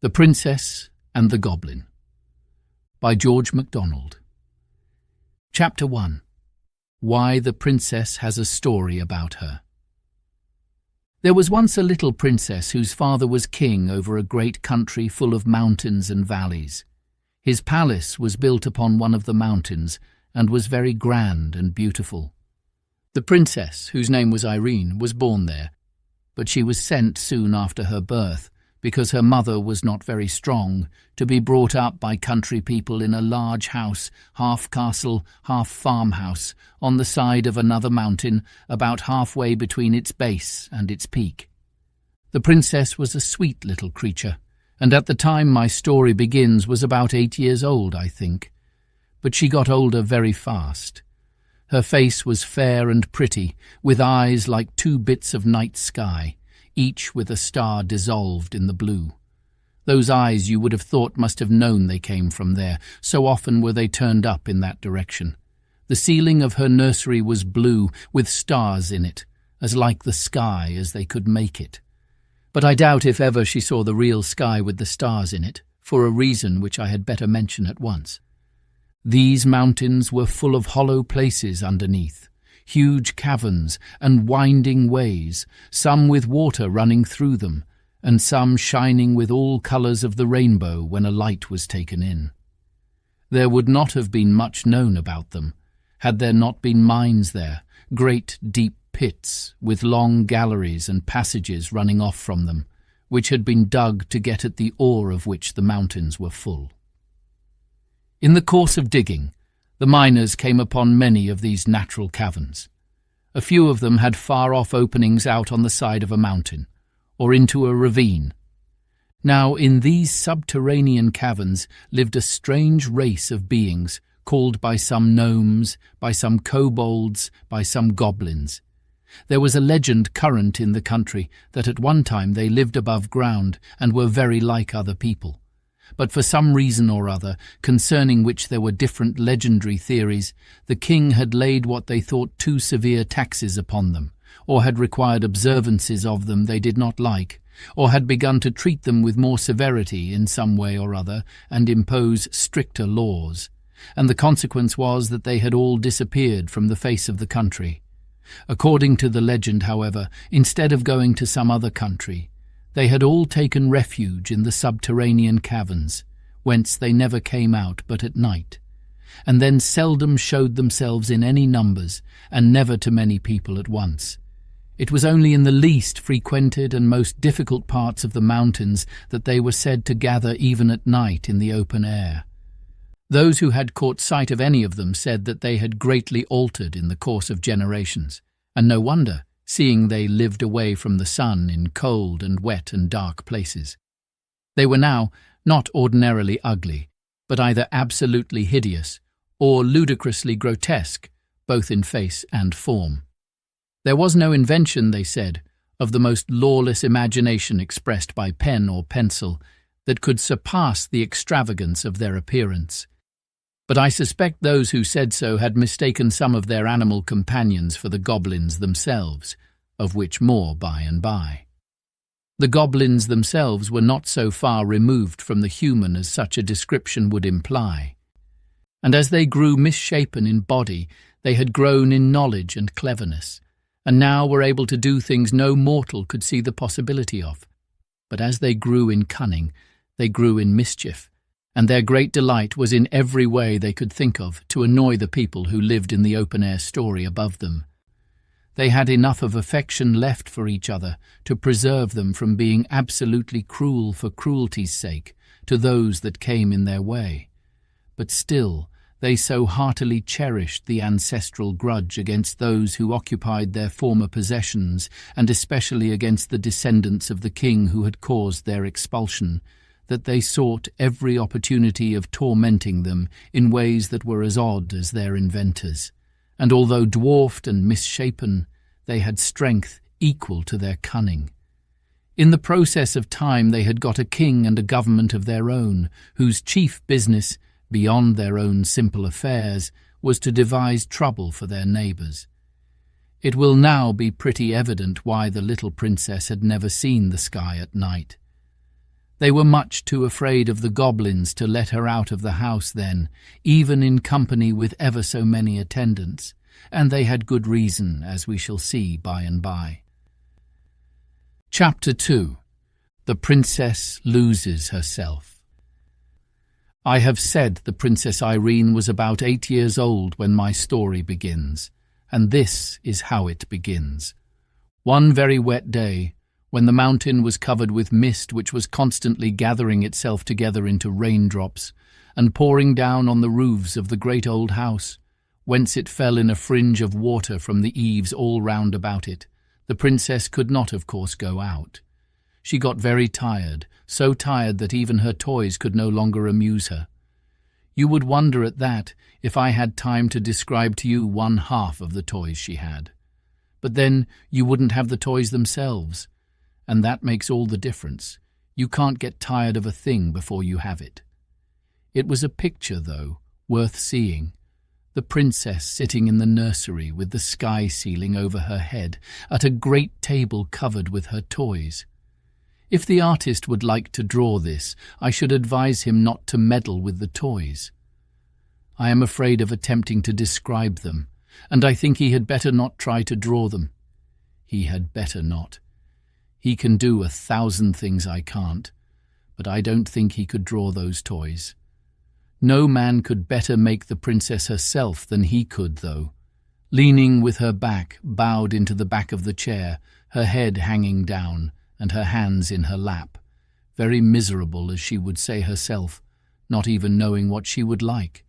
The Princess and the Goblin by George MacDonald. Chapter 1. Why the Princess has a Story about her. There was once a little princess whose father was king over a great country full of mountains and valleys. His palace was built upon one of the mountains and was very grand and beautiful. The princess, whose name was Irene, was born there, but she was sent soon after her birth, because her mother was not very strong, to be brought up by country people in a large house, half castle, half farmhouse, on the side of another mountain, about halfway between its base and its peak. The princess was a sweet little creature, and at the time my story begins was about 8 years old, I think. But she got older very fast. Her face was fair and pretty, with eyes like 2 bits of night sky, each with a star dissolved in the blue. Those eyes you would have thought must have known they came from there, so often were they turned up in that direction. The ceiling of her nursery was blue, with stars in it, as like the sky as they could make it. But I doubt if ever she saw the real sky with the stars in it, for a reason which I had better mention at once. These mountains were full of hollow places underneath, huge caverns and winding ways, some with water running through them, and some shining with all colours of the rainbow when a light was taken in. There would not have been much known about them, had there not been mines there, great deep pits with long galleries and passages running off from them, which had been dug to get at the ore of which the mountains were full. In the course of digging, the miners came upon many of these natural caverns. A few of them had far-off openings out on the side of a mountain, or into a ravine. Now, in these subterranean caverns lived a strange race of beings, called by some gnomes, by some kobolds, by some goblins. There was a legend current in the country that at one time they lived above ground and were very like other people. But for some reason or other, concerning which there were different legendary theories, the king had laid what they thought too severe taxes upon them, or had required observances of them they did not like, or had begun to treat them with more severity in some way or other, and impose stricter laws, and the consequence was that they had all disappeared from the face of the country. According to the legend, however, instead of going to some other country, they had all taken refuge in the subterranean caverns, whence they never came out but at night, and then seldom showed themselves in any numbers, and never to many people at once. It was only in the least frequented and most difficult parts of the mountains that they were said to gather even at night in the open air. Those who had caught sight of any of them said that they had greatly altered in the course of generations, and no wonder, seeing they lived away from the sun in cold and wet and dark places. They were now not ordinarily ugly, but either absolutely hideous or ludicrously grotesque, both in face and form. There was no invention, they said, of the most lawless imagination expressed by pen or pencil that could surpass the extravagance of their appearance. But I suspect those who said so had mistaken some of their animal companions for the goblins themselves, of which more by and by. The goblins themselves were not so far removed from the human as such a description would imply, and as they grew misshapen in body, they had grown in knowledge and cleverness, and now were able to do things no mortal could see the possibility of. But as they grew in cunning, they grew in mischief, and their great delight was in every way they could think of to annoy the people who lived in the open-air story above them. They had enough of affection left for each other to preserve them from being absolutely cruel for cruelty's sake to those that came in their way. But still, they so heartily cherished the ancestral grudge against those who occupied their former possessions, and especially against the descendants of the king who had caused their expulsion, that they sought every opportunity of tormenting them in ways that were as odd as their inventors. And although dwarfed and misshapen, they had strength equal to their cunning. In the process of time they had got a king and a government of their own, whose chief business, beyond their own simple affairs, was to devise trouble for their neighbours. It will now be pretty evident why the little princess had never seen the sky at night. They were much too afraid of the goblins to let her out of the house then, even in company with ever so many attendants, and they had good reason, as we shall see by and by. Chapter 2. The Princess Loses Herself. I have said the Princess Irene was about 8 years old when my story begins, and this is how it begins. One very wet day, when the mountain was covered with mist which was constantly gathering itself together into raindrops and pouring down on the roofs of the great old house, whence it fell in a fringe of water from the eaves all round about it, the princess could not, of course, go out. She got very tired, so tired that even her toys could no longer amuse her. You would wonder at that if I had time to describe to you one half of the toys she had. But then you wouldn't have the toys themselves, and that makes all the difference. You can't get tired of a thing before you have it. It was a picture, though, worth seeing. The princess sitting in the nursery with the sky ceiling over her head at a great table covered with her toys. If the artist would like to draw this, I should advise him not to meddle with the toys. I am afraid of attempting to describe them, and I think he had better not try to draw them. He had better not. He can do 1,000 things I can't, but I don't think he could draw those toys. No man could better make the princess herself than he could, though. Leaning with her back bowed into the back of the chair, her head hanging down, and her hands in her lap, very miserable as she would say herself, not even knowing what she would like,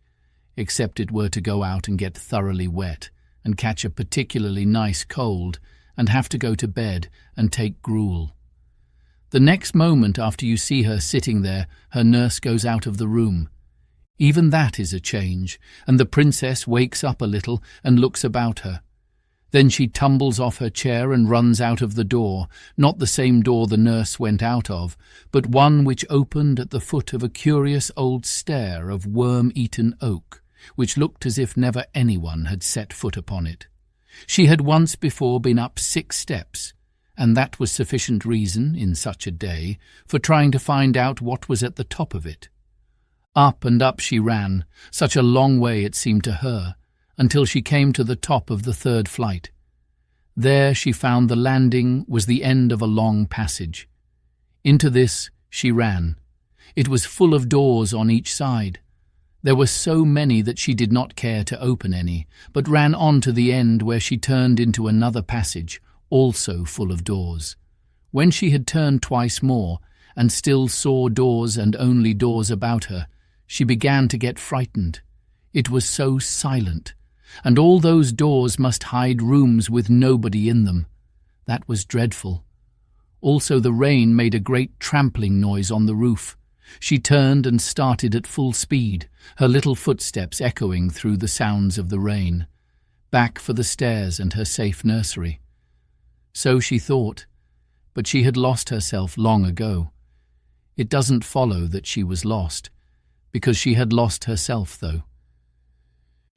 except it were to go out and get thoroughly wet, and catch a particularly nice cold, and have to go to bed and take gruel. The next moment after you see her sitting there, her nurse goes out of the room. Even that is a change, and the princess wakes up a little and looks about her. Then she tumbles off her chair and runs out of the door, not the same door the nurse went out of, but one which opened at the foot of a curious old stair of worm-eaten oak, which looked as if never anyone had set foot upon it. She had once before been up 6 steps, and that was sufficient reason, in such a day, for trying to find out what was at the top of it. Up and up she ran, such a long way it seemed to her, until she came to the top of the 3rd flight. There she found the landing was the end of a long passage. Into this she ran. It was full of doors on each side. There were so many that she did not care to open any, but ran on to the end where she turned into another passage, also full of doors. When she had turned twice more, and still saw doors and only doors about her, she began to get frightened. It was so silent, and all those doors must hide rooms with nobody in them. That was dreadful. Also the rain made a great trampling noise on the roof. She turned and started at full speed, her little footsteps echoing through the sounds of the rain, back for the stairs and her safe nursery. So she thought, but she had lost herself long ago. It doesn't follow that she was lost, because she had lost herself, though.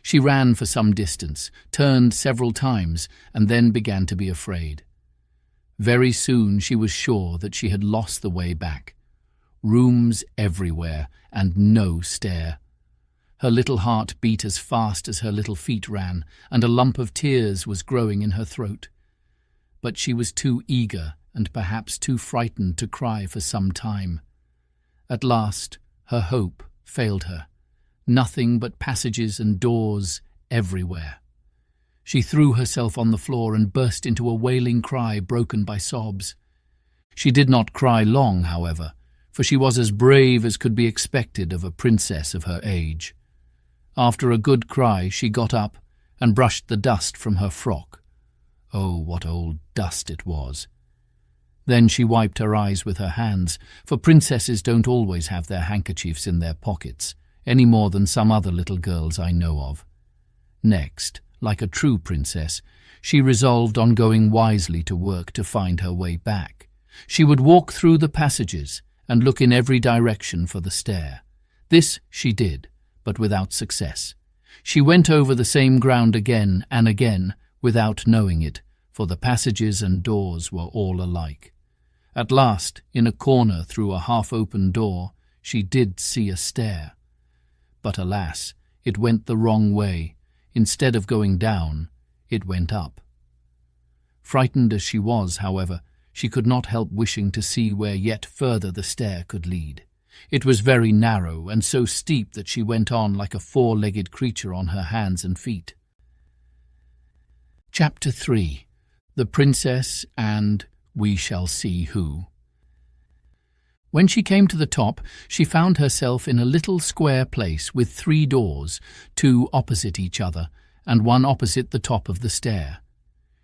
She ran for some distance, turned several times, and then began to be afraid. Very soon she was sure that she had lost the way back. Rooms everywhere, and no stair. Her little heart beat as fast as her little feet ran, and a lump of tears was growing in her throat. But she was too eager and perhaps too frightened to cry for some time. At last, her hope failed her. Nothing but passages and doors everywhere. She threw herself on the floor and burst into a wailing cry broken by sobs. She did not cry long, however, for she was as brave as could be expected of a princess of her age. After a good cry, she got up and brushed the dust from her frock. Oh, what old dust it was! Then she wiped her eyes with her hands, for princesses don't always have their handkerchiefs in their pockets, any more than some other little girls I know of. Next, like a true princess, she resolved on going wisely to work to find her way back. She would walk through the passages and look in every direction for the stair. This she did, but without success. She went over the same ground again and again, without knowing it, for the passages and doors were all alike. At last, in a corner through a half-open door, she did see a stair. But alas, it went the wrong way. Instead of going down, it went up. Frightened as she was, however, she could not help wishing to see where yet further the stair could lead. It was very narrow and so steep that she went on like a four-legged creature on her hands and feet. Chapter 3. The Princess and We Shall See Who. When she came to the top, she found herself in a little square place with 3 doors, 2 opposite each other, and one opposite the top of the stair.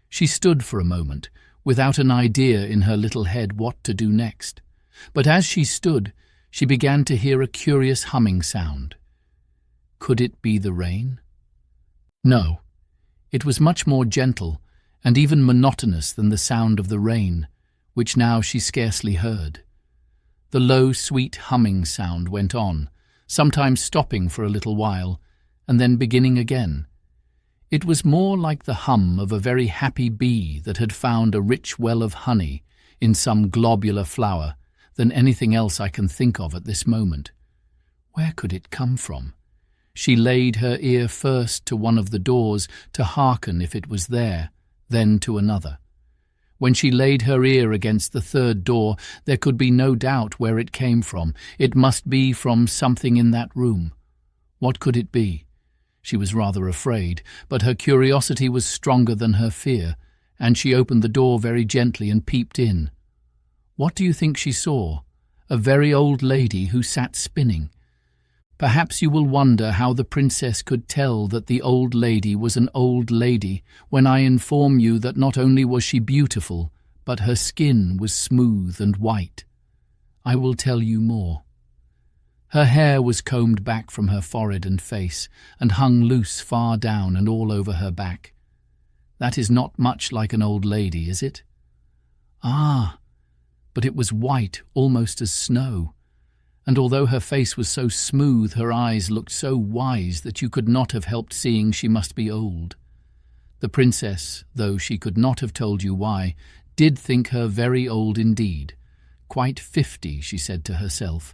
She stood for a moment, without an idea in her little head what to do next. But as she stood, she began to hear a curious humming sound. Could it be the rain? No. It was much more gentle and even monotonous than the sound of the rain, which now she scarcely heard. The low, sweet humming sound went on, sometimes stopping for a little while, and then beginning again. It was more like the hum of a very happy bee that had found a rich well of honey in some globular flower than anything else I can think of at this moment. Where could it come from? She laid her ear first to one of the doors to hearken if it was there, then to another. When she laid her ear against the 3rd door, there could be no doubt where it came from. It must be from something in that room. What could it be? She was rather afraid, but her curiosity was stronger than her fear, and she opened the door very gently and peeped in. What do you think she saw? A very old lady who sat spinning. Perhaps you will wonder how the princess could tell that the old lady was an old lady when I inform you that not only was she beautiful, but her skin was smooth and white. I will tell you more. Her hair was combed back from her forehead and face, and hung loose far down and all over her back. That is not much like an old lady, is it? Ah, but it was white, almost as snow, and although her face was so smooth, her eyes looked so wise that you could not have helped seeing she must be old. The princess, though she could not have told you why, did think her very old indeed. Quite 50, she said to herself.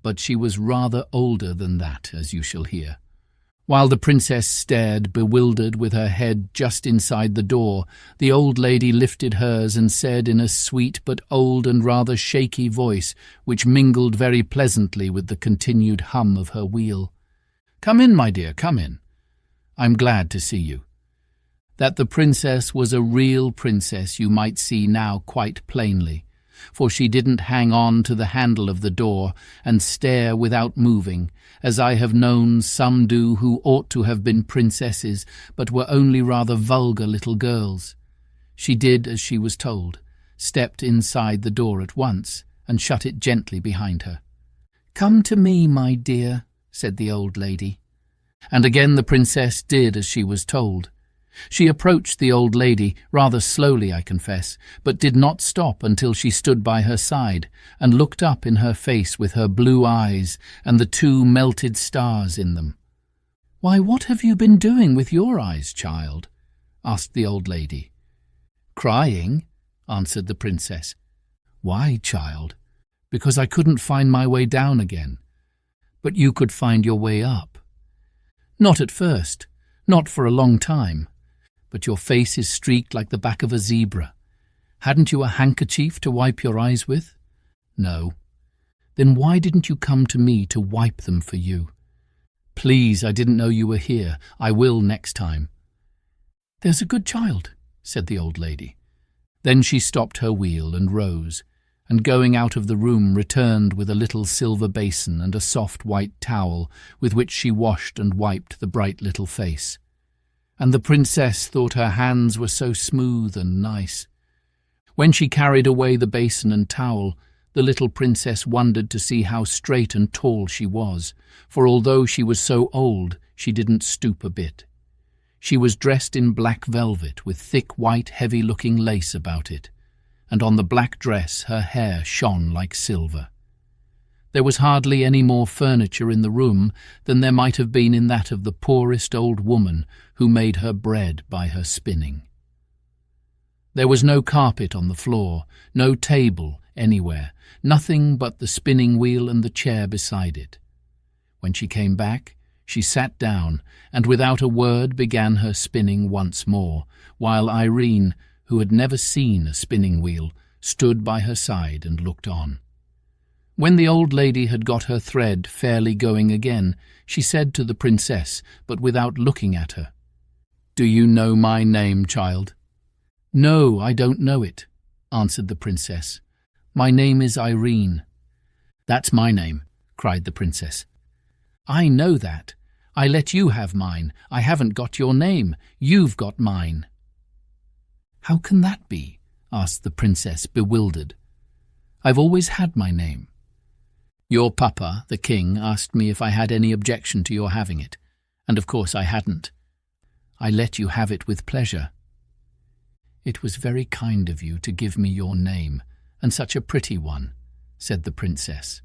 But she was rather older than that, as you shall hear. While the princess stared, bewildered, with her head just inside the door, the old lady lifted hers and said in a sweet but old and rather shaky voice, which mingled very pleasantly with the continued hum of her wheel, "Come in, my dear, come in. I'm glad to see you." That the princess was a real princess you might see now quite plainly, for she didn't hang on to the handle of the door and stare without moving, as I have known some do who ought to have been princesses, but were only rather vulgar little girls. She did as she was told, stepped inside the door at once, and shut it gently behind her. "Come to me, my dear," said the old lady. And again the princess did as she was told. She approached the old lady, rather slowly, I confess, but did not stop until she stood by her side and looked up in her face with her blue eyes and the 2 melted stars in them. "Why, what have you been doing with your eyes, child?" asked the old lady. "Crying," answered the princess. "Why, child?" "Because I couldn't find my way down again." "But you could find your way up." "Not at first, not for a long time. But your face is streaked like the back of a zebra. Hadn't you a handkerchief to wipe your eyes with?" "No." "Then why didn't you come to me to wipe them for you?" "Please, I didn't know you were here. I will next time." "There's a good child," said the old lady. Then she stopped her wheel and rose, and going out of the room returned with a little silver basin and a soft white towel with which she washed and wiped the bright little face. And the princess thought her hands were so smooth and nice. When she carried away the basin and towel, the little princess wondered to see how straight and tall she was, for although she was so old, she didn't stoop a bit. She was dressed in black velvet with thick white heavy-looking lace about it, and on the black dress her hair shone like silver. There was hardly any more furniture in the room than there might have been in that of the poorest old woman who made her bread by her spinning. There was no carpet on the floor, no table, anywhere, nothing but the spinning wheel and the chair beside it. When she came back, she sat down and without a word began her spinning once more, while Irene, who had never seen a spinning wheel, stood by her side and looked on. When the old lady had got her thread fairly going again, she said to the princess, but without looking at her, "Do you know my name, child?" "No, I don't know it," answered the princess. "My name is Irene." "That's my name," cried the princess. "I know that. I let you have mine. I haven't got your name. You've got mine." "How can that be?" asked the princess, bewildered. "I've always had my name." "Your papa, the king, asked me if I had any objection to your having it, and of course I hadn't. I let you have it with pleasure." "It was very kind of you to give me your name, and such a pretty one," said the princess.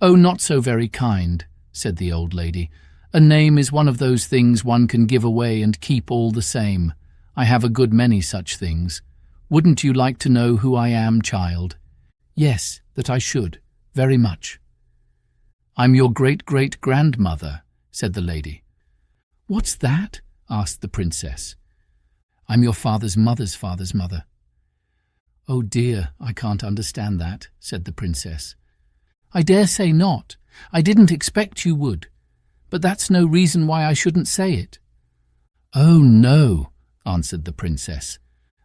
"Oh, not so very kind," said the old lady. "A name is one of those things one can give away and keep all the same. I have a good many such things. Wouldn't you like to know who I am, child?" "Yes, that I should, very much." "I'm your great-great-grandmother," said the lady. "What's that?" asked the princess. "I'm your father's mother's mother." "Oh dear, I can't understand that," said the princess. "I dare say not. I didn't expect you would. But that's no reason why I shouldn't say it." "Oh no," answered the princess.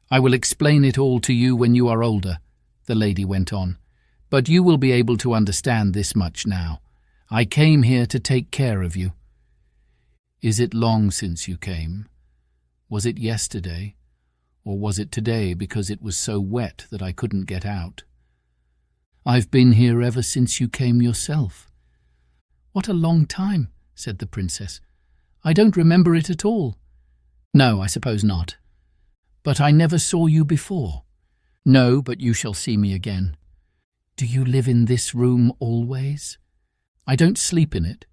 "I will explain it all to you when you are older," the lady went on. "But you will be able to understand this much now. I came here to take care of you." "Is it long since you came? Was it yesterday? Or was it today because it was so wet that I couldn't get out?" "I've been here ever since you came yourself." "What a long time," said the princess. "I don't remember it at all." "No, I suppose not." "But I never saw you before." "No, but you shall see me again." "Do you live in this room always?" "I don't sleep in it.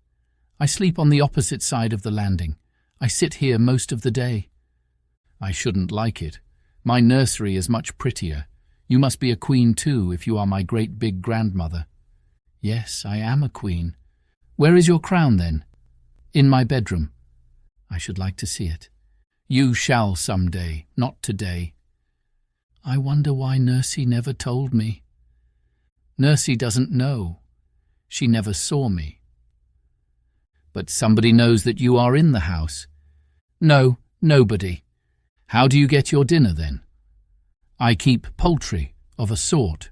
I sleep on the opposite side of the landing. I sit here most of the day." "I shouldn't like it. My nursery is much prettier. You must be a queen too, if you are my great big grandmother." "Yes, I am a queen." "Where is your crown, then?" "In my bedroom." "I should like to see it." "You shall some day, not today." "I wonder why Nursey never told me." "Nursey doesn't know. She never saw me." "But somebody knows that you are in the house." "No, nobody." "How do you get your dinner, then?" "I keep poultry, of a sort."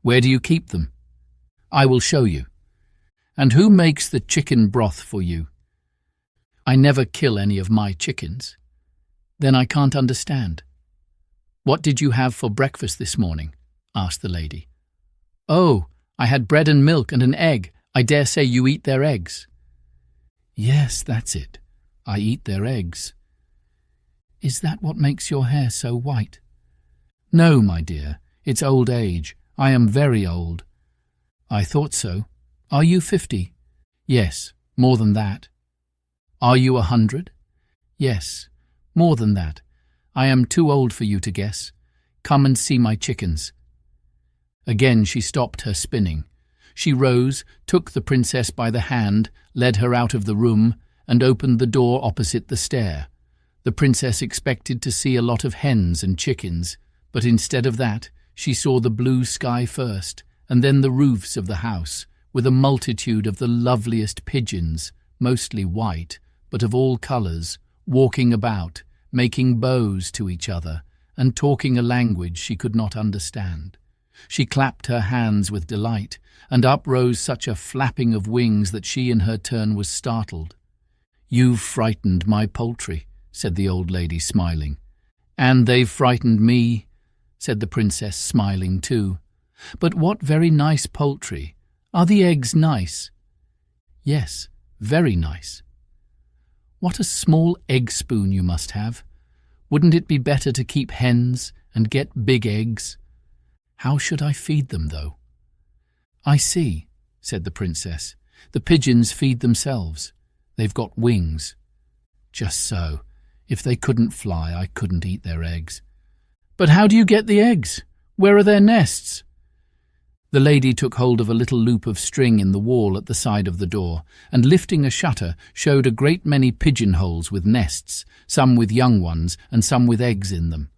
"Where do you keep them?" "I will show you." "And who makes the chicken broth for you?" "I never kill any of my chickens." "Then I can't understand." "What did you have for breakfast this morning?" asked the lady. "Oh, I had bread and milk and an egg. I dare say you eat their eggs." "Yes, that's it. I eat their eggs." "Is that what makes your hair so white?" "No, my dear. It's old age. I am very old." "I thought so. Are you 50? "Yes, more than that." "Are you 100? "Yes, more than that. I am too old for you to guess. Come and see my chickens." Again she stopped her spinning. She rose, took the princess by the hand, led her out of the room, and opened the door opposite the stair. The princess expected to see a lot of hens and chickens, but instead of that, she saw the blue sky first, and then the roofs of the house, with a multitude of the loveliest pigeons, mostly white, but of all colours, walking about, making bows to each other, and talking a language she could not understand. She clapped her hands with delight, and up rose such a flapping of wings that she in her turn was startled. "You've frightened my poultry," said the old lady, smiling. "And they've frightened me," said the princess, smiling too. "But what very nice poultry! Are the eggs nice?" "Yes, very nice." "What a small egg spoon you must have. Wouldn't it be better to keep hens and get big eggs?" "How should I feed them, though?" "I see," said the princess. "The pigeons feed themselves. They've got wings." "Just so. If they couldn't fly, I couldn't eat their eggs." "But how do you get the eggs? Where are their nests?" The lady took hold of a little loop of string in the wall at the side of the door, and lifting a shutter, showed a great many pigeonholes with nests, some with young ones and some with eggs in them.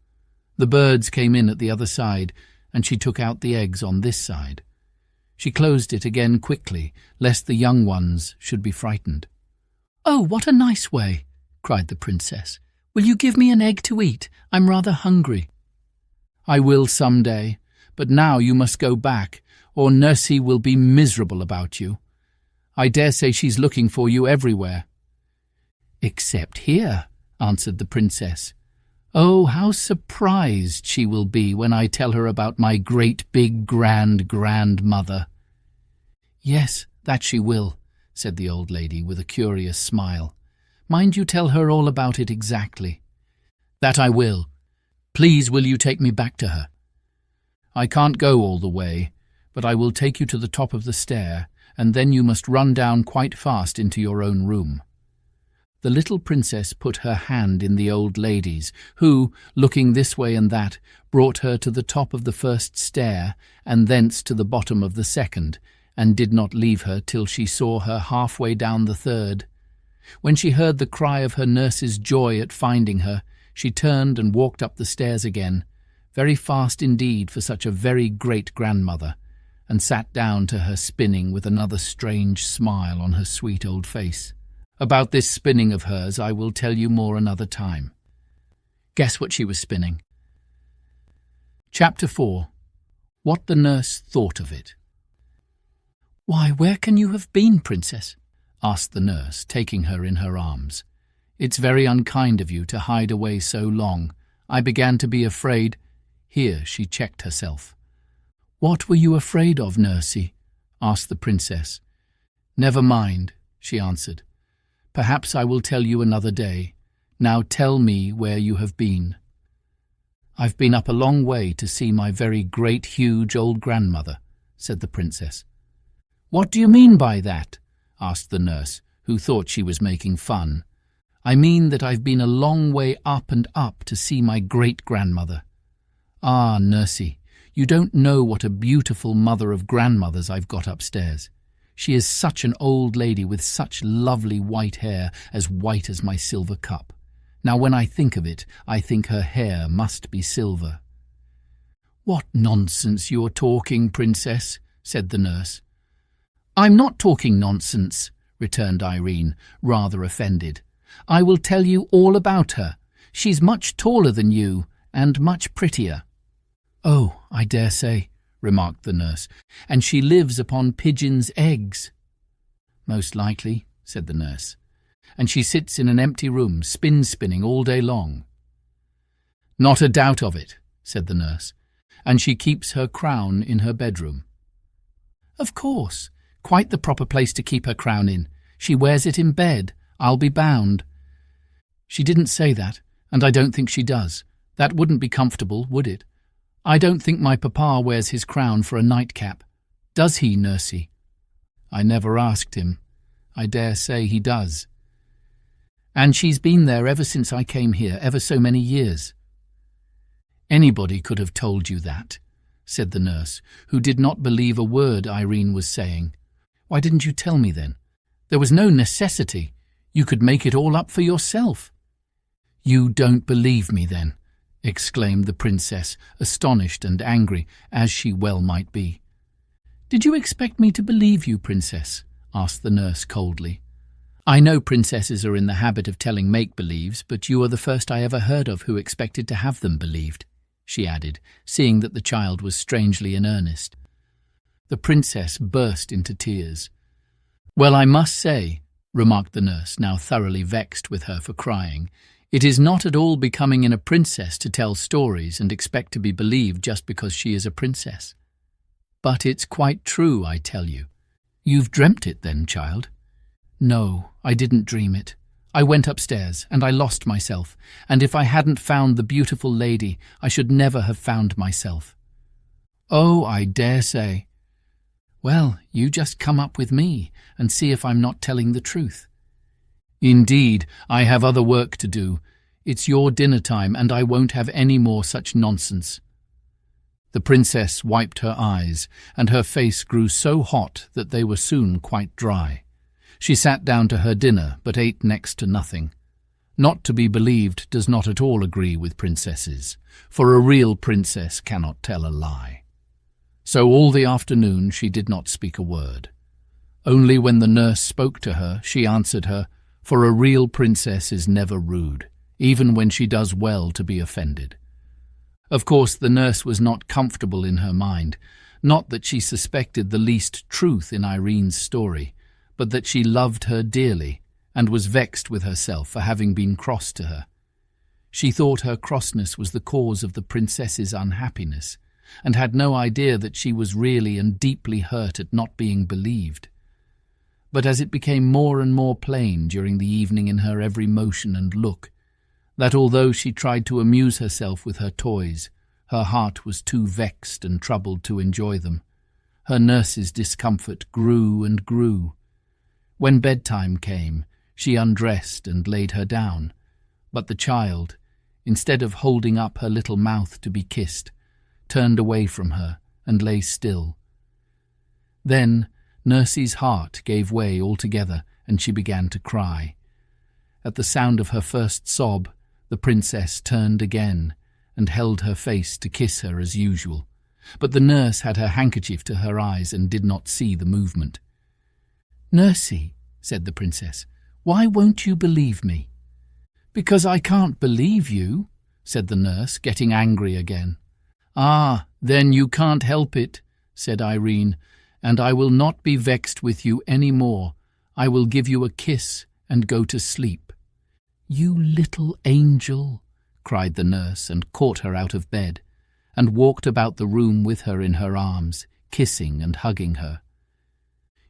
The birds came in at the other side, and she took out the eggs on this side. She closed it again quickly, lest the young ones should be frightened. "Oh, what a nice way!" cried the princess. "Will you give me an egg to eat? I'm rather hungry." "I will some day, but now you must go back, or Nursie will be miserable about you. I dare say she's looking for you everywhere." "Except here," answered the princess. "Oh, how surprised she will be when I tell her about my great big grandmother." "Yes, that she will," said the old lady with a curious smile. "Mind you tell her all about it exactly." "That I will. Please will you take me back to her?" "I can't go all the way, but I will take you to the top of the stair, and then you must run down quite fast into your own room." The little princess put her hand in the old lady's, who, looking this way and that, brought her to the top of the first stair, and thence to the bottom of the second, and did not leave her till she saw her halfway down the third. When she heard the cry of her nurse's joy at finding her, she turned and walked up the stairs again, very fast indeed for such a very great-grandmother, and sat down to her spinning with another strange smile on her sweet old face. About this spinning of hers I will tell you more another time. Guess what she was spinning? Chapter 4. What the nurse thought of it. "Why, where can you have been, princess?" asked the nurse, taking her in her arms. "It's very unkind of you to hide away so long. I began to be afraid—" Here she checked herself. "What were you afraid of, Nursie?" asked the princess. "Never mind," she answered. "Perhaps I will tell you another day. Now tell me where you have been." "I've been up a long way to see my very great, huge old grandmother," said the princess. "What do you mean by that?" asked the nurse, who thought she was making fun. "I mean that I've been a long way up and up to see my great-grandmother." "Ah, Nursie, you don't know what a beautiful mother of grandmothers I've got upstairs. She is such an old lady with such lovely white hair, as white as my silver cup. Now when I think of it, I think her hair must be silver." "What nonsense you're talking, princess," said the nurse. "I'm not talking nonsense," returned Irene, rather offended. "I will tell you all about her. She's much taller than you, and much prettier." "Oh, I dare say," remarked the nurse, "and she lives upon pigeons' eggs." "Most likely," said the nurse, "and she sits in an empty room, spinning all day long." "Not a doubt of it," said the nurse, "and she keeps her crown in her bedroom." "Of course, quite the proper place to keep her crown in. She wears it in bed, I'll be bound." "She didn't say that, and I don't think she does. That wouldn't be comfortable, would it? I don't think my papa wears his crown for a nightcap. Does he, Nursie?" "I never asked him. I dare say he does." "And she's been there ever since I came here, ever so many years." "Anybody could have told you that," said the nurse, who did not believe a word Irene was saying. "Why didn't you tell me then? There was no necessity. You could make it all up for yourself." "You don't believe me, then?" exclaimed the princess, astonished and angry, as she well might be. "Did you expect me to believe you, princess?" asked the nurse coldly. "I know princesses are in the habit of telling make-believes, but you are the first I ever heard of who expected to have them believed," she added, seeing that the child was strangely in earnest. The princess burst into tears. "Well, I must say," remarked the nurse, now thoroughly vexed with her for crying, "it is not at all becoming in a princess to tell stories and expect to be believed just because she is a princess. But it's quite true, I tell you." "You've dreamt it then, child?" "No, I didn't dream it. I went upstairs, and I lost myself, and if I hadn't found the beautiful lady, I should never have found myself." "Oh, I dare say." "Well, you just come up with me, and see if I'm not telling the truth." "Indeed, I have other work to do. It's your dinner time, and I won't have any more such nonsense." The princess wiped her eyes, and her face grew so hot that they were soon quite dry. She sat down to her dinner, but ate next to nothing. Not to be believed does not at all agree with princesses, for a real princess cannot tell a lie. So all the afternoon she did not speak a word. Only when the nurse spoke to her, she answered her, for a real princess is never rude, even when she does well to be offended. Of course, the nurse was not comfortable in her mind, not that she suspected the least truth in Irene's story, but that she loved her dearly, and was vexed with herself for having been cross to her. She thought her crossness was the cause of the princess's unhappiness, and had no idea that she was really and deeply hurt at not being believed. But as it became more and more plain during the evening in her every motion and look, that although she tried to amuse herself with her toys, her heart was too vexed and troubled to enjoy them, her nurse's discomfort grew and grew. When bedtime came, she undressed and laid her down, but the child, instead of holding up her little mouth to be kissed, turned away from her and lay still. Then Nursie's heart gave way altogether, and she began to cry. At the sound of her first sob, the princess turned again and held her face to kiss her as usual, but the nurse had her handkerchief to her eyes and did not see the movement. "Nursie," said the princess, "why won't you believe me?" "Because I can't believe you," said the nurse, getting angry again. "Ah, then you can't help it," said Irene, "and I will not be vexed with you any more. I will give you a kiss and go to sleep." "You little angel," cried the nurse, and caught her out of bed, and walked about the room with her in her arms, kissing and hugging her.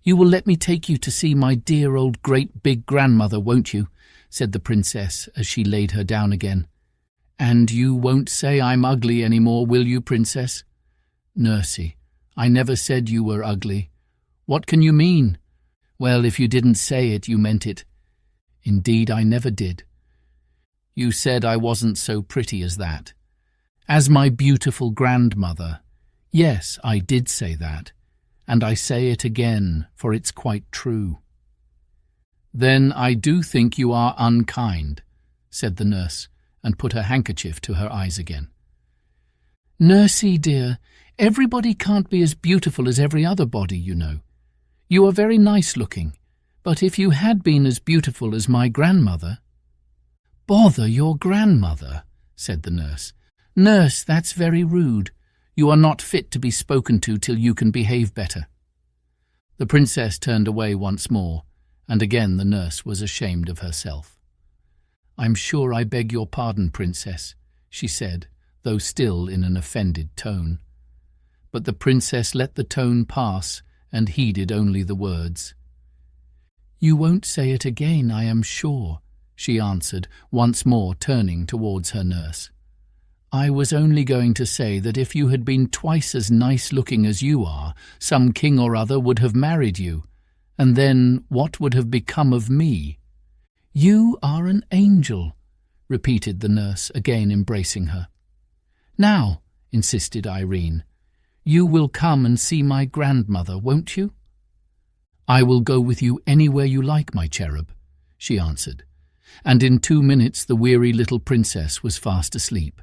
"You will let me take you to see my dear old great big grandmother, won't you?" said the princess as she laid her down again. "And you won't say I'm ugly any more, will you, princess?" "Nursie, I never said you were ugly." "What can you mean?" "Well, if you didn't say it, you meant it." "Indeed, I never did." "You said I wasn't so pretty as that." "As my beautiful grandmother. Yes, I did say that. And I say it again, for it's quite true." "Then I do think you are unkind," said the nurse, and put her handkerchief to her eyes again. "Nursie, dear, everybody can't be as beautiful as every other body, you know. You are very nice-looking, but if you had been as beautiful as my grandmother—" "Bother your grandmother," said the nurse. "Nurse, that's very rude. You are not fit to be spoken to till you can behave better." The princess turned away once more, and again the nurse was ashamed of herself. "I'm sure I beg your pardon, princess," she said, though still in an offended tone. But the princess let the tone pass and heeded only the words. "You won't say it again, I am sure," she answered, once more turning towards her nurse. "I was only going to say that if you had been twice as nice-looking as you are, some king or other would have married you, and then what would have become of me?" "You are an angel," repeated the nurse, again embracing her. "Now," insisted Irene, "you will come and see my grandmother, won't you?" "I will go with you anywhere you like, my cherub," she answered, and in 2 minutes the weary little princess was fast asleep.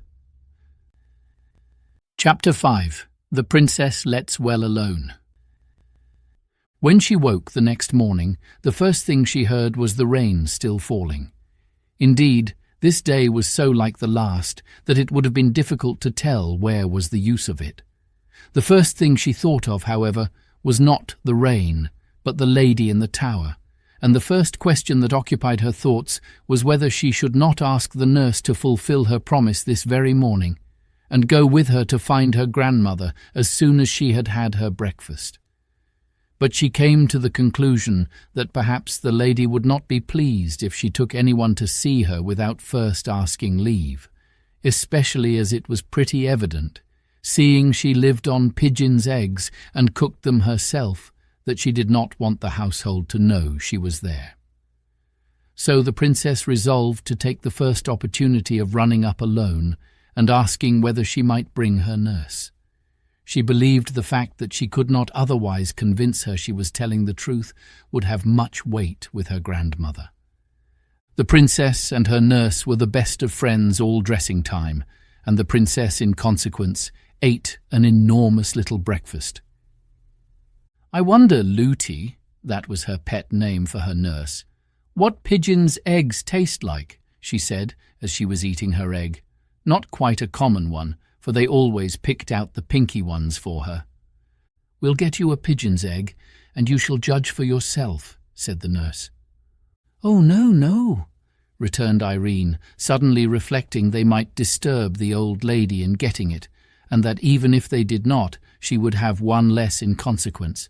Chapter 5. The Princess Lets Well Alone. When she woke the next morning, the first thing she heard was the rain still falling. Indeed, this day was so like the last that it would have been difficult to tell where was the use of it. The first thing she thought of, however, was not the rain, but the lady in the tower, and the first question that occupied her thoughts was whether she should not ask the nurse to fulfill her promise this very morning, and go with her to find her grandmother as soon as she had had her breakfast. But she came to the conclusion that perhaps the lady would not be pleased if she took anyone to see her without first asking leave, especially as it was pretty evident, seeing she lived on pigeons' eggs and cooked them herself, that she did not want the household to know she was there. So the princess resolved to take the first opportunity of running up alone and asking whether she might bring her nurse. She believed the fact that she could not otherwise convince her she was telling the truth would have much weight with her grandmother. The princess and her nurse were the best of friends all dressing time, and the princess, in consequence, ate an enormous little breakfast. "I wonder, Looty," that was her pet name for her nurse, "what pigeons' eggs taste like," she said as she was eating her egg. Not quite a common one, for they always picked out the pinky ones for her. "We'll get you a pigeon's egg, and you shall judge for yourself," said the nurse. "Oh, no, no," returned Irene, suddenly reflecting they might disturb the old lady in getting it, and that even if they did not, she would have one less in consequence.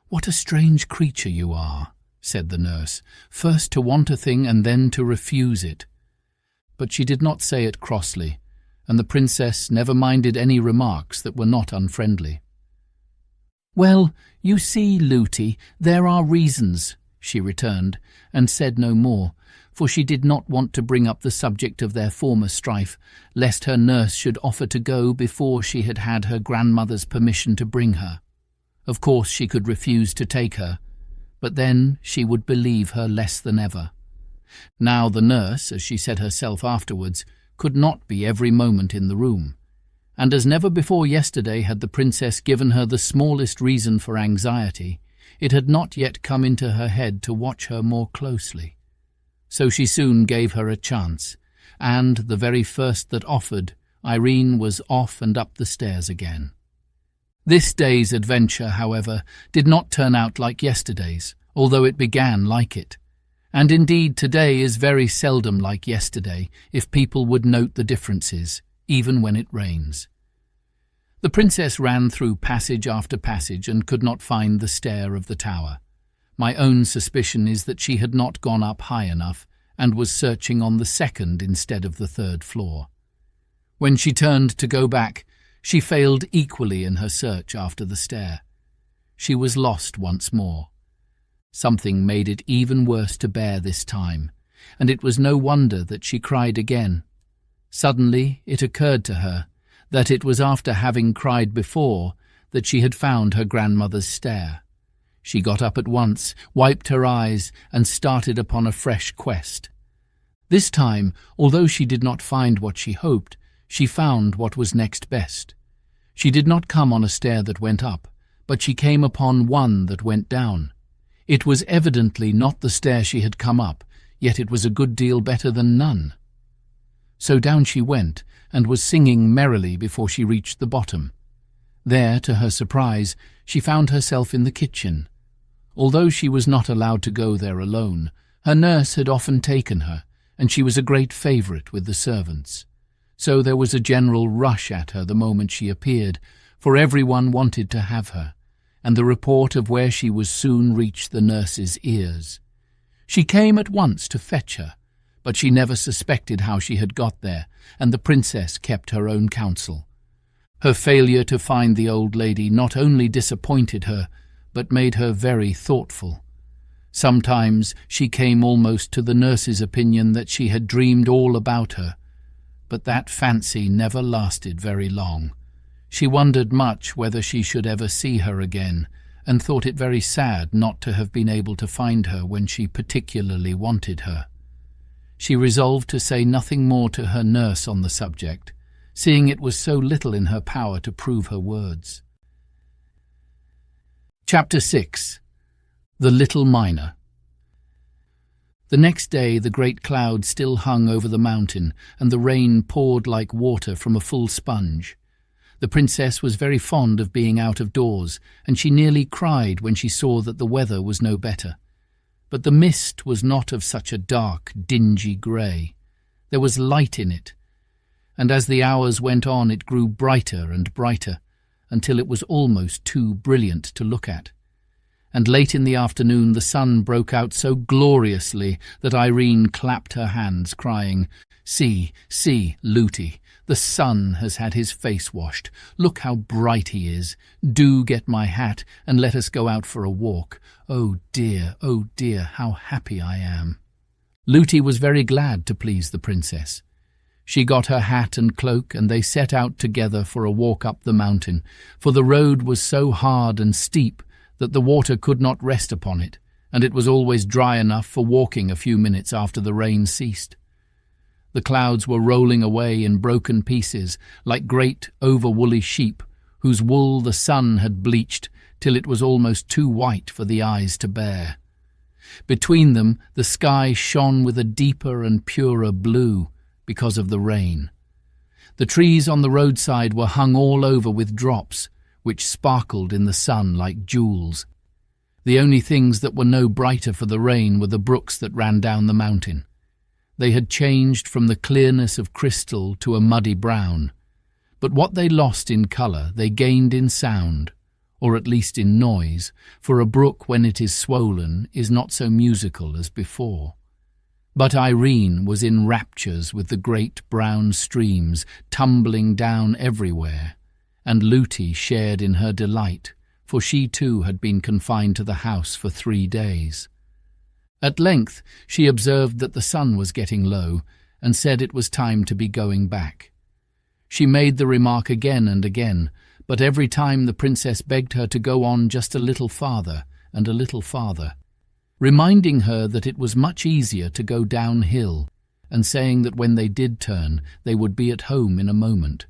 "What a strange creature you are," said the nurse, "first to want a thing and then to refuse it." But she did not say it crossly, and the princess never minded any remarks that were not unfriendly. "Well, you see, Looty, there are reasons," she returned, and said no more, for she did not want to bring up the subject of their former strife, lest her nurse should offer to go before she had had her grandmother's permission to bring her. Of course she could refuse to take her, but then she would believe her less than ever. Now the nurse, as she said herself afterwards, could not be every moment in the room, and as never before yesterday had the princess given her the smallest reason for anxiety, it had not yet come into her head to watch her more closely. So she soon gave her a chance, and, the very first that offered, Irene was off and up the stairs again. This day's adventure, however, did not turn out like yesterday's, although it began like it. And indeed today is very seldom like yesterday, if people would note the differences, even when it rains. The princess ran through passage after passage and could not find the stair of the tower. My own suspicion is that she had not gone up high enough, and was searching on the second instead of the third floor. When she turned to go back, she failed equally in her search after the stair. She was lost once more. Something made it even worse to bear this time, and it was no wonder that she cried again. Suddenly it occurred to her that it was after having cried before that she had found her grandmother's stair. She got up at once, wiped her eyes, and started upon a fresh quest. This time, although she did not find what she hoped, she found what was next best. She did not come on a stair that went up, but she came upon one that went down. It was evidently not the stair she had come up, yet it was a good deal better than none. So down she went, and was singing merrily before she reached the bottom. There, to her surprise, she found herself in the kitchen. Although she was not allowed to go there alone, her nurse had often taken her, and she was a great favourite with the servants. So there was a general rush at her the moment she appeared, for everyone wanted to have her, and the report of where she was soon reached the nurse's ears. She came at once to fetch her, but she never suspected how she had got there, and the princess kept her own counsel. Her failure to find the old lady not only disappointed her, but made her very thoughtful. Sometimes she came almost to the nurse's opinion that she had dreamed all about her, but that fancy never lasted very long. She wondered much whether she should ever see her again, and thought it very sad not to have been able to find her when she particularly wanted her. She resolved to say nothing more to her nurse on the subject, seeing it was so little in her power to prove her words. Chapter 6. The Little Miner. The next day the great cloud still hung over the mountain, and the rain poured like water from a full sponge. The princess was very fond of being out of doors, and she nearly cried when she saw that the weather was no better. But the mist was not of such a dark, dingy grey. There was light in it, and as the hours went on it grew brighter and brighter, until it was almost too brilliant to look at. And late in the afternoon the sun broke out so gloriously that Irene clapped her hands, crying, "See, see, Looty, the sun has had his face washed. Look how bright he is. Do get my hat and let us go out for a walk. Oh dear, how happy I am." Looty was very glad to please the princess. She got her hat and cloak, and they set out together for a walk up the mountain, for the road was so hard and steep that the water could not rest upon it, and it was always dry enough for walking a few minutes after the rain ceased. The clouds were rolling away in broken pieces, like great over-woolly sheep, whose wool the sun had bleached till it was almost too white for the eyes to bear. Between them the sky shone with a deeper and purer blue because of the rain. The trees on the roadside were hung all over with drops, which sparkled in the sun like jewels. The only things that were no brighter for the rain were the brooks that ran down the mountain. They had changed from the clearness of crystal to a muddy brown, but what they lost in colour they gained in sound, or at least in noise, for a brook when it is swollen is not so musical as before. But Irene was in raptures with the great brown streams tumbling down everywhere, and Looty shared in her delight, for she too had been confined to the house for 3 days. At length she observed that the sun was getting low, and said it was time to be going back. She made the remark again and again, but every time the princess begged her to go on just a little farther and a little farther, reminding her that it was much easier to go downhill, and saying that when they did turn they would be at home in a moment.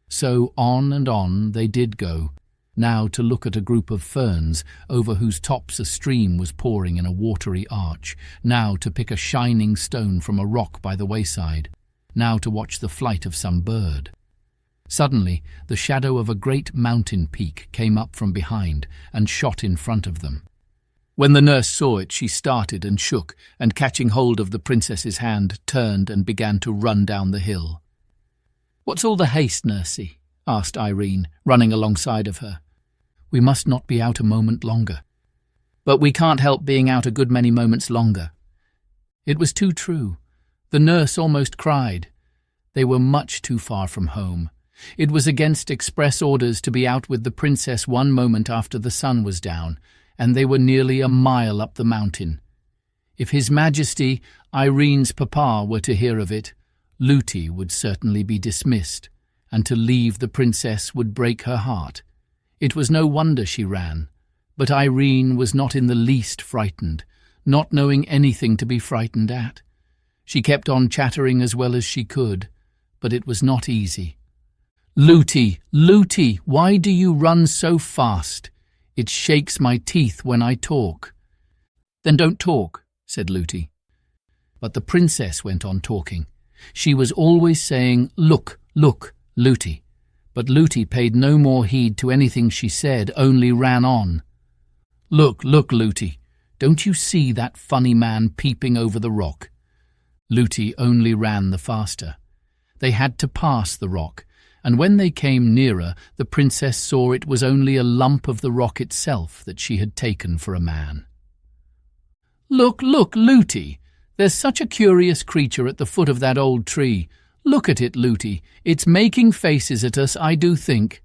So on and on they did go, now to look at a group of ferns over whose tops a stream was pouring in a watery arch, now to pick a shining stone from a rock by the wayside, now to watch the flight of some bird. Suddenly the shadow of a great mountain peak came up from behind and shot in front of them. When the nurse saw it, she started and shook, and catching hold of the princess's hand, turned and began to run down the hill. "What's all the haste, nursey?" asked Irene, running alongside of her. "We must not be out a moment longer." "But we can't help being out a good many moments longer." It was too true. The nurse almost cried. They were much too far from home. It was against express orders to be out with the princess one moment after the sun was down, and they were nearly a mile up the mountain. If His Majesty, Irene's papa, were to hear of it, Looty would certainly be dismissed, and to leave the princess would break her heart. It was no wonder she ran, but Irene was not in the least frightened, not knowing anything to be frightened at. She kept on chattering as well as she could, but it was not easy. "Looty, Looty, why do you run so fast? It shakes my teeth when I talk." "Then don't talk," said Looty. But the princess went on talking. She was always saying, "Look, look, Looty." But Looty paid no more heed to anything she said, only ran on. "Look, look, Looty, don't you see that funny man peeping over the rock?" Looty only ran the faster. They had to pass the rock, and when they came nearer, the princess saw it was only a lump of the rock itself that she had taken for a man. "Look, look, Looty, there's such a curious creature at the foot of that old tree. Look at it, Looty. It's making faces at us, I do think."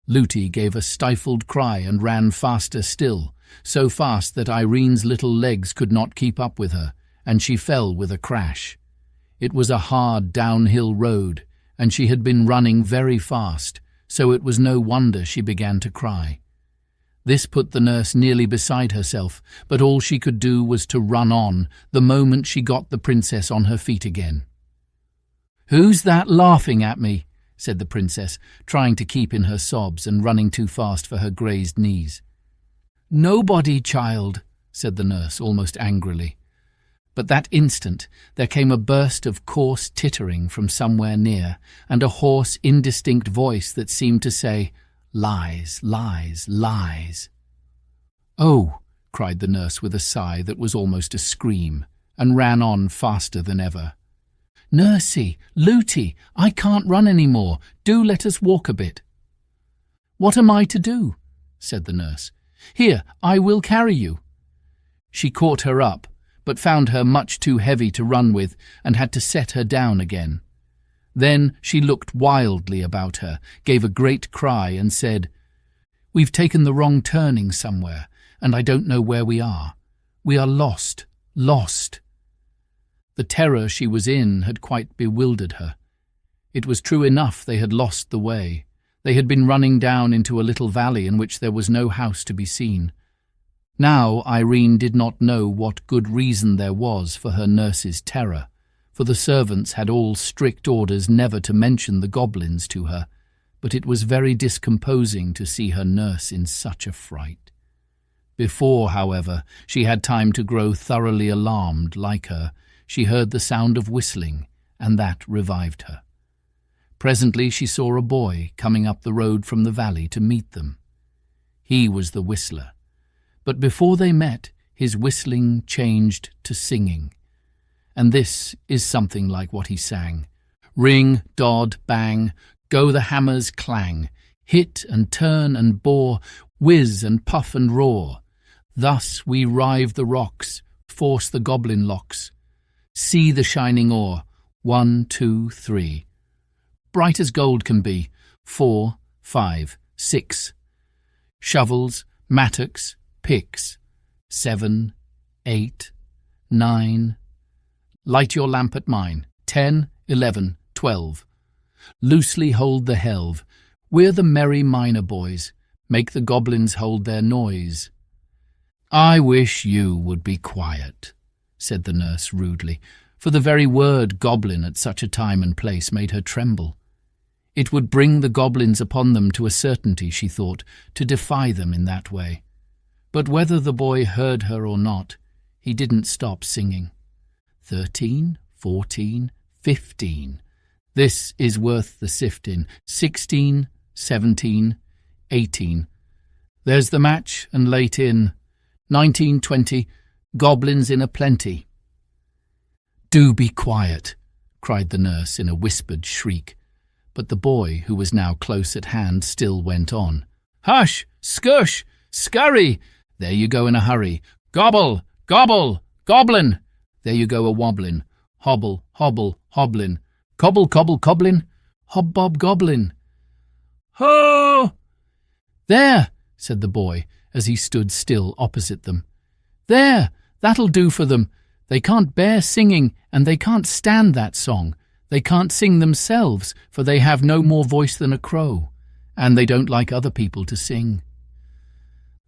Looty gave a stifled cry and ran faster still, so fast that Irene's little legs could not keep up with her, and she fell with a crash. It was a hard downhill road, and she had been running very fast, so it was no wonder she began to cry. This put the nurse nearly beside herself, but all she could do was to run on the moment she got the princess on her feet again. "Who's that laughing at me?" said the princess, trying to keep in her sobs and running too fast for her grazed knees. "Nobody, child," said the nurse almost angrily. But that instant there came a burst of coarse tittering from somewhere near, and a hoarse, indistinct voice that seemed to say, "Lies, lies, lies." "Oh!" cried the nurse with a sigh that was almost a scream, and ran on faster than ever. "Nursey, Looty, I can't run any more. Do let us walk a bit." "What am I to do?" said the nurse. "Here, I will carry you." She caught her up, but found her much too heavy to run with, and had to set her down again. Then she looked wildly about her, gave a great cry, and said, "We've taken the wrong turning somewhere, and I don't know where we are. We are lost, lost." The terror she was in had quite bewildered her. It was true enough they had lost the way. They had been running down into a little valley in which there was no house to be seen. Now Irene did not know what good reason there was for her nurse's terror, for the servants had all strict orders never to mention the goblins to her, but it was very discomposing to see her nurse in such a fright. Before, however, she had time to grow thoroughly alarmed like her, she heard the sound of whistling, and that revived her. Presently she saw a boy coming up the road from the valley to meet them. He was the whistler, but before they met, his whistling changed to singing. And this is something like what he sang. Ring, dod, bang, go the hammers clang, hit and turn and bore, whiz and puff and roar. Thus we rive the rocks, force the goblin locks. See the shining ore, 1, 2, 3. Bright as gold can be, 4, 5, 6. Shovels, mattocks, picks, 7, 8, 9. Light your lamp at mine, 10, 11, 12. Loosely hold the helve, we're the merry miner boys, make the goblins hold their noise. I wish you would be quiet, said the nurse rudely, for the very word goblin at such a time and place made her tremble. It would bring the goblins upon them to a certainty, she thought, to defy them in that way. But whether the boy heard her or not, he didn't stop singing. 13, 14, 15. This is worth the sifting. 16, 17, 18. There's the match and late in. 19, 20. Goblins in a plenty. Do be quiet, cried the nurse in a whispered shriek. But the boy, who was now close at hand, still went on. Hush! Skush! Scurry! There you go in a hurry. Gobble! Gobble! Goblin! There you go a-wobblin. Hobble, hobble, hobblin. Cobble, cobble, cobblin. Hob-bob, goblin. Ho! There, said the boy, as he stood still opposite them. There! That'll do for them. They can't bear singing, and they can't stand that song. They can't sing themselves, for they have no more voice than a crow, and they don't like other people to sing.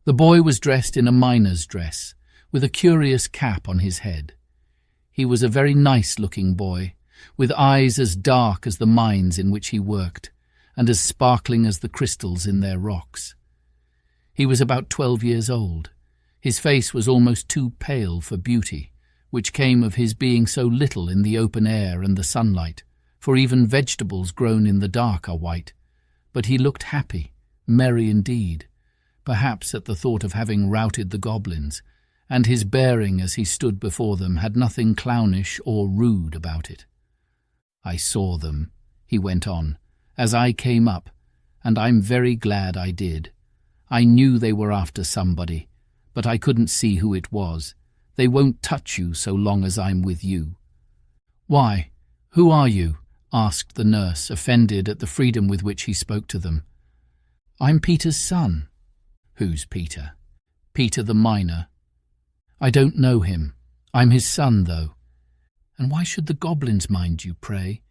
The boy was dressed in a miner's dress, with a curious cap on his head. He was a very nice-looking boy, with eyes as dark as the mines in which he worked, and as sparkling as the crystals in their rocks. He was about 12 years old. His face was almost too pale for beauty, which came of his being so little in the open air and the sunlight, for even vegetables grown in the dark are white. But he looked happy, merry indeed, perhaps at the thought of having routed the goblins, and his bearing as he stood before them had nothing clownish or rude about it. I saw them, he went on, as I came up, and I'm very glad I did. I knew they were after somebody, but I couldn't see who it was. They won't touch you so long as I'm with you. Why, who are you? Asked the nurse, offended at the freedom with which he spoke to them. I'm Peter's son. Who's Peter? Peter the miner. I don't know him. I'm his son, though. And why should the goblins mind you, pray?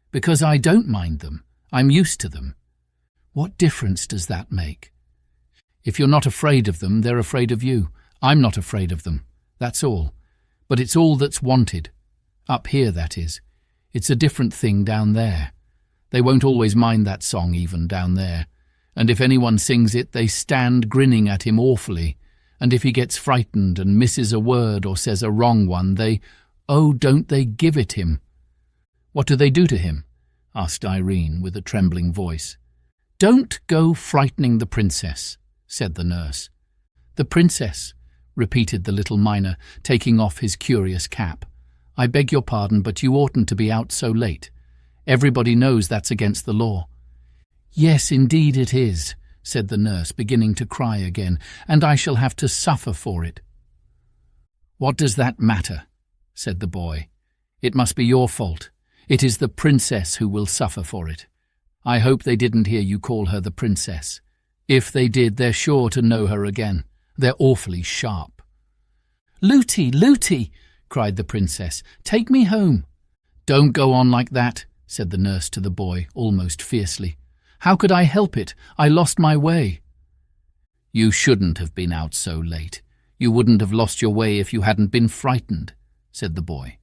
Because I don't mind them. I'm used to them. What difference does that make? If you're not afraid of them, they're afraid of you. I'm not afraid of them. That's all. But it's all that's wanted. Up here, that is. It's a different thing down there. They won't always mind that song even down there. And if anyone sings it, they stand grinning at him awfully. And if he gets frightened and misses a word or says a wrong one, don't they give it him? What do they do to him? Asked Irene with a trembling voice. Don't go frightening the princess, said the nurse. The princess, repeated the little miner, taking off his curious cap. I beg your pardon, but you oughtn't to be out so late. Everybody knows that's against the law. Yes, indeed it is, said the nurse, beginning to cry again, and I shall have to suffer for it. What does that matter? Said the boy. It must be your fault. It is the princess who will suffer for it. I hope they didn't hear you call her the princess. If they did, they're sure to know her again. They're awfully sharp. Looty, Looty, cried the princess. "Take me home." "Don't go on like that," said the nurse to the boy, almost fiercely. "How could I help it? I lost my way." "You shouldn't have been out so late. You wouldn't have lost your way if you hadn't been frightened," said the boy.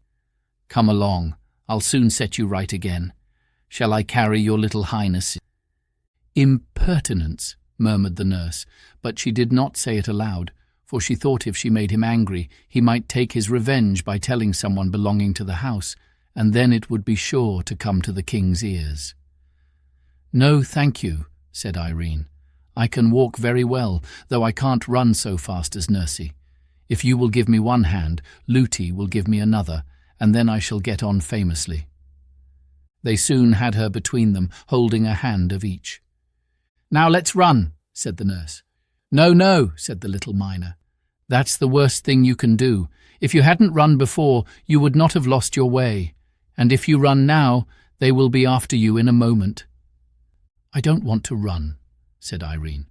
"Come along. I'll soon set you right again. Shall I carry your little highness?" "Impertinence," murmured the nurse, but she did not say it aloud, for she thought if she made him angry, he might take his revenge by telling someone belonging to the house, and then it would be sure to come to the king's ears. "No, thank you," said Irene. "I can walk very well, though I can't run so fast as Nursey. If you will give me one hand, Looty will give me another, and then I shall get on famously." They soon had her between them, holding a hand of each. "Now let's run," said the nurse. "No, no," said the little miner. "That's the worst thing you can do. If you hadn't run before, you would not have lost your way. And if you run now, they will be after you in a moment." "I don't want to run," said Irene.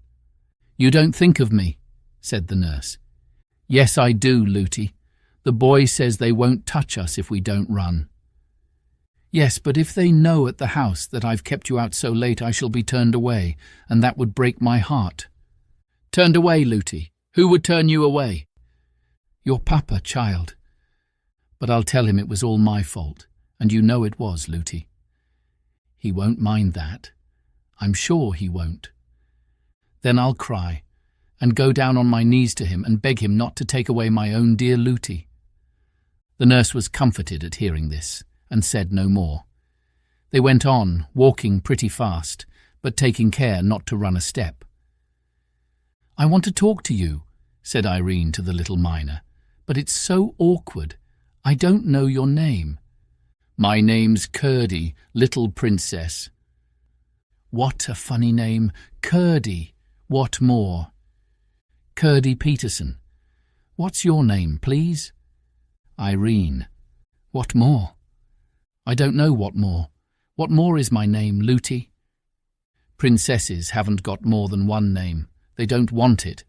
"You don't think of me," said the nurse. "Yes, I do, Looty. The boy says they won't touch us if we don't run." "Yes, but if they know at the house that I've kept you out so late, I shall be turned away, and that would break my heart." "Turned away, Looty? Who would turn you away?" "Your papa, child. But I'll tell him it was all my fault, and you know it was, Looty. He won't mind that. I'm sure he won't. Then I'll cry, and go down on my knees to him and beg him not to take away my own dear Looty." The nurse was comforted at hearing this, and said no more. They went on, walking pretty fast, but taking care not to run a step. "I want to talk to you," said Irene to the little miner, "but it's so awkward. I don't know your name." "My name's Curdie, little princess." "What a funny name, Curdie. What more?" "Curdie Peterson." "What's your name, please?" "Irene." "What more?" "I don't know what more. What more is my name, Looty?" "Princesses haven't got more than one name. They don't want it."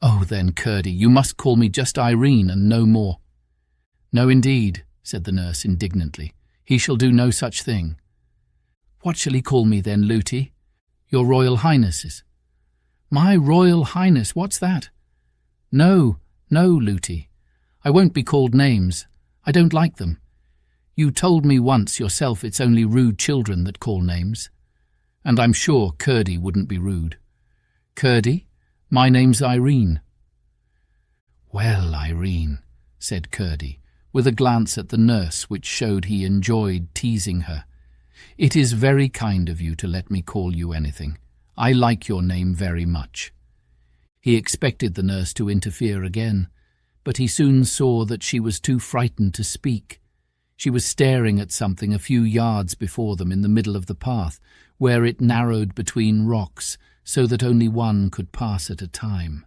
"Oh, then, Curdie, you must call me just Irene and no more." "No, indeed," said the nurse indignantly. "He shall do no such thing." "What shall he call me then, Looty?" "Your Royal Highnesses." "My Royal Highness, what's that?" "No, no, Looty. I won't be called names. I don't like them. You told me once yourself it's only rude children that call names. And I'm sure Curdie wouldn't be rude." "Curdie? My name's Irene." "Well, Irene," said Curdie, with a glance at the nurse which showed he enjoyed teasing her, "it is very kind of you to let me call you anything. I like your name very much." He expected the nurse to interfere again, but he soon saw that she was too frightened to speak. She was staring at something a few yards before them in the middle of the path, where it narrowed between rocks so that only one could pass at a time.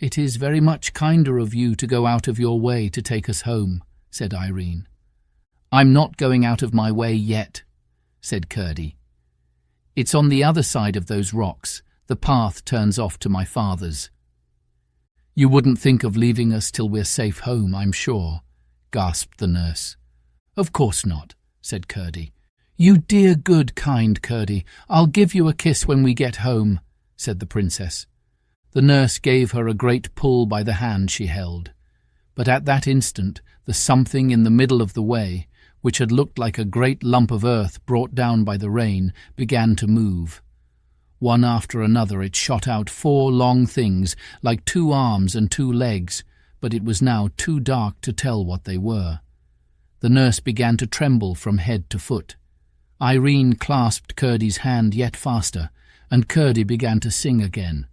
"It is very much kinder of you to go out of your way to take us home," said Irene. "I'm not going out of my way yet," said Curdie. "It's on the other side of those rocks. The path turns off to my father's." "You wouldn't think of leaving us till we're safe home, I'm sure," gasped the nurse. "Of course not," said Curdie. "You dear, good, kind Curdie, I'll give you a kiss when we get home," said the princess. The nurse gave her a great pull by the hand she held. But at that instant, the something in the middle of the way, which had looked like a great lump of earth brought down by the rain, began to move. One after another it shot out 4 long things, like 2 arms and 2 legs, but it was now too dark to tell what they were. The nurse began to tremble from head to foot. Irene clasped Curdie's hand yet faster, and Curdie began to sing again.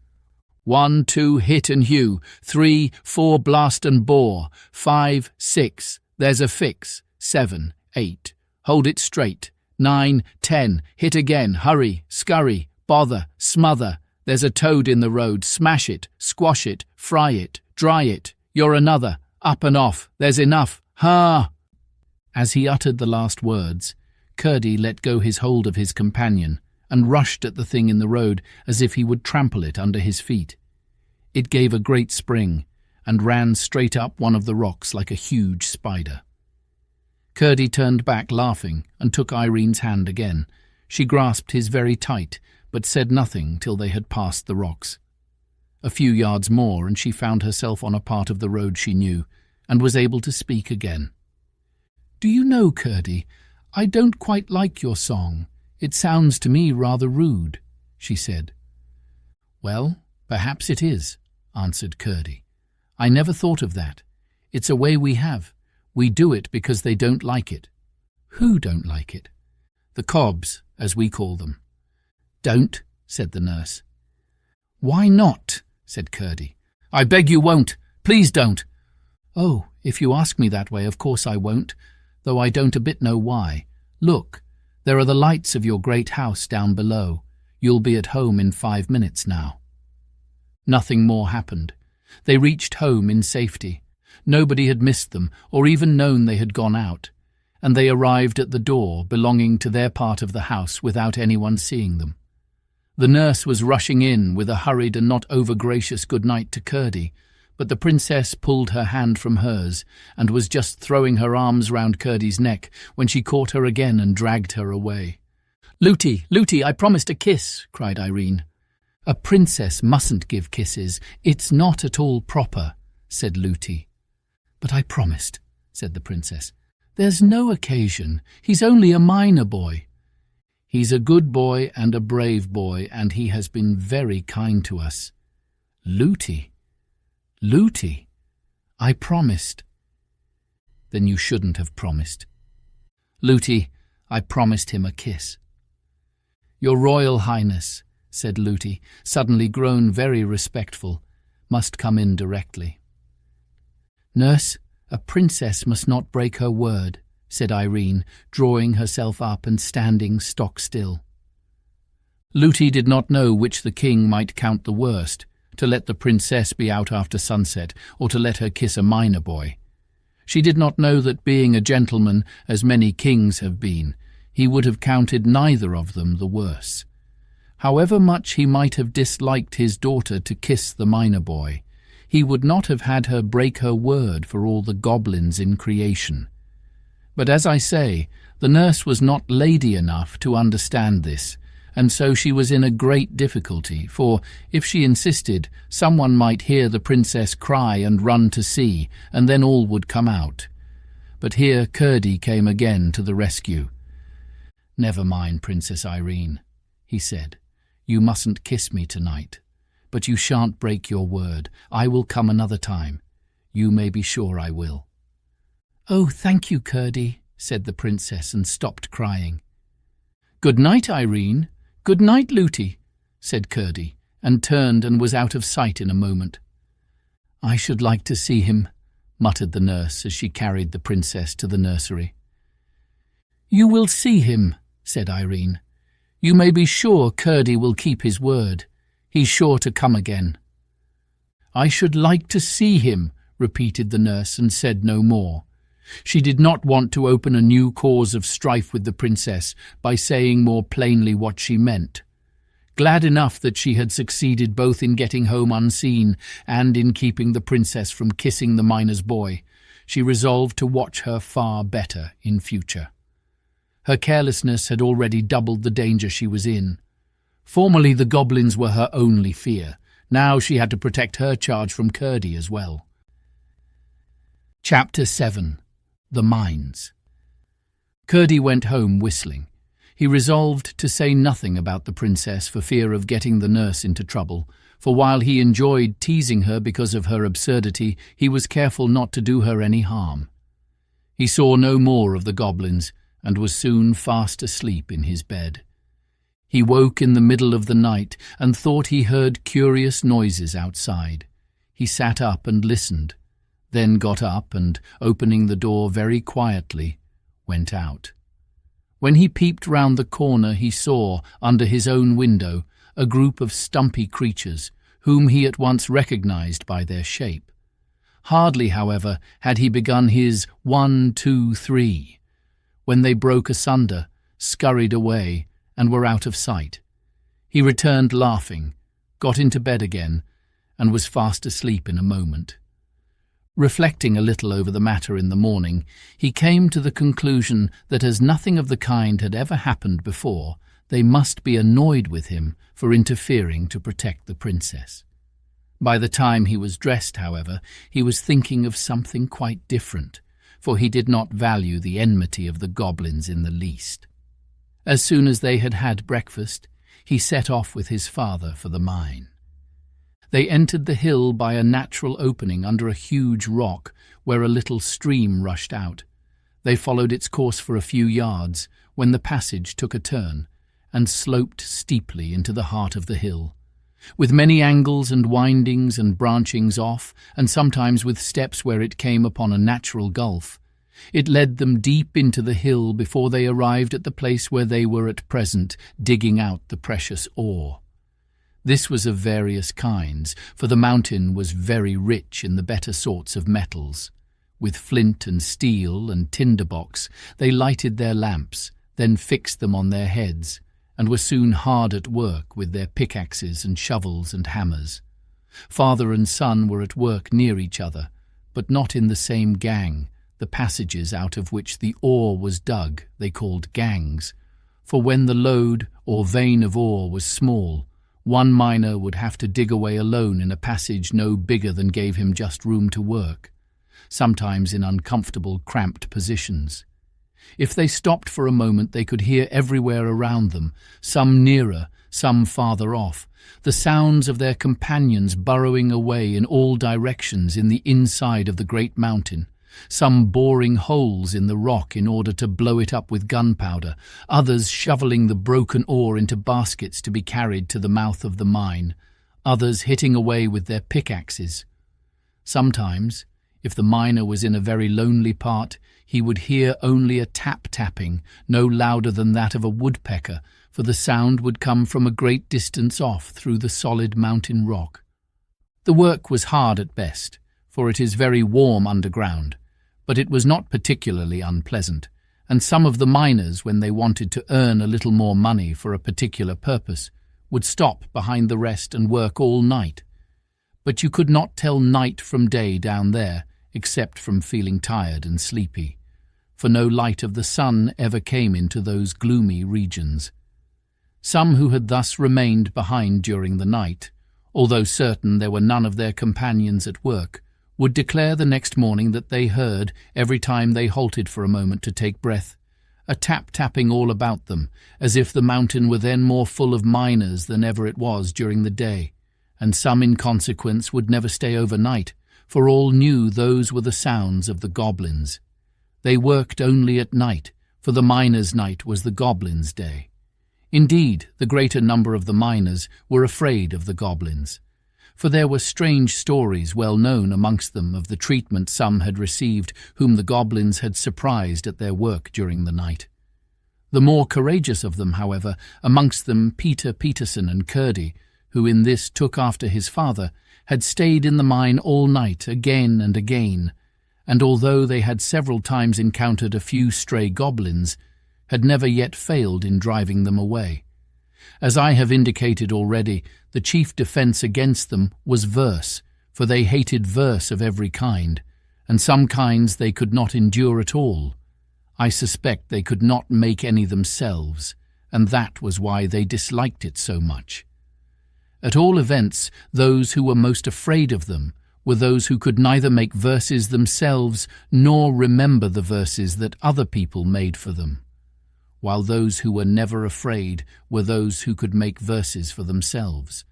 1, 2, hit and hew, 3, 4, blast and bore, 5, 6, there's a fix, 7, 8, hold it straight, 9, 10, hit again, hurry, scurry, bother, smother, there's a toad in the road, smash it, squash it, fry it, dry it, you're another, up and off, there's enough, ha! As he uttered the last words, Curdie let go his hold of his companion and rushed at the thing in the road as if he would trample it under his feet. It gave a great spring, and ran straight up one of the rocks like a huge spider. Curdie turned back laughing and took Irene's hand again. She grasped his very tight, but said nothing till they had passed the rocks. A few yards more and she found herself on a part of the road she knew, and was able to speak again. "Do you know, Curdie, I don't quite like your song. It sounds to me rather rude," she said. "Well, perhaps it is," answered Curdie. "I never thought of that. It's a way we have. We do it because they don't like it." "Who don't like it?" "The Cobs, as we call them." "Don't," said the nurse. "Why not?" said Curdie. "I beg you won't. Please don't." "Oh, if you ask me that way, of course I won't, though I don't a bit know why. Look, there are the lights of your great house down below. You'll be at home in 5 minutes now." Nothing more happened. They reached home in safety. Nobody had missed them, or even known they had gone out, and they arrived at the door belonging to their part of the house without anyone seeing them. The nurse was rushing in with a hurried and not over-gracious good night to Curdie, but the princess pulled her hand from hers and was just throwing her arms round Curdie's neck when she caught her again and dragged her away. "Lootie, Lootie, I promised a kiss," cried Irene. "A princess mustn't give kisses. It's not at all proper," said Lootie. "But I promised," said the princess. "There's no occasion. He's only a miner boy." "He's a good boy and a brave boy, and he has been very kind to us." "Lootie, Lootie, I promised." "Then you shouldn't have promised." "Lootie, I promised him a kiss." "Your Royal Highness," said Lootie, suddenly grown very respectful, "must come in directly." "Nurse, a princess must not break her word," said Irene, drawing herself up and standing stock still. Lootie did not know which the king might count the worst, to let the princess be out after sunset, or to let her kiss a miner boy. She did not know that, being a gentleman, as many kings have been, he would have counted neither of them the worse. However much he might have disliked his daughter to kiss the miner boy, he would not have had her break her word for all the goblins in creation. But as I say, the nurse was not lady enough to understand this, and so she was in a great difficulty, for, if she insisted, someone might hear the princess cry and run to see, and then all would come out. But here Curdie came again to the rescue. "Never mind, Princess Irene," he said. "You mustn't kiss me tonight. But you shan't break your word. I will come another time. You may be sure I will." "Oh, thank you, Curdie," said the princess, and stopped crying. "Good night, Irene. Good night, Lootie," said Curdie, and turned and was out of sight in a moment. "I should like to see him," muttered the nurse as she carried the princess to the nursery. "You will see him," said Irene. "You may be sure Curdie will keep his word. He's sure to come again." "I should like to see him," repeated the nurse, and said no more. She did not want to open a new cause of strife with the princess by saying more plainly what she meant. Glad enough that she had succeeded both in getting home unseen and in keeping the princess from kissing the miner's boy, she resolved to watch her far better in future. Her carelessness had already doubled the danger she was in. Formerly the goblins were her only fear. Now she had to protect her charge from Curdie as well. Chapter 7. The Mines. Curdie went home whistling. He resolved to say nothing about the princess for fear of getting the nurse into trouble, for while he enjoyed teasing her because of her absurdity, he was careful not to do her any harm. He saw no more of the goblins, and was soon fast asleep in his bed. He woke in the middle of the night and thought he heard curious noises outside. He sat up and listened, then got up and, opening the door very quietly, went out. When he peeped round the corner, he saw, under his own window, a group of stumpy creatures, whom he at once recognized by their shape. Hardly, however, had he begun his 1, 2, 3, when they broke asunder, scurried away, and were out of sight. He returned laughing, got into bed again, and was fast asleep in a moment. Reflecting a little over the matter in the morning, he came to the conclusion that as nothing of the kind had ever happened before, they must be annoyed with him for interfering to protect the princess. By the time he was dressed, however, he was thinking of something quite different, for he did not value the enmity of the goblins in the least. As soon as they had had breakfast, he set off with his father for the mine. They entered the hill by a natural opening under a huge rock where a little stream rushed out. They followed its course for a few yards when the passage took a turn and sloped steeply into the heart of the hill. With many angles and windings and branchings off, and sometimes with steps where it came upon a natural gulf, it led them deep into the hill before they arrived at the place where they were at present digging out the precious ore. This was of various kinds, for the mountain was very rich in the better sorts of metals. With flint and steel and tinderbox they lighted their lamps, then fixed them on their heads, and were soon hard at work with their pickaxes and shovels and hammers. Father and son were at work near each other, but not in the same gang. The passages out of which the ore was dug they called gangs, for when the lode or vein of ore was small, one miner would have to dig away alone in a passage no bigger than gave him just room to work, sometimes in uncomfortable, cramped positions. If they stopped for a moment, they could hear everywhere around them, some nearer, some farther off, the sounds of their companions burrowing away in all directions in the inside of the great mountain, some boring holes in the rock in order to blow it up with gunpowder, others shoveling the broken ore into baskets to be carried to the mouth of the mine, others hitting away with their pickaxes. Sometimes, if the miner was in a very lonely part, he would hear only a tap-tapping, no louder than that of a woodpecker, for the sound would come from a great distance off through the solid mountain rock. The work was hard at best, for it is very warm underground, but it was not particularly unpleasant, and some of the miners, when they wanted to earn a little more money for a particular purpose, would stop behind the rest and work all night. But you could not tell night from day down there, except from feeling tired and sleepy, for no light of the sun ever came into those gloomy regions. Some who had thus remained behind during the night, although certain there were none of their companions at work, would declare the next morning that they heard, every time they halted for a moment to take breath, a tap-tapping all about them, as if the mountain were then more full of miners than ever it was during the day, and some in consequence would never stay overnight, for all knew those were the sounds of the goblins. They worked only at night, for the miners' night was the goblins' day. Indeed, the greater number of the miners were afraid of the goblins, for there were strange stories well known amongst them of the treatment some had received whom the goblins had surprised at their work during the night. The more courageous of them, however, amongst them Peter Peterson and Curdie, who in this took after his father, had stayed in the mine all night again and again, and although they had several times encountered a few stray goblins, had never yet failed in driving them away. As I have indicated already, the chief defence against them was verse, for they hated verse of every kind, and some kinds they could not endure at all. I suspect they could not make any themselves, and that was why they disliked it so much. At all events, those who were most afraid of them were those who could neither make verses themselves nor remember the verses that other people made for them, while those who were never afraid were those who could make verses for themselves.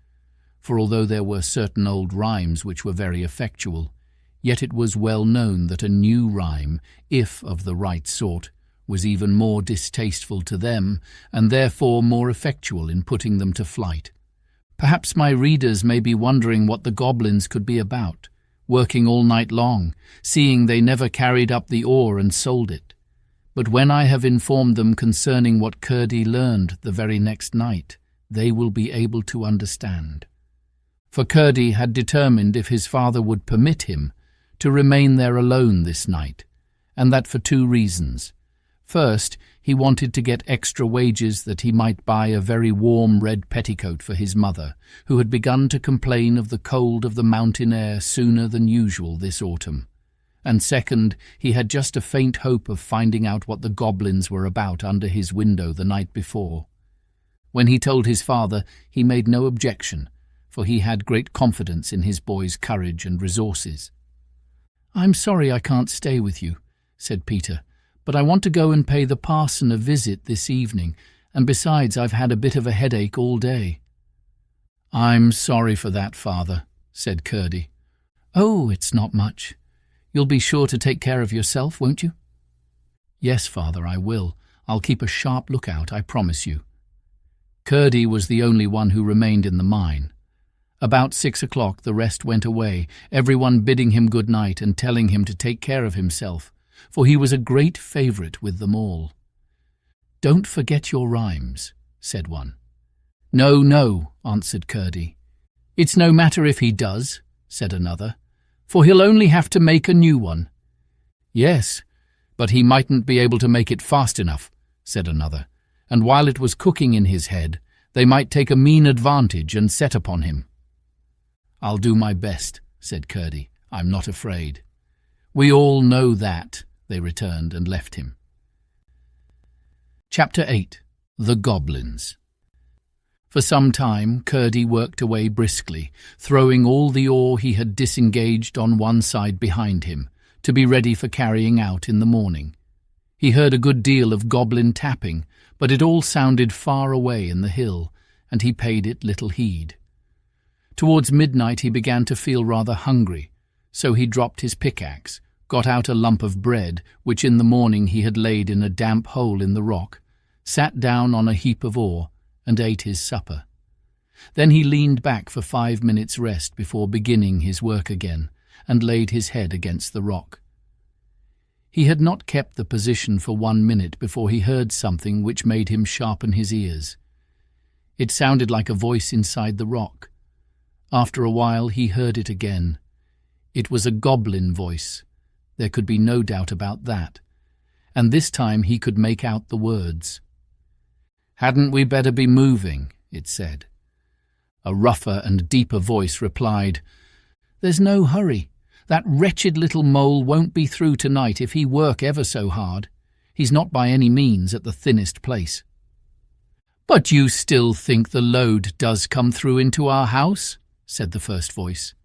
For although there were certain old rhymes which were very effectual, yet it was well known that a new rhyme, if of the right sort, was even more distasteful to them, and therefore more effectual in putting them to flight. Perhaps my readers may be wondering what the goblins could be about, working all night long, seeing they never carried up the ore and sold it. But when I have informed them concerning what Curdie learned the very next night, they will be able to understand. For Curdie had determined, if his father would permit him, to remain there alone this night, and that for two reasons. First, he wanted to get extra wages that he might buy a very warm red petticoat for his mother, who had begun to complain of the cold of the mountain air sooner than usual this autumn. and second, he had just a faint hope of finding out what the goblins were about under his window the night before. When he told his father, he made no objection, for he had great confidence in his boy's courage and resources. "I'm sorry I can't stay with you," said Peter, "but I want to go and pay the parson a visit this evening, and besides I've had a bit of a headache all day." "I'm sorry for that, father," said Curdie. "Oh, it's not much. You'll be sure to take care of yourself, won't you?" "Yes, father, I will. I'll keep a sharp lookout, I promise you." Curdie was the only one who remained in the mine. About 6 o'clock the rest went away, everyone bidding him good night and telling him to take care of himself, for he was a great favourite with them all. "Don't forget your rhymes," said one. "No, no," answered Curdie. "It's no matter if he does," said another, "for he'll only have to make a new one." "Yes, but he mightn't be able to make it fast enough," said another, "and while it was cooking in his head, they might take a mean advantage and set upon him." "I'll do my best," said Curdie. "I'm not afraid." "We all know that," they returned and left him. Chapter 8. The Goblins. For some time Curdie worked away briskly, throwing all the ore he had disengaged on one side behind him, to be ready for carrying out in the morning. He heard a good deal of goblin tapping, but it all sounded far away in the hill, and he paid it little heed. Towards midnight he began to feel rather hungry, so he dropped his pickaxe, got out a lump of bread, which in the morning he had laid in a damp hole in the rock, sat down on a heap of ore, and ate his supper. Then he leaned back for 5 minutes' rest before beginning his work again, and laid his head against the rock. He had not kept the position for 1 minute before he heard something which made him sharpen his ears. It sounded like a voice inside the rock. After a while he heard it again. It was a goblin voice. There could be no doubt about that. And this time he could make out the words. "Hadn't we better be moving?" it said. A rougher and deeper voice replied, "There's no hurry. That wretched little mole won't be through tonight if he work ever so hard. He's not by any means at the thinnest place." "But you still think the load does come through into our house?" said the first voice.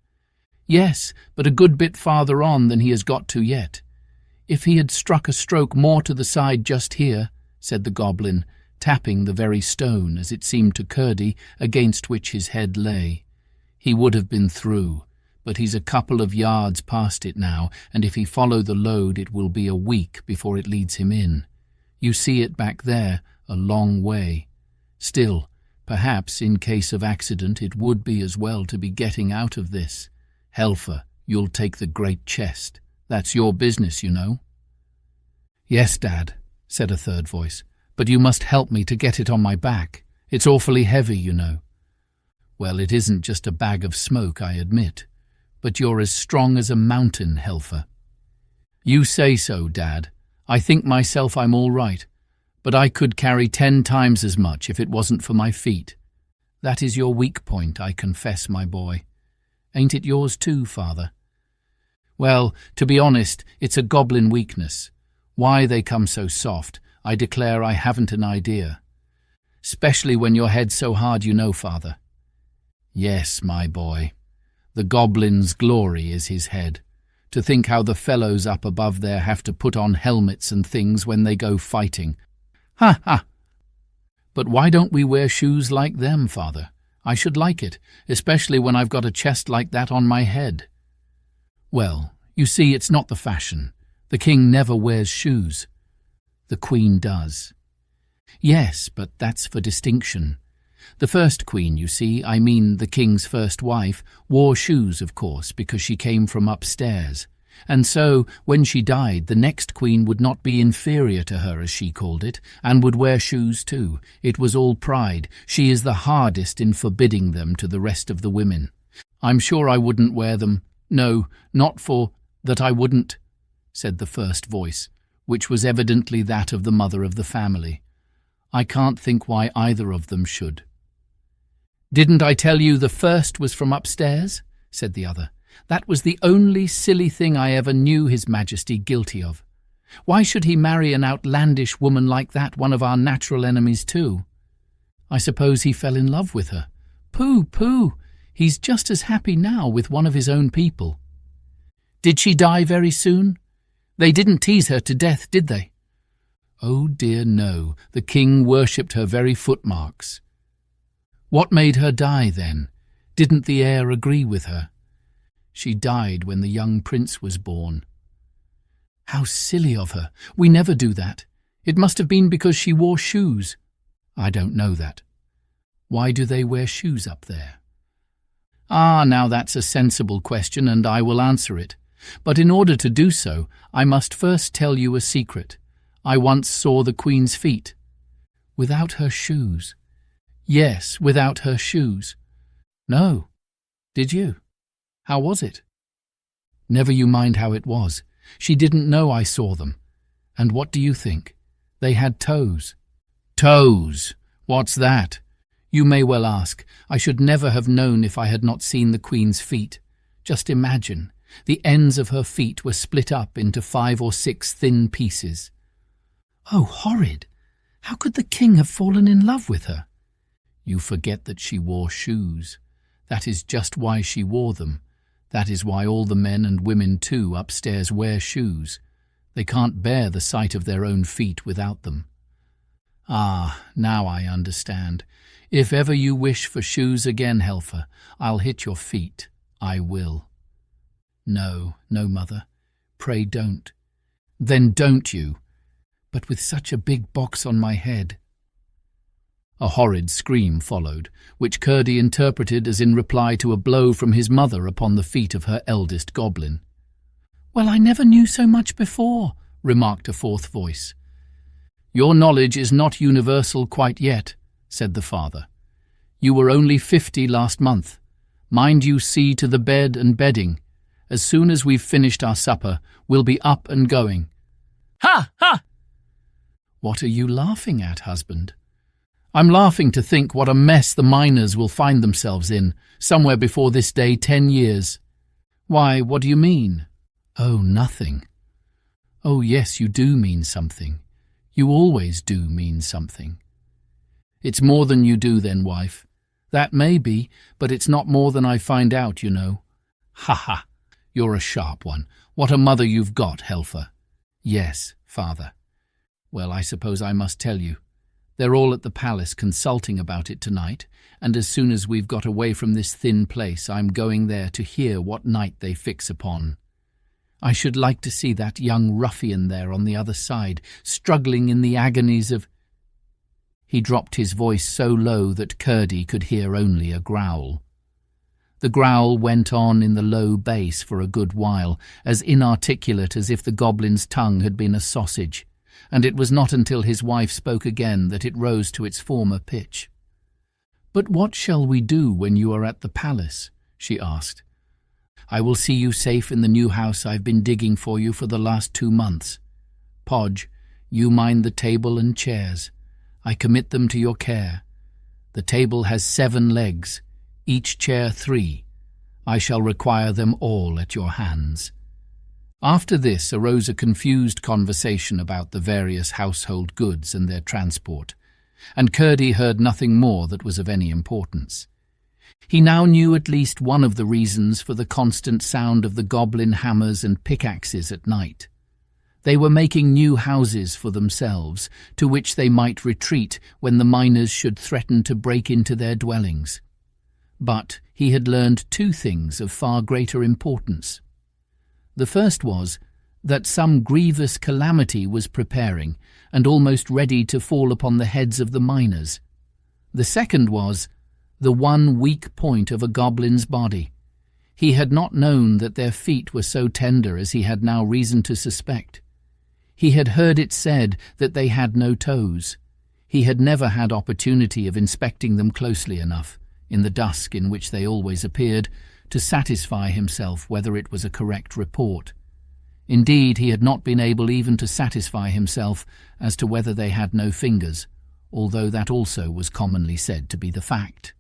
"Yes, but a good bit farther on than he has got to yet. If he had struck a stroke more to the side just here," said the goblin, tapping the very stone, as it seemed to Curdie, against which his head lay, "he would have been through, but he's a couple of yards past it now, and if he follow the load it will be a week before it leads him in. You see it back there, a long way. Still, perhaps in case of accident it would be as well to be getting out of this. Helfer, you'll take the great chest. That's your business, you know." "Yes, Dad," said a third voice, "but you must help me to get it on my back. It's awfully heavy, you know." "Well, it isn't just a bag of smoke, I admit, but you're as strong as a mountain, Helfer." "You say so, Dad. I think myself I'm all right, but I could carry 10 times as much if it wasn't for my feet. That is your weak point, I confess, my boy. Ain't it yours too, Father?" "Well, to be honest, it's a goblin weakness. Why they come so soft, I declare I haven't an idea. Specially when your head's so hard, you know, Father." "Yes, my boy. The goblin's glory is his head. To think how the fellows up above there have to put on helmets and things when they go fighting. Ha, ha! But why don't we wear shoes like them, Father? I should like it, especially when I've got a chest like that on my head." "Well, you see, it's not the fashion. The king never wears shoes." "The queen does." "Yes, but that's for distinction. The first queen, you see, I mean the king's first wife, wore shoes, of course, because she came from upstairs. And so, when she died, the next queen would not be inferior to her, as she called it, and would wear shoes too. It was all pride. She is the hardest in forbidding them to the rest of the women. I'm sure I wouldn't wear them. No, not for that I wouldn't," said the first voice, which was evidently that of the mother of the family. "I can't think why either of them should." "Didn't I tell you the first was from upstairs?" said the other. That was the only silly thing I ever knew His Majesty guilty of. Why should he marry an outlandish woman like that, one of our natural enemies too? I suppose he fell in love with her. Pooh, pooh! He's just as happy now with one of his own people. Did she die very soon? They didn't tease her to death, did they? Oh dear no, the king worshipped her very footmarks. What made her die then? Didn't the heir agree with her? She died when the young prince was born. How silly of her! We never do that. It must have been because she wore shoes. I don't know that. Why do they wear shoes up there? Ah, now that's a sensible question, and I will answer it. But in order to do so, I must first tell you a secret. I once saw the Queen's feet. Without her shoes. Yes, without her shoes. No. Did you? How was it? Never you mind how it was. She didn't know I saw them. And what do you think? They had toes. Toes! What's that? You may well ask. I should never have known if I had not seen the Queen's feet. Just imagine. The ends of her feet were split up into 5 or 6 thin pieces. Oh, horrid! How could the king have fallen in love with her? You forget that she wore shoes. That is just why she wore them. That is why all the men and women too upstairs wear shoes. They can't bear the sight of their own feet without them. Ah, now I understand. If ever you wish for shoes again, Helfer, I'll hit your feet. I will. No, no, mother. Pray don't. Then don't you. But with such a big box on my head. A horrid scream followed, which Curdie interpreted as in reply to a blow from his mother upon the feet of her eldest goblin. "Well, I never knew so much before," remarked a fourth voice. "Your knowledge is not universal quite yet," said the father. "You were only 50 last month. Mind you see to the bed and bedding. As soon as we've finished our supper, we'll be up and going." "Ha! Ha!" "What are you laughing at, husband?" "I'm laughing to think what a mess the miners will find themselves in, somewhere before this day 10 years. "Why, what do you mean?" "Oh, nothing." "Oh, yes, you do mean something. You always do mean something." "It's more than you do then, wife. That may be, but it's not more than I find out, you know." "Ha ha! You're a sharp one. What a mother you've got, Helfer." "Yes, father." "Well, I suppose I must tell you. They're all at the palace consulting about it tonight, and as soon as we've got away from this thin place, I'm going there to hear what night they fix upon. I should like to see that young ruffian there on the other side, struggling in the agonies of—" He dropped his voice so low that Curdie could hear only a growl. The growl went on in the low bass for a good while, as inarticulate as if the goblin's tongue had been a sausage, and it was not until his wife spoke again that it rose to its former pitch. "But what shall we do when you are at the palace?" she asked. "I will see you safe in the new house I've been digging for you for the last 2 months. Podge, you mind the table and chairs. I commit them to your care. The table has 7 legs, each chair 3. I shall require them all at your hands." After this arose a confused conversation about the various household goods and their transport, and Curdie heard nothing more that was of any importance. He now knew at least one of the reasons for the constant sound of the goblin hammers and pickaxes at night. They were making new houses for themselves, to which they might retreat when the miners should threaten to break into their dwellings. But he had learned 2 things of far greater importance. The first was that some grievous calamity was preparing and almost ready to fall upon the heads of the miners. The second was the one weak point of a goblin's body. He had not known that their feet were so tender as he had now reason to suspect. He had heard it said that they had no toes. He had never had opportunity of inspecting them closely enough, in the dusk in which they always appeared, to satisfy himself whether it was a correct report. Indeed, he had not been able even to satisfy himself as to whether they had no fingers, although that also was commonly said to be the fact.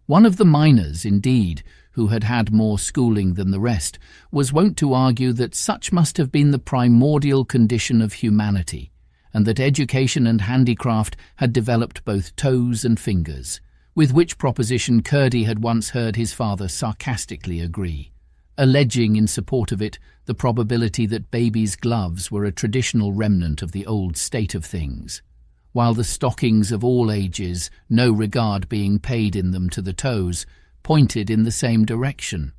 One of the miners, indeed, who had had more schooling than the rest, was wont to argue that such must have been the primordial condition of humanity, and that education and handicraft had developed both toes and fingers, with which proposition Curdie had once heard his father sarcastically agree, alleging in support of it the probability that babies' gloves were a traditional remnant of the old state of things, while the stockings of all ages, no regard being paid in them to the toes, pointed in the same direction.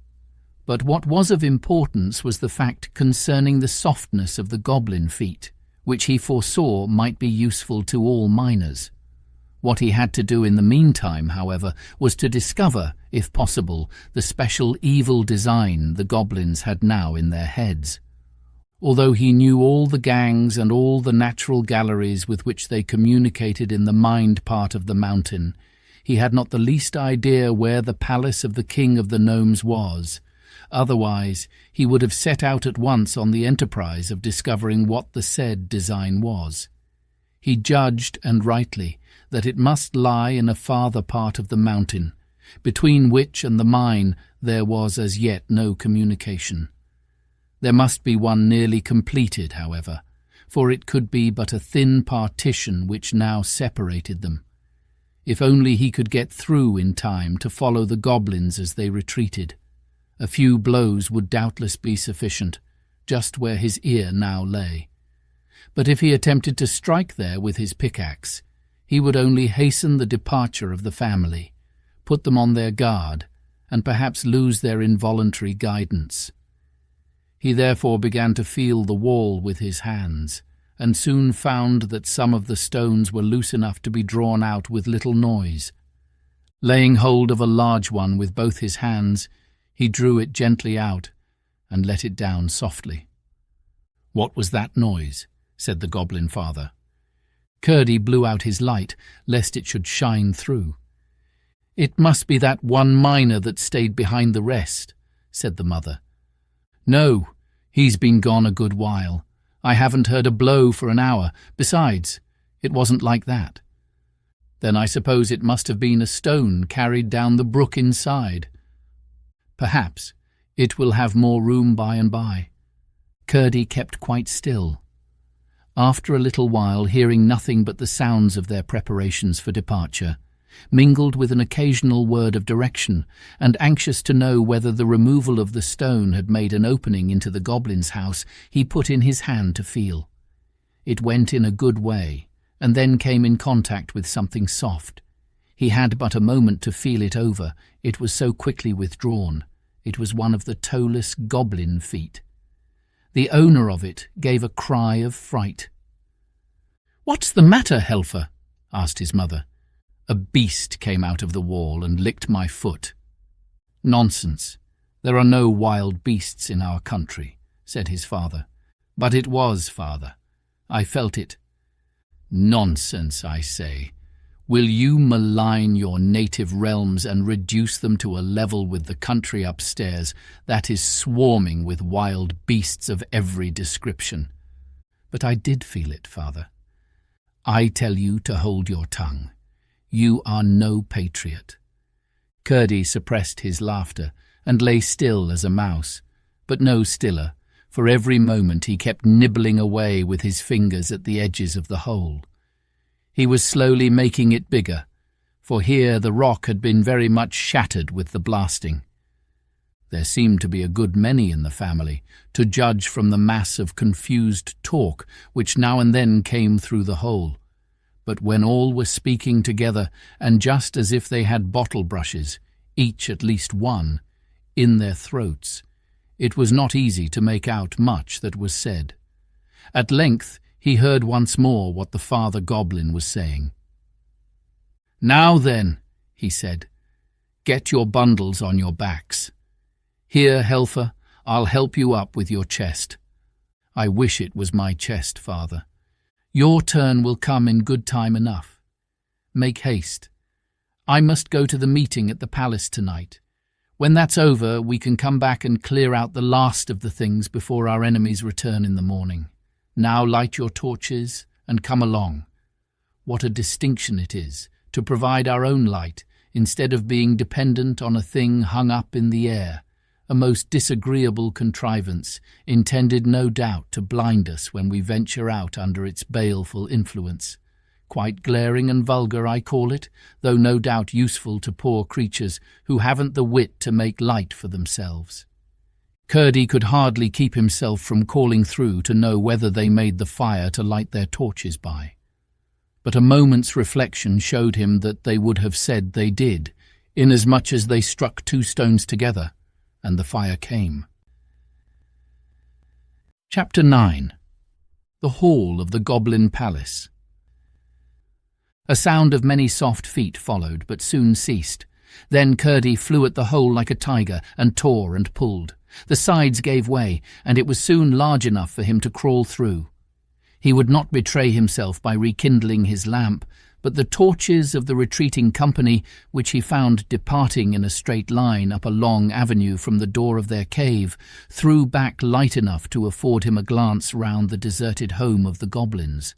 But what was of importance was the fact concerning the softness of the goblin feet, which he foresaw might be useful to all miners. What he had to do in the meantime, however, was to discover, if possible, the special evil design the goblins had now in their heads. Although he knew all the gangs and all the natural galleries with which they communicated in the mined part of the mountain, he had not the least idea where the palace of the king of the gnomes was. Otherwise, he would have set out at once on the enterprise of discovering what the said design was. He judged, and rightly, that it must lie in a farther part of the mountain, between which and the mine there was as yet no communication. There must be one nearly completed, however, for it could be but a thin partition which now separated them. If only he could get through in time to follow the goblins as they retreated. A few blows would doubtless be sufficient, just where his ear now lay. But if he attempted to strike there with his pickaxe, he would only hasten the departure of the family, put them on their guard, and perhaps lose their involuntary guidance. He therefore began to feel the wall with his hands, and soon found that some of the stones were loose enough to be drawn out with little noise. Laying hold of a large one with both his hands, he drew it gently out and let it down softly. "What was that noise?" said the goblin father. Curdie blew out his light, lest it should shine through. "It must be that one miner that stayed behind the rest," said the mother. "No, he's been gone a good while. I haven't heard a blow for an hour. Besides, it wasn't like that." "Then I suppose it must have been a stone carried down the brook inside." "Perhaps. It will have more room by and by." Curdie kept quite still. After a little while, hearing nothing but the sounds of their preparations for departure, mingled with an occasional word of direction, and anxious to know whether the removal of the stone had made an opening into the goblin's house, he put in his hand to feel. It went in a good way, and then came in contact with something soft. He had but a moment to feel it over, it was so quickly withdrawn. It was one of the toeless goblin feet. The owner of it gave a cry of fright. "What's the matter, Helfer?" asked his mother. "A beast came out of the wall and licked my foot." "Nonsense. There are no wild beasts in our country," said his father. "But it was, father. I felt it." "Nonsense, I say. Will you malign your native realms and reduce them to a level with the country upstairs that is swarming with wild beasts of every description?" "But I did feel it, father." "I tell you to hold your tongue. You are no patriot." Curdie suppressed his laughter and lay still as a mouse, but no stiller, for every moment he kept nibbling away with his fingers at the edges of the hole. He was slowly making it bigger, for here the rock had been very much shattered with the blasting. There seemed to be a good many in the family, to judge from the mass of confused talk which now and then came through the hole. But when all were speaking together, and just as if they had bottle brushes, each at least one, in their throats, it was not easy to make out much that was said. At length he heard once more what the father goblin was saying. "Now then," he said, "get your bundles on your backs. Here, Helfer, I'll help you up with your chest." "I wish it was my chest, father." "Your turn will come in good time enough. Make haste. I must go to the meeting at the palace tonight. When that's over, we can come back and clear out the last of the things before our enemies return in the morning. Now light your torches and come along. What a distinction it is to provide our own light instead of being dependent on a thing hung up in the air, a most disagreeable contrivance, intended no doubt to blind us when we venture out under its baleful influence. Quite glaring and vulgar, I call it, though no doubt useful to poor creatures who haven't the wit to make light for themselves. Curdie could hardly keep himself from calling through to know whether they made the fire to light their torches by. But a moment's reflection showed him that they would have said they did, inasmuch as they struck 2 stones together, and the fire came. Chapter 9. The Hall of the Goblin Palace. A sound of many soft feet followed, but soon ceased. Then Curdie flew at the hole like a tiger, and tore and pulled. The sides gave way, and it was soon large enough for him to crawl through. He would not betray himself by rekindling his lamp, but the torches of the retreating company, which he found departing in a straight line up a long avenue from the door of their cave, threw back light enough to afford him a glance round the deserted home of the goblins.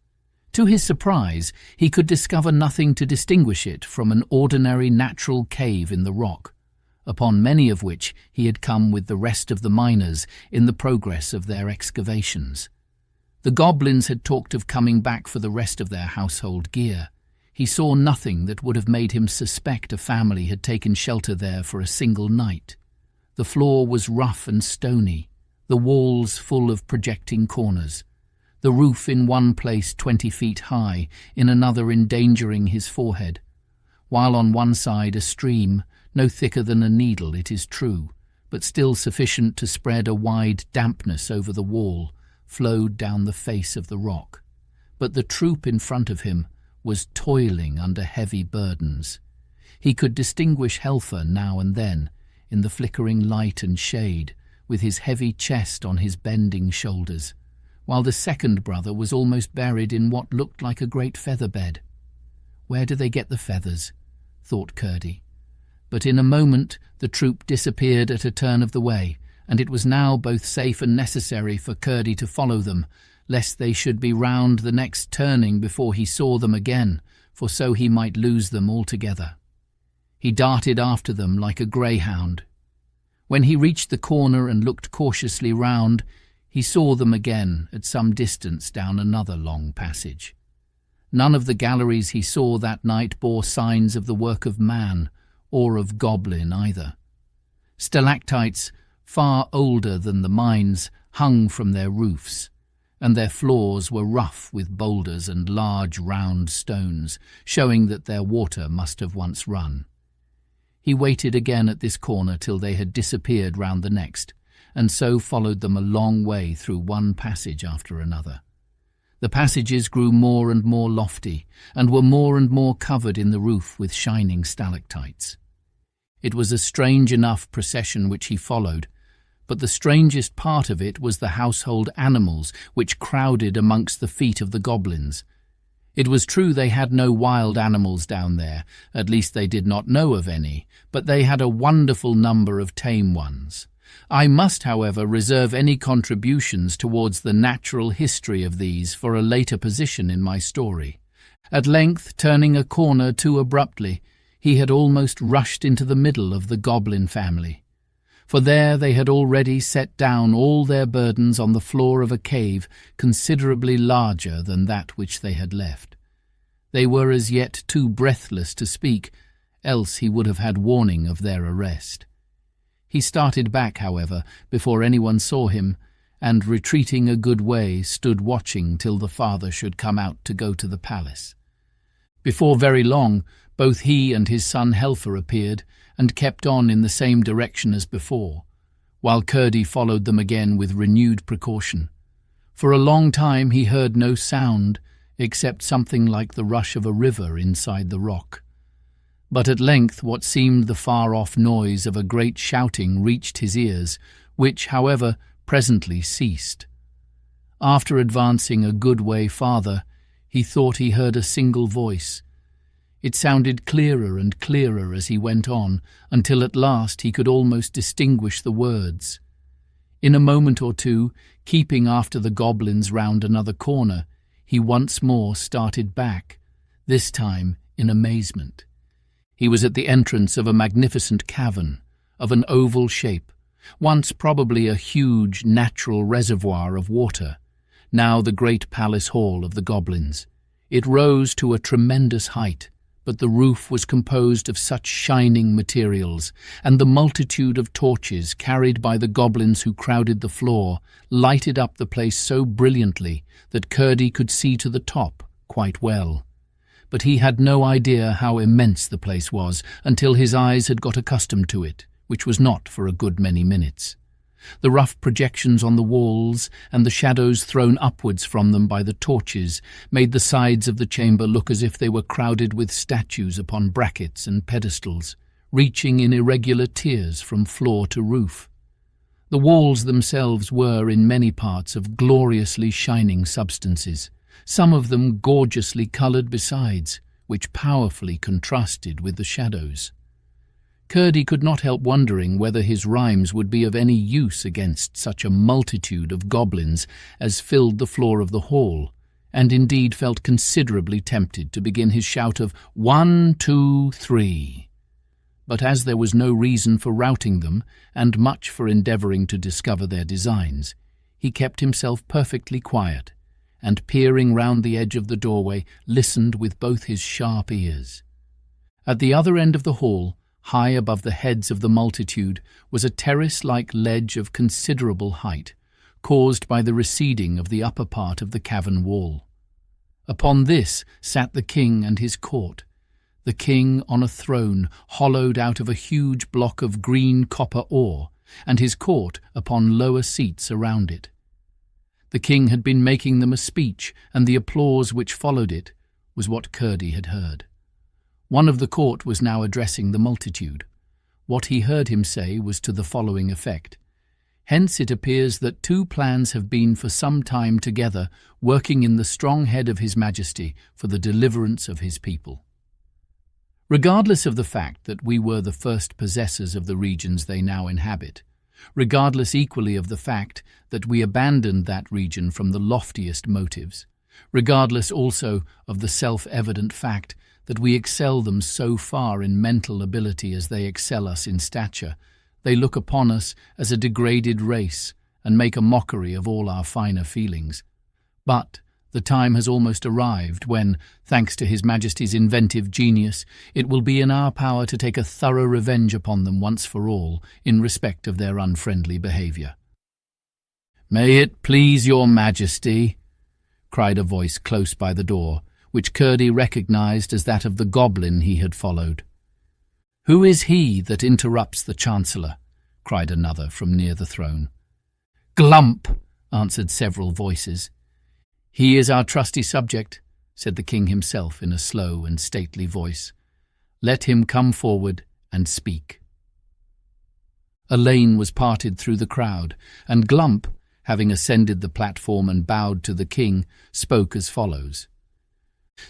To his surprise, he could discover nothing to distinguish it from an ordinary natural cave in the rock, upon many of which he had come with the rest of the miners in the progress of their excavations. The goblins had talked of coming back for the rest of their household gear. He saw nothing that would have made him suspect a family had taken shelter there for a single night. The floor was rough and stony, the walls full of projecting corners, the roof in one place 20 feet high, in another endangering his forehead, while on one side a stream, no thicker than a needle, it is true, but still sufficient to spread a wide dampness over the wall, flowed down the face of the rock. But the troop in front of him was toiling under heavy burdens. He could distinguish Helfer now and then, in the flickering light and shade, with his heavy chest on his bending shoulders, while the second brother was almost buried in what looked like a great feather bed. Where do they get the feathers? Thought Curdie. But in a moment the troop disappeared at a turn of the way, and it was now both safe and necessary for Curdie to follow them, lest they should be round the next turning before he saw them again, for so he might lose them altogether. He darted after them like a greyhound. When he reached the corner and looked cautiously round, he saw them again at some distance down another long passage. None of the galleries he saw that night bore signs of the work of man, or of goblin either. Stalactites, far older than the mines, hung from their roofs, and their floors were rough with boulders and large round stones, showing that their water must have once run. He waited again at this corner till they had disappeared round the next, and so followed them a long way through one passage after another. The passages grew more and more lofty, and were more and more covered in the roof with shining stalactites. It was a strange enough procession which he followed, but the strangest part of it was the household animals which crowded amongst the feet of the goblins. It was true they had no wild animals down there, at least they did not know of any, but they had a wonderful number of tame ones. I must, however, reserve any contributions towards the natural history of these for a later position in my story. At length, turning a corner too abruptly, he had almost rushed into the middle of the goblin family. For there they had already set down all their burdens on the floor of a cave considerably larger than that which they had left. They were as yet too breathless to speak, else he would have had warning of their arrest. He started back, however, before anyone saw him, and, retreating a good way, stood watching till the father should come out to go to the palace. Before very long, both he and his son Helfer appeared, and kept on in the same direction as before, while Curdie followed them again with renewed precaution. For a long time he heard no sound, except something like the rush of a river inside the rock. But at length what seemed the far-off noise of a great shouting reached his ears, which, however, presently ceased. After advancing a good way farther, he thought he heard a single voice. It sounded clearer and clearer as he went on, until at last he could almost distinguish the words. In a moment or two, keeping after the goblins round another corner, he once more started back, this time in amazement. He was at the entrance of a magnificent cavern, of an oval shape, once probably a huge natural reservoir of water, now the great palace hall of the Goblins. It rose to a tremendous height, but the roof was composed of such shining materials, and the multitude of torches carried by the goblins who crowded the floor lighted up the place so brilliantly that Curdie could see to the top quite well. But he had no idea how immense the place was until his eyes had got accustomed to it, which was not for a good many minutes. The rough projections on the walls and the shadows thrown upwards from them by the torches made the sides of the chamber look as if they were crowded with statues upon brackets and pedestals, reaching in irregular tiers from floor to roof. The walls themselves were, in many parts, of gloriously shining substances, some of them gorgeously coloured besides, which powerfully contrasted with the shadows. Curdie could not help wondering whether his rhymes would be of any use against such a multitude of goblins as filled the floor of the hall, and indeed felt considerably tempted to begin his shout of 1, 2, 3. But as there was no reason for routing them, and much for endeavouring to discover their designs, he kept himself perfectly quiet, and peering round the edge of the doorway, listened with both his sharp ears. At the other end of the hall, high above the heads of the multitude, was a terrace-like ledge of considerable height, caused by the receding of the upper part of the cavern wall. Upon this sat the king and his court, the king on a throne hollowed out of a huge block of green copper ore, and his court upon lower seats around it. The king had been making them a speech, and the applause which followed it was what Curdie had heard. One of the court was now addressing the multitude. What he heard him say was to the following effect. Hence it appears that two plans have been for some time together working in the strong head of His Majesty for the deliverance of his people. Regardless of the fact that we were the first possessors of the regions they now inhabit, regardless equally of the fact that we abandoned that region from the loftiest motives, regardless also of the self-evident fact that we excel them so far in mental ability as they excel us in stature, they look upon us as a degraded race and make a mockery of all our finer feelings. But the time has almost arrived when, thanks to His Majesty's inventive genius, it will be in our power to take a thorough revenge upon them once for all in respect of their unfriendly behaviour. "May it please your Majesty," cried a voice close by the door, which Curdie recognised as that of the goblin he had followed. "Who is he that interrupts the Chancellor?" cried another from near the throne. "Glump," answered several voices. "He is our trusty subject," said the king himself in a slow and stately voice. "Let him come forward and speak." A lane was parted through the crowd, and Glump, having ascended the platform and bowed to the king, spoke as follows.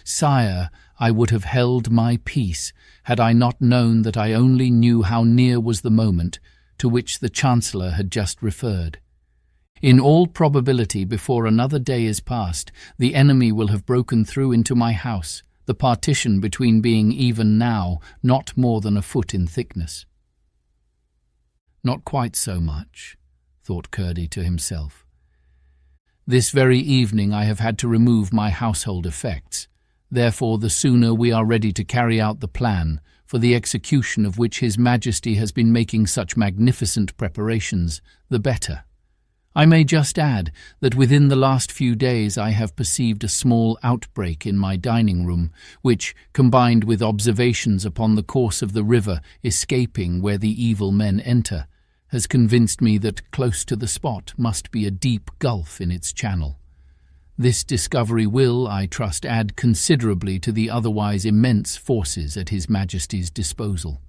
"Sire, I would have held my peace had I not known that I only knew how near was the moment to which the Chancellor had just referred. In all probability, before another day is past, the enemy will have broken through into my house, the partition between being even now not more than a foot in thickness." "Not quite so much," thought Curdie to himself. "This very evening I have had to remove my household effects. Therefore, the sooner we are ready to carry out the plan, for the execution of which His Majesty has been making such magnificent preparations, the better. I may just add that within the last few days I have perceived a small outbreak in my dining room, which, combined with observations upon the course of the river escaping where the evil men enter, has convinced me that close to the spot must be a deep gulf in its channel. This discovery will, I trust, add considerably to the otherwise immense forces at His Majesty's disposal."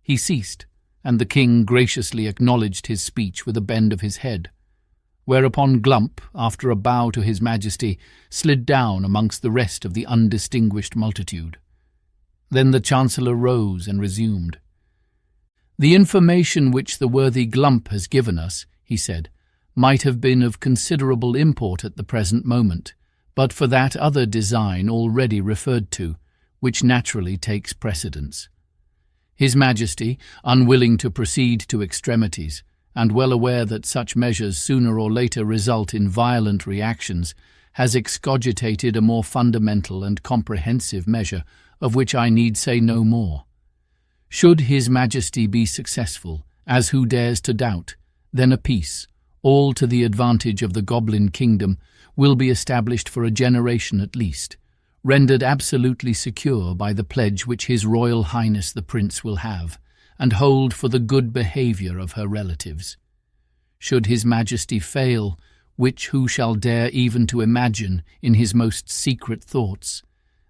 He ceased, and the king graciously acknowledged his speech with a bend of his head, whereupon Glump, after a bow to His Majesty, slid down amongst the rest of the undistinguished multitude. Then the Chancellor rose and resumed. "The information which the worthy Glump has given us," he said, "might have been of considerable import at the present moment, but for that other design already referred to, which naturally takes precedence. His Majesty, unwilling to proceed to extremities, and well aware that such measures sooner or later result in violent reactions, has excogitated a more fundamental and comprehensive measure, of which I need say no more. Should His Majesty be successful, as who dares to doubt, then a peace, all to the advantage of the Goblin Kingdom, will be established for a generation at least, rendered absolutely secure by the pledge which His Royal Highness the Prince will have, and hold for the good behaviour of her relatives. Should His Majesty fail, which who shall dare even to imagine in his most secret thoughts,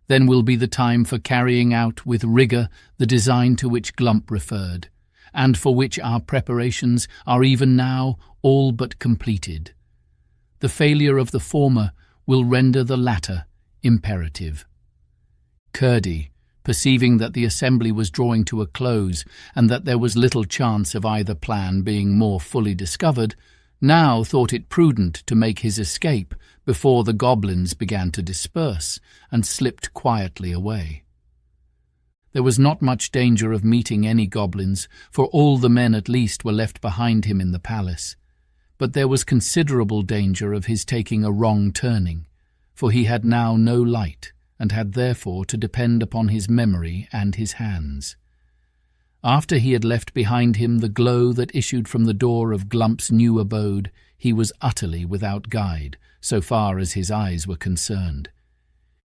then will be the time for carrying out with rigour the design to which Glump referred, and for which our preparations are even now all but completed. The failure of the former will render the latter imperative. Curdie, perceiving that the assembly was drawing to a close and that there was little chance of either plan being more fully discovered, now thought it prudent to make his escape before the goblins began to disperse, and slipped quietly away. There was not much danger of meeting any goblins, for all the men at least were left behind him in the palace. But there was considerable danger of his taking a wrong turning, for he had now no light, and had therefore to depend upon his memory and his hands. After he had left behind him the glow that issued from the door of Glump's new abode, he was utterly without guide, so far as his eyes were concerned.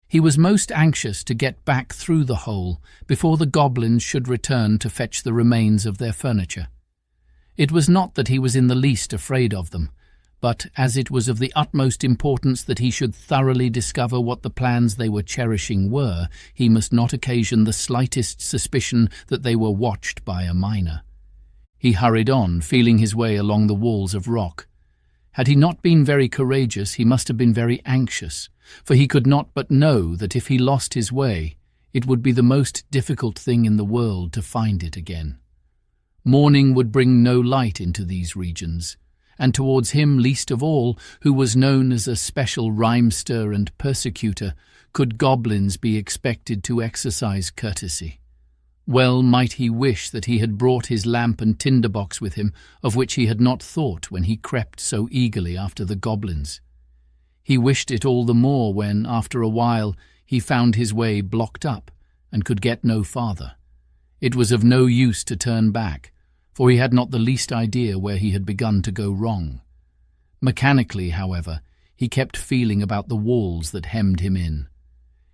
He was most anxious to get back through the hole before the goblins should return to fetch the remains of their furniture. It was not that he was in the least afraid of them, but as it was of the utmost importance that he should thoroughly discover what the plans they were cherishing were, he must not occasion the slightest suspicion that they were watched by a miner. He hurried on, feeling his way along the walls of rock. Had he not been very courageous, he must have been very anxious, for he could not but know that if he lost his way, it would be the most difficult thing in the world to find it again. Morning would bring no light into these regions, and towards him least of all, who was known as a special rhymester and persecutor, could goblins be expected to exercise courtesy. Well might he wish that he had brought his lamp and tinderbox with him, of which he had not thought when he crept so eagerly after the goblins. He wished it all the more when, after a while, he found his way blocked up and could get no farther. It was of no use to turn back, for he had not the least idea where he had begun to go wrong. Mechanically, however, he kept feeling about the walls that hemmed him in.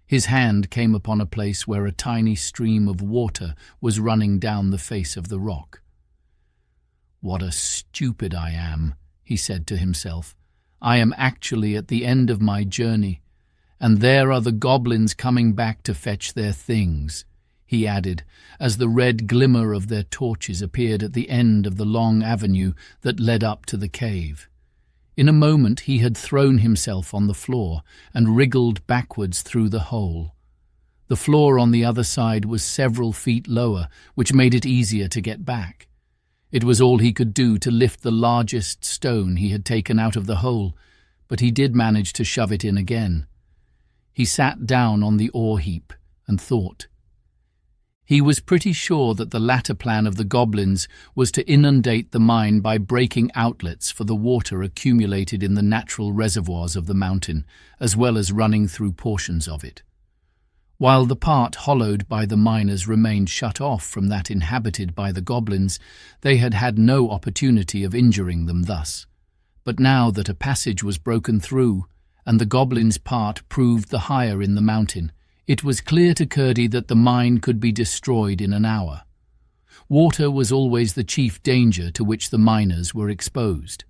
His hand came upon a place where a tiny stream of water was running down the face of the rock. "What a stupid I am," he said to himself. "I am actually at the end of my journey, and there are the goblins coming back to fetch their things," he added, as the red glimmer of their torches appeared at the end of the long avenue that led up to the cave. In a moment he had thrown himself on the floor and wriggled backwards through the hole. The floor on the other side was several feet lower, which made it easier to get back. It was all he could do to lift the largest stone he had taken out of the hole, but he did manage to shove it in again. He sat down on the ore heap and thought. He was pretty sure that the latter plan of the goblins was to inundate the mine by breaking outlets for the water accumulated in the natural reservoirs of the mountain, as well as running through portions of it. While the part hollowed by the miners remained shut off from that inhabited by the goblins, they had had no opportunity of injuring them thus. But now that a passage was broken through, and the goblins' part proved the higher in the mountain, it was clear to Curdie that the mine could be destroyed in an hour. Water was always the chief danger to which the miners were exposed.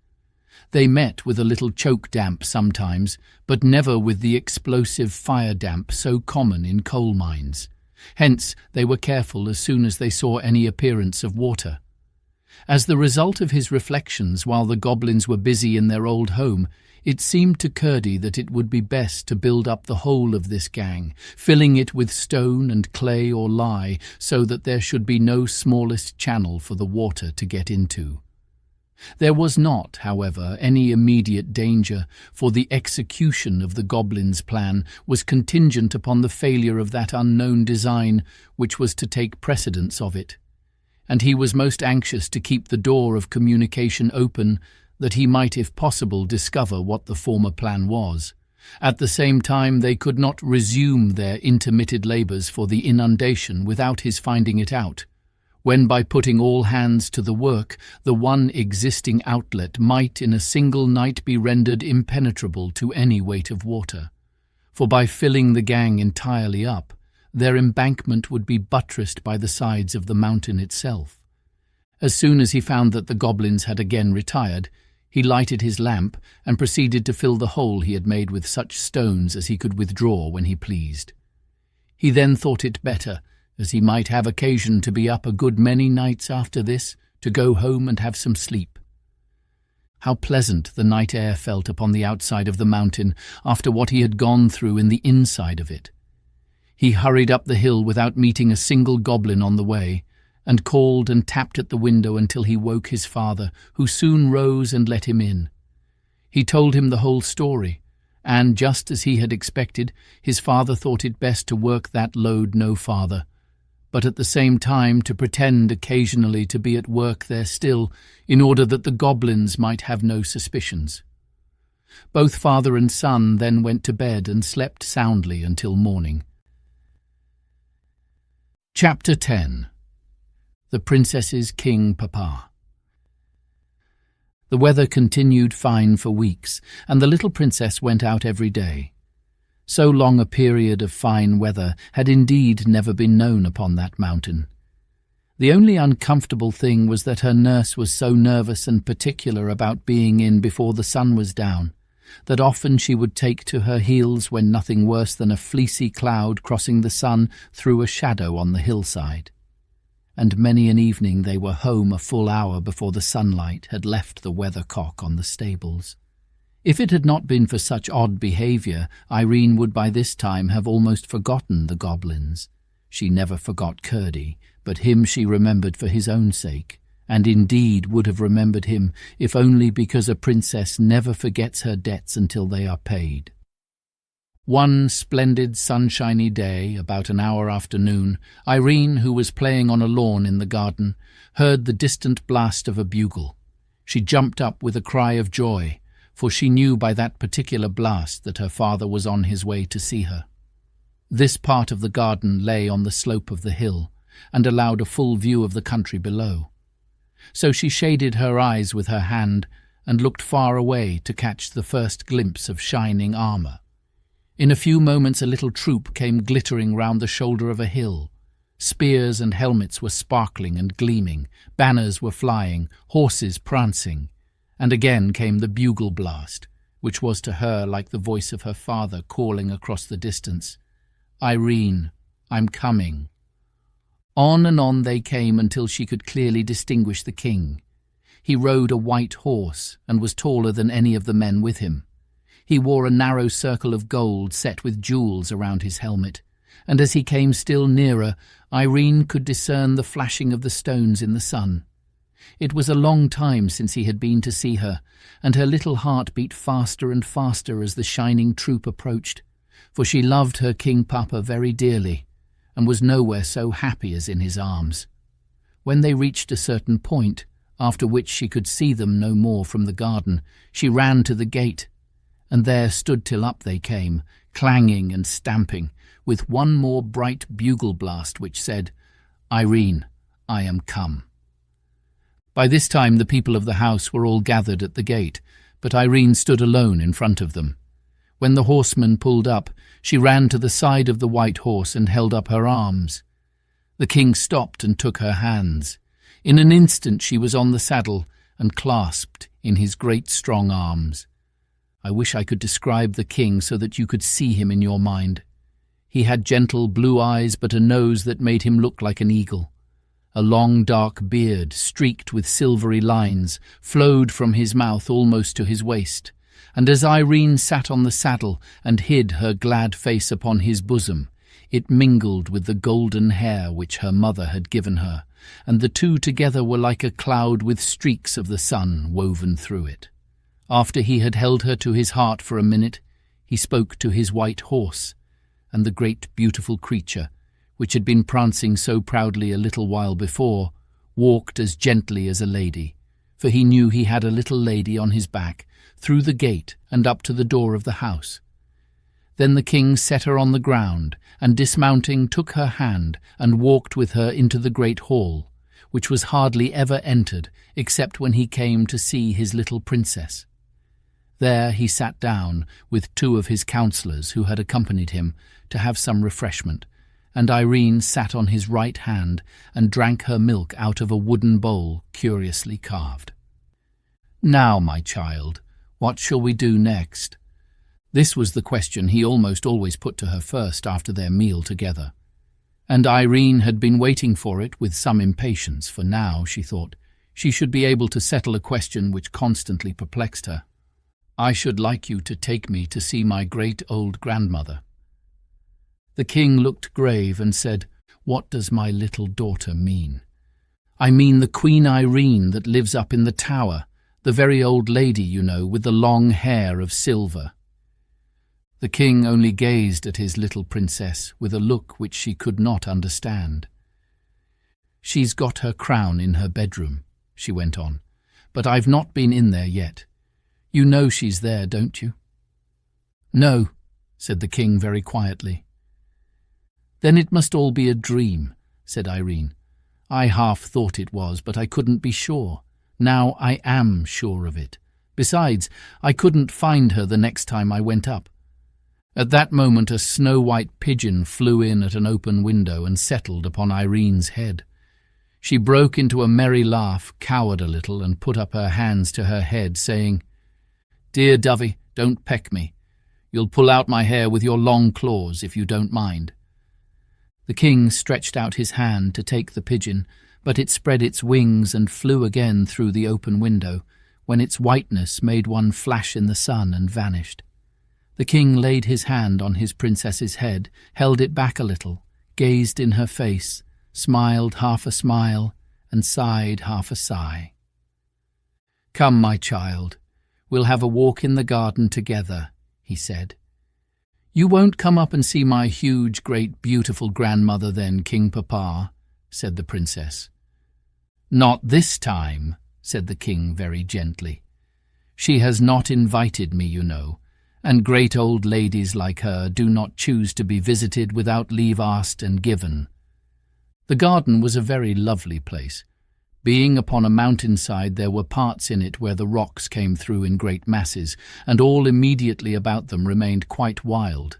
They met with a little choke damp sometimes, but never with the explosive fire damp so common in coal mines. Hence they were careful as soon as they saw any appearance of water. As the result of his reflections while the goblins were busy in their old home, it seemed to Curdie that it would be best to build up the whole of this gang, filling it with stone and clay or lye, so that there should be no smallest channel for the water to get into. There was not, however, any immediate danger, for the execution of the Goblins' plan was contingent upon the failure of that unknown design which was to take precedence of it, and he was most anxious to keep the door of communication open that he might, if possible, discover what the former plan was. At the same time, they could not resume their intermitted labours for the inundation without his finding it out, when by putting all hands to the work, the one existing outlet might in a single night be rendered impenetrable to any weight of water. For by filling the gang entirely up, their embankment would be buttressed by the sides of the mountain itself. As soon as he found that the goblins had again retired, he lighted his lamp and proceeded to fill the hole he had made with such stones as he could withdraw when he pleased. He then thought it better, as he might have occasion to be up a good many nights after this, to go home and have some sleep. How pleasant the night air felt upon the outside of the mountain after what he had gone through in the inside of it. He hurried up the hill without meeting a single goblin on the way, and called and tapped at the window until he woke his father, who soon rose and let him in. He told him the whole story, and, just as he had expected, his father thought it best to work that load no farther, but at the same time to pretend occasionally to be at work there still, in order that the goblins might have no suspicions. Both father and son then went to bed and slept soundly until morning. Chapter 10. The Princess's King Papa. The weather continued fine for weeks, and the little princess went out every day. So long a period of fine weather had indeed never been known upon that mountain. The only uncomfortable thing was that her nurse was so nervous and particular about being in before the sun was down, that often she would take to her heels when nothing worse than a fleecy cloud crossing the sun threw a shadow on the hillside. And many an evening they were home a full hour before the sunlight had left the weathercock on the stables. If it had not been for such odd behaviour, Irene would by this time have almost forgotten the goblins. She never forgot Curdie, but him she remembered for his own sake, and indeed would have remembered him if only because a princess never forgets her debts until they are paid. One splendid sunshiny day, about an hour after noon, Irene, who was playing on a lawn in the garden, heard the distant blast of a bugle. She jumped up with a cry of joy, for she knew by that particular blast that her father was on his way to see her. This part of the garden lay on the slope of the hill, and allowed a full view of the country below. So she shaded her eyes with her hand, and looked far away to catch the first glimpse of shining armour. In a few moments a little troop came glittering round the shoulder of a hill. Spears and helmets were sparkling and gleaming, banners were flying, horses prancing, and again came the bugle blast, which was to her like the voice of her father calling across the distance, "Irene, I'm coming." On and on they came until she could clearly distinguish the king. He rode a white horse and was taller than any of the men with him. He wore a narrow circle of gold set with jewels around his helmet, and as he came still nearer, Irene could discern the flashing of the stones in the sun. It was a long time since he had been to see her, and her little heart beat faster and faster as the shining troop approached, for she loved her King Papa very dearly, and was nowhere so happy as in his arms. When they reached a certain point, after which she could see them no more from the garden, she ran to the gate, and there stood till up they came, clanging and stamping, with one more bright bugle blast which said, "Irene, I am come." By this time the people of the house were all gathered at the gate, but Irene stood alone in front of them. When the horseman pulled up, she ran to the side of the white horse and held up her arms. The king stopped and took her hands. In an instant she was on the saddle and clasped in his great strong arms. I wish I could describe the king so that you could see him in your mind. He had gentle blue eyes, but a nose that made him look like an eagle. A long dark beard, streaked with silvery lines, flowed from his mouth almost to his waist, and as Irene sat on the saddle and hid her glad face upon his bosom, it mingled with the golden hair which her mother had given her, and the two together were like a cloud with streaks of the sun woven through it. After he had held her to his heart for a minute, he spoke to his white horse, and the great beautiful creature, which had been prancing so proudly a little while before, walked as gently as a lady, for he knew he had a little lady on his back, through the gate and up to the door of the house. Then the king set her on the ground, and dismounting took her hand and walked with her into the great hall, which was hardly ever entered except when he came to see his little princess. There he sat down with two of his counsellors who had accompanied him to have some refreshment, and Irene sat on his right hand and drank her milk out of a wooden bowl curiously carved. "Now, my child, what shall we do next?" This was the question he almost always put to her first after their meal together. And Irene had been waiting for it with some impatience, for now, she thought, she should be able to settle a question which constantly perplexed her. "I should like you to take me to see my great old grandmother." The king looked grave and said, "What does my little daughter mean?" "I mean the Queen Irene that lives up in the tower, the very old lady, you know, with the long hair of silver." The king only gazed at his little princess with a look which she could not understand. "She's got her crown in her bedroom," she went on, "but I've not been in there yet. You know she's there, don't you?" "No," said the king very quietly. "Then it must all be a dream," said Irene. "I half thought it was, but I couldn't be sure. Now I am sure of it. Besides, I couldn't find her the next time I went up." At that moment a snow-white pigeon flew in at an open window and settled upon Irene's head. She broke into a merry laugh, cowered a little, and put up her hands to her head, saying, "Dear Dovey, don't peck me. You'll pull out my hair with your long claws, if you don't mind." The king stretched out his hand to take the pigeon, but it spread its wings and flew again through the open window, when its whiteness made one flash in the sun and vanished. The king laid his hand on his princess's head, held it back a little, gazed in her face, smiled half a smile, and sighed half a sigh. "Come, my child, we'll have a walk in the garden together," he said. "You won't come up and see my huge, great, beautiful grandmother then, King Papa?" said the princess. "Not this time," said the king very gently. "She has not invited me, you know, and great old ladies like her do not choose to be visited without leave asked and given." The garden was a very lovely place. Being upon a mountainside, there were parts in it where the rocks came through in great masses, and all immediately about them remained quite wild.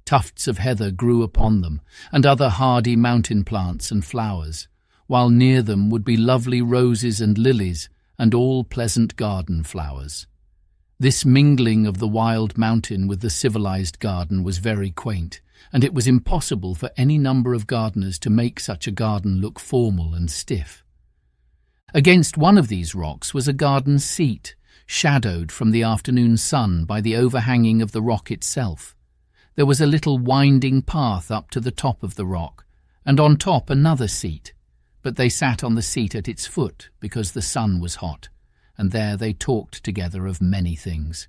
Tufts of heather grew upon them, and other hardy mountain plants and flowers, while near them would be lovely roses and lilies, and all pleasant garden flowers. This mingling of the wild mountain with the civilized garden was very quaint, and it was impossible for any number of gardeners to make such a garden look formal and stiff. Against one of these rocks was a garden seat, shadowed from the afternoon sun by the overhanging of the rock itself. There was a little winding path up to the top of the rock, and on top another seat, but they sat on the seat at its foot because the sun was hot, and there they talked together of many things.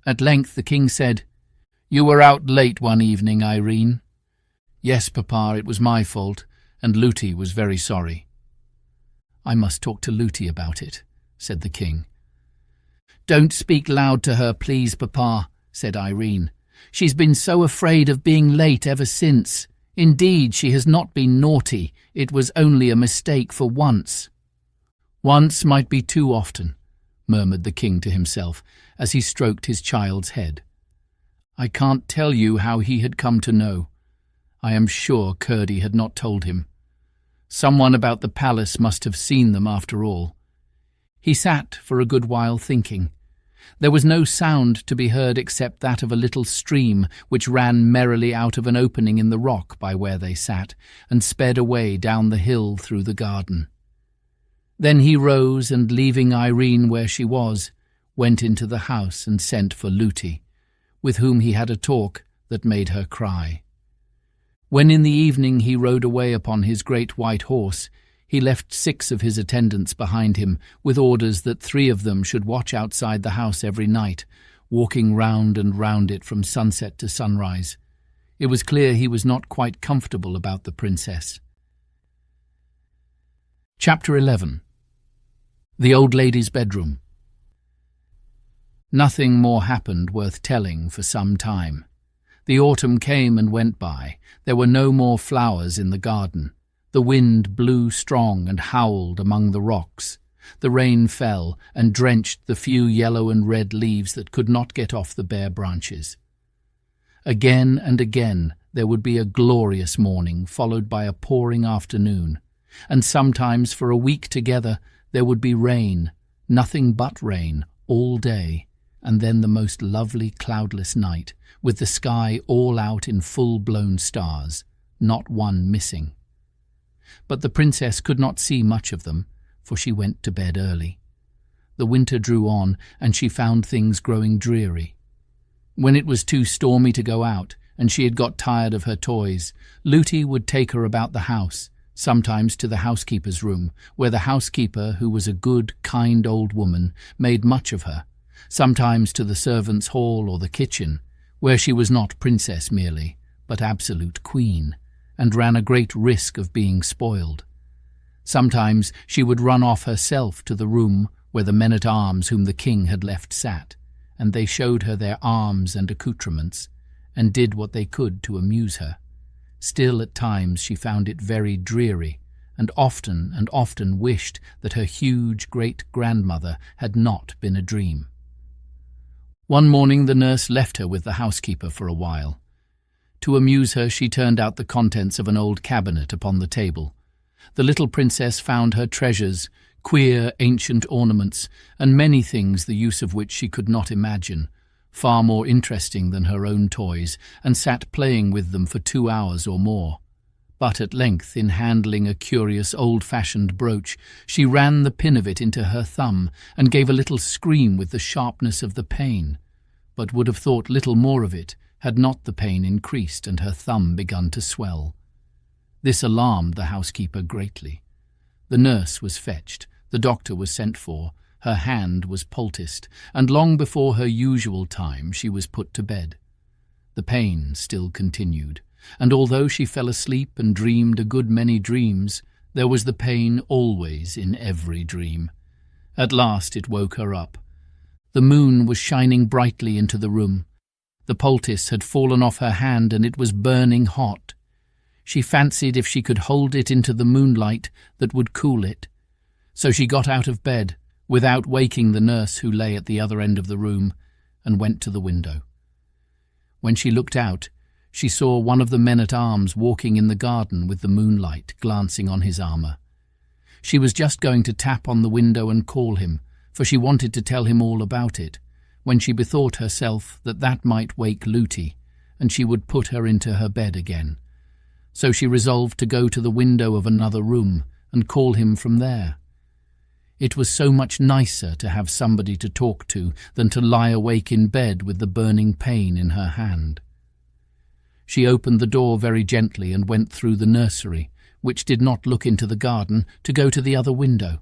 At length the king said, "You were out late one evening, Irene." "Yes, Papa, it was my fault, and Lootie was very sorry." "I must talk to Lootie about it," said the king. "Don't speak loud to her, please, Papa," said Irene. "She's been so afraid of being late ever since. Indeed, she has not been naughty. It was only a mistake for once." "Once might be too often," murmured the king to himself as he stroked his child's head. "I can't tell you how he had come to know. I am sure Curdie had not told him. Someone about the palace must have seen them after all." He sat for a good while thinking. There was no sound to be heard except that of a little stream which ran merrily out of an opening in the rock by where they sat and sped away down the hill through the garden. Then he rose and, leaving Irene where she was, went into the house and sent for Lootie, with whom he had a talk that made her cry. When in the evening he rode away upon his great white horse, He left 6 of his attendants behind him, with orders that 3 of them should watch outside the house every night, walking round and round it from sunset to sunrise. It was clear he was not quite comfortable about the princess. Chapter 11. The Old Lady's Bedroom. Nothing more happened worth telling for some time. The autumn came and went by. There were no more flowers in the garden. The wind blew strong and howled among the rocks. The rain fell and drenched the few yellow and red leaves that could not get off the bare branches. Again and again there would be a glorious morning followed by a pouring afternoon, and sometimes for a week together there would be rain, nothing but rain, all day, and then the most lovely cloudless night, with the sky all out in full-blown stars, not one missing. But the princess could not see much of them, for she went to bed early. The winter drew on, and she found things growing dreary. When it was too stormy to go out, and she had got tired of her toys, Lootie would take her about the house, sometimes to the housekeeper's room, where the housekeeper, who was a good, kind old woman, made much of her, sometimes to the servants' hall or the kitchen, where she was not princess merely, but absolute queen, and ran a great risk of being spoiled. Sometimes she would run off herself to the room where the men-at-arms whom the king had left sat, and they showed her their arms and accoutrements, and did what they could to amuse her. Still at times she found it very dreary, and often wished that her huge great-grandmother had not been a dream. One morning the nurse left her with the housekeeper for a while. To amuse her, she turned out the contents of an old cabinet upon the table. The little princess found her treasures, queer ancient ornaments, and many things the use of which she could not imagine, far more interesting than her own toys, and sat playing with them for 2 hours or more. But at length, in handling a curious old-fashioned brooch, she ran the pin of it into her thumb and gave a little scream with the sharpness of the pain, but would have thought little more of it had not the pain increased and her thumb begun to swell. This alarmed the housekeeper greatly. The nurse was fetched, the doctor was sent for, her hand was poulticed, and long before her usual time she was put to bed. The pain still continued, and although she fell asleep and dreamed a good many dreams, there was the pain always in every dream. At last it woke her up. The moon was shining brightly into the room. The poultice had fallen off her hand and it was burning hot. She fancied if she could hold it into the moonlight that would cool it. So she got out of bed, without waking the nurse who lay at the other end of the room, and went to the window. When she looked out, she saw one of the men-at-arms walking in the garden with the moonlight glancing on his armour. She was just going to tap on the window and call him, for she wanted to tell him all about it, when she bethought herself that that might wake Lootie, and she would put her into her bed again. So she resolved to go to the window of another room and call him from there. It was so much nicer to have somebody to talk to than to lie awake in bed with the burning pain in her hand. She opened the door very gently and went through the nursery, which did not look into the garden, to go to the other window.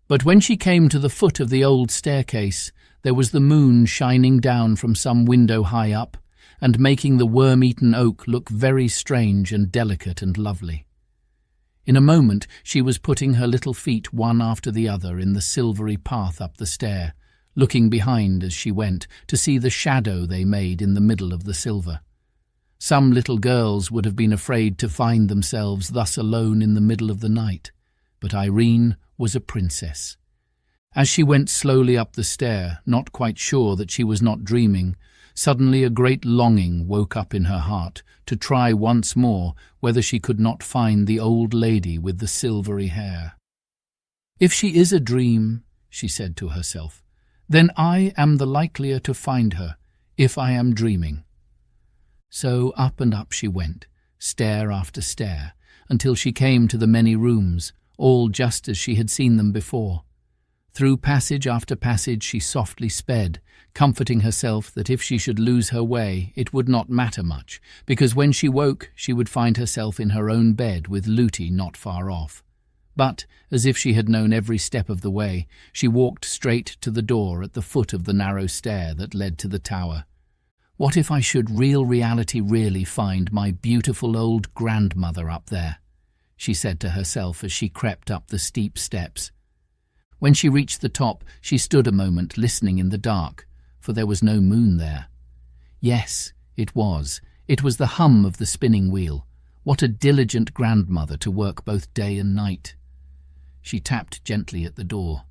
But when she came to the foot of the old staircase, there was the moon shining down from some window high up, and making the worm-eaten oak look very strange and delicate and lovely. In a moment she was putting her little feet one after the other in the silvery path up the stair, looking behind as she went to see the shadow they made in the middle of the silver. Some little girls would have been afraid to find themselves thus alone in the middle of the night, but Irene was a princess. As she went slowly up the stair, not quite sure that she was not dreaming, suddenly a great longing woke up in her heart to try once more whether she could not find the old lady with the silvery hair. "If she is a dream," she said to herself, "then I am the likelier to find her, if I am dreaming." So up and up she went, stair after stair, until she came to the many rooms, all just as she had seen them before. Through passage after passage she softly sped, comforting herself that if she should lose her way it would not matter much, because when she woke she would find herself in her own bed with Lootie not far off. But, as if she had known every step of the way, she walked straight to the door at the foot of the narrow stair that led to the tower. What if I should really find my beautiful old grandmother up there? She said to herself as she crept up the steep steps. When she reached the top, she stood a moment listening in the dark, for there was no moon there. Yes, it was. It was the hum of the spinning wheel. What a diligent grandmother to work both day and night. She tapped gently at the door.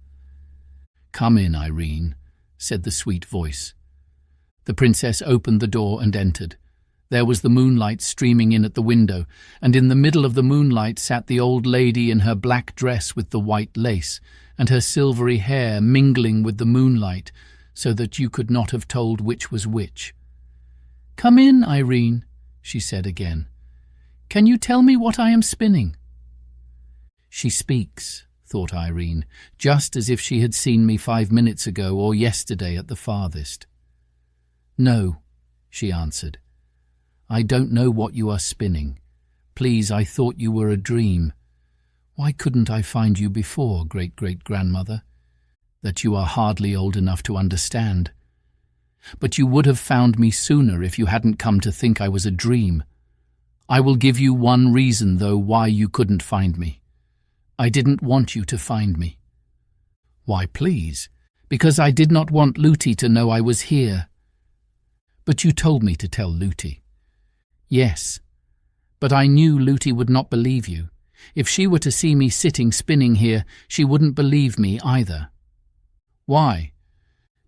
"Come in, Irene," said the sweet voice. The princess opened the door and entered. There was the moonlight streaming in at the window, and in the middle of the moonlight sat the old lady in her black dress with the white lace, and her silvery hair mingling with the moonlight, so that you could not have told which was which. "Come in, Irene," she said again. "Can you tell me what I am spinning?" She speaks, thought Irene, just as if she had seen me 5 minutes ago or yesterday at the farthest. "No," she answered. "I don't know what you are spinning. Please, I thought you were a dream. Why couldn't I find you before, great-great-grandmother? That you are hardly old enough to understand. But you would have found me sooner if you hadn't come to think I was a dream. I will give you one reason, though, why you couldn't find me. I didn't want you to find me." "Why, please?" "Because I did not want Looty to know I was here." "But you told me to tell Looty." "Yes, but I knew Looty would not believe you. If she were to see me sitting spinning here, she wouldn't believe me either." "Why?"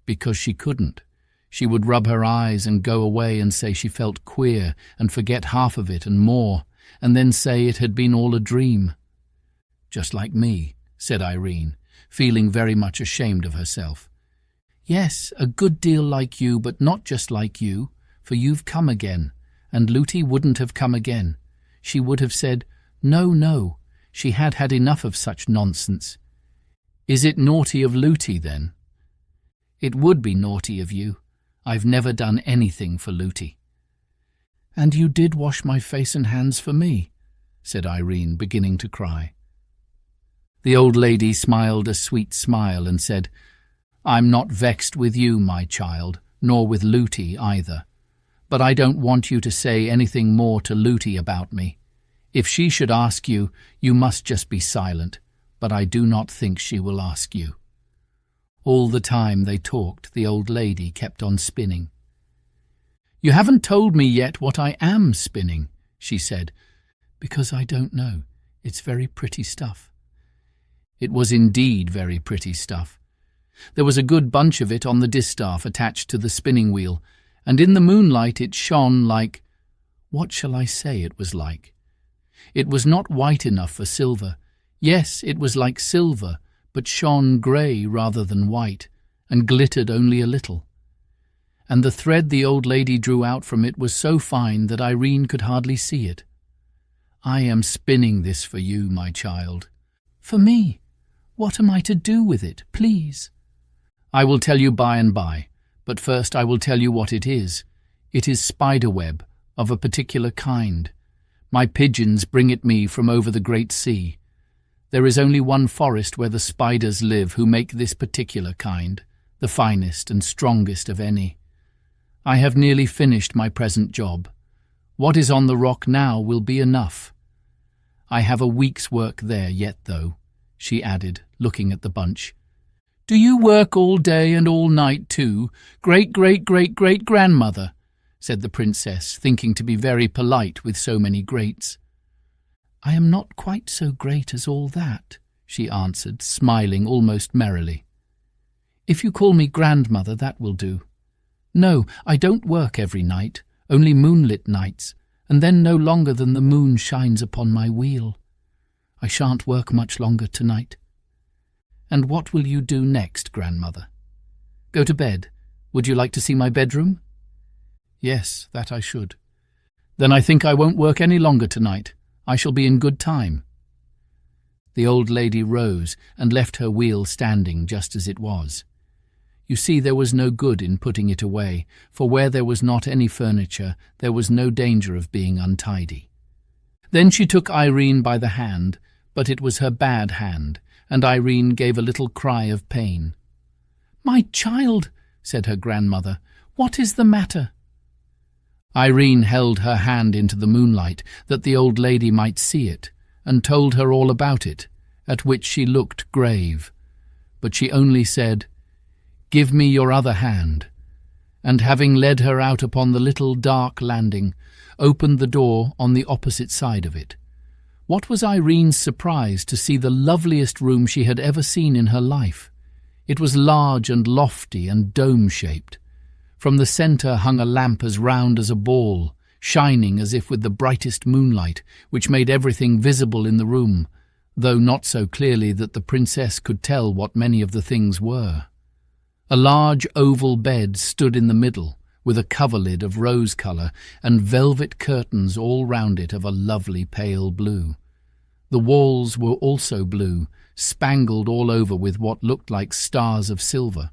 "Because she couldn't. She would rub her eyes and go away and say she felt queer and forget half of it and more, and then say it had been all a dream." "Just like me," said Irene, feeling very much ashamed of herself. "Yes, a good deal like you, but not just like you, for you've come again, and Looty wouldn't have come again. She would have said, 'No, no,' she had had enough of such nonsense." "Is it naughty of Looty, then?" "It would be naughty of you. I've never done anything for Looty." "And you did wash my face and hands for me," said Irene, beginning to cry. The old lady smiled a sweet smile and said, "I'm not vexed with you, my child, nor with Looty either. But I don't want you to say anything more to Looty about me. If she should ask you, you must just be silent, but I do not think she will ask you." All the time they talked, the old lady kept on spinning. "You haven't told me yet what I am spinning," she said. "Because I don't know. It's very pretty stuff." It was indeed very pretty stuff. There was a good bunch of it on the distaff attached to the spinning wheel, and in the moonlight it shone like— what shall I say it was like? It was not white enough for silver. Yes, it was like silver, but shone grey rather than white, and glittered only a little. And the thread the old lady drew out from it was so fine that Irene could hardly see it. "I am spinning this for you, my child." "For me? What am I to do with it, please?" "I will tell you by and by, but first I will tell you what it is. It is spiderweb, of a particular kind. My pigeons bring it me from over the great sea. There is only one forest where the spiders live who make this particular kind, the finest and strongest of any. I have nearly finished my present job. What is on the rock now will be enough. I have a week's work there yet, though," she added, looking at the bunch. "Do you work all day and all night too, great-great-great-great-grandmother?" said the princess, thinking to be very polite with so many greats. "I am not quite so great as all that," she answered, smiling almost merrily. "If you call me grandmother, that will do. No, I don't work every night, only moonlit nights, and then no longer than the moon shines upon my wheel. I shan't work much longer tonight." "And what will you do next, grandmother?" "Go to bed. Would you like to see my bedroom?" "Yes, that I should." "Then I think I won't work any longer tonight. I shall be in good time." The old lady rose and left her wheel standing just as it was. You see, there was no good in putting it away, for where there was not any furniture, there was no danger of being untidy. Then she took Irene by the hand, but it was her bad hand, and Irene gave a little cry of pain. "My child," said her grandmother, "what is the matter?" Irene held her hand into the moonlight that the old lady might see it, and told her all about it, at which she looked grave. But she only said, "Give me your other hand," and having led her out upon the little dark landing, opened the door on the opposite side of it. What was Irene's surprise to see the loveliest room she had ever seen in her life. It was large and lofty and dome-shaped. From the centre hung a lamp as round as a ball, shining as if with the brightest moonlight, which made everything visible in the room, though not so clearly that the princess could tell what many of the things were. A large oval bed stood in the middle, with a coverlid of rose colour and velvet curtains all round it of a lovely pale blue. The walls were also blue, spangled all over with what looked like stars of silver.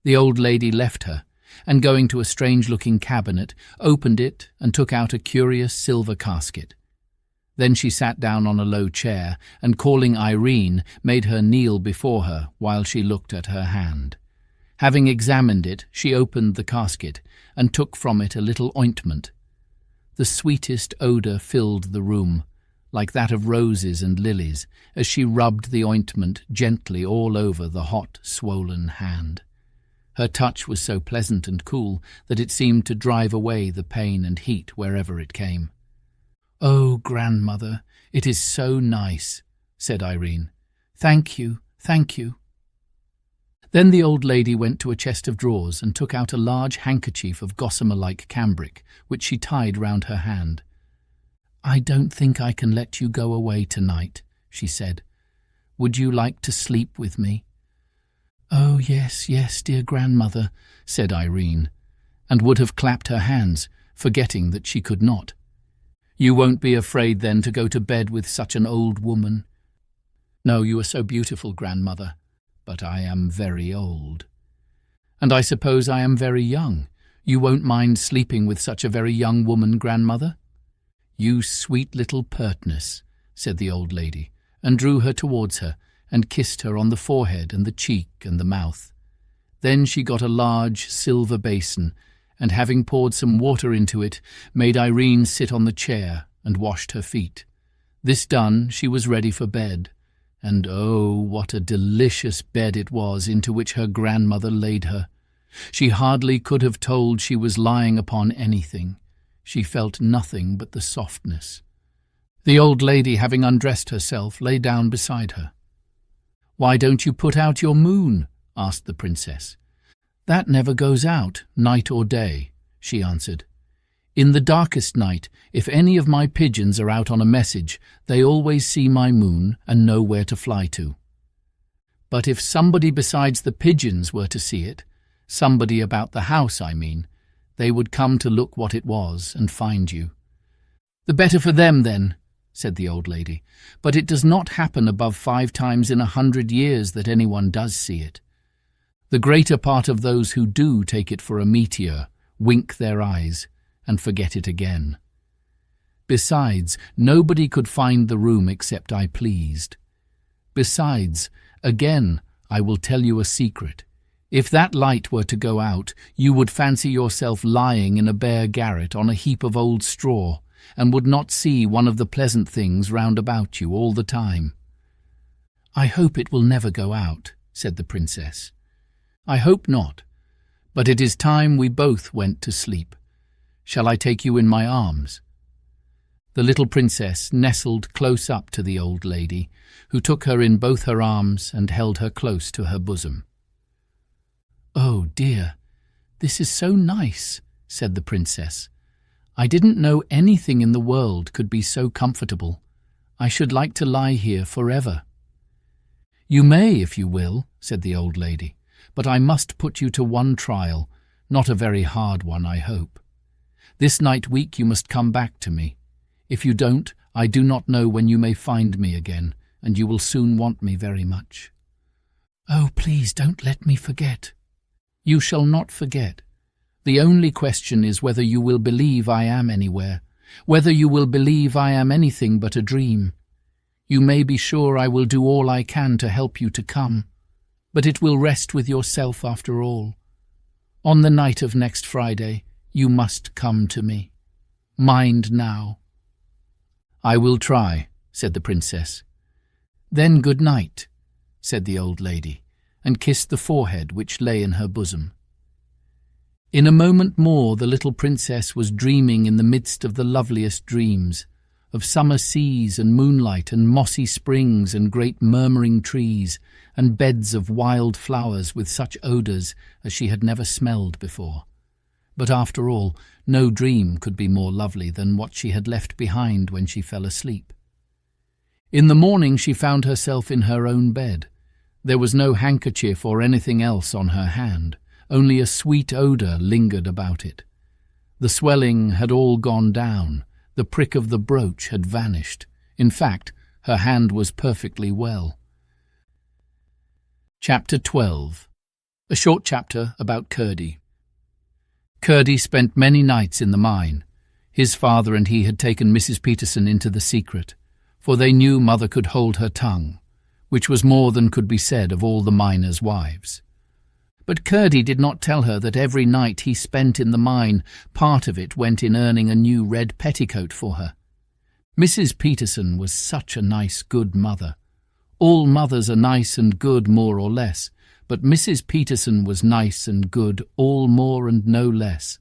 The old lady left her, and going to a strange-looking cabinet, opened it and took out a curious silver casket. Then she sat down on a low chair, and calling Irene, made her kneel before her while she looked at her hand. Having examined it, she opened the casket, and took from it a little ointment. The sweetest odour filled the room, like that of roses and lilies, as she rubbed the ointment gently all over the hot, swollen hand. Her touch was so pleasant and cool that it seemed to drive away the pain and heat wherever it came. "Oh, grandmother, it is so nice," said Irene. "Thank you, thank you." Then the old lady went to a chest of drawers and took out a large handkerchief of gossamer-like cambric, which she tied round her hand. "I don't think I can let you go away tonight," she said. "Would you like to sleep with me?" "Oh, yes, yes, dear grandmother," said Irene, and would have clapped her hands, forgetting that she could not. "You won't be afraid then to go to bed with such an old woman?" "No, you are so beautiful, grandmother, but I am very old." "And I suppose I am very young. You won't mind sleeping with such a very young woman, grandmother?" "You sweet little pertness," said the old lady, and drew her towards her, and kissed her on the forehead and the cheek and the mouth. Then she got a large silver basin, and having poured some water into it, made Irene sit on the chair and washed her feet. This done, she was ready for bed, and oh, what a delicious bed it was into which her grandmother laid her. She hardly could have told she was lying upon anything. She felt nothing but the softness. The old lady, having undressed herself, lay down beside her. "Why don't you put out your moon?" asked the princess. "That never goes out, night or day," she answered. "In the darkest night, if any of my pigeons are out on a message, they always see my moon and know where to fly to. But if somebody besides the pigeons were to see it, somebody about the house, I mean, they would come to look what it was and find you." "The better for them, then," said the old lady, "but it does not happen above 5 times in 100 years that anyone does see it. The greater part of those who do take it for a meteor wink their eyes and forget it again. Besides, nobody could find the room except I pleased. Besides, again, I will tell you a secret. If that light were to go out, you would fancy yourself lying in a bare garret on a heap of old straw, and would not see one of the pleasant things round about you all the time." "I hope it will never go out," said the princess. "I hope not, but it is time we both went to sleep. Shall I take you in my arms?" The little princess nestled close up to the old lady, who took her in both her arms and held her close to her bosom. "Oh dear, this is so nice," said the princess. "I didn't know anything in the world could be so comfortable. I should like to lie here forever." "You may, if you will," said the old lady, "but I must put you to one trial, not a very hard one, I hope. This night week you must come back to me. If you don't, I do not know when you may find me again, and you will soon want me very much." "Oh, please don't let me forget." "You shall not forget. The only question is whether you will believe I am anywhere, whether you will believe I am anything but a dream. You may be sure I will do all I can to help you to come, but it will rest with yourself after all. On the night of next Friday, you must come to me. Mind now." "I will try," said the princess. "Then good night," said the old lady, and kissed the forehead which lay in her bosom. In a moment more the little princess was dreaming in the midst of the loveliest dreams, of summer seas and moonlight and mossy springs and great murmuring trees and beds of wild flowers with such odours as she had never smelled before. But after all, no dream could be more lovely than what she had left behind when she fell asleep. In the morning she found herself in her own bed. There was no handkerchief or anything else on her hand. Only a sweet odour lingered about it. The swelling had all gone down. The prick of the brooch had vanished. In fact, her hand was perfectly well. Chapter 12. A short chapter about Curdie. Curdie spent many nights in the mine. His father and he had taken Mrs. Peterson into the secret, for they knew mother could hold her tongue, which was more than could be said of all the miners' wives. But Curdie did not tell her that every night he spent in the mine, part of it went in earning a new red petticoat for her. Mrs. Peterson was such a nice, good mother. All mothers are nice and good more or less, but Mrs. Peterson was nice and good all more and no less.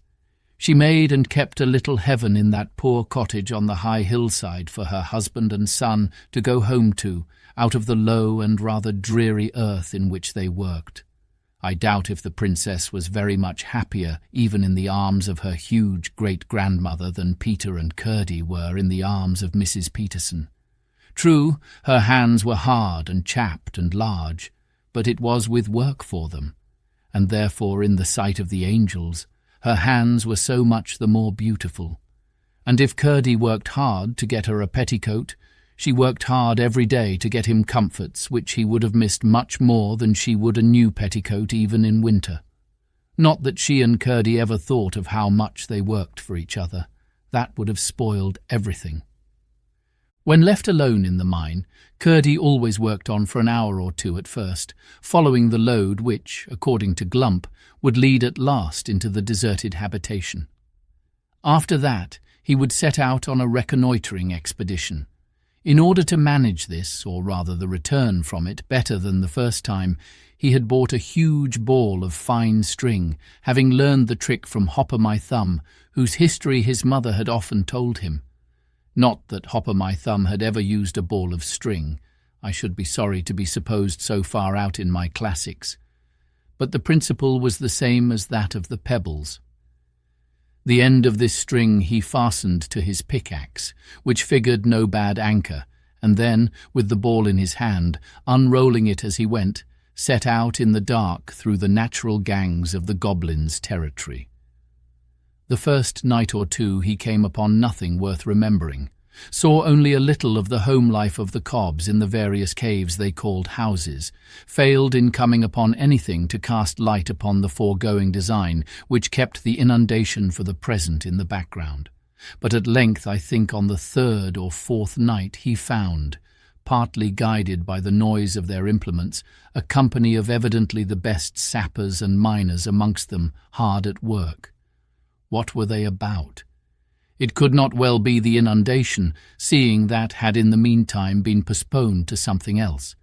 She made and kept a little heaven in that poor cottage on the high hillside for her husband and son to go home to, out of the low and rather dreary earth in which they worked. I doubt if the princess was very much happier even in the arms of her huge great-grandmother than Peter and Curdie were in the arms of Mrs. Peterson. True, her hands were hard and chapped and large, but it was with work for them, and therefore in the sight of the angels her hands were so much the more beautiful. And if Curdie worked hard to get her a petticoat, she worked hard every day to get him comforts which he would have missed much more than she would a new petticoat even in winter. Not that she and Curdie ever thought of how much they worked for each other. That would have spoiled everything. When left alone in the mine, Curdie always worked on for an hour or two at first, following the lode which, according to Glump, would lead at last into the deserted habitation. After that, he would set out on a reconnoitring expedition. In order to manage this, or rather the return from it, better than the first time, he had bought a huge ball of fine string, having learned the trick from Hop-o'-my-Thumb, whose history his mother had often told him. Not that Hop-o'-my-Thumb had ever used a ball of string. I should be sorry to be supposed so far out in my classics. But the principle was the same as that of the pebbles. The end of this string he fastened to his pickaxe, which figured no bad anchor, and then, with the ball in his hand, unrolling it as he went, set out in the dark through the natural gangs of the Goblins' territory. The first night or two he came upon nothing worth remembering, saw only a little of the home life of the Cobs in the various caves they called houses, failed in coming upon anything to cast light upon the foregoing design, which kept the inundation for the present in the background. But at length, I think on the third or fourth night, he found, partly guided by the noise of their implements, a company of evidently the best sappers and miners amongst them, hard at work. What were they about? It could not well be the inundation, seeing that had in the meantime been postponed to something else.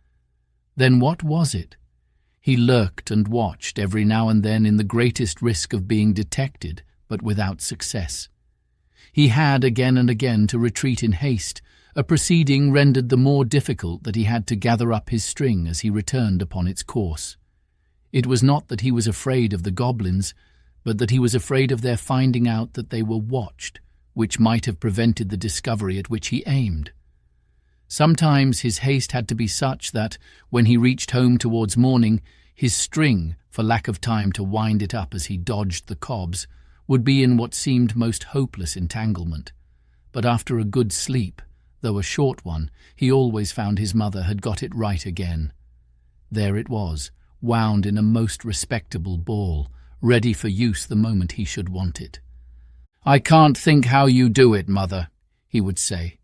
Then what was it? He lurked and watched every now and then in the greatest risk of being detected, but without success. He had again and again to retreat in haste, a proceeding rendered the more difficult that he had to gather up his string as he returned upon its course. It was not that he was afraid of the goblins, but that he was afraid of their finding out that they were watched, which might have prevented the discovery at which he aimed. Sometimes his haste had to be such that, when he reached home towards morning, his string, for lack of time to wind it up as he dodged the cobs, would be in what seemed most hopeless entanglement. But after a good sleep, though a short one, he always found his mother had got it right again. There it was, wound in a most respectable ball, ready for use the moment he should want it. "I can't think how you do it, mother," he would say.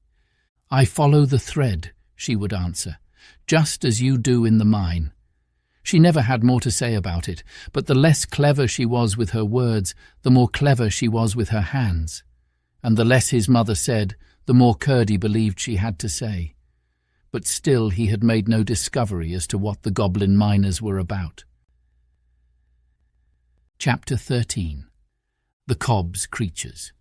"I follow the thread," she would answer, "just as you do in the mine." She never had more to say about it, but the less clever she was with her words, the more clever she was with her hands. And the less his mother said, the more Curdie believed she had to say. But still he had made no discovery as to what the Goblin-Miners were about. Chapter 13. The Cobs Creatures.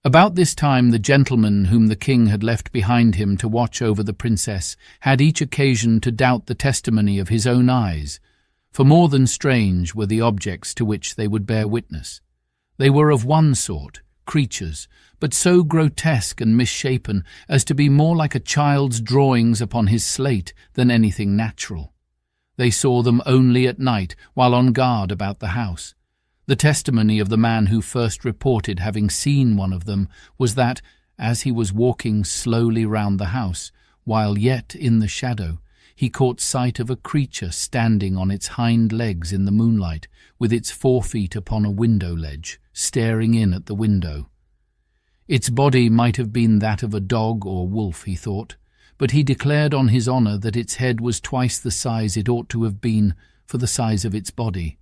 About this time the gentlemen whom the king had left behind him to watch over the princess had each occasion to doubt the testimony of his own eyes, for more than strange were the objects to which they would bear witness. They were of one sort, creatures, but so grotesque and misshapen as to be more like a child's drawings upon his slate than anything natural. They saw them only at night while on guard about the house. The testimony of the man who first reported having seen one of them was that, as he was walking slowly round the house, while yet in the shadow, he caught sight of a creature standing on its hind legs in the moonlight, with its 4 feet upon a window ledge, staring in at the window. Its body might have been that of a dog or wolf, he thought, but he declared on his honour that its head was twice the size it ought to have been for the size of its body,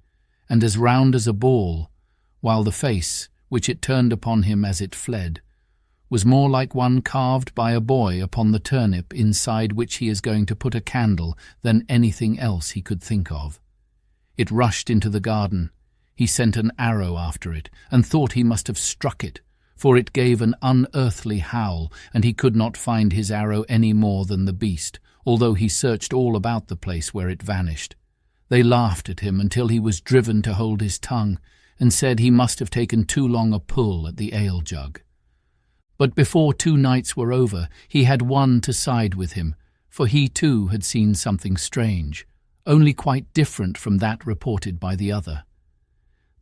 and as round as a ball, while the face, which it turned upon him as it fled, was more like one carved by a boy upon the turnip inside which he is going to put a candle than anything else he could think of. It rushed into the garden. He sent an arrow after it, and thought he must have struck it, for it gave an unearthly howl, and he could not find his arrow any more than the beast, although he searched all about the place where it vanished. They laughed at him until he was driven to hold his tongue, and said he must have taken too long a pull at the ale-jug. But before 2 nights were over, he had one to side with him, for he too had seen something strange, only quite different from that reported by the other.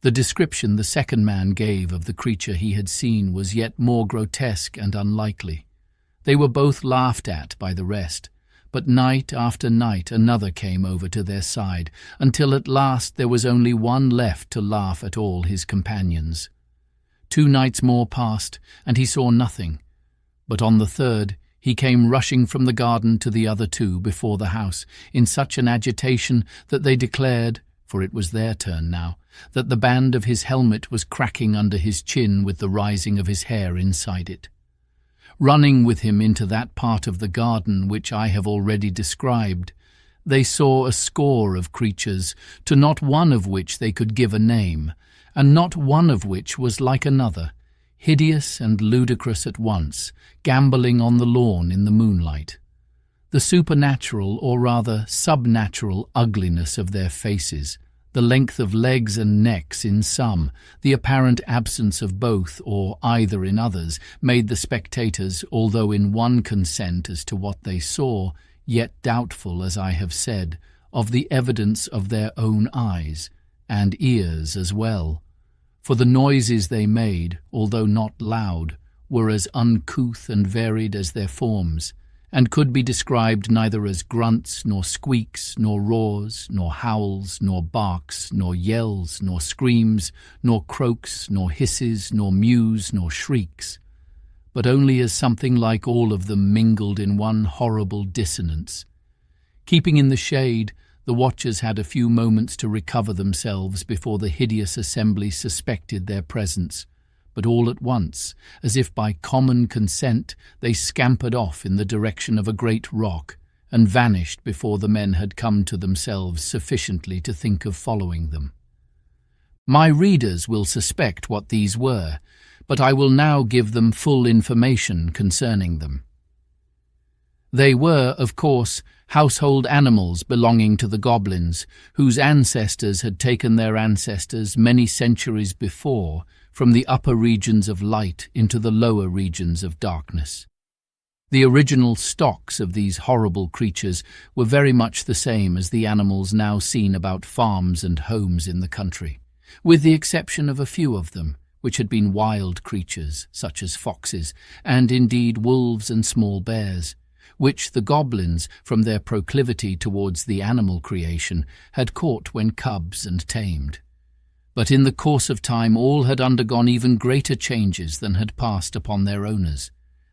The description the second man gave of the creature he had seen was yet more grotesque and unlikely. They were both laughed at by the rest, but night after night another came over to their side, until at last there was only one left to laugh at all his companions. 2 nights more passed, and he saw nothing, but on the third he came rushing from the garden to the other 2 before the house, in such an agitation that they declared, for it was their turn now, that the band of his helmet was cracking under his chin with the rising of his hair inside it. Running with him into that part of the garden which I have already described, they saw a score of creatures, to not one of which they could give a name, and not one of which was like another, hideous and ludicrous at once, gambolling on the lawn in the moonlight. The supernatural, or rather subnatural, ugliness of their faces, the length of legs and necks in some, the apparent absence of both or either in others, made the spectators, although in one consent as to what they saw, yet doubtful, as I have said, of the evidence of their own eyes, and ears as well. For the noises they made, although not loud, were as uncouth and varied as their forms, and could be described neither as grunts, nor squeaks, nor roars, nor howls, nor barks, nor yells, nor screams, nor croaks, nor hisses, nor mews, nor shrieks, but only as something like all of them mingled in one horrible dissonance. Keeping in the shade, the watchers had a few moments to recover themselves before the hideous assembly suspected their presence, but all at once, as if by common consent, they scampered off in the direction of a great rock, and vanished before the men had come to themselves sufficiently to think of following them. My readers will suspect what these were, but I will now give them full information concerning them. They were, of course, household animals belonging to the goblins, whose ancestors had taken their ancestors many centuries before from the upper regions of light into the lower regions of darkness. The original stocks of these horrible creatures were very much the same as the animals now seen about farms and homes in the country, with the exception of a few of them, which had been wild creatures, such as foxes, and indeed wolves and small bears, which the goblins, from their proclivity towards the animal creation, had caught when cubs and tamed. But in the course of time all had undergone even greater changes than had passed upon their owners.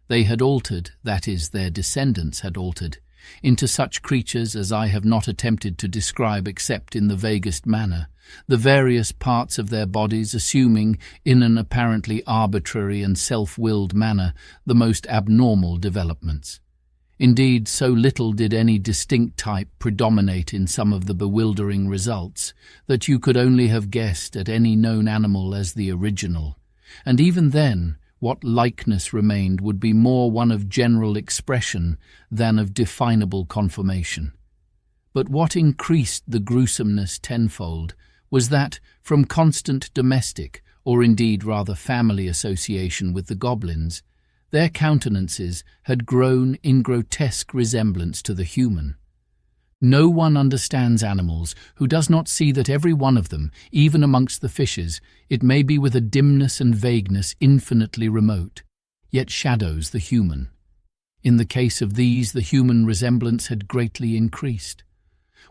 They had altered, that is, their descendants had altered, into such creatures as I have not attempted to describe except in the vaguest manner, the various parts of their bodies assuming, in an apparently arbitrary and self-willed manner, the most abnormal developments. Indeed, so little did any distinct type predominate in some of the bewildering results, that you could only have guessed at any known animal as the original, and even then, what likeness remained would be more one of general expression than of definable conformation. But what increased the gruesomeness tenfold was that, from constant domestic, or indeed rather family association with the goblins, their countenances had grown in grotesque resemblance to the human. No one understands animals who does not see that every one of them, even amongst the fishes, it may be with a dimness and vagueness infinitely remote, yet shadows the human. In the case of these, the human resemblance had greatly increased.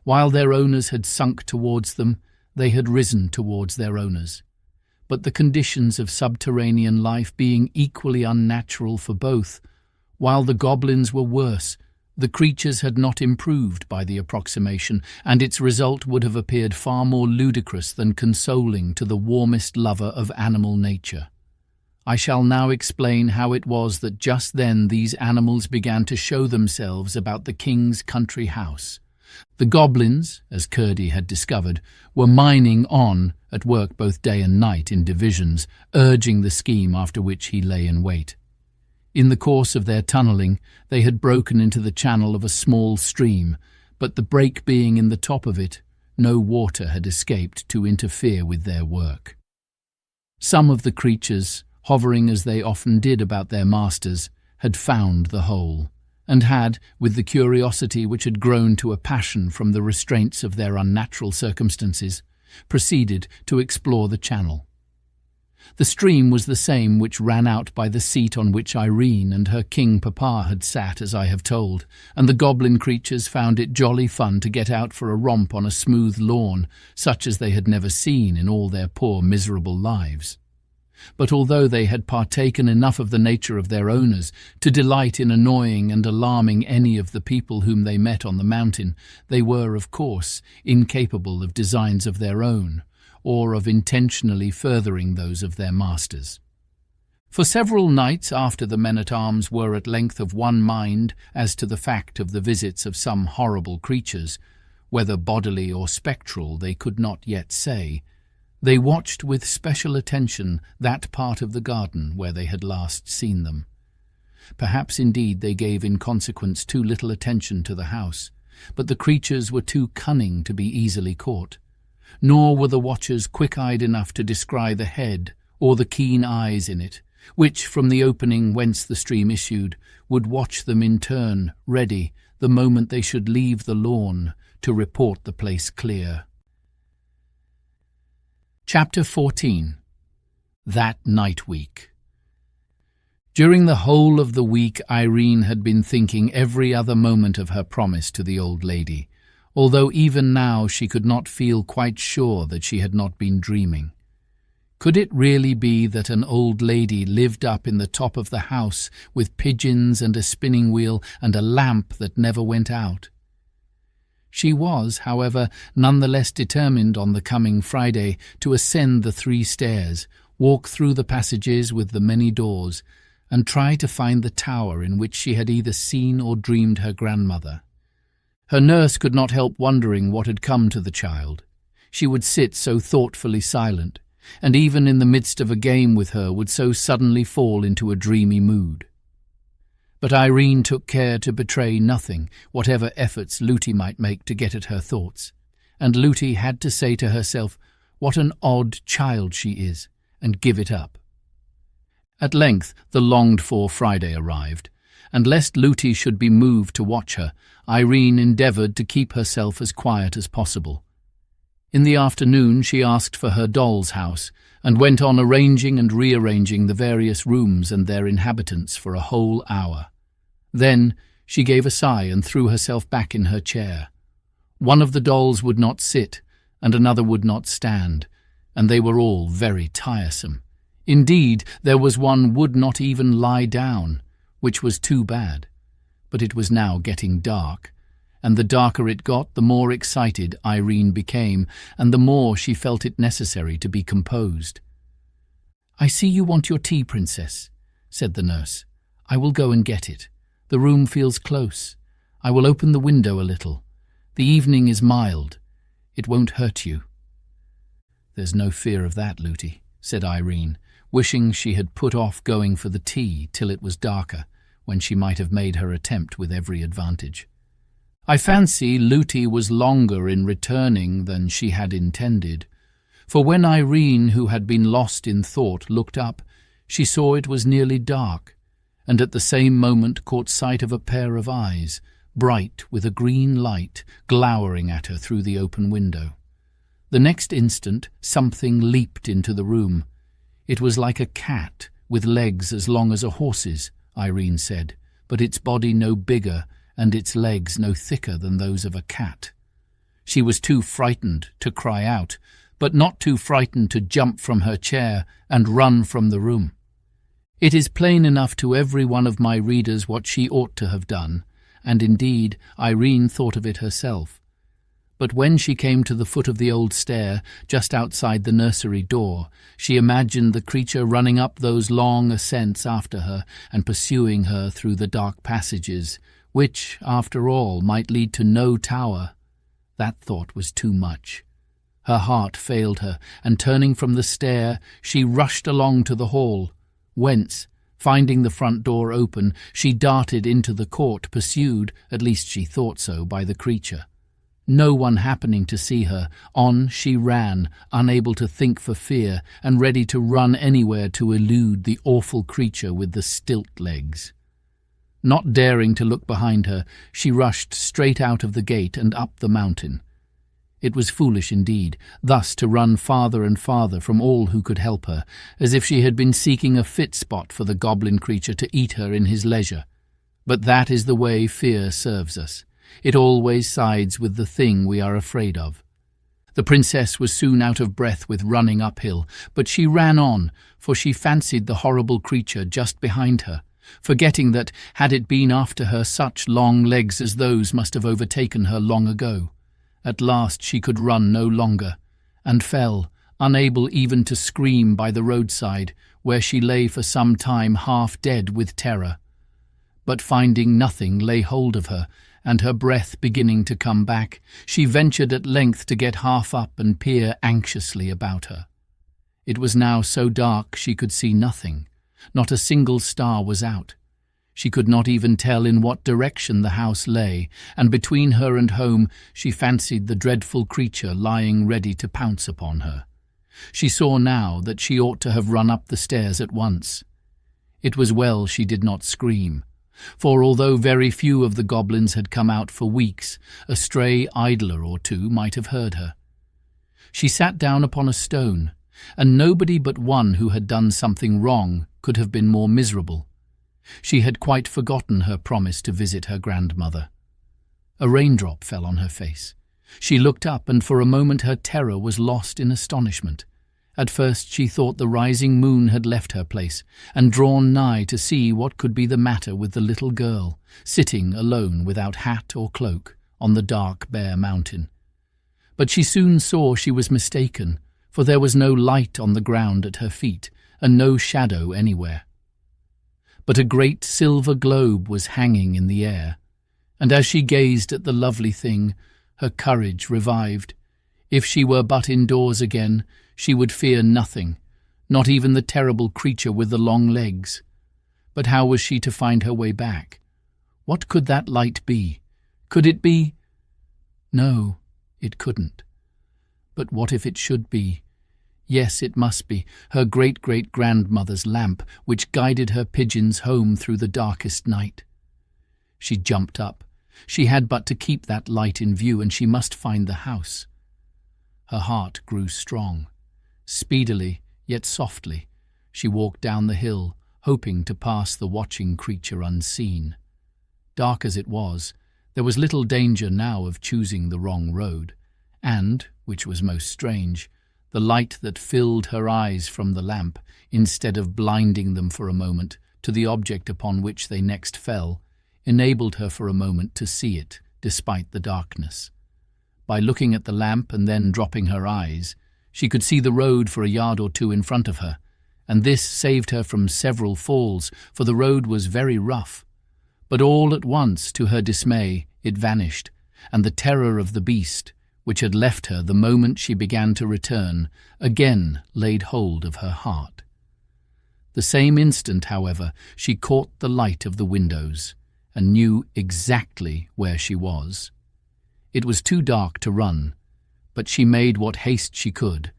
While their owners had sunk towards them, they had risen towards their owners. But the conditions of subterranean life being equally unnatural for both, while the goblins were worse, the creatures had not improved by the approximation, and its result would have appeared far more ludicrous than consoling to the warmest lover of animal nature. I shall now explain how it was that just then these animals began to show themselves about the king's country house. The goblins, as Curdie had discovered, were mining on, at work both day and night in divisions, urging the scheme after which he lay in wait. In the course of their tunnelling, they had broken into the channel of a small stream, but the break being in the top of it, no water had escaped to interfere with their work. Some of the creatures, hovering as they often did about their masters, had found the hole, and had, with the curiosity which had grown to a passion from the restraints of their unnatural circumstances, proceeded to explore the channel. The stream was the same which ran out by the seat on which Irene and her king papa had sat, as I have told, and the goblin creatures found it jolly fun to get out for a romp on a smooth lawn, such as they had never seen in all their poor miserable lives. But although they had partaken enough of the nature of their owners to delight in annoying and alarming any of the people whom they met on the mountain, they were, of course, incapable of designs of their own, or of intentionally furthering those of their masters. For several nights after the men-at-arms were at length of one mind as to the fact of the visits of some horrible creatures, whether bodily or spectral they could not yet say, they watched with special attention that part of the garden where they had last seen them. Perhaps indeed they gave in consequence too little attention to the house, but the creatures were too cunning to be easily caught. Nor were the watchers quick-eyed enough to descry the head or the keen eyes in it, which, from the opening whence the stream issued, would watch them in turn, ready, the moment they should leave the lawn, to report the place clear. Chapter 14. That Night Week. During the whole of the week, Irene had been thinking every other moment of her promise to the old lady, although even now she could not feel quite sure that she had not been dreaming. Could it really be that an old lady lived up in the top of the house with pigeons and a spinning wheel and a lamp that never went out? She was, however, none the less determined on the coming Friday to ascend the 3 stairs, walk through the passages with the many doors, and try to find the tower in which she had either seen or dreamed her grandmother. Her nurse could not help wondering what had come to the child. She would sit so thoughtfully silent, and even in the midst of a game with her would so suddenly fall into a dreamy mood. But Irene took care to betray nothing, whatever efforts Looty might make to get at her thoughts, and Looty had to say to herself, "What an odd child she is," and give it up. At length the longed-for Friday arrived, and lest Looty should be moved to watch her, Irene endeavoured to keep herself as quiet as possible. In the afternoon she asked for her doll's house, and went on arranging and rearranging the various rooms and their inhabitants for a whole hour. Then she gave a sigh and threw herself back in her chair. One of the dolls would not sit, and another would not stand, and they were all very tiresome. Indeed, there was one would not even lie down, which was too bad. But it was now getting dark, and the darker it got, the more excited Irene became, and the more she felt it necessary to be composed. "I see you want your tea, Princess," said the nurse. "I will go and get it. The room feels close. I will open the window a little. The evening is mild. It won't hurt you." "There's no fear of that, Looty," said Irene, wishing she had put off going for the tea till it was darker, when she might have made her attempt with every advantage. I fancy Looty was longer in returning than she had intended, for when Irene, who had been lost in thought, looked up, she saw it was nearly dark, and at the same moment caught sight of a pair of eyes, bright with a green light, glowering at her through the open window. The next instant something leaped into the room. It was like a cat, with legs as long as a horse's, Irene said, but its body no bigger and its legs no thicker than those of a cat. She was too frightened to cry out, but not too frightened to jump from her chair and run from the room. It is plain enough to every one of my readers what she ought to have done, and indeed Irene thought of it herself. But when she came to the foot of the old stair, just outside the nursery door, she imagined the creature running up those long ascents after her and pursuing her through the dark passages, which, after all, might lead to no tower. That thought was too much. Her heart failed her, and turning from the stair, she rushed along to the hall, whence, finding the front door open, she darted into the court, pursued, at least she thought so, by the creature. No one happening to see her, on she ran, unable to think for fear, and ready to run anywhere to elude the awful creature with the stilt legs. Not daring to look behind her, she rushed straight out of the gate and up the mountain. It was foolish indeed, thus to run farther and farther from all who could help her, as if she had been seeking a fit spot for the goblin creature to eat her in his leisure. But that is the way fear serves us. It always sides with the thing we are afraid of. The princess was soon out of breath with running uphill, but she ran on, for she fancied the horrible creature just behind her, forgetting that, had it been after her, such long legs as those must have overtaken her long ago. At last she could run no longer, and fell, unable even to scream, by the roadside, where she lay for some time half dead with terror. But finding nothing lay hold of her, and her breath beginning to come back, she ventured at length to get half up and peer anxiously about her. It was now so dark she could see nothing. Not a single star was out. She could not even tell in what direction the house lay, and between her and home she fancied the dreadful creature lying ready to pounce upon her. She saw now that she ought to have run up the stairs at once. It was well she did not scream, for although very few of the goblins had come out for weeks, a stray idler or two might have heard her. She sat down upon a stone, and nobody but one who had done something wrong could have been more miserable. She had quite forgotten her promise to visit her grandmother. A raindrop fell on her face. She looked up, and for a moment her terror was lost in astonishment. At first she thought the rising moon had left her place, and drawn nigh to see what could be the matter with the little girl, sitting alone without hat or cloak, on the dark bare mountain. But she soon saw she was mistaken, for there was no light on the ground at her feet, and no shadow anywhere. But a great silver globe was hanging in the air, and as she gazed at the lovely thing, her courage revived. If she were but indoors again, she would fear nothing, not even the terrible creature with the long legs. But how was she to find her way back? What could that light be? Could it be? No, it couldn't. But what if it should be? Yes, it must be, her great-great-grandmother's lamp, which guided her pigeons home through the darkest night. She jumped up. She had but to keep that light in view, and she must find the house. Her heart grew strong. Speedily, yet softly, she walked down the hill, hoping to pass the watching creature unseen. Dark as it was, there was little danger now of choosing the wrong road, and, which was most strange, the light that filled her eyes from the lamp, instead of blinding them for a moment, to the object upon which they next fell, enabled her for a moment to see it, despite the darkness. By looking at the lamp and then dropping her eyes, she could see the road for a yard or two in front of her, and this saved her from several falls, for the road was very rough. But all at once, to her dismay, it vanished, and the terror of the beast, which had left her the moment she began to return, again laid hold of her heart. The same instant, however, she caught the light of the windows, and knew exactly where she was. It was too dark to run, but she made what haste she could,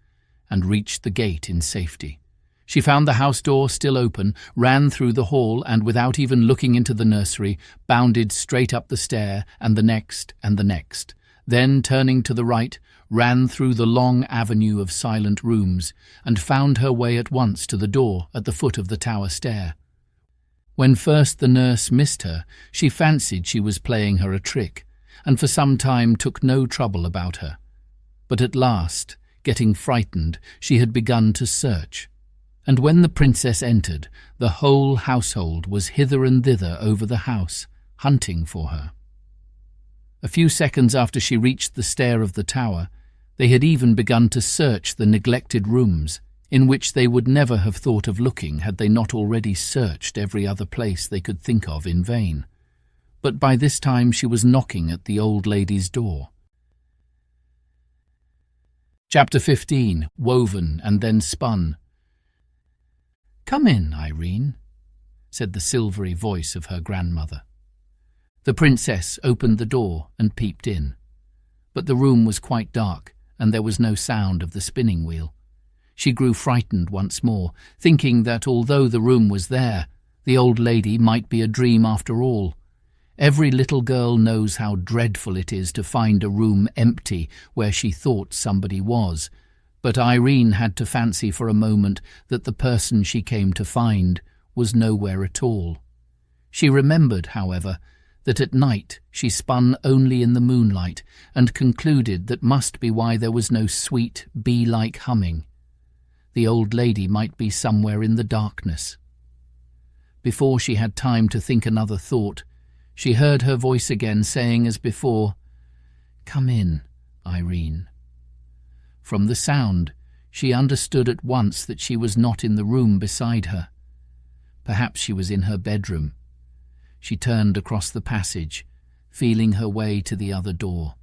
and reached the gate in safety. She found the house door still open, ran through the hall, and without even looking into the nursery, bounded straight up the stair, and the next, and the next. Then, turning to the right, ran through the long avenue of silent rooms, and found her way at once to the door at the foot of the tower stair. When first the nurse missed her, she fancied she was playing her a trick, and for some time took no trouble about her. But at last, getting frightened, she had begun to search. And when the princess entered, the whole household was hither and thither over the house, hunting for her. A few seconds after she reached the stair of the tower, they had even begun to search the neglected rooms, in which they would never have thought of looking had they not already searched every other place they could think of in vain. But by this time she was knocking at the old lady's door. Chapter 15. Woven and then Spun. "Come in, Irene," said the silvery voice of her grandmother. The princess opened the door and peeped in, but the room was quite dark, and there was no sound of the spinning wheel. She grew frightened once more, thinking that although the room was there, the old lady might be a dream after all. Every little girl knows how dreadful it is to find a room empty where she thought somebody was, but Irene had to fancy for a moment that the person she came to find was nowhere at all. She remembered, however, that at night she spun only in the moonlight, and concluded that must be why there was no sweet, bee-like humming. The old lady might be somewhere in the darkness. Before she had time to think another thought, she heard her voice again saying as before, "Come in, Irene." From the sound, she understood at once that she was not in the room beside her. Perhaps she was in her bedroom. She turned across the passage, feeling her way to the other door.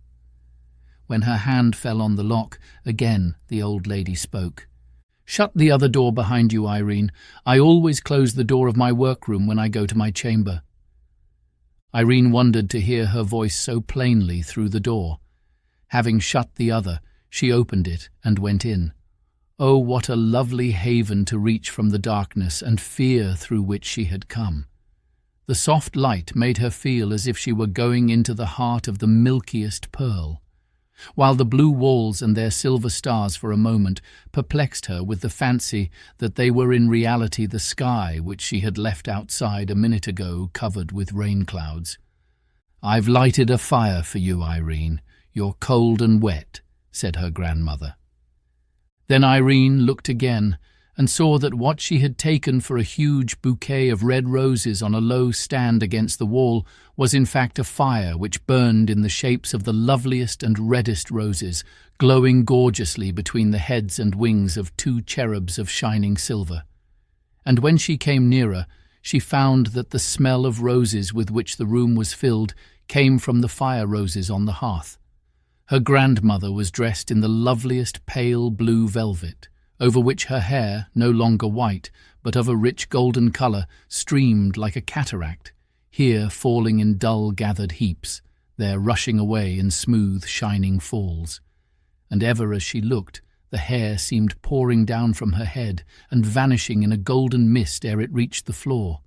When her hand fell on the lock, again the old lady spoke. "Shut the other door behind you, Irene. I always close the door of my workroom when I go to my chamber." Irene wondered to hear her voice so plainly through the door. Having shut the other, she opened it and went in. Oh, what a lovely haven to reach from the darkness and fear through which she had come. The soft light made her feel as if she were going into the heart of the milkiest pearl, while the blue walls and their silver stars for a moment perplexed her with the fancy that they were in reality the sky which she had left outside a minute ago covered with rain clouds. "I've lighted a fire for you, Irene. You're cold and wet," said her grandmother. Then Irene looked again and saw that what she had taken for a huge bouquet of red roses on a low stand against the wall was in fact a fire which burned in the shapes of the loveliest and reddest roses, glowing gorgeously between the heads and wings of two cherubs of shining silver. And when she came nearer, she found that the smell of roses with which the room was filled came from the fire roses on the hearth. Her grandmother was dressed in the loveliest pale blue velvet, over which her hair, no longer white, but of a rich golden colour, streamed like a cataract, here falling in dull gathered heaps, there rushing away in smooth shining falls. And ever as she looked, the hair seemed pouring down from her head and vanishing in a golden mist ere it reached the floor.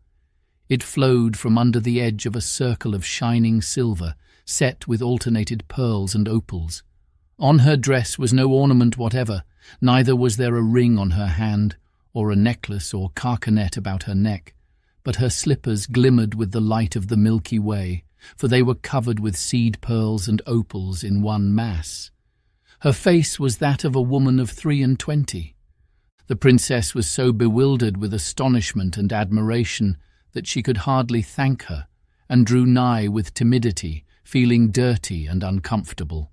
It flowed from under the edge of a circle of shining silver, set with alternated pearls and opals. On her dress was no ornament whatever, neither was there a ring on her hand, or a necklace or carcanet about her neck, but her slippers glimmered with the light of the Milky Way, for they were covered with seed pearls and opals in one mass. Her face was that of a woman of 23. The princess was so bewildered with astonishment and admiration that she could hardly thank her, and drew nigh with timidity, feeling dirty and uncomfortable.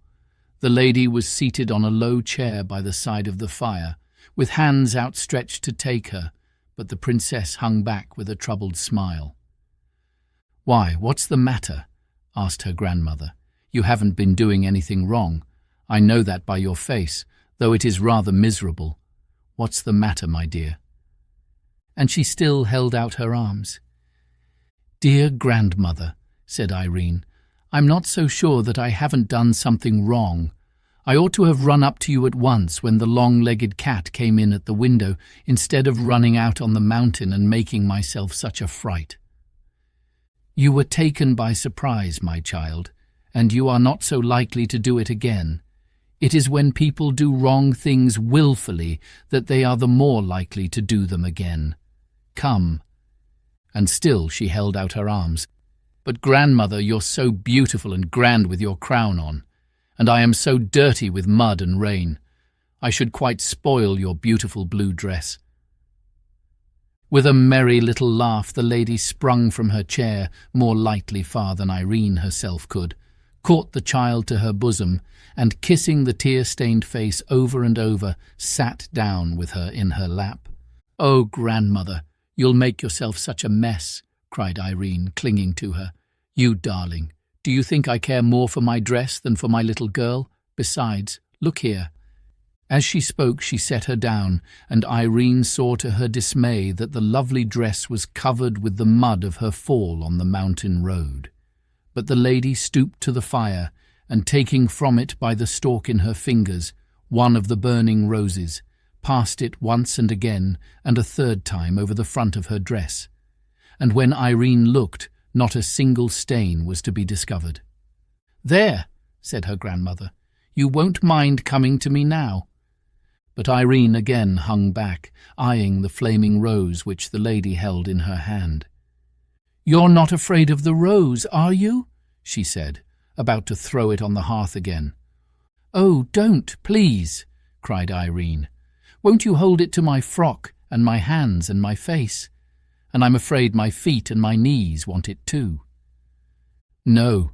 The lady was seated on a low chair by the side of the fire, with hands outstretched to take her, but the princess hung back with a troubled smile. "Why, what's the matter?" asked her grandmother. "You haven't been doing anything wrong. I know that by your face, though it is rather miserable. What's the matter, my dear?" And she still held out her arms. "Dear grandmother," said Irene, "I'm not so sure that I haven't done something wrong. I ought to have run up to you at once when the long-legged cat came in at the window, instead of running out on the mountain and making myself such a fright. You were taken by surprise, my child, and you are not so likely to do it again. It is when people do wrong things willfully that they are the more likely to do them again. Come." And still she held out her arms. "But grandmother, you're so beautiful and grand with your crown on, and I am so dirty with mud and rain. I should quite spoil your beautiful blue dress." With a merry little laugh, the lady sprung from her chair more lightly far than Irene herself could, caught the child to her bosom, and kissing the tear-stained face over and over, sat down with her in her lap. "Oh, grandmother, you'll make yourself such a mess," cried Irene, clinging to her. "You darling, do you think I care more for my dress than for my little girl? Besides, look here." As she spoke, she set her down, and Irene saw to her dismay that the lovely dress was covered with the mud of her fall on the mountain road. But the lady stooped to the fire, and taking from it by the stalk in her fingers one of the burning roses, passed it once and again and a third time over the front of her dress. And when Irene looked, not a single stain was to be discovered. "There," said her grandmother, "you won't mind coming to me now." But Irene again hung back, eyeing the flaming rose which the lady held in her hand. "You're not afraid of the rose, are you?" she said, about to throw it on the hearth again. "Oh, don't, please," cried Irene. "Won't you hold it to my frock and my hands and my face? And I'm afraid my feet and my knees want it too." "No,"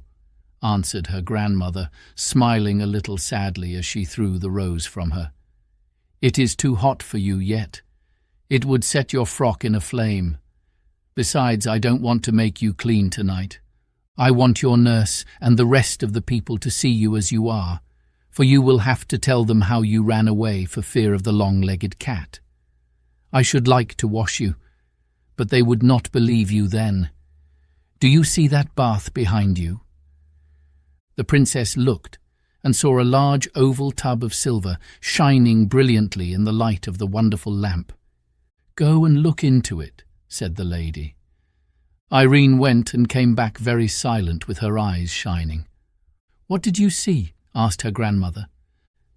answered her grandmother, smiling a little sadly as she threw the rose from her. "It is too hot for you yet. It would set your frock in a flame. Besides, I don't want to make you clean tonight. I want your nurse and the rest of the people to see you as you are, for you will have to tell them how you ran away for fear of the long-legged cat. I should like to wash you, but they would not believe you then. Do you see that bath behind you?" The princess looked and saw a large oval tub of silver shining brilliantly in the light of the wonderful lamp. "Go and look into it," said the lady. Irene went and came back very silent with her eyes shining. "What did you see?" asked her grandmother.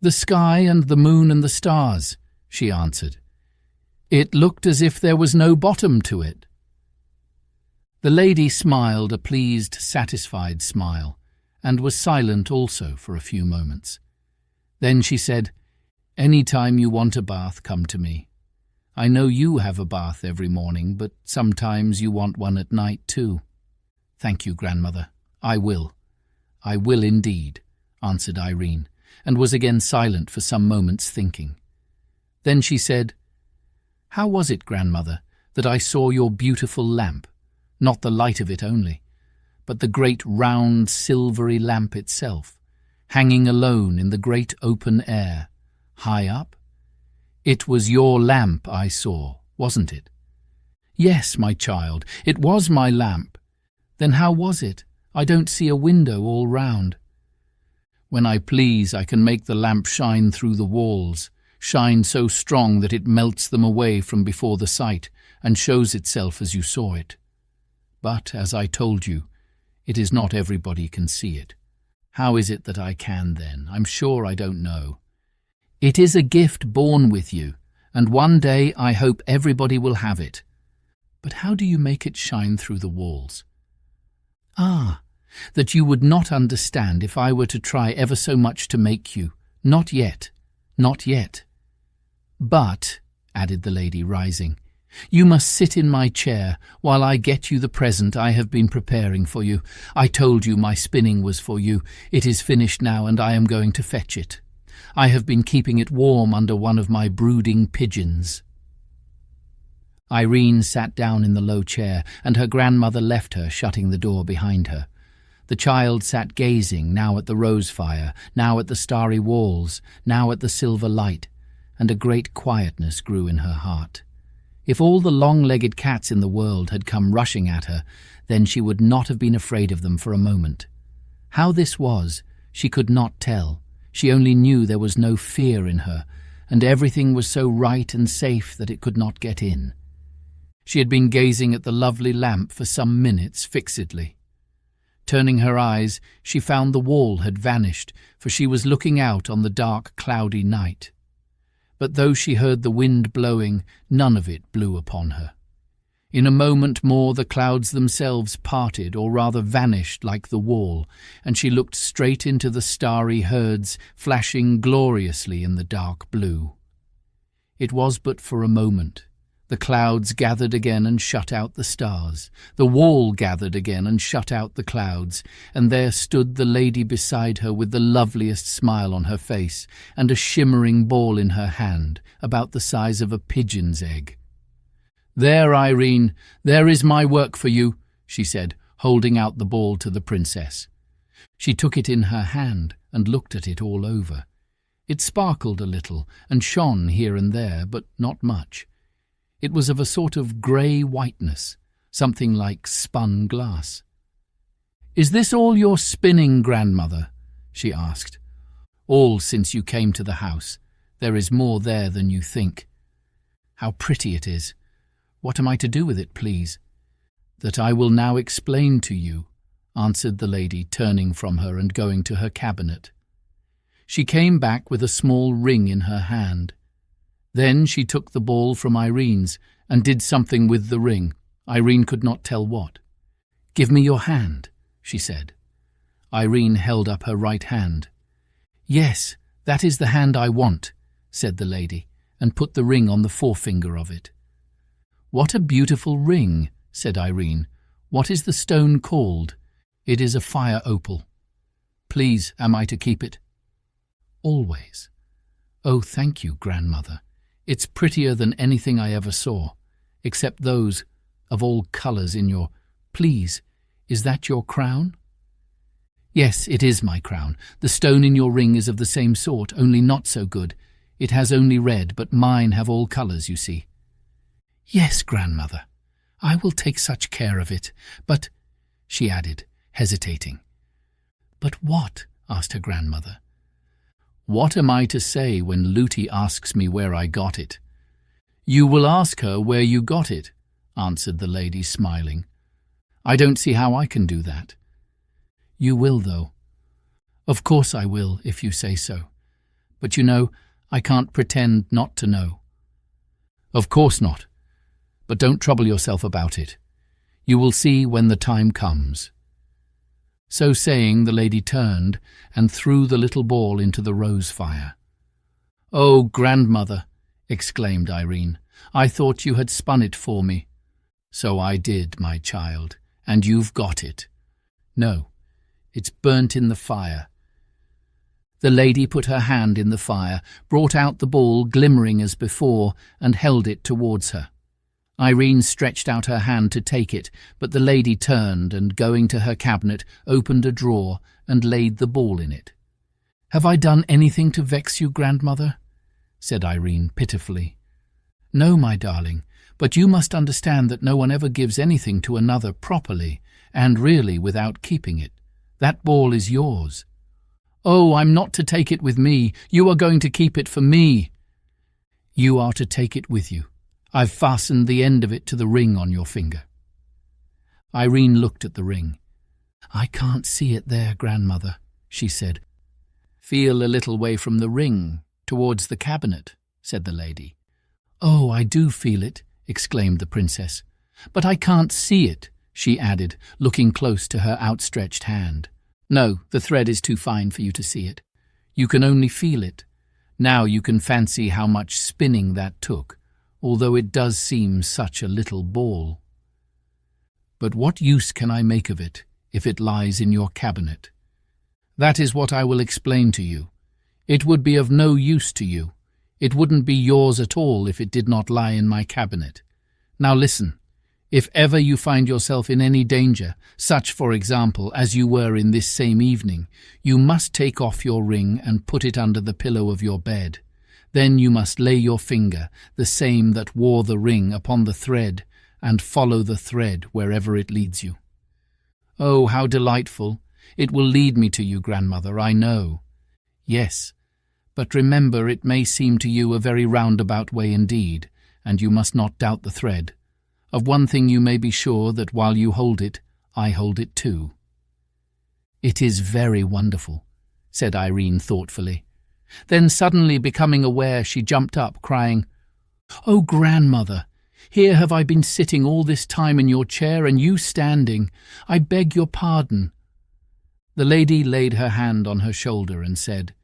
"The sky and the moon and the stars," she answered. "It looked as if there was no bottom to it." The lady smiled a pleased, satisfied smile, and was silent also for a few moments. Then she said, "Any time you want a bath, come to me. I know you have a bath every morning, but sometimes you want one at night too." "Thank you, grandmother. I will. I will indeed," answered Irene, and was again silent for some moments thinking. Then she said, "How was it, grandmother, that I saw your beautiful lamp, not the light of it only, but the great round silvery lamp itself, hanging alone in the great open air, high up? It was your lamp I saw, wasn't it?" "Yes, my child, it was my lamp." "Then how was it? I don't see a window all round." "When I please, I can make the lamp shine through the walls, shine so strong that it melts them away from before the sight and shows itself as you saw it. But, as I told you, it is not everybody can see it. How is it that I can then? I'm sure I don't know. It is a gift born with you, and one day I hope everybody will have it. But how do you make it shine through the walls?" "Ah, that you would not understand if I were to try ever so much to make you. Not yet, not yet. But," added the lady, rising, "You must sit in my chair while I get you the present I have been preparing for you. I told you my spinning was for you. It is finished now, and I am going to fetch it. I have been keeping it warm under one of my brooding pigeons." Irene sat down in the low chair, and her grandmother left her, shutting the door behind her. The child sat gazing, now at the rose fire, now at the starry walls, now at the silver light, and a great quietness grew in her heart. If all the long-legged cats in the world had come rushing at her, then she would not have been afraid of them for a moment. How this was, she could not tell. She only knew there was no fear in her, and everything was so right and safe that it could not get in. She had been gazing at the lovely lamp for some minutes fixedly. Turning her eyes, she found the wall had vanished, for she was looking out on the dark, cloudy night. But though she heard the wind blowing, none of it blew upon her. In a moment more the clouds themselves parted, or rather vanished like the wall, and she looked straight into the starry herds flashing gloriously in the dark blue. It was but for a moment. The clouds gathered again and shut out the stars. The wall gathered again and shut out the clouds, and there stood the lady beside her with the loveliest smile on her face and a shimmering ball in her hand, about the size of a pigeon's egg. "There, Irene, there is my work for you," she said, holding out the ball to the princess. She took it in her hand and looked at it all over. It sparkled a little and shone here and there, but not much. It was of a sort of grey whiteness, something like spun glass. "Is this all your spinning, grandmother?" she asked. "All since you came to the house. There is more there than you think." "How pretty it is! What am I to do with it, please?" "That I will now explain to you," answered the lady, turning from her and going to her cabinet. She came back with a small ring in her hand. Then she took the ball from Irene's and did something with the ring. Irene could not tell what. "Give me your hand," she said. Irene held up her right hand. "Yes, that is the hand I want," said the lady, and put the ring on the forefinger of it. "What a beautiful ring," said Irene. "What is the stone called?" "It is a fire opal." "Please, am I to keep it?" "Always." "Oh, thank you, grandmother. It's prettier than anything I ever saw, except those of all colours in your— Please, is that your crown?" "Yes, it is my crown. The stone in your ring is of the same sort, only not so good. It has only red, but mine have all colours, you see." "Yes, grandmother, I will take such care of it. But," she added, hesitating. "But what?" asked her grandmother. "What am I to say when Looty asks me where I got it?" "You will ask her where you got it," answered the lady, smiling. "I don't see how I can do that." "You will, though." "Of course I will, if you say so. But you know, I can't pretend not to know." "Of course not. But don't trouble yourself about it. You will see when the time comes." So saying, the lady turned and threw the little ball into the rose fire. "Oh, grandmother," exclaimed Irene, "I thought you had spun it for me." "So I did, my child, and you've got it." "No, it's burnt in the fire." The lady put her hand in the fire, brought out the ball glimmering as before, and held it towards her. Irene stretched out her hand to take it, but the lady turned and, going to her cabinet, opened a drawer and laid the ball in it. "Have I done anything to vex you, grandmother?" said Irene pitifully. "No, my darling, but you must understand that no one ever gives anything to another properly, and really without keeping it. That ball is yours." "Oh, I'm not to take it with me. You are going to keep it for me." "You are to take it with you. I've fastened the end of it to the ring on your finger." Irene looked at the ring. "I can't see it there, grandmother," she said. "Feel a little way from the ring, towards the cabinet," said the lady. "Oh, I do feel it," exclaimed the princess. "But I can't see it," she added, looking close to her outstretched hand. "No, the thread is too fine for you to see it. You can only feel it. Now you can fancy how much spinning that took. although it does seem such a little ball. But what use can I make of it if it lies in your cabinet? That is what I will explain to you. It would be of no use to you. It wouldn't be yours at all if it did not lie in my cabinet. Now listen. If ever you find yourself in any danger, such, for example, as you were in this same evening, you must take off your ring and put it under the pillow of your bed. Then you must lay your finger, the same that wore the ring, upon the thread, and follow the thread wherever it leads you. Oh, how delightful! It will lead me to you, grandmother, I know. Yes, but remember it may seem to you a very roundabout way indeed, and you must not doubt the thread. Of one thing you may be sure, that while you hold it, I hold it too. It is very wonderful, said Irene thoughtfully. Then suddenly becoming aware, she jumped up, crying, "Oh, grandmother, here have I been sitting all this time in your chair, and you standing. I beg your pardon." The lady laid her hand on her shoulder and said,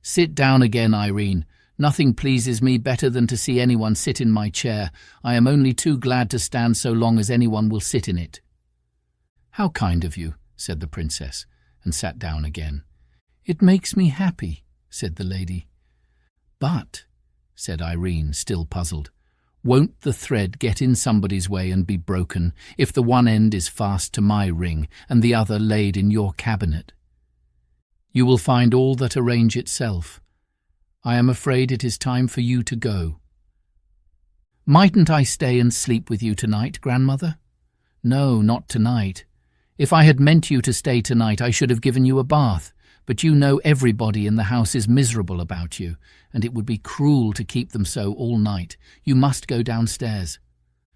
"Sit down again, Irene. Nothing pleases me better than to see anyone sit in my chair. I am only too glad to stand so long as anyone will sit in it." "How kind of you," said the princess, and sat down again. "It makes me happy," said the lady. "But," said Irene, still puzzled, "won't the thread get in somebody's way and be broken if the one end is fast to my ring and the other laid in your cabinet?" "You will find all that arrange itself. I am afraid it is time for you to go." "Mightn't I stay and sleep with you tonight, grandmother?" "No, not tonight. If I had meant you to stay tonight, I should have given you a bath, but you know everybody in the house is miserable about you, and it would be cruel to keep them so all night. You must go downstairs."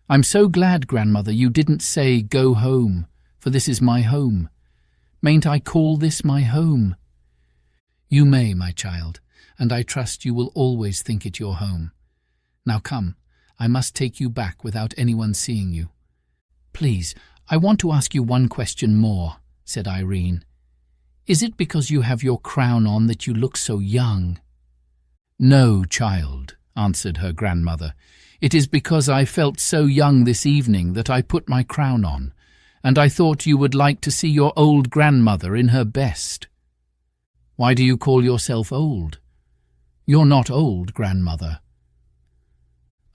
"I'm so glad, grandmother, you didn't say go home, for this is my home. Mayn't I call this my home?" "You may, my child, and I trust you will always think it your home. Now come, I must take you back without anyone seeing you." "Please, I want to ask you one question more," said Irene. "Is it because you have your crown on that you look so young?" "No, child," answered her grandmother. "It is because I felt so young this evening that I put my crown on, and I thought you would like to see your old grandmother in her best." "Why do you call yourself old? You're not old, grandmother."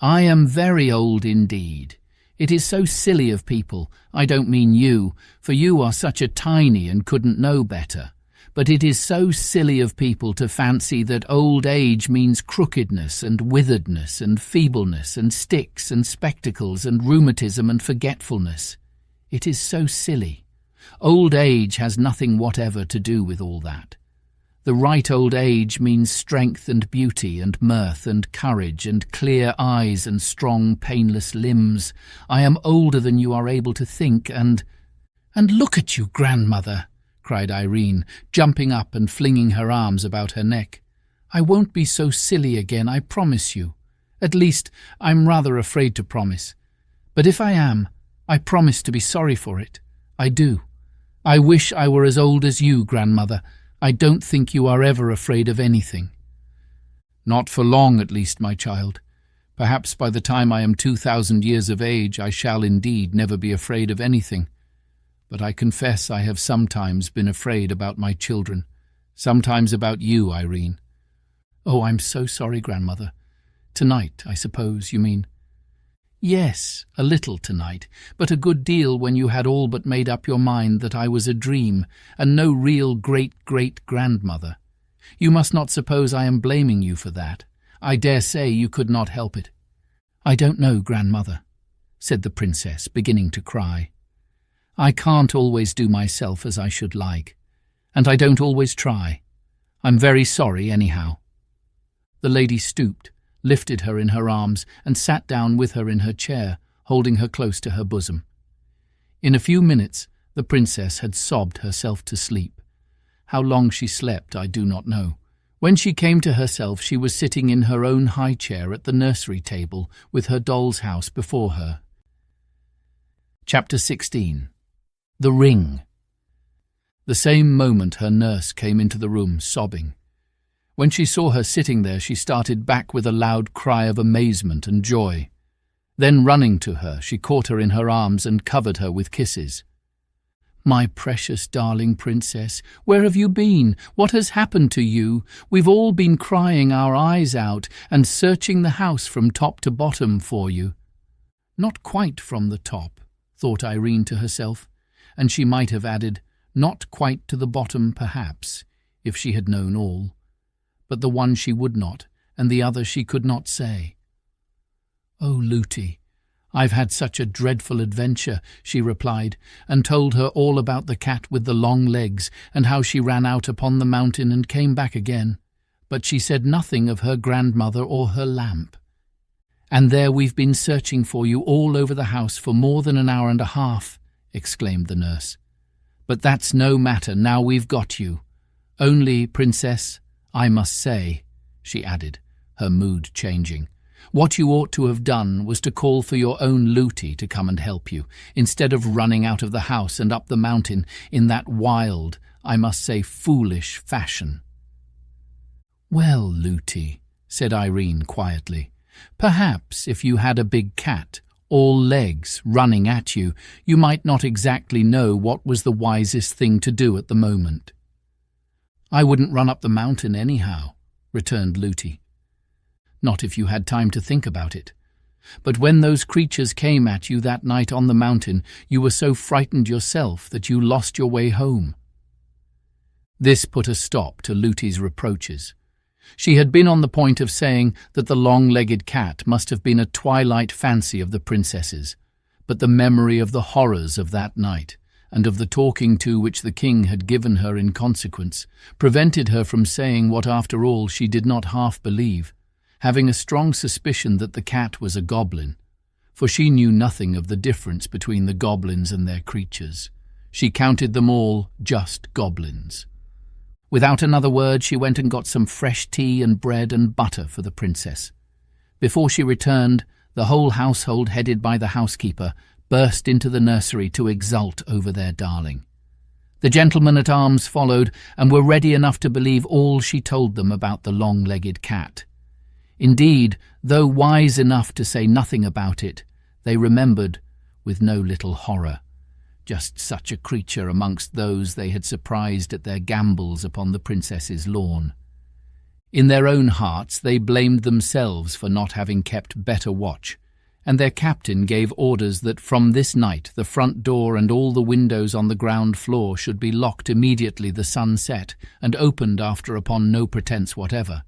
"I am very old indeed. It is so silly of people. I don't mean you, for you are such a tiny and couldn't know better. But it is so silly of people to fancy that old age means crookedness and witheredness and feebleness and sticks and spectacles and rheumatism and forgetfulness. It is so silly. Old age has nothing whatever to do with all that. The right old age means strength and beauty and mirth and courage and clear eyes and strong, painless limbs. I am older than you are able to think, and look at you, grandmother," cried Irene, jumping up and flinging her arms about her neck. "I won't be so silly again, I promise you. At least, I'm rather afraid to promise. But if I am, I promise to be sorry for it. I do. I wish I were as old as you, grandmother. I don't think you are ever afraid of anything." "Not for long, at least, my child. Perhaps by the time I am 2,000 years of age I shall indeed never be afraid of anything. But I confess I have sometimes been afraid about my children, sometimes about you, Irene." "Oh, I'm so sorry, grandmother. Tonight, I suppose, you mean?" "Yes, a little tonight, but a good deal when you had all but made up your mind that I was a dream, and no real great-great-grandmother. You must not suppose I am blaming you for that. I dare say you could not help it." "I don't know, grandmother," said the princess, beginning to cry. "I can't always do myself as I should like, and I don't always try. I'm very sorry, anyhow." The lady stooped, lifted her in her arms, and sat down with her in her chair, holding her close to her bosom. In a few minutes the princess had sobbed herself to sleep. How long she slept I do not know. When she came to herself she was sitting in her own high chair at the nursery table with her doll's house before her. Chapter 16. The Ring. The same moment her nurse came into the room, sobbing. When she saw her sitting there, she started back with a loud cry of amazement and joy. Then, running to her, she caught her in her arms and covered her with kisses. "My precious darling princess, where have you been? What has happened to you? We've all been crying our eyes out and searching the house from top to bottom for you." "Not quite from the top," thought Irene to herself, and she might have added, "not quite to the bottom, perhaps, if she had known all. But the one she would not, and the other she could not say." "Oh, Lootie, I've had such a dreadful adventure," she replied, and told her all about the cat with the long legs and how she ran out upon the mountain and came back again. But she said nothing of her grandmother or her lamp. "And there we've been searching for you all over the house for more than an hour and a half," exclaimed the nurse. "But that's no matter, now we've got you. Only, Princess, I must say," she added, her mood changing, "what you ought to have done was to call for your own Lootie to come and help you, instead of running out of the house and up the mountain in that wild, I must say foolish fashion." "Well, Lootie," said Irene quietly, "perhaps if you had a big cat, all legs, running at you, you might not exactly know what was the wisest thing to do at the moment." "I wouldn't run up the mountain anyhow," returned Lootie. "Not if you had time to think about it. But when those creatures came at you that night on the mountain, you were so frightened yourself that you lost your way home." This put a stop to Lootie's reproaches. She had been on the point of saying that the long-legged cat must have been a twilight fancy of the princess's, but the memory of the horrors of that night, and of the talking to which the king had given her in consequence, prevented her from saying what after all she did not half believe, having a strong suspicion that the cat was a goblin, for she knew nothing of the difference between the goblins and their creatures. She counted them all just goblins. Without another word, she went and got some fresh tea and bread and butter for the princess. Before she returned, the whole household, headed by the housekeeper, burst into the nursery to exult over their darling. The gentlemen-at-arms followed and were ready enough to believe all she told them about the long-legged cat. Indeed, though wise enough to say nothing about it, they remembered, with no little horror, just such a creature amongst those they had surprised at their gambols upon the princess's lawn. In their own hearts they blamed themselves for not having kept better watch, and their captain gave orders that from this night the front door and all the windows on the ground floor should be locked immediately the sun set, and opened after upon no pretence whatever.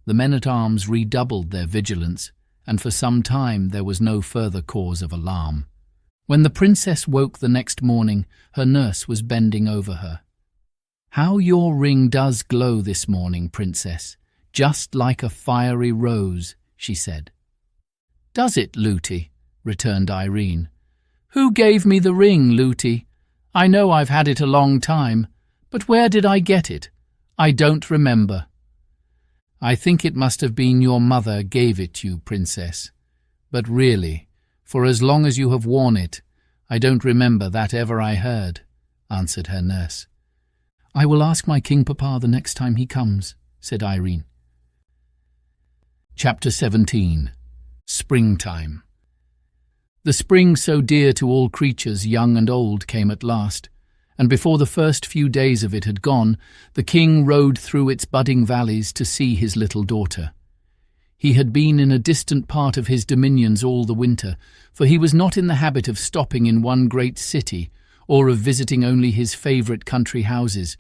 The men-at-arms redoubled their vigilance, and for some time there was no further cause of alarm. When the princess woke the next morning, her nurse was bending over her. "How your ring does glow this morning, princess, just like a fiery rose," she said. "Does it, Lootie?" returned Irene. "Who gave me the ring, Lootie? I know I've had it a long time, but where did I get it? I don't remember." "I think it must have been your mother gave it you, princess. But really, for as long as you have worn it, I don't remember that ever I heard," answered her nurse. "I will ask my King Papa the next time he comes," said Irene. Chapter 17. Springtime. The spring so dear to all creatures, young and old, came at last, and before the first few days of it had gone, the king rode through its budding valleys to see his little daughter. He had been in a distant part of his dominions all the winter, for he was not in the habit of stopping in one great city or of visiting only his favourite country houses,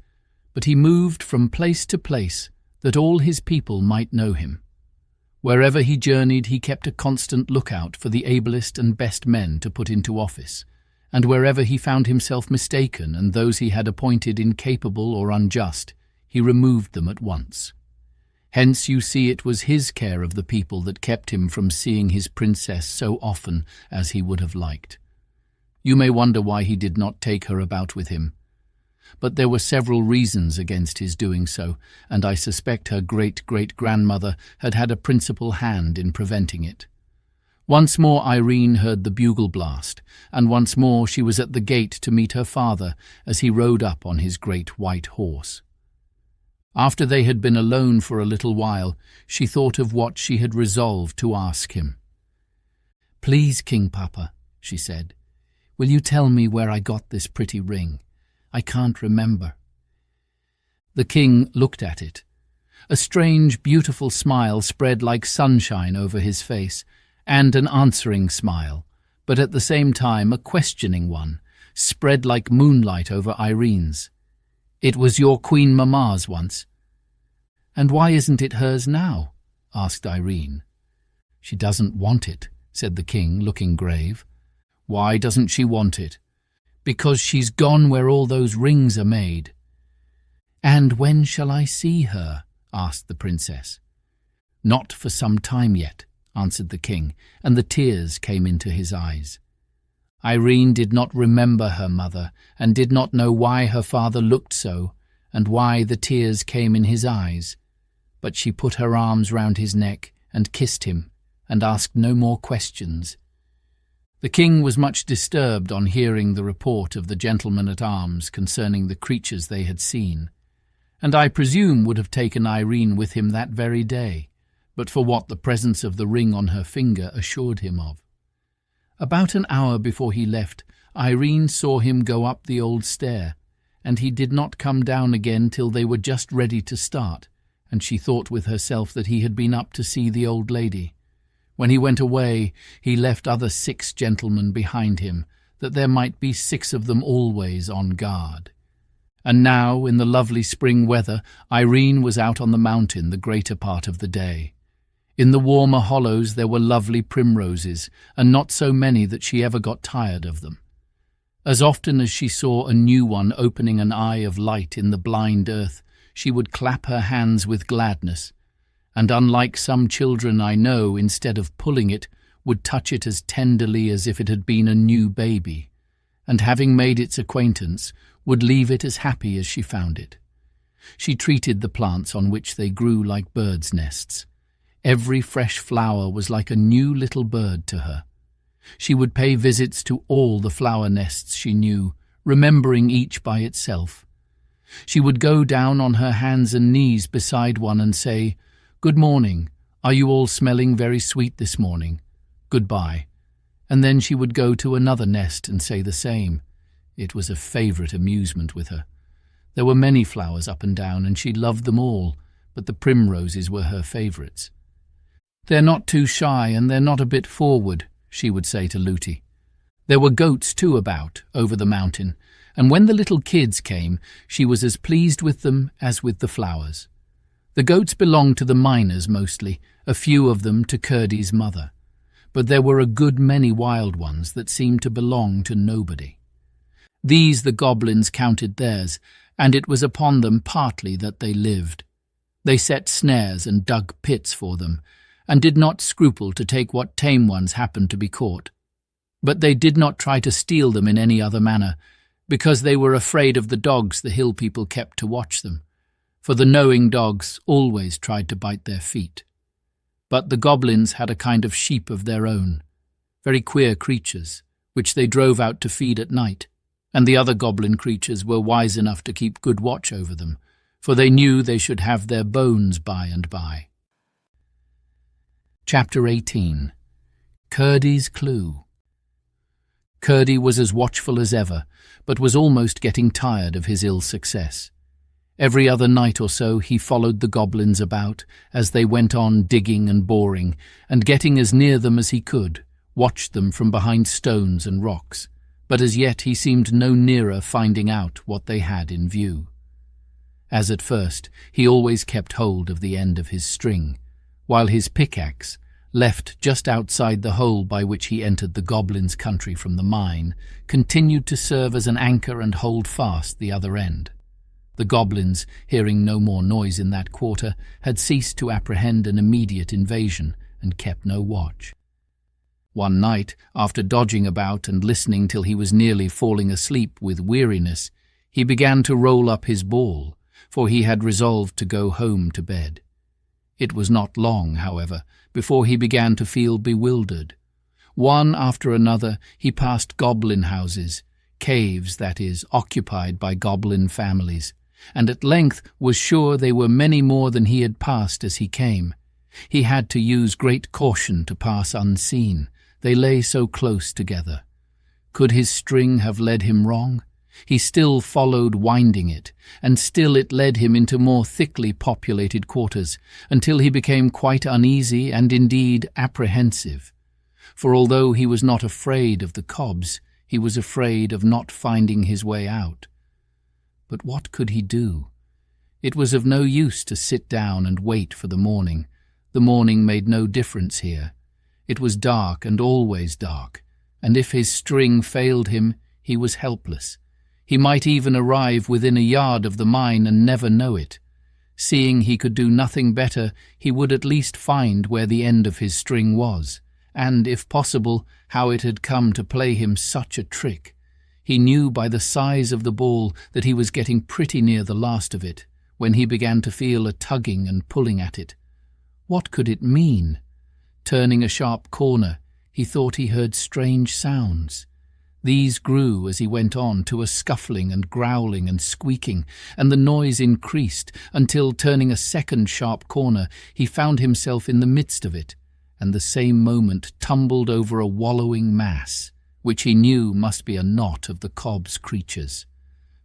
but he moved from place to place that all his people might know him. Wherever he journeyed, he kept a constant lookout for the ablest and best men to put into office, and wherever he found himself mistaken and those he had appointed incapable or unjust, he removed them at once. Hence you see it was his care of the people that kept him from seeing his princess so often as he would have liked. You may wonder why he did not take her about with him, but there were several reasons against his doing so, and I suspect her great-great-grandmother had had a principal hand in preventing it. Once more Irene heard the bugle blast, and once more she was at the gate to meet her father as he rode up on his great white horse. After they had been alone for a little while, she thought of what she had resolved to ask him. "Please, King Papa," she said, "will you tell me where I got this pretty ring? I can't remember." The king looked at it. A strange, beautiful smile spread like sunshine over his face, and an answering smile, but at the same time a questioning one, spread like moonlight over Irene's. "It was your Queen Mamma's once." "And why isn't it hers now?" asked Irene. "She doesn't want it," said the king, looking grave. "Why doesn't she want it?" "Because she's gone where all those rings are made." "And when shall I see her?" asked the princess. "Not for some time yet," answered the king, and the tears came into his eyes. Irene did not remember her mother, and did not know why her father looked so, and why the tears came in his eyes. But she put her arms round his neck and kissed him, and asked no more questions. The king was much disturbed on hearing the report of the gentlemen-at-arms concerning the creatures they had seen, and I presume would have taken Irene with him that very day, but for what the presence of the ring on her finger assured him of. About an hour before he left, Irene saw him go up the old stair, and he did not come down again till they were just ready to start, and she thought with herself that he had been up to see the old lady. When he went away, he left other 6 gentlemen behind him, that there might be 6 of them always on guard. And now, in the lovely spring weather, Irene was out on the mountain the greater part of the day. In the warmer hollows there were lovely primroses, and not so many that she ever got tired of them. As often as she saw a new one opening an eye of light in the blind earth, she would clap her hands with gladness, and unlike some children I know, instead of pulling it, would touch it as tenderly as if it had been a new baby, and having made its acquaintance, would leave it as happy as she found it. She treated the plants on which they grew like birds' nests. Every fresh flower was like a new little bird to her. She would pay visits to all the flower nests she knew, remembering each by itself. She would go down on her hands and knees beside one and say, "Good morning. Are you all smelling very sweet this morning? Goodbye." And then she would go to another nest and say the same. It was a favourite amusement with her. There were many flowers up and down, and she loved them all, but the primroses were her favourites. "They're not too shy, and they're not a bit forward," she would say to Looty. There were goats too about, over the mountain, and when the little kids came, she was as pleased with them as with the flowers. The goats belonged to the miners mostly, a few of them to Curdie's mother, but there were a good many wild ones that seemed to belong to nobody. These the goblins counted theirs, and it was upon them partly that they lived. They set snares and dug pits for them, and did not scruple to take what tame ones happened to be caught. But they did not try to steal them in any other manner, because they were afraid of the dogs the hill people kept to watch them, for the knowing dogs always tried to bite their feet. But the goblins had a kind of sheep of their own, very queer creatures, which they drove out to feed at night, and the other goblin creatures were wise enough to keep good watch over them, for they knew they should have their bones by and by. Chapter 18. Curdie's Clue. Curdie was as watchful as ever, but was almost getting tired of his ill success. Every other night or so he followed the goblins about, as they went on digging and boring, and getting as near them as he could, watched them from behind stones and rocks, but as yet he seemed no nearer finding out what they had in view. As at first, he always kept hold of the end of his string, while his pickaxe, left just outside the hole by which he entered the goblins' country from the mine, continued to serve as an anchor and hold fast the other end. The goblins, hearing no more noise in that quarter, had ceased to apprehend an immediate invasion, and kept no watch. One night, after dodging about and listening till he was nearly falling asleep with weariness, he began to roll up his ball, for he had resolved to go home to bed. It was not long, however, before he began to feel bewildered. One after another he passed goblin houses, caves, that is, occupied by goblin families, and at length was sure they were many more than he had passed as he came. He had to use great caution to pass unseen. They lay so close together. Could his string have led him wrong? He still followed, winding it, and still it led him into more thickly populated quarters, until he became quite uneasy and indeed apprehensive. For although he was not afraid of the Cobs, he was afraid of not finding his way out. But what could he do? It was of no use to sit down and wait for the morning. The morning made no difference here. It was dark and always dark, and if his string failed him, he was helpless. He might even arrive within a yard of the mine and never know it. Seeing he could do nothing better, he would at least find where the end of his string was, and, if possible, how it had come to play him such a trick. He knew by the size of the ball that he was getting pretty near the last of it, when he began to feel a tugging and pulling at it. What could it mean? Turning a sharp corner, he thought he heard strange sounds. These grew as he went on to a scuffling and growling and squeaking, and the noise increased until, turning a second sharp corner, he found himself in the midst of it, and the same moment tumbled over a wallowing mass, which he knew must be a knot of the Cobs creatures.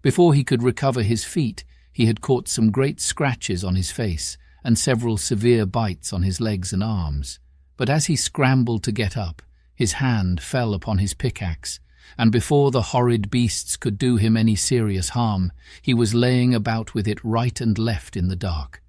Before he could recover his feet, he had caught some great scratches on his face and several severe bites on his legs and arms. But as he scrambled to get up, his hand fell upon his pickaxe, and before the horrid beasts could do him any serious harm, he was laying about with it right and left in the dark.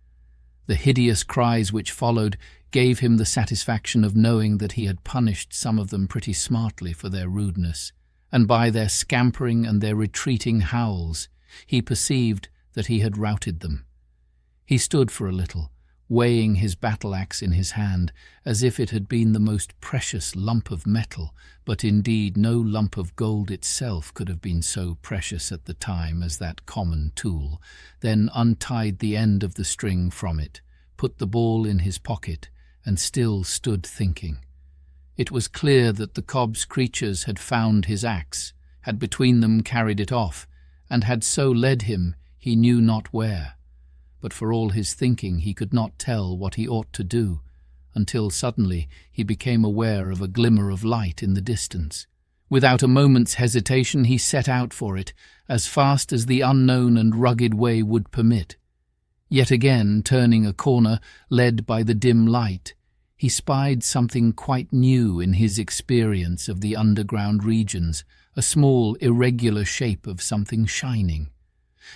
The hideous cries which followed gave him the satisfaction of knowing that he had punished some of them pretty smartly for their rudeness, and by their scampering and their retreating howls, he perceived that he had routed them. He stood for a little, weighing his battle-axe in his hand, as if it had been the most precious lump of metal, but indeed no lump of gold itself could have been so precious at the time as that common tool, then untied the end of the string from it, put the ball in his pocket, and still stood thinking. It was clear that the Cobs creatures had found his axe, had between them carried it off, and had so led him he knew not where. But for all his thinking he could not tell what he ought to do, until suddenly he became aware of a glimmer of light in the distance. Without a moment's hesitation he set out for it, as fast as the unknown and rugged way would permit. Yet again, turning a corner, led by the dim light, he spied something quite new in his experience of the underground regions, a small, irregular shape of something shining.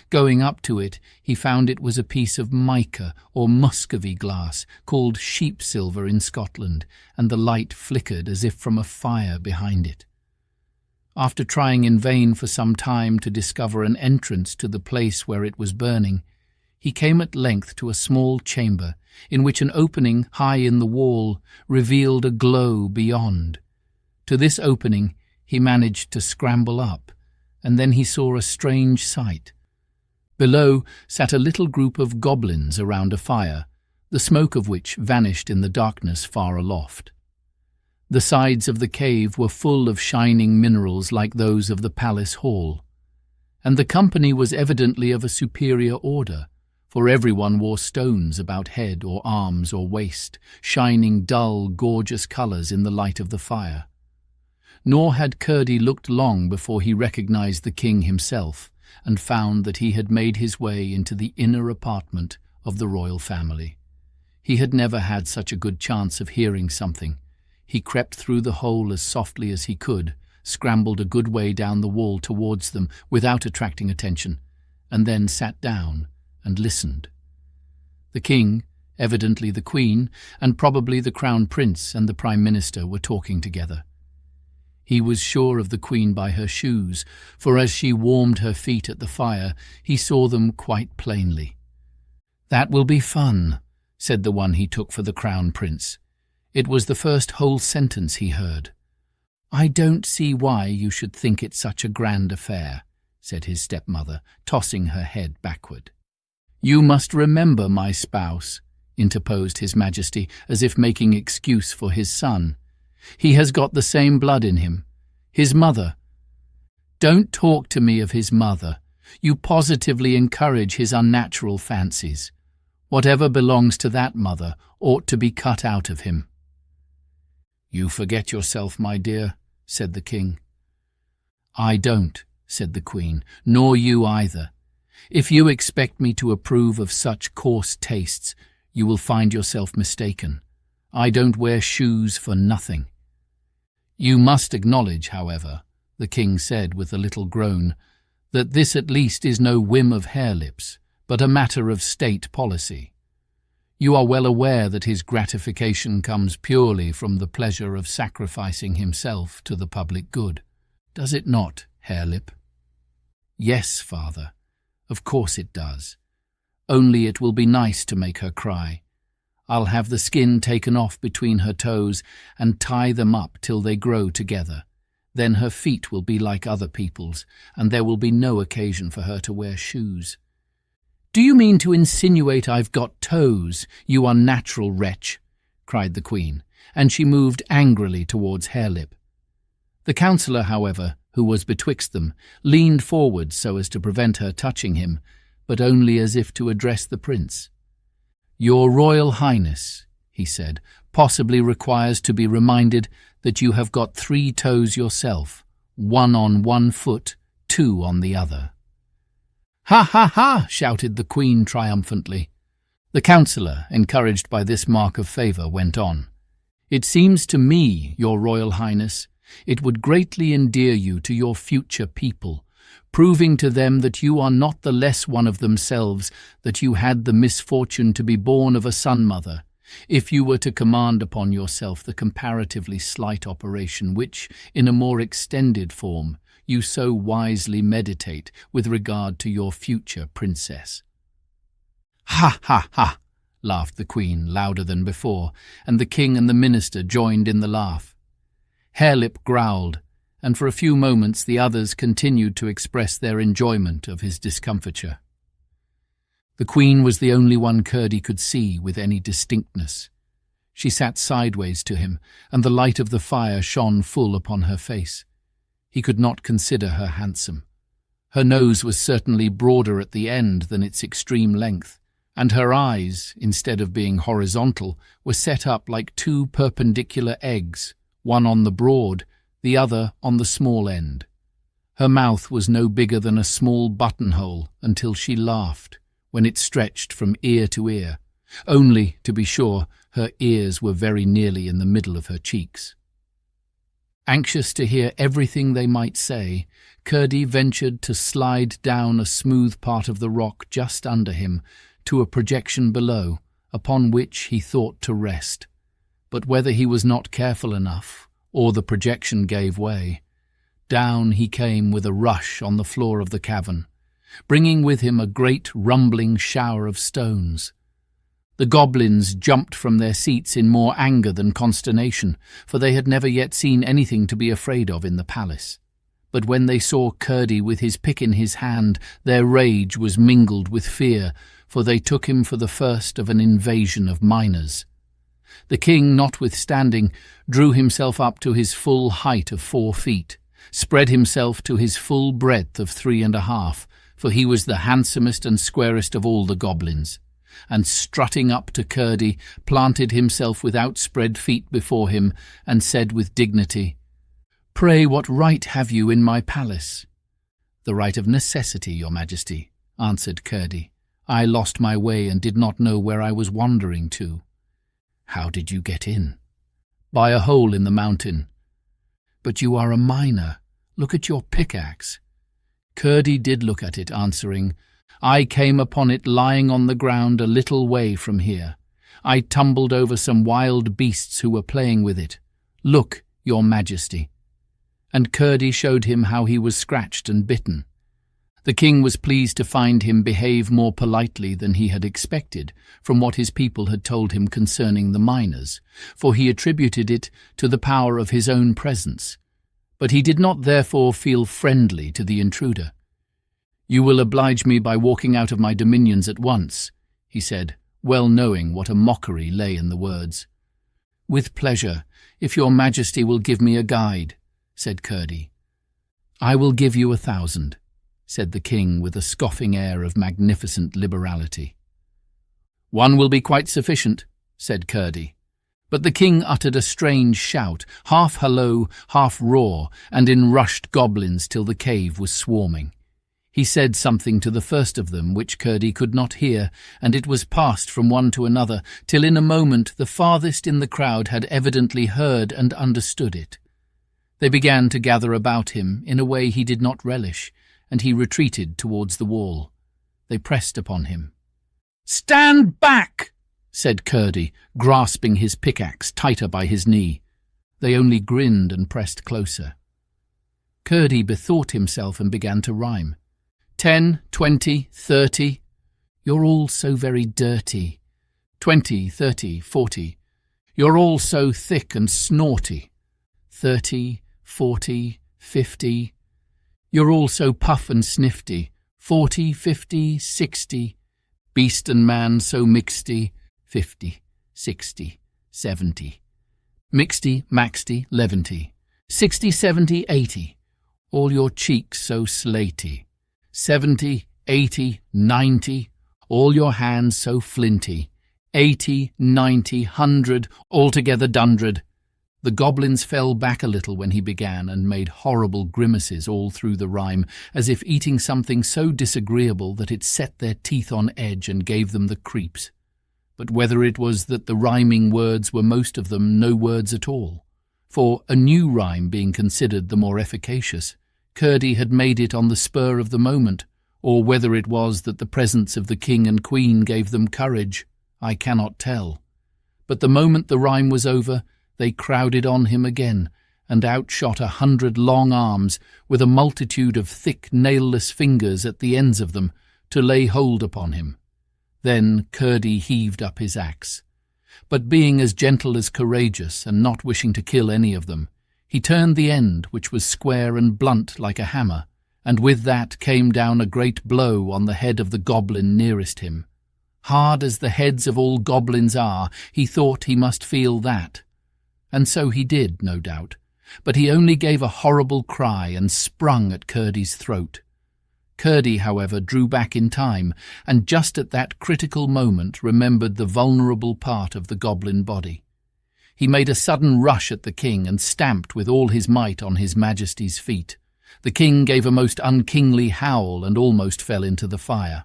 Going up to it, he found it was a piece of mica or Muscovy glass, called sheep silver in Scotland, and the light flickered as if from a fire behind it. After trying in vain for some time to discover an entrance to the place where it was burning, he came at length to a small chamber, in which an opening high in the wall revealed a glow beyond. To this opening he managed to scramble up, and then he saw a strange sight. Below sat a little group of goblins around a fire, the smoke of which vanished in the darkness far aloft. The sides of the cave were full of shining minerals like those of the palace hall, and the company was evidently of a superior order, for everyone wore stones about head or arms or waist, shining dull, gorgeous colours in the light of the fire. Nor had Curdie looked long before he recognized the king himself, and found that he had made his way into the inner apartment of the royal family. He had never had such a good chance of hearing something. He crept through the hole as softly as he could, scrambled a good way down the wall towards them without attracting attention, and then sat down and listened. The king, evidently the queen, and probably the crown prince and the prime minister were talking together. He was sure of the queen by her shoes, for as she warmed her feet at the fire, he saw them quite plainly. "That will be fun," said the one he took for the crown prince. It was the first whole sentence he heard. "I don't see why you should think it such a grand affair," said his stepmother, tossing her head backward. "You must remember, my spouse," interposed his majesty, as if making excuse for his son. "He has got the same blood in him. His mother—" "Don't talk to me of his mother. You positively encourage his unnatural fancies. Whatever belongs to that mother ought to be cut out of him." "You forget yourself, my dear," said the king. "I don't," said the queen, "nor you either. If you expect me to approve of such coarse tastes, you will find yourself mistaken. I don't wear shoes for nothing." "You must acknowledge, however," the king said with a little groan, "that this at least is no whim of Harelip's, but a matter of state policy. You are well aware that his gratification comes purely from the pleasure of sacrificing himself to the public good. Does it not, Harelip?" "Yes, father, of course it does. Only it will be nice to make her cry. I'll have the skin taken off between her toes and tie them up till they grow together. Then her feet will be like other people's, and there will be no occasion for her to wear shoes." "Do you mean to insinuate I've got toes, you unnatural wretch?" cried the queen, and she moved angrily towards Harelip. The counsellor, however, who was betwixt them, leaned forward so as to prevent her touching him, but only as if to address the prince. "Your Royal Highness," he said, "possibly requires to be reminded that you have got 3 toes yourself, 1 on one foot, 2 on the other." "Ha, ha, ha!" shouted the queen triumphantly. The counsellor, encouraged by this mark of favour, went on. "It seems to me, Your Royal Highness, it would greatly endear you to your future people, proving to them that you are not the less one of themselves, that you had the misfortune to be born of a sun-mother, if you were to command upon yourself the comparatively slight operation which, in a more extended form, you so wisely meditate with regard to your future princess." "Ha, ha, ha!" laughed the queen, louder than before, and the king and the minister joined in the laugh. Harelip growled, and for a few moments the others continued to express their enjoyment of his discomfiture. The queen was the only one Curdie could see with any distinctness. She sat sideways to him, and the light of the fire shone full upon her face. He could not consider her handsome. Her nose was certainly broader at the end than its extreme length, and her eyes, instead of being horizontal, were set up like 2 perpendicular eggs, one on the broad, the other on the small end. Her mouth was no bigger than a small buttonhole until she laughed, when it stretched from ear to ear, only, to be sure, her ears were very nearly in the middle of her cheeks. Anxious to hear everything they might say, Curdie ventured to slide down a smooth part of the rock just under him to a projection below, upon which he thought to rest. But whether he was not careful enough, or the projection gave way, down he came with a rush on the floor of the cavern, bringing with him a great rumbling shower of stones. The goblins jumped from their seats in more anger than consternation, for they had never yet seen anything to be afraid of in the palace. But when they saw Curdie with his pick in his hand, their rage was mingled with fear, for they took him for the first of an invasion of miners. The king, notwithstanding, drew himself up to his full height of 4 feet, spread himself to his full breadth of 3.5, for he was the handsomest and squarest of all the goblins, and strutting up to Curdie, planted himself with outspread feet before him, and said with dignity, "Pray, what right have you in my palace?" "The right of necessity, your majesty," answered Curdie. "I lost my way and did not know where I was wandering to." "How did you get in?" "By a hole in the mountain." "But you are a miner. Look at your pickaxe." Curdie did look at it, answering, "I came upon it lying on the ground a little way from here. I tumbled over some wild beasts who were playing with it. Look, your majesty." And Curdie showed him how he was scratched and bitten. The king was pleased to find him behave more politely than he had expected from what his people had told him concerning the miners, for he attributed it to the power of his own presence. But he did not therefore feel friendly to the intruder. "You will oblige me by walking out of my dominions at once," he said, well knowing what a mockery lay in the words. "With pleasure, if your majesty will give me a guide," said Curdie. "I will give you 1,000. said the king with a scoffing air of magnificent liberality. "One will be quite sufficient," said Curdie. But the king uttered a strange shout, half hollow, half roar, and in rushed goblins till the cave was swarming. He said something to the first of them which Curdie could not hear, and it was passed from one to another, till in a moment the farthest in the crowd had evidently heard and understood it. They began to gather about him in a way he did not relish, and he retreated towards the wall. They pressed upon him. "Stand back!" said Curdie, grasping his pickaxe tighter by his knee. They only grinned and pressed closer. Curdie bethought himself and began to rhyme. 10, 20, 30. You're all so very dirty. 20, 30, 40. You're all so thick and snorty. 30, 40, 50. You're all so puff and snifty. 40, 50, 60. Beast and man so mixty. 50, 60, 70. Mixty, maxty, leventy. 60, 70, 80. All your cheeks so slaty. 70, 80, 90, all your hands so flinty. 80, 90, 100, altogether dundred. The goblins fell back a little when he began and made horrible grimaces all through the rhyme, as if eating something so disagreeable that it set their teeth on edge and gave them the creeps. But whether it was that the rhyming words were most of them no words at all, for a new rhyme being considered the more efficacious, Curdie had made it on the spur of the moment, or whether it was that the presence of the king and queen gave them courage, I cannot tell. But the moment the rhyme was over, they crowded on him again, and outshot 100 long arms, with a multitude of thick nailless fingers at the ends of them, to lay hold upon him. Then Curdie heaved up his axe. But being as gentle as courageous, and not wishing to kill any of them, he turned the end, which was square and blunt like a hammer, and with that came down a great blow on the head of the goblin nearest him. Hard as the heads of all goblins are, he thought he must feel that. And so he did, no doubt, but he only gave a horrible cry and sprung at Curdie's throat. Curdie, however, drew back in time, and just at that critical moment remembered the vulnerable part of the goblin body. He made a sudden rush at the king and stamped with all his might on his majesty's feet. The king gave a most unkingly howl and almost fell into the fire.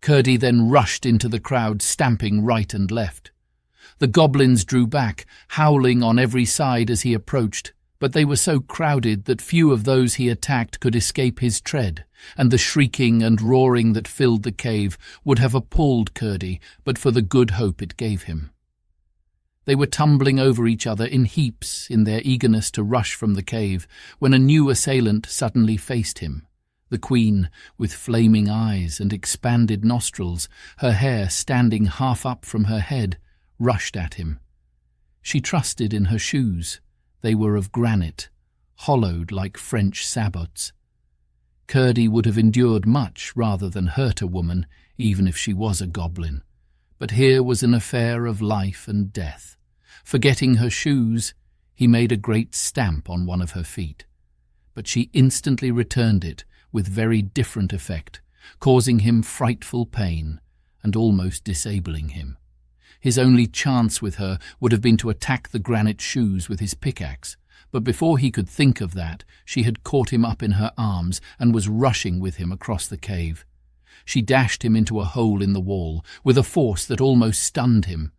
Curdie then rushed into the crowd, stamping right and left. The goblins drew back, howling on every side as he approached, but they were so crowded that few of those he attacked could escape his tread, and the shrieking and roaring that filled the cave would have appalled Curdie but for the good hope it gave him. They were tumbling over each other in heaps in their eagerness to rush from the cave, when a new assailant suddenly faced him. The queen, with flaming eyes and expanded nostrils, her hair standing half up from her head, rushed at him. She trusted in her shoes. They were of granite, hollowed like French sabots. Curdie would have endured much rather than hurt a woman, even if she was a goblin. But here was an affair of life and death. Forgetting her shoes, he made a great stamp on one of her feet. But she instantly returned it with very different effect, causing him frightful pain and almost disabling him. His only chance with her would have been to attack the granite shoes with his pickaxe, but before he could think of that, she had caught him up in her arms and was rushing with him across the cave. She dashed him into a hole in the wall with a force that almost stunned him.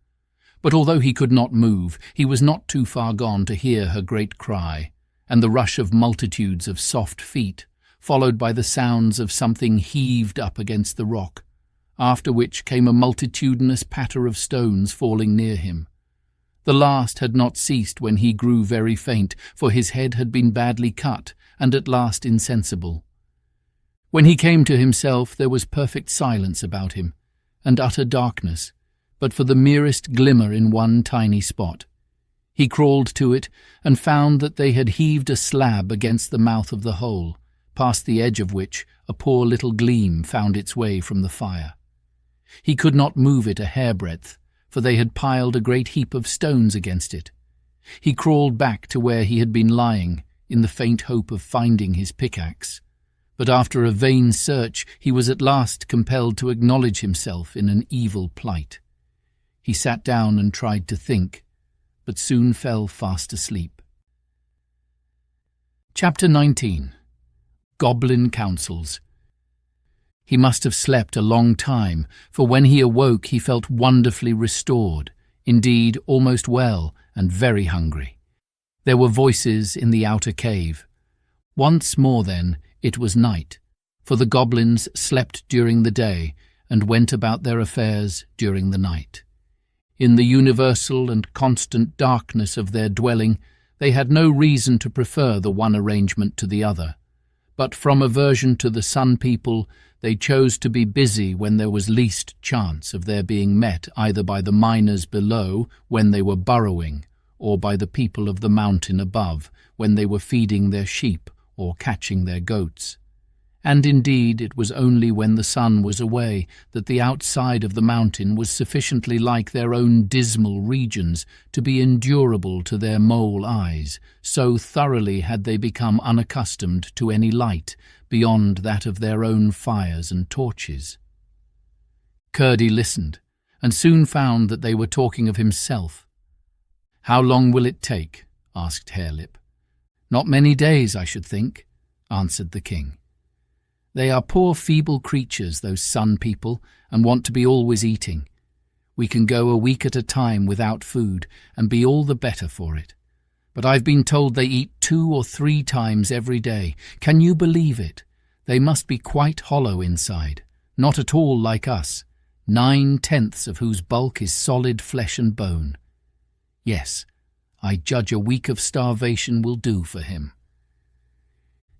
But although he could not move, he was not too far gone to hear her great cry, and the rush of multitudes of soft feet, followed by the sounds of something heaved up against the rock, after which came a multitudinous patter of stones falling near him. The last had not ceased when he grew very faint, for his head had been badly cut, and at last insensible. When he came to himself, there was perfect silence about him, and utter darkness, but for the merest glimmer in one tiny spot. He crawled to it, and found that they had heaved a slab against the mouth of the hole, past the edge of which a poor little gleam found its way from the fire. He could not move it a hairbreadth, for they had piled a great heap of stones against it. He crawled back to where he had been lying, in the faint hope of finding his pickaxe. But after a vain search, he was at last compelled to acknowledge himself in an evil plight. He sat down and tried to think, but soon fell fast asleep. Chapter 19. Goblin Counsels. He must have slept a long time, for when he awoke he felt wonderfully restored, indeed almost well and very hungry. There were voices in the outer cave. Once more, then, it was night, for the goblins slept during the day and went about their affairs during the night. In the universal and constant darkness of their dwelling, they had no reason to prefer the one arrangement to the other. But from aversion to the Sun People, they chose to be busy when there was least chance of their being met either by the miners below when they were burrowing, or by the people of the mountain above when they were feeding their sheep or catching their goats. And indeed it was only when the sun was away that the outside of the mountain was sufficiently like their own dismal regions to be endurable to their mole eyes, so thoroughly had they become unaccustomed to any light beyond that of their own fires and torches. Curdie listened, and soon found that they were talking of himself. "How long will it take?" asked Harelip. "Not many days, I should think," answered the king. "They are poor feeble creatures, those Sun People, and want to be always eating. We can go a week at a time without food, and be all the better for it. But I've been told they eat 2 or 3 times every day. Can you believe it? They must be quite hollow inside, not at all like us, 9/10 of whose bulk is solid flesh and bone. Yes, I judge a week of starvation will do for him."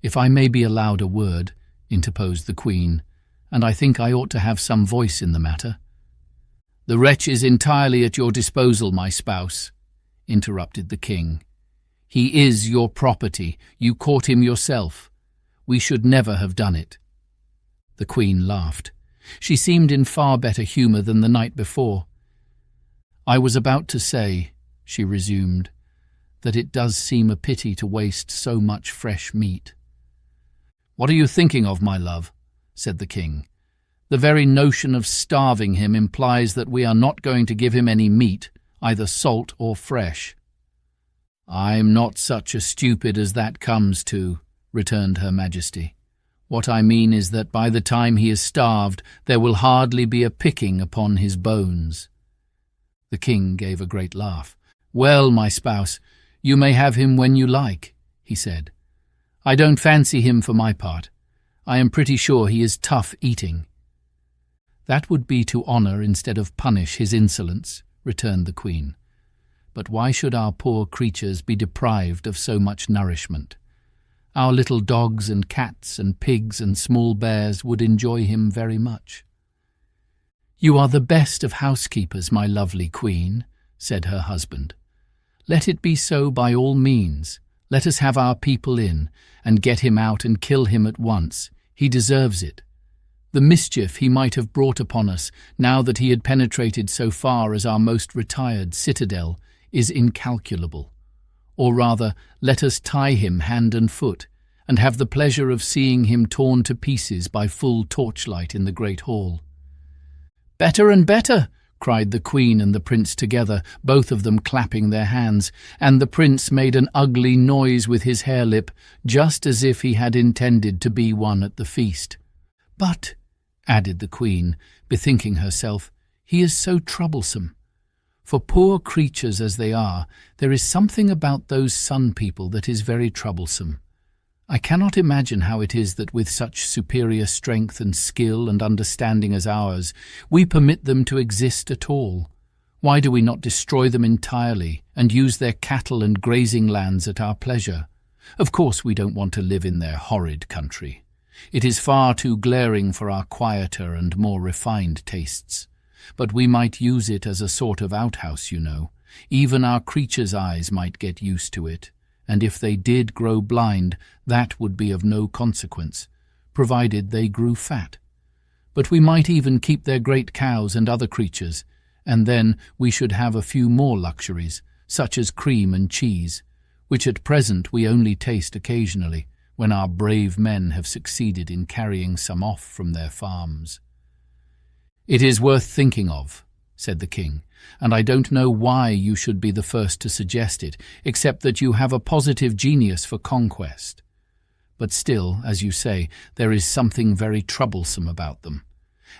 "If I may be allowed a word," interposed the Queen, "and I think I ought to have some voice in the matter." "The wretch is entirely at your disposal, my spouse," interrupted the King. "He is your property. You caught him yourself. We should never have done it." The Queen laughed. She seemed in far better humour than the night before. "I was about to say," she resumed, "that it does seem a pity to waste so much fresh meat." "What are you thinking of, my love?" said the King. "The very notion of starving him implies that we are not going to give him any meat, either salt or fresh." "I'm not such a stupid as that comes to," returned Her Majesty. "What I mean is that by the time he is starved, there will hardly be a picking upon his bones." The King gave a great laugh. "Well, my spouse, you may have him when you like," he said. "I don't fancy him for my part. I am pretty sure he is tough eating." "That would be to honour instead of punish his insolence," returned the Queen. "But why should our poor creatures be deprived of so much nourishment? Our little dogs and cats and pigs and small bears would enjoy him very much." "You are the best of housekeepers, my lovely Queen," said her husband. "Let it be so by all means. Let us have our people in, and get him out and kill him at once. He deserves it. The mischief he might have brought upon us, now that he had penetrated so far as our most retired citadel, is incalculable. Or rather, let us tie him hand and foot, and have the pleasure of seeing him torn to pieces by full torchlight in the great hall." "Better and better!" cried the Queen and the Prince together, both of them clapping their hands, and the Prince made an ugly noise with his harelip, just as if he had intended to be one at the feast. "But," added the Queen, bethinking herself, "he is so troublesome. For poor creatures as they are, there is something about those Sun People that is very troublesome. I cannot imagine how it is that with such superior strength and skill and understanding as ours, we permit them to exist at all. Why do we not destroy them entirely and use their cattle and grazing lands at our pleasure? Of course we don't want to live in their horrid country. It is far too glaring for our quieter and more refined tastes. But we might use it as a sort of outhouse, you know. Even our creatures' eyes might get used to it. And if they did grow blind, that would be of no consequence, provided they grew fat. But we might even keep their great cows and other creatures, and then we should have a few more luxuries, such as cream and cheese, which at present we only taste occasionally, when our brave men have succeeded in carrying some off from their farms." "It is worth thinking of," said the king, "and I don't know why you should be the first to suggest it, except that you have a positive genius for conquest. But still, as you say, there is something very troublesome about them,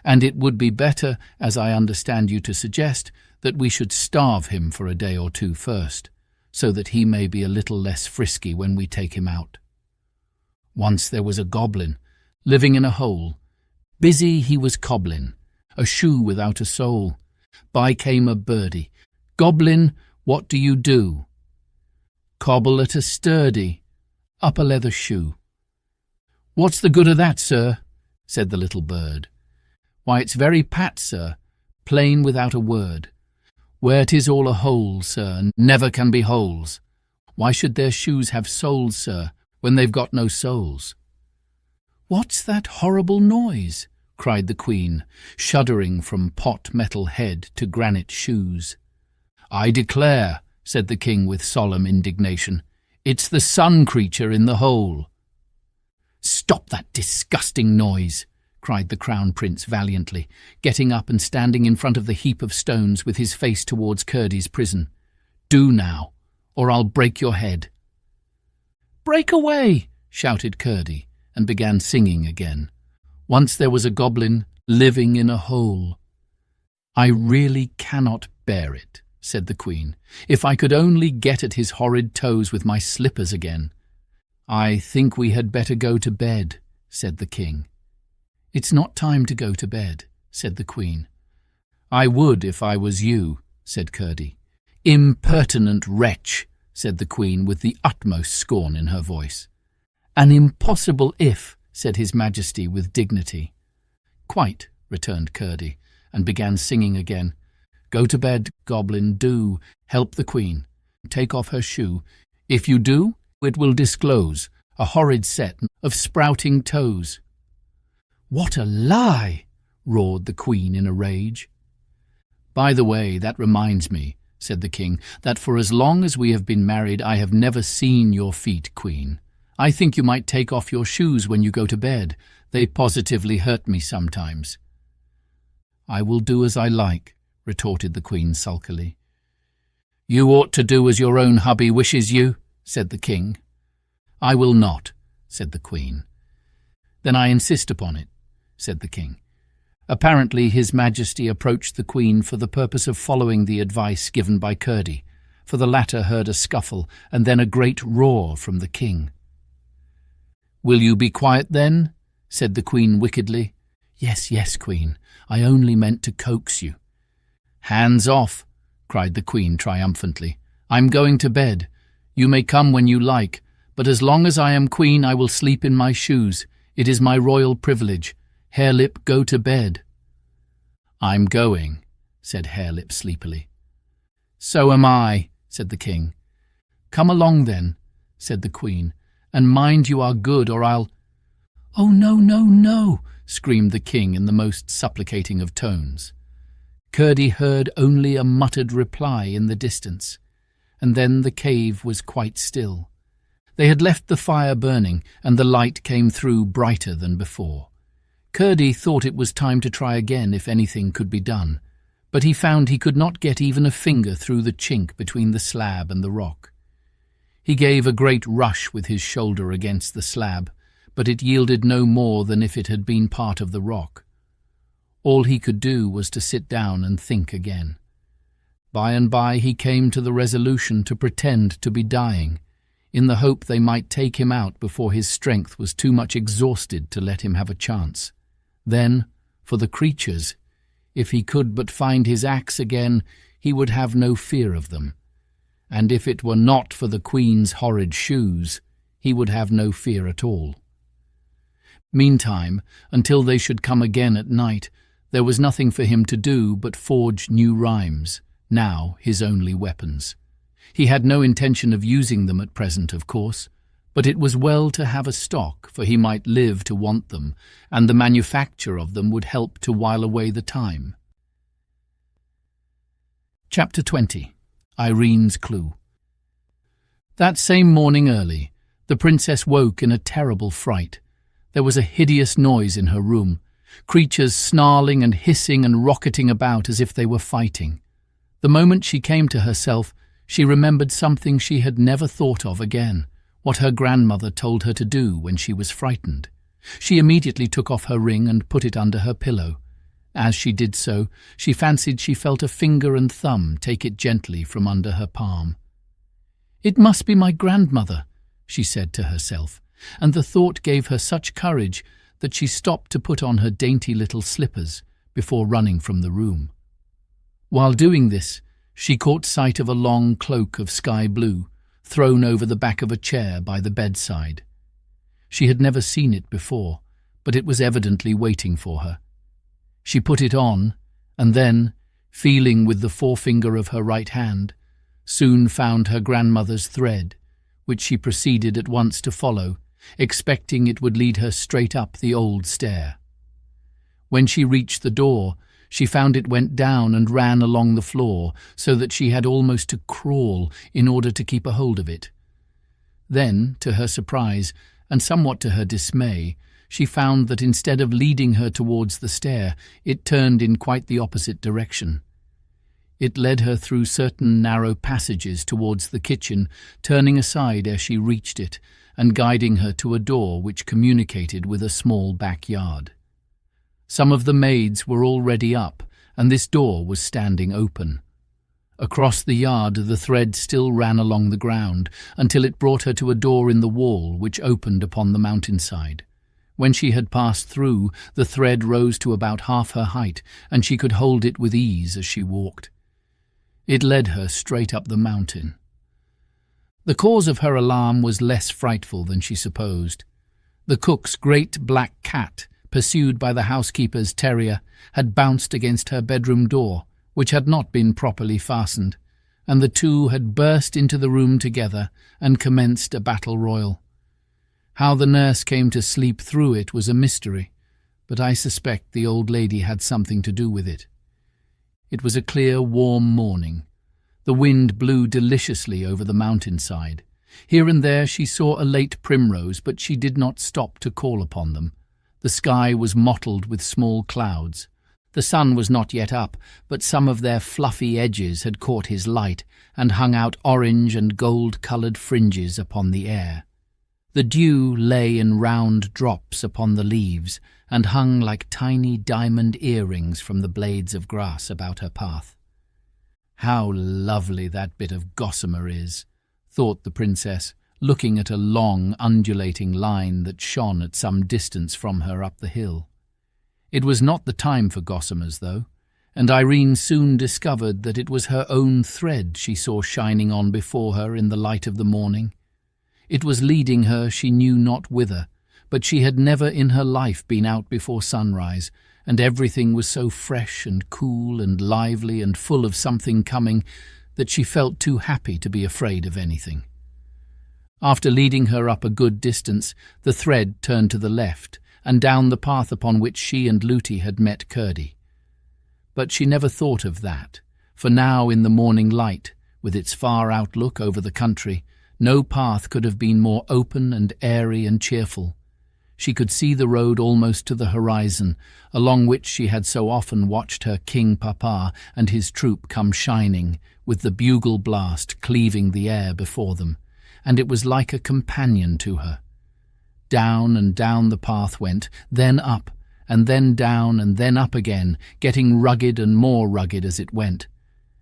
and it would be better, as I understand you to suggest, that we should starve him for a day or two first, so that he may be a little less frisky when we take him out. Once there was a goblin, living in a hole. Busy he was cobblin', a shoe without a sole. By came a birdie. 'Goblin, what do you do?' 'Cobble at a sturdy, up a leather shoe.' 'What's the good of that, sir?' said the little bird. 'Why, it's very pat, sir, plain without a word. Where 'tis all a hole, sir, and never can be holes. Why should their shoes have soles, sir, when they've got no soles?' 'What's that horrible noise?' cried the Queen, shuddering from pot metal head to granite shoes. 'I declare,' said the King with solemn indignation, 'it's the sun creature in the hole.' 'Stop that disgusting noise!' cried the Crown Prince valiantly, getting up and standing in front of the heap of stones with his face towards Curdie's prison. 'Do now, or I'll break your head.' 'Break away!' shouted Curdie, and began singing again. Once there was a goblin living in a hole. 'I really cannot bear it,' said the Queen. 'If I could only get at his horrid toes with my slippers again.' 'I think we had better go to bed,' said the King. 'It's not time to go to bed,' said the Queen. 'I would if I was you,' said Curdie. 'Impertinent wretch,' said the Queen with the utmost scorn in her voice. 'An impossible if,' said His Majesty with dignity. 'Quite,' returned Curdie, and began singing again. 'Go to bed, goblin, do. Help the Queen. Take off her shoe. If you do, it will disclose a horrid set of sprouting toes.' 'What a lie!' roared the Queen in a rage. 'By the way, that reminds me,' said the King, 'that for as long as we have been married I have never seen your feet, Queen. I think you might take off your shoes when you go to bed. They positively hurt me sometimes.' 'I will do as I like,' retorted the Queen sulkily. 'You ought to do as your own hubby wishes you,' said the King. 'I will not,' said the Queen. 'Then I insist upon it,' said the King. Apparently His Majesty approached the Queen for the purpose of following the advice given by Curdie, for the latter heard a scuffle and then a great roar from the King. 'Will you be quiet then?' said the Queen wickedly. 'Yes, yes, Queen. I only meant to coax you.' 'Hands off!' cried the Queen triumphantly. 'I'm going to bed. You may come when you like, but as long as I am Queen I will sleep in my shoes. It is my royal privilege. Harelip, go to bed.' 'I'm going,' said Harelip sleepily. 'So am I,' said the King. 'Come along then,' said the Queen, 'and mind you are good or I'll—' 'Oh, no, no, no!' screamed the King in the most supplicating of tones. Curdie heard only a muttered reply in the distance, and then the cave was quite still. They had left the fire burning, and the light came through brighter than before. Curdie thought it was time to try again if anything could be done, but he found he could not get even a finger through the chink between the slab and the rock. He gave a great rush with his shoulder against the slab, but it yielded no more than if it had been part of the rock. All he could do was to sit down and think again. By and by he came to the resolution to pretend to be dying, in the hope they might take him out before his strength was too much exhausted to let him have a chance. Then, for the creatures, if he could but find his axe again, he would have no fear of them. And if it were not for the Queen's horrid shoes, he would have no fear at all. Meantime, until they should come again at night, there was nothing for him to do but forge new rhymes, now his only weapons. He had no intention of using them at present, of course, but it was well to have a stock, for he might live to want them, and the manufacture of them would help to while away the time. Chapter 20. Irene's Clue. That same morning early, The princess woke in a terrible fright. There was a hideous noise in her room, creatures snarling and hissing and rocketing about as if they were fighting. The moment she came to herself, she remembered something she had never thought of again, what her grandmother told her to do when she was frightened. She immediately took off her ring and put it under her pillow. As she did so, she fancied she felt a finger and thumb take it gently from under her palm. "It must be my grandmother," she said to herself, and the thought gave her such courage that she stopped to put on her dainty little slippers before running from the room. While doing this, she caught sight of a long cloak of sky blue thrown over the back of a chair by the bedside. She had never seen it before, but it was evidently waiting for her. She put it on, and then, feeling with the forefinger of her right hand, soon found her grandmother's thread, which she proceeded at once to follow, expecting it would lead her straight up the old stair. When she reached the door, she found it went down and ran along the floor, so that she had almost to crawl in order to keep a hold of it. Then, to her surprise, and somewhat to her dismay, she found that instead of leading her towards the stair, it turned in quite the opposite direction. It led her through certain narrow passages towards the kitchen, turning aside as she reached it, and guiding her to a door which communicated with a small backyard. Some of the maids were already up, and this door was standing open. Across the yard the thread still ran along the ground, until it brought her to a door in the wall which opened upon the mountainside. When she had passed through, the thread rose to about half her height, and she could hold it with ease as she walked. It led her straight up the mountain. The cause of her alarm was less frightful than she supposed. The cook's great black cat, pursued by the housekeeper's terrier, had bounced against her bedroom door, which had not been properly fastened, and the two had burst into the room together and commenced a battle royal. How the nurse came to sleep through it was a mystery, but I suspect the old lady had something to do with it. It was a clear, warm morning. The wind blew deliciously over the mountainside. Here and there she saw a late primrose, but she did not stop to call upon them. The sky was mottled with small clouds. The sun was not yet up, but some of their fluffy edges had caught his light and hung out orange and gold-coloured fringes upon the air. The dew lay in round drops upon the leaves and hung like tiny diamond earrings from the blades of grass about her path. "How lovely that bit of gossamer is," thought the princess, looking at a long, undulating line that shone at some distance from her up the hill. It was not the time for gossamers, though, and Irene soon discovered that it was her own thread she saw shining on before her in the light of the morning. It was leading her she knew not whither, but she had never in her life been out before sunrise, and everything was so fresh and cool and lively and full of something coming that she felt too happy to be afraid of anything. After leading her up a good distance, the thread turned to the left and down the path upon which she and Looty had met Curdie. But she never thought of that, for now in the morning light, with its far outlook over the country, no path could have been more open and airy and cheerful. She could see the road almost to the horizon, along which she had so often watched her King Papa and his troop come shining, with the bugle blast cleaving the air before them, and it was like a companion to her. Down and down the path went, then up, and then down and then up again, getting rugged and more rugged as it went.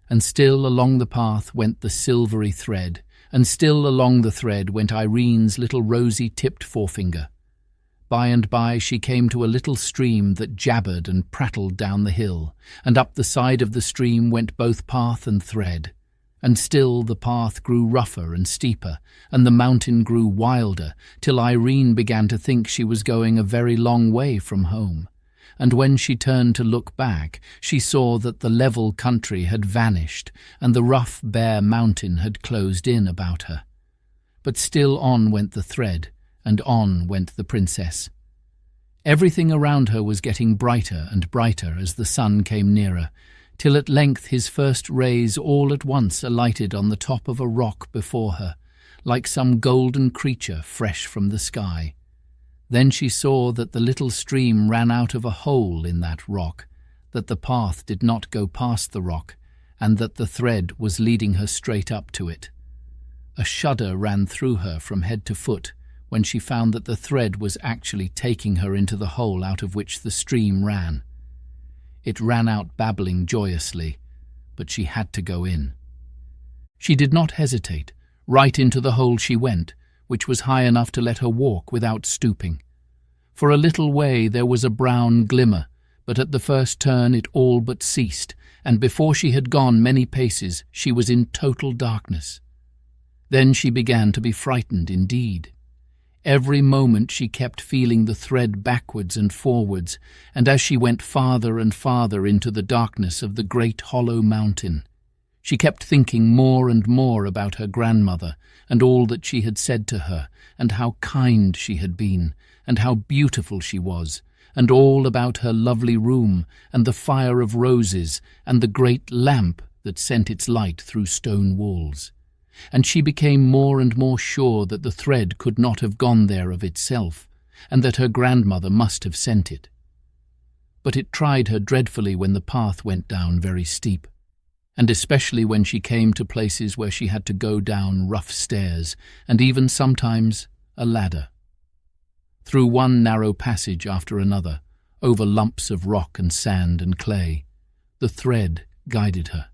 And still along the path went the silvery thread, and still along the thread went Irene's little rosy-tipped forefinger. By and by she came to a little stream that jabbered and prattled down the hill, and up the side of the stream went both path and thread. And still the path grew rougher and steeper, and the mountain grew wilder, till Irene began to think she was going a very long way from home. And when she turned to look back, she saw that the level country had vanished, and the rough, bare mountain had closed in about her. But still on went the thread, and on went the princess. Everything around her was getting brighter and brighter as the sun came nearer, till at length his first rays all at once alighted on the top of a rock before her, like some golden creature fresh from the sky. Then she saw that the little stream ran out of a hole in that rock, that the path did not go past the rock, and that the thread was leading her straight up to it. A shudder ran through her from head to foot when she found that the thread was actually taking her into the hole out of which the stream ran. It ran out babbling joyously, but she had to go in. She did not hesitate. Right into the hole she went, which was high enough to let her walk without stooping. For a little way there was a brown glimmer, but at the first turn it all but ceased, and before she had gone many paces she was in total darkness. Then she began to be frightened indeed. Every moment she kept feeling the thread backwards and forwards, and as she went farther and farther into the darkness of the great hollow mountain, she kept thinking more and more about her grandmother and all that she had said to her, and how kind she had been, and how beautiful she was, and all about her lovely room, and the fire of roses, and the great lamp that sent its light through stone walls. And she became more and more sure that the thread could not have gone there of itself, and that her grandmother must have sent it. But it tried her dreadfully when the path went down very steep, and especially when she came to places where she had to go down rough stairs, and even sometimes a ladder. Through one narrow passage after another, over lumps of rock and sand and clay, the thread guided her,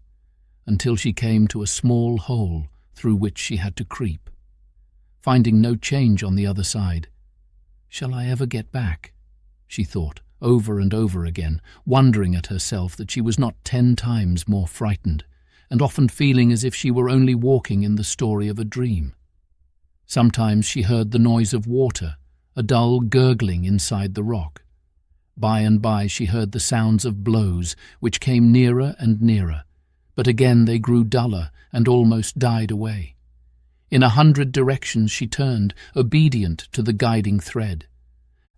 until she came to a small hole through which she had to creep. Finding no change on the other side, "Shall I ever get back?" she thought, over and over again, wondering at herself that she was not 10 times more frightened, and often feeling as if she were only walking in the story of a dream. Sometimes she heard the noise of water, a dull gurgling inside the rock. By and by she heard the sounds of blows, which came nearer and nearer, but again they grew duller and almost died away. In 100 directions she turned, obedient to the guiding thread.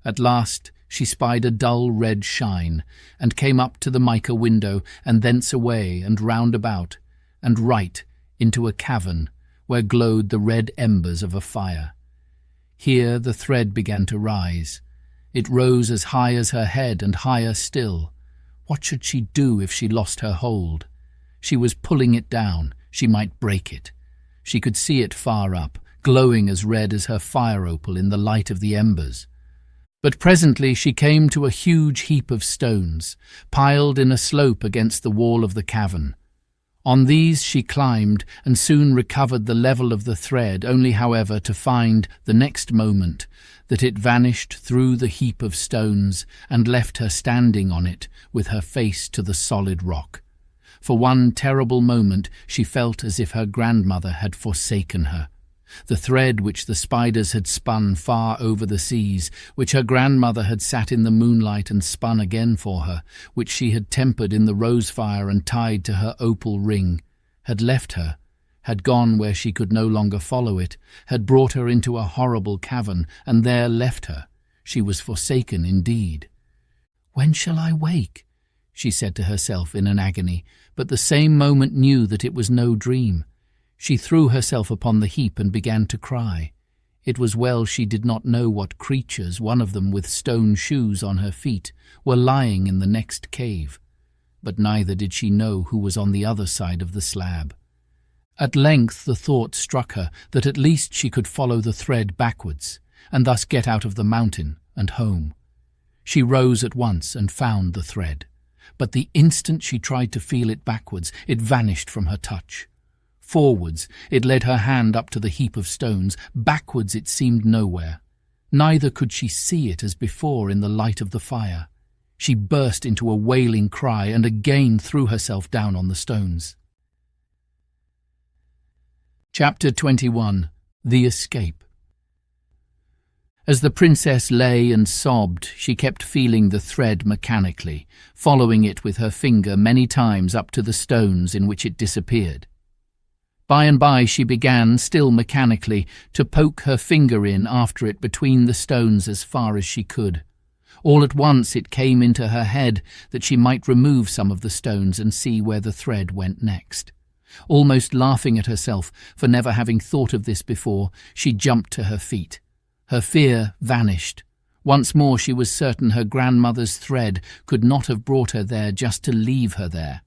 At last she spied a dull red shine, and came up to the mica window, and thence away and round about, and right into a cavern where glowed the red embers of a fire. Here the thread began to rise. It rose as high as her head and higher still. What should she do if she lost her hold? She was pulling it down. She might break it. She could see it far up, glowing as red as her fire opal in the light of the embers. But presently she came to a huge heap of stones, piled in a slope against the wall of the cavern. On these she climbed, and soon recovered the level of the thread, only, however, to find, the next moment, that it vanished through the heap of stones, and left her standing on it, with her face to the solid rock. For one terrible moment she felt as if her grandmother had forsaken her. The thread which the spiders had spun far over the seas, which her grandmother had sat in the moonlight and spun again for her, which she had tempered in the rose fire and tied to her opal ring, had left her, had gone where she could no longer follow it, had brought her into a horrible cavern, and there left her. She was forsaken indeed. "When shall I wake?" she said to herself in an agony, but the same moment knew that it was no dream. She threw herself upon the heap and began to cry. It was well she did not know what creatures, one of them with stone shoes on her feet, were lying in the next cave, but neither did she know who was on the other side of the slab. At length the thought struck her that at least she could follow the thread backwards, and thus get out of the mountain and home. She rose at once and found the thread, but the instant she tried to feel it backwards, it vanished from her touch. Forwards, it led her hand up to the heap of stones. Backwards it seemed nowhere. Neither could she see it as before in the light of the fire. She burst into a wailing cry and again threw herself down on the stones. Chapter 21. The Escape. As the princess lay and sobbed, she kept feeling the thread mechanically, following it with her finger many times up to the stones in which it disappeared. By and by she began, still mechanically, to poke her finger in after it between the stones as far as she could. All at once it came into her head that she might remove some of the stones and see where the thread went next. Almost laughing at herself for never having thought of this before, she jumped to her feet. Her fear vanished. Once more she was certain her grandmother's thread could not have brought her there just to leave her there,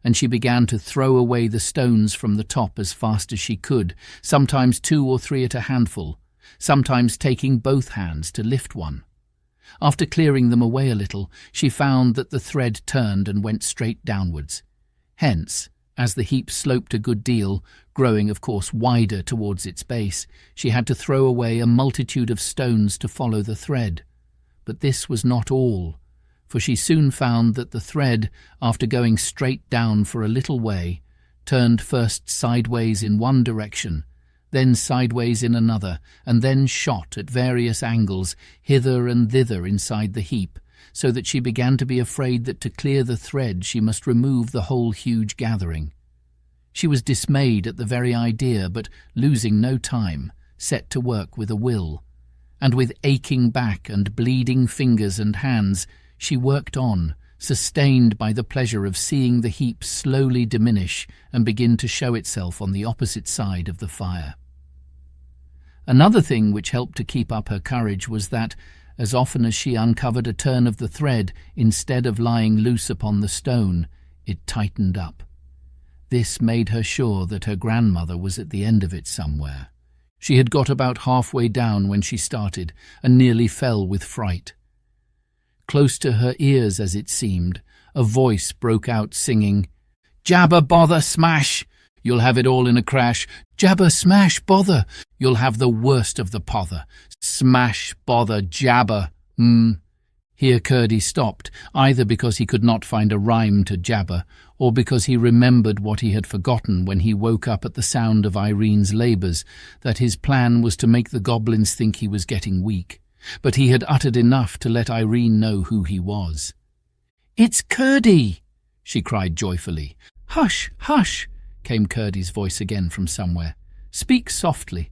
and she began to throw away the stones from the top as fast as she could, sometimes 2 or 3 at a handful, sometimes taking both hands to lift one. After clearing them away a little, she found that the thread turned and went straight downwards. Hence, as the heap sloped a good deal, growing of course wider towards its base, she had to throw away a multitude of stones to follow the thread. But this was not all, for she soon found that the thread, after going straight down for a little way, turned first sideways in one direction, then sideways in another, and then shot at various angles hither and thither inside the heap, so that she began to be afraid that to clear the thread she must remove the whole huge gathering. She was dismayed at the very idea, but, losing no time, set to work with a will, and with aching back and bleeding fingers and hands, she worked on, sustained by the pleasure of seeing the heap slowly diminish and begin to show itself on the opposite side of the fire. Another thing which helped to keep up her courage was that, as often as she uncovered a turn of the thread, instead of lying loose upon the stone, it tightened up. This made her sure that her grandmother was at the end of it somewhere. She had got about halfway down when she started, and nearly fell with fright. Close to her ears, as it seemed, a voice broke out singing, "Jabber, bother, smash! You'll have it all in a crash. Jabber, smash, bother! You'll have the worst of the pother. Smash, bother, jabber, Here Curdie stopped, either because he could not find a rhyme to jabber, or because he remembered what he had forgotten when he woke up at the sound of Irene's labours, that his plan was to make the goblins think he was getting weak. But he had uttered enough to let Irene know who he was. "It's Curdie!" she cried joyfully. "Hush, hush!" came Curdie's voice again from somewhere. "Speak softly."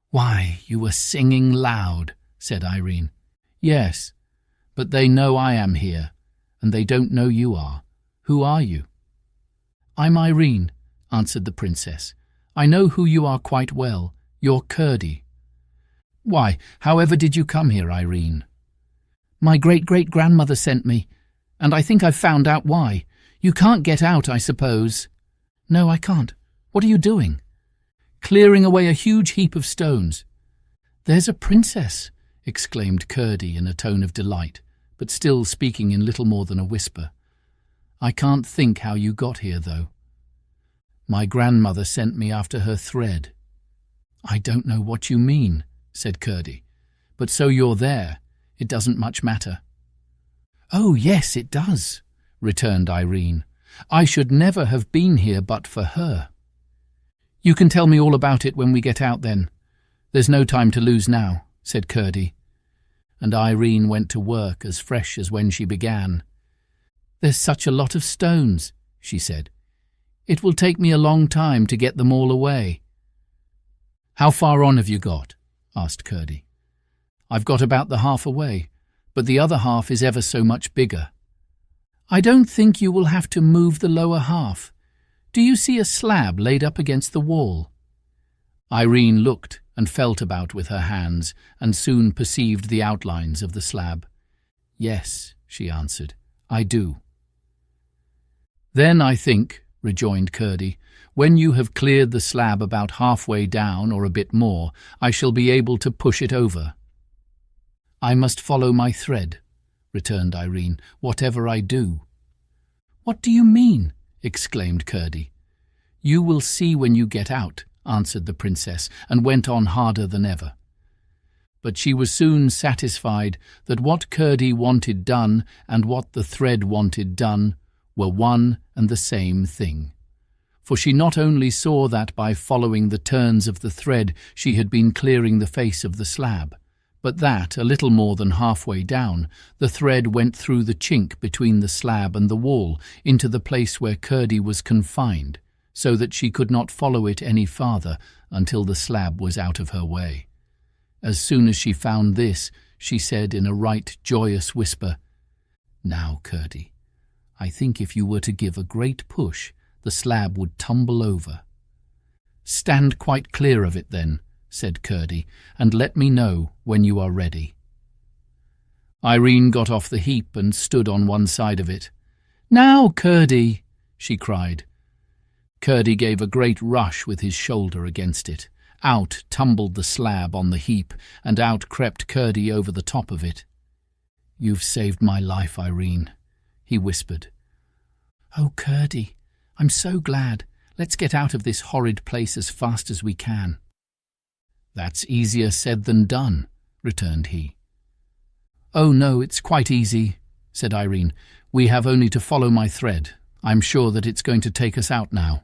"Why, you were singing loud," said Irene. "Yes, but they know I am here, and they don't know you are. Who are you?" "I'm Irene," answered the princess. "I know who you are quite well. You're Curdie." "Why, however did you come here, Irene?" "My great-great-grandmother sent me, and I think I've found out why. You can't get out, I suppose." "No, I can't. What are you doing?" "Clearing away a huge heap of stones." "There's a princess!" exclaimed Curdie in a tone of delight, but still speaking in little more than a whisper. "I can't think how you got here, though." "My grandmother sent me after her thread." "I don't know what you mean," said Curdie. "But so you're there. It doesn't much matter." "Oh, yes, it does," returned Irene. "I should never have been here but for her." "You can tell me all about it when we get out, then. There's no time to lose now," said Curdie. And Irene went to work as fresh as when she began. "There's such a lot of stones," she said. "It will take me a long time to get them all away." "How far on have you got?" asked Curdie. "I've got about the half away, but the other half is ever so much bigger." "I don't think you will have to move the lower half. Do you see a slab laid up against the wall?" Irene looked and felt about with her hands, and soon perceived the outlines of the slab. "Yes," she answered, "I do." "Then I think," rejoined Curdie, "when you have cleared the slab about halfway down or a bit more, I shall be able to push it over." "I must follow my thread," returned Irene, "whatever I do." "What do you mean?" exclaimed Curdie. "You will see when you get out," answered the princess, and went on harder than ever. But she was soon satisfied that what Curdie wanted done and what the thread wanted done were one and the same thing. For she not only saw that by following the turns of the thread she had been clearing the face of the slab, but that, a little more than halfway down, the thread went through the chink between the slab and the wall into the place where Curdie was confined, so that she could not follow it any farther until the slab was out of her way. As soon as she found this, she said in a right joyous whisper, "Now, Curdie, I think if you were to give a great push, the slab would tumble over. "Stand quite clear of it then," said Curdie, "and let me know when you are ready." Irene got off the heap and stood on one side of it. "Now, Curdie!" she cried. Curdie gave a great rush with his shoulder against it. Out tumbled the slab on the heap, and out crept Curdie over the top of it. "You've saved my life, Irene," he whispered. "Oh, Curdie, I'm so glad. Let's get out of this horrid place as fast as we can." "That's easier said than done," returned he. "Oh, no, it's quite easy," said Irene. "We have only to follow my thread. I'm sure that it's going to take us out now."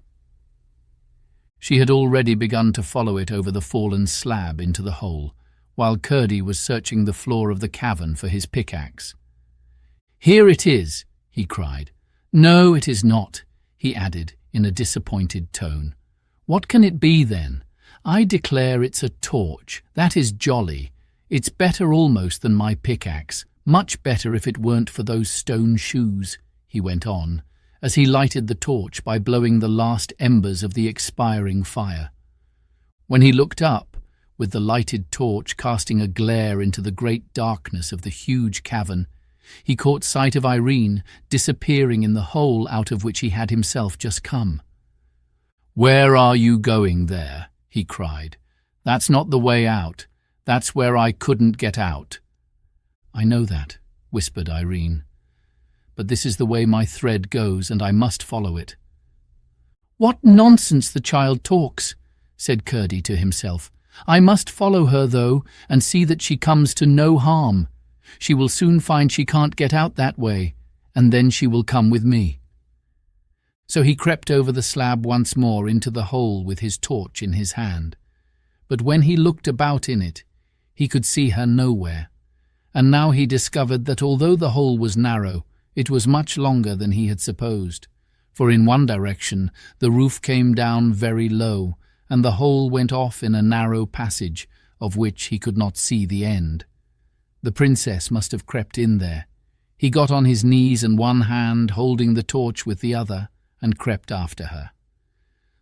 She had already begun to follow it over the fallen slab into the hole, while Curdie was searching the floor of the cavern for his pickaxe. "Here it is," he cried. "No, it is not," he added in a disappointed tone. "What can it be then? I declare it's a torch. That is jolly. It's better almost than my pickaxe, much better if it weren't for those stone shoes," he went on, as he lighted the torch by blowing the last embers of the expiring fire. When he looked up, with the lighted torch casting a glare into the great darkness of the huge cavern, he caught sight of Irene disappearing in the hole out of which he had himself just come. "Where are you going there?" he cried. "That's not the way out. That's where I couldn't get out." "I know that," whispered Irene. "But this is the way my thread goes, and I must follow it." "What nonsense the child talks," said Curdie to himself. "I must follow her, though, and see that she comes to no harm. She will soon find she can't get out that way, and then she will come with me." So he crept over the slab once more into the hole with his torch in his hand. But when he looked about in it, he could see her nowhere, and now he discovered that although the hole was narrow, it was much longer than he had supposed, for in one direction the roof came down very low, and the hole went off in a narrow passage, of which he could not see the end. The princess must have crept in there. He got on his knees and one hand, holding the torch with the other, and crept after her.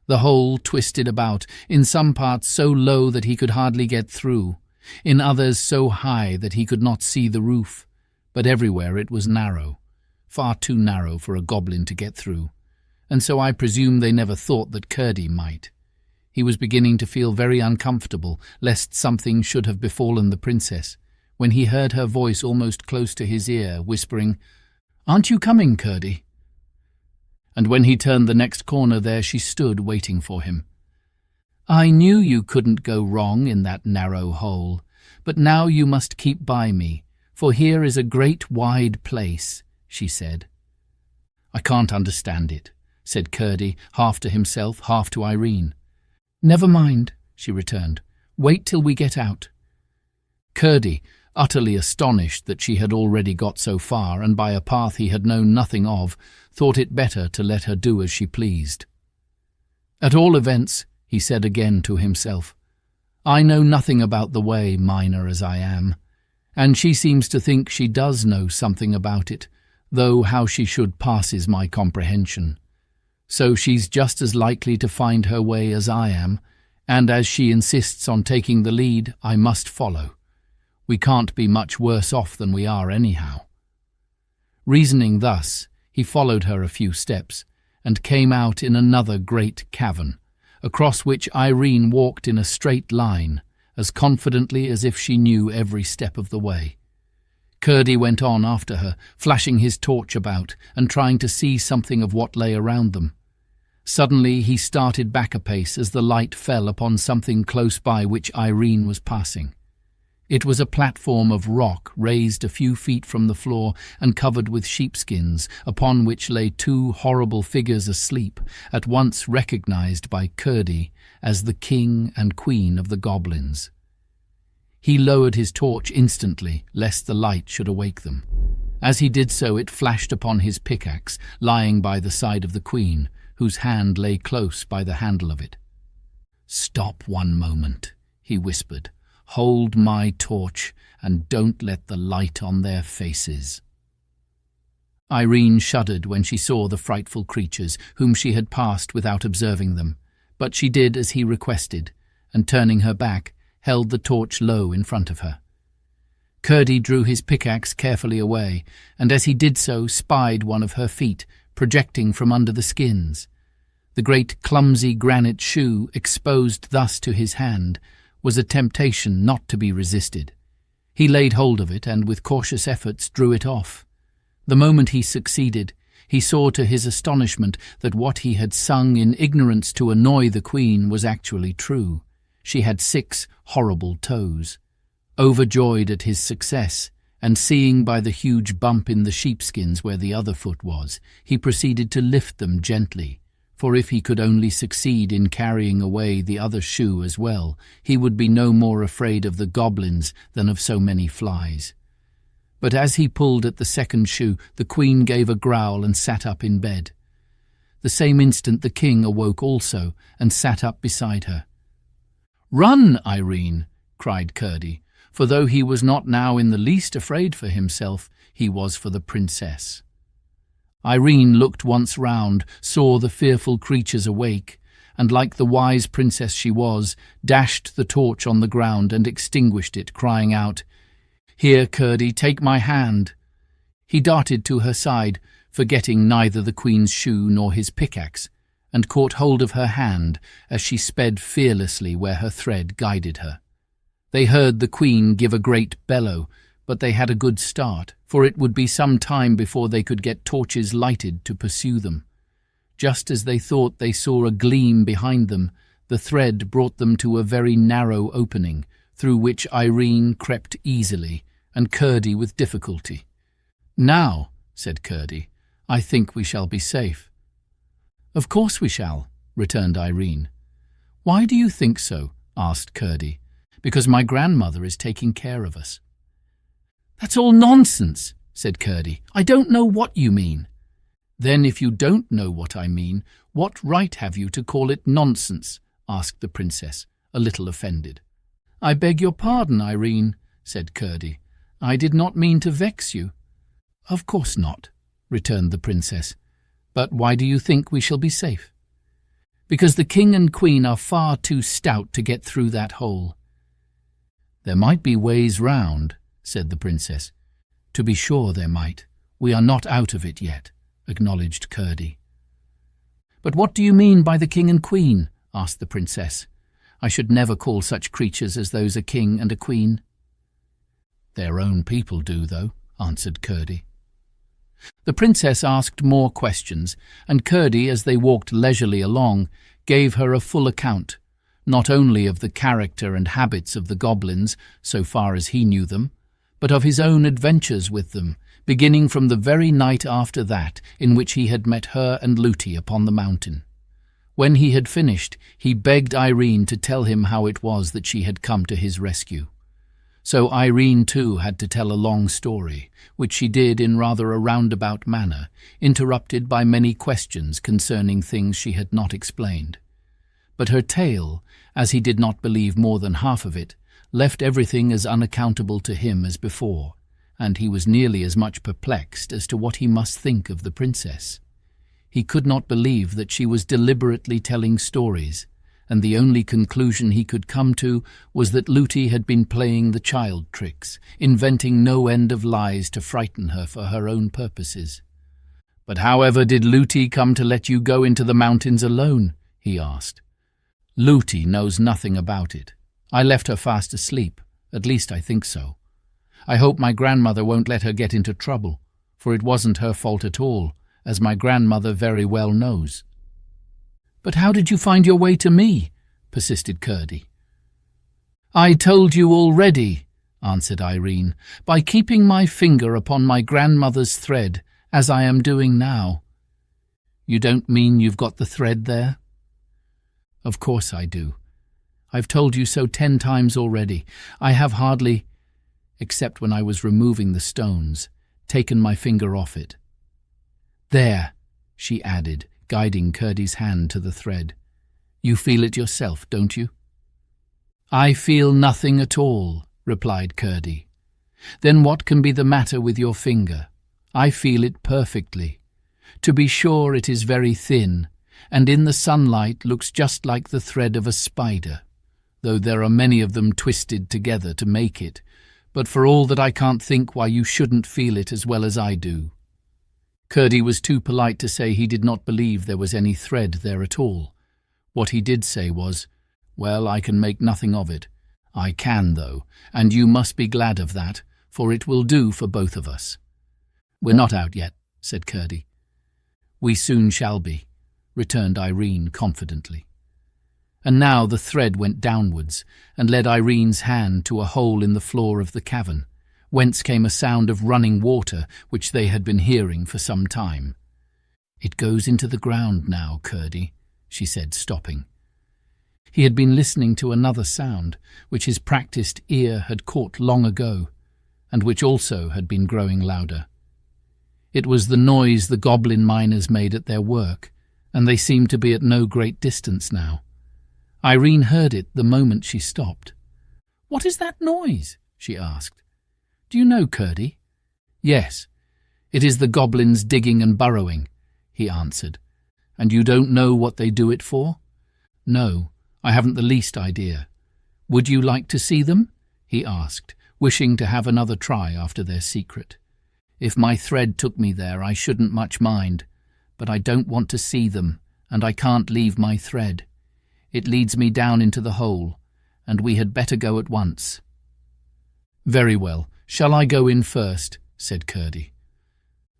The hole twisted about, in some parts so low that he could hardly get through, in others so high that he could not see the roof, but everywhere it was narrow, far too narrow for a goblin to get through, and so I presume they never thought that Curdie might. He was beginning to feel very uncomfortable, lest something should have befallen the princess, when he heard her voice almost close to his ear, whispering, "Aren't you coming, Curdie?" And when he turned the next corner, there she stood waiting for him. "I knew you couldn't go wrong in that narrow hole, but now you must keep by me, for here is a great wide place," she said. "I can't understand it," said Curdie, half to himself, half to Irene. "Never mind," she returned. "Wait till we get out." Curdie, utterly astonished that she had already got so far, and by a path he had known nothing of, thought it better to let her do as she pleased. "At all events," he said again to himself, "I know nothing about the way, miner as I am, and she seems to think she does know something about it, though how she should passes my comprehension. So she's just as likely to find her way as I am, and as she insists on taking the lead, I must follow. We can't be much worse off than we are anyhow." Reasoning thus, he followed her a few steps, and came out in another great cavern, across which Irene walked in a straight line, as confidently as if she knew every step of the way. Curdie went on after her, flashing his torch about, and trying to see something of what lay around them. Suddenly he started back a pace as the light fell upon something close by which Irene was passing. It was a platform of rock raised a few feet from the floor and covered with sheepskins, upon which lay two horrible figures asleep, at once recognized by Curdie as the king and queen of the goblins. He lowered his torch instantly, lest the light should awake them. As he did so, it flashed upon his pickaxe, lying by the side of the queen, whose hand lay close by the handle of it. "Stop one moment," he whispered. "Hold my torch, and don't let the light on their faces." Irene shuddered when she saw the frightful creatures whom she had passed without observing them, but she did as he requested, and turning her back, held the torch low in front of her. Curdie drew his pickaxe carefully away, and as he did so spied one of her feet projecting from under the skins. The great clumsy granite shoe, exposed thus to his hand, was a temptation not to be resisted. He laid hold of it and with cautious efforts drew it off. The moment he succeeded, he saw to his astonishment that what he had sung in ignorance to annoy the queen was actually true. She had 6 horrible toes. Overjoyed at his success, and seeing by the huge bump in the sheepskins where the other foot was, he proceeded to lift them gently, for if he could only succeed in carrying away the other shoe as well, he would be no more afraid of the goblins than of so many flies. But as he pulled at the second shoe, the queen gave a growl and sat up in bed. The same instant the king awoke also, and sat up beside her. "Run, Irene!" cried Curdie, for though he was not now in the least afraid for himself, he was for the princess. Irene looked once round, saw the fearful creatures awake, and like the wise princess she was, dashed the torch on the ground and extinguished it, crying out, "Here, Curdie, take my hand." He darted to her side, forgetting neither the queen's shoe nor his pickaxe, and caught hold of her hand as she sped fearlessly where her thread guided her. They heard the queen give a great bellow, but they had a good start, for it would be some time before they could get torches lighted to pursue them. Just as they thought they saw a gleam behind them, the thread brought them to a very narrow opening, through which Irene crept easily, and Curdie with difficulty. "Now," said Curdie, "I think we shall be safe." "Of course we shall," returned Irene. "Why do you think so?" asked Curdie. "Because my grandmother is taking care of us." "That's all nonsense," said Curdie. "I don't know what you mean." "Then if you don't know what I mean, what right have you to call it nonsense?" asked the princess, a little offended. "I beg your pardon, Irene," said Curdie. "I did not mean to vex you." "Of course not," returned the princess. "But why do you think we shall be safe?" "Because the king and queen are far too stout to get through that hole." "There might be ways round," said the princess. "To be sure there might. We are not out of it yet," acknowledged Curdie. "But what do you mean by the king and queen?" asked the princess. "I should never call such creatures as those a king and a queen." "Their own people do, though," answered Curdie. The princess asked more questions, and Curdie, as they walked leisurely along, gave her a full account, not only of the character and habits of the goblins, so far as he knew them, but of his own adventures with them, beginning from the very night after that in which he had met her and Looty upon the mountain. When he had finished, he begged Irene to tell him how it was that she had come to his rescue. So Irene too had to tell a long story, which she did in rather a roundabout manner, interrupted by many questions concerning things she had not explained. But her tale, as he did not believe more than half of it, left everything as unaccountable to him as before, and he was nearly as much perplexed as to what he must think of the princess. He could not believe that she was deliberately telling stories, and the only conclusion he could come to was that Looty had been playing the child tricks, inventing no end of lies to frighten her for her own purposes. "But however did Looty come to let you go into the mountains alone?" he asked. "Looty knows nothing about it. I left her fast asleep, at least I think so. I hope my grandmother won't let her get into trouble, for it wasn't her fault at all, as my grandmother very well knows." "But how did you find your way to me?" persisted Curdie. "I told you already," answered Irene, "by keeping my finger upon my grandmother's thread, as I am doing now." "You don't mean you've got the thread there?" "Of course I do. I've told you so 10 times already. I have hardly, except when I was removing the stones, taken my finger off it. There," she added, guiding Curdie's hand to the thread. "You feel it yourself, don't you?" "I feel nothing at all," replied Curdie. "Then what can be the matter with your finger? I feel it perfectly. To be sure, it is very thin, and in the sunlight looks just like the thread of a spider, though there are many of them twisted together to make it, but for all that I can't think why you shouldn't feel it as well as I do." Curdie was too polite to say he did not believe there was any thread there at all. What he did say was, "Well, I can make nothing of it. I can, though, and you must be glad of that, for it will do for both of us." "We're not out yet," said Curdie. "We soon shall be," returned Irene confidently. And now the thread went downwards and led Irene's hand to a hole in the floor of the cavern, whence came a sound of running water which they had been hearing for some time. "It goes into the ground now, Curdie," she said, stopping. He had been listening to another sound, which his practised ear had caught long ago, and which also had been growing louder. It was the noise the Goblin-Miners made at their work, and they seemed to be at no great distance now. Irene heard it the moment she stopped. "What is that noise?" she asked. "Do you know, Curdie?" "Yes, it is the goblins digging and burrowing," he answered. "And you don't know what they do it for?" "No, I haven't the least idea." "Would you like to see them?" he asked, wishing to have another try after their secret. "If my thread took me there, I shouldn't much mind, but I don't want to see them, and I can't leave my thread. It leads me down into the hole, and we had better go at once." "Very well. Shall I go in first?" said Curdie.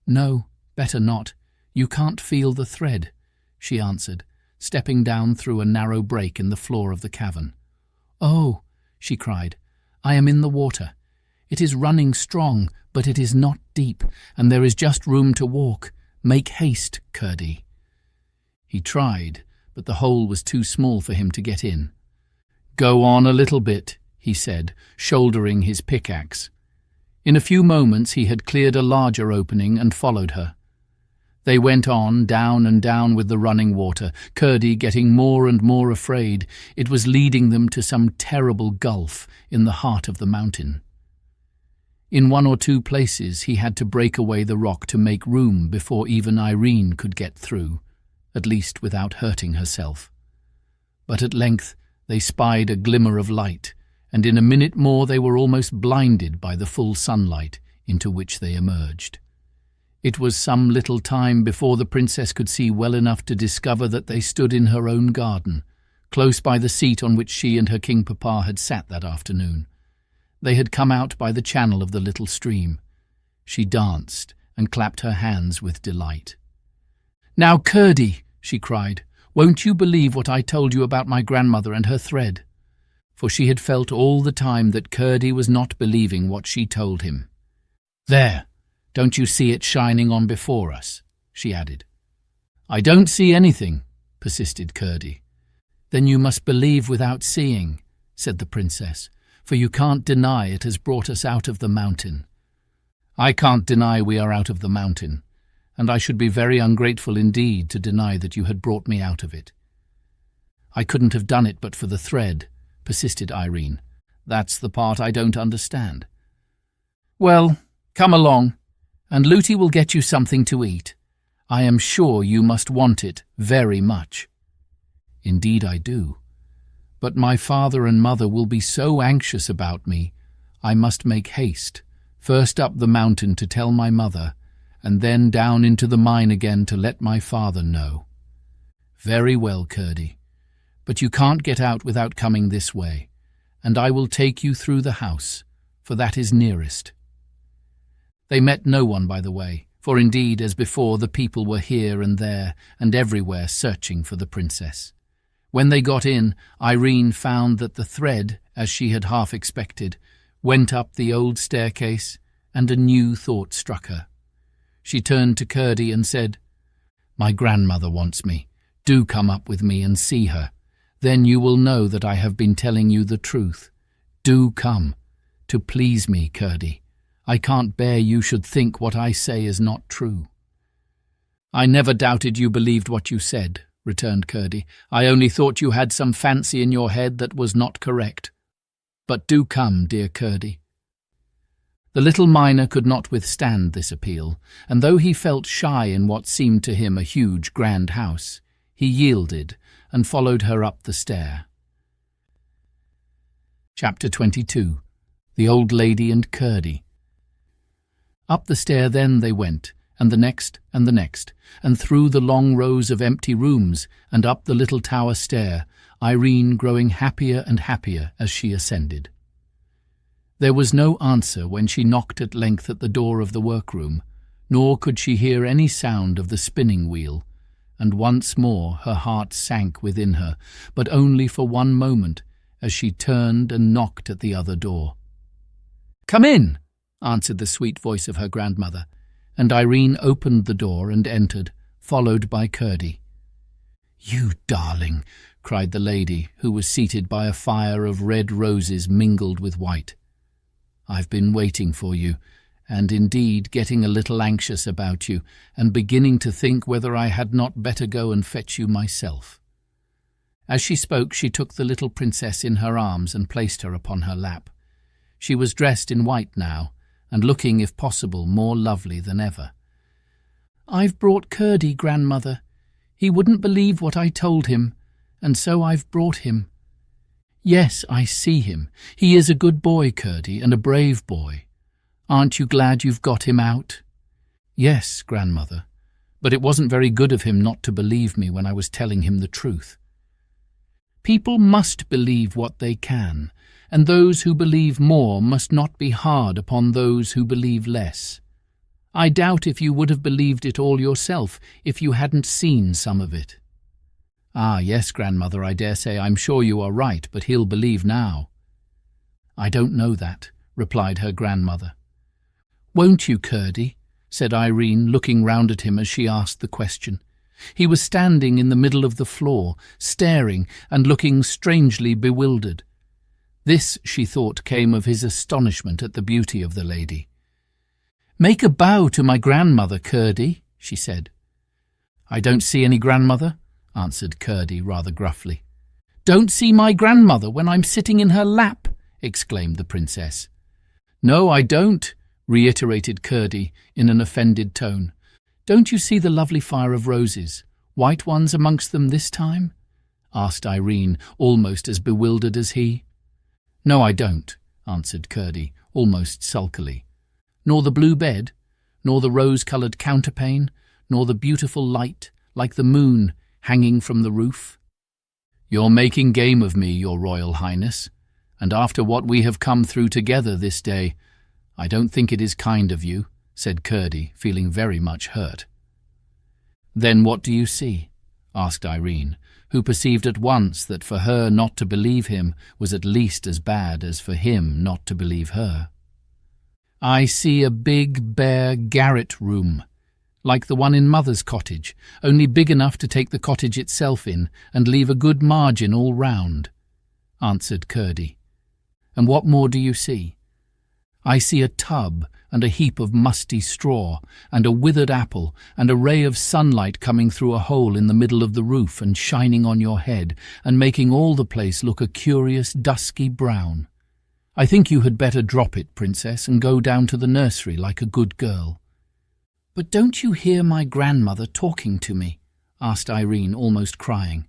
"No, better not. You can't feel the thread," she answered, stepping down through a narrow break in the floor of the cavern. "Oh," she cried, "I am in the water. It is running strong, but it is not deep, and there is just room to walk. Make haste, Curdie." He tried, but the hole was too small for him to get in. "Go on a little bit," he said, shouldering his pickaxe. In a few moments he had cleared a larger opening and followed her. They went on, down and down with the running water, Curdie getting more and more afraid. It was leading them to some terrible gulf in the heart of the mountain. In one or two places he had to break away the rock to make room before even Irene could get through, at least without hurting herself. But at length they spied a glimmer of light, and in a minute more they were almost blinded by the full sunlight into which they emerged. It was some little time before the princess could see well enough to discover that they stood in her own garden, close by the seat on which she and her king papa had sat that afternoon. They had come out by the channel of the little stream. She danced and clapped her hands with delight. "Now, Curdie," she cried, "won't you believe what I told you about my grandmother and her thread?" For she had felt all the time that Curdie was not believing what she told him. "There, don't you see it shining on before us?" she added. "I don't see anything," persisted Curdie. "Then you must believe without seeing," said the princess, "for you can't deny it has brought us out of the mountain." "I can't deny we are out of the mountain, and I should be very ungrateful indeed to deny that you had brought me out of it." "I couldn't have done it but for the thread," persisted Irene. "That's the part I don't understand." "Well, come along, and Looty will get you something to eat. I am sure you must want it very much." "Indeed I do. But my father and mother will be so anxious about me. I must make haste, first up the mountain to tell my mother, and then down into the mine again to let my father know." "Very well, Curdie. But you can't get out without coming this way, and I will take you through the house, for that is nearest." They met no one by the way, for indeed, as before, the people were here and there and everywhere searching for the princess. When they got in, Irene found that the thread, as she had half expected, went up the old staircase, and a new thought struck her. She turned to Curdie and said, "My grandmother wants me. Do come up with me and see her. Then you will know that I have been telling you the truth. Do come, to please me, Curdie. I can't bear you should think what I say is not true." "I never doubted you believed what you said," returned Curdie. "I only thought you had some fancy in your head that was not correct. But do come, dear Curdie." The little miner could not withstand this appeal, and though he felt shy in what seemed to him a huge, grand house, he yielded and followed her up the stair. Chapter 22. The Old Lady and Curdie. Up the stair then they went, and the next, and through the long rows of empty rooms, and up the little tower stair, Irene growing happier and happier as she ascended. There was no answer when she knocked at length at the door of the workroom, nor could she hear any sound of the spinning wheel, and once more her heart sank within her, but only for one moment, as she turned and knocked at the other door. "Come in," answered the sweet voice of her grandmother, and Irene opened the door and entered, followed by Curdie. "You darling," cried the lady, who was seated by a fire of red roses mingled with white. "I've been waiting for you, and indeed getting a little anxious about you, and beginning to think whether I had not better go and fetch you myself." As she spoke, she took the little princess in her arms and placed her upon her lap. She was dressed in white now, and looking, if possible, more lovely than ever. "I've brought Curdie, grandmother. He wouldn't believe what I told him, and so I've brought him." "Yes, I see him. He is a good boy, Curdie, and a brave boy. Aren't you glad you've got him out?" "Yes, grandmother, but it wasn't very good of him not to believe me when I was telling him the truth." "People must believe what they can, and those who believe more must not be hard upon those who believe less. I doubt if you would have believed it all yourself if you hadn't seen some of it." "Ah, yes, grandmother, I dare say. I'm sure you are right, but he'll believe now." "I don't know that," replied her grandmother. "Won't you, Curdie?" said Irene, looking round at him as she asked the question. He was standing in the middle of the floor, staring and looking strangely bewildered. This, she thought, came of his astonishment at the beauty of the lady. "Make a bow to my grandmother, Curdie," she said. "I don't see any grandmother," answered Curdie rather gruffly. "Don't see my grandmother when I'm sitting in her lap," exclaimed the princess. "No, I don't," reiterated Curdie in an offended tone. "Don't you see the lovely fire of roses, white ones amongst them this time?" asked Irene, almost as bewildered as he. "No, I don't," answered Curdie, almost sulkily. "Nor the blue bed, nor the rose-coloured counterpane, nor the beautiful light, like the moon, hanging from the roof?" "You're making game of me, your Royal Highness, and after what we have come through together this day, I don't think it is kind of you," said Curdie, feeling very much hurt. "Then what do you see?" asked Irene, who perceived at once that for her not to believe him was at least as bad as for him not to believe her. "I see a big, bare garret room, like the one in Mother's cottage, only big enough to take the cottage itself in and leave a good margin all round," answered Curdie. "And what more do you see?" "I see a tub and a heap of musty straw, and a withered apple, and a ray of sunlight coming through a hole in the middle of the roof and shining on your head, and making all the place look a curious dusky brown. I think you had better drop it, Princess, and go down to the nursery like a good girl." "But don't you hear my grandmother talking to me?" asked Irene, almost crying.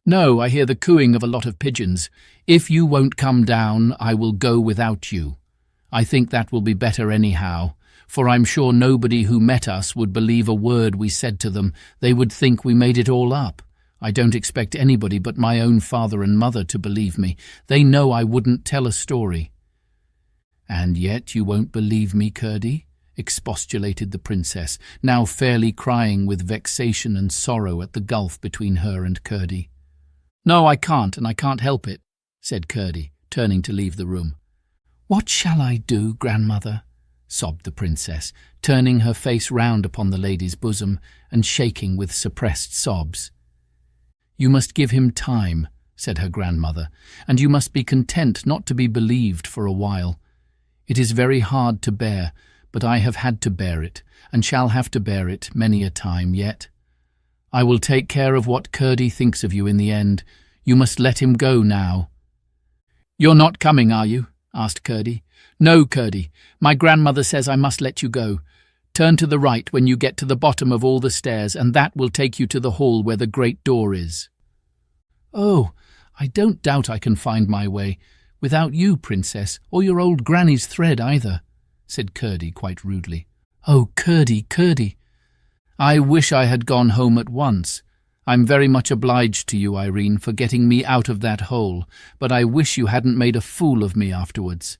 "No, I hear the cooing of a lot of pigeons. If you won't come down, I will go without you. I think that will be better anyhow, for I'm sure nobody who met us would believe a word we said to them. They would think we made it all up. I don't expect anybody but my own father and mother to believe me. They know I wouldn't tell a story." "And yet you won't believe me, Curdie?" expostulated the princess, now fairly crying with vexation and sorrow at the gulf between her and Curdie. "No, I can't, and I can't help it," said Curdie, turning to leave the room. "What shall I do, grandmother?" sobbed the princess, turning her face round upon the lady's bosom and shaking with suppressed sobs. "You must give him time," said her grandmother, "and you must be content not to be believed for a while. It is very hard to bear, but I have had to bear it, and shall have to bear it many a time yet. I will take care of what Curdie thinks of you in the end. You must let him go now." "You're not coming, are you?" asked Curdie. "No, Curdie. My grandmother says I must let you go. Turn to the right when you get to the bottom of all the stairs, and that will take you to the hall where the great door is." "Oh, I don't doubt I can find my way, without you, Princess, or your old granny's thread either," said Curdie quite rudely. "Oh, Curdie, Curdie! I wish I had gone home at once. I'm very much obliged to you, Irene, for getting me out of that hole, but I wish you hadn't made a fool of me afterwards."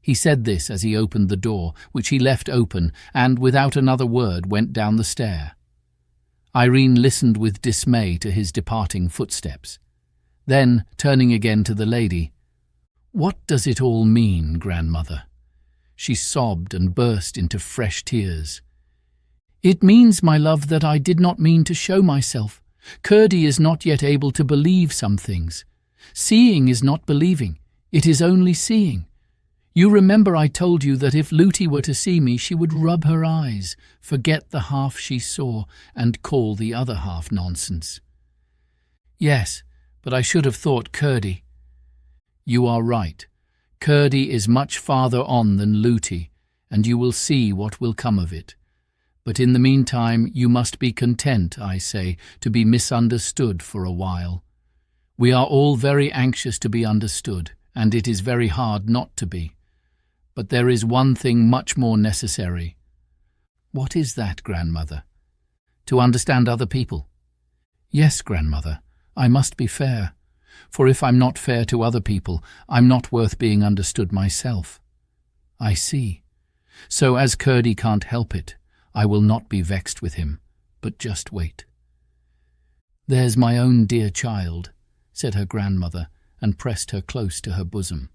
He said this as he opened the door, which he left open, and, without another word, went down the stair. Irene listened with dismay to his departing footsteps. Then, turning again to the lady, "What does it all mean, grandmother?" She sobbed and burst into fresh tears. "It means, my love, that I did not mean to show myself. Curdie is not yet able to believe some things. Seeing is not believing, it is only seeing. You remember I told you that if Lootie were to see me, she would rub her eyes, forget the half she saw, and call the other half nonsense." "Yes, but I should have thought Curdie." "You are right. Curdie is much farther on than Lootie, and you will see what will come of it. But in the meantime you must be content, I say, to be misunderstood for a while. We are all very anxious to be understood, and it is very hard not to be. But there is one thing much more necessary." "What is that, grandmother?" "To understand other people." "Yes, grandmother, I must be fair. For if I'm not fair to other people, I'm not worth being understood myself." "I see. So as Curdie can't help it, I will not be vexed with him, but just wait." "There's my own dear child," said her grandmother, and pressed her close to her bosom.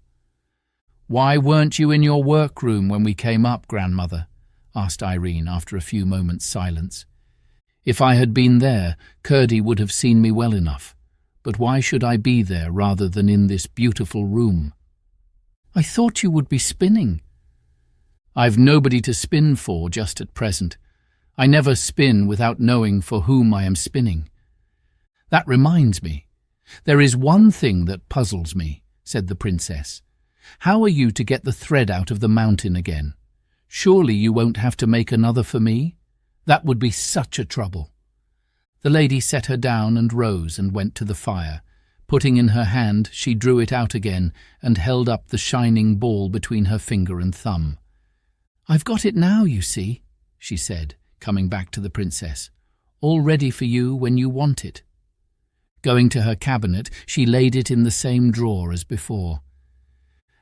"Why weren't you in your workroom when we came up, grandmother?" asked Irene after a few moments' silence. "If I had been there, Curdie would have seen me well enough. But why should I be there rather than in this beautiful room?" "I thought you would be spinning." "I've nobody to spin for just at present. I never spin without knowing for whom I am spinning." "That reminds me. There is one thing that puzzles me," said the princess. "How are you to get the thread out of the mountain again? Surely you won't have to make another for me? That would be such a trouble." The lady set her down and rose and went to the fire. Putting in her hand, she drew it out again and held up the shining ball between her finger and thumb. "I've got it now, you see," she said, coming back to the princess. "All ready for you when you want it." Going to her cabinet, she laid it in the same drawer as before.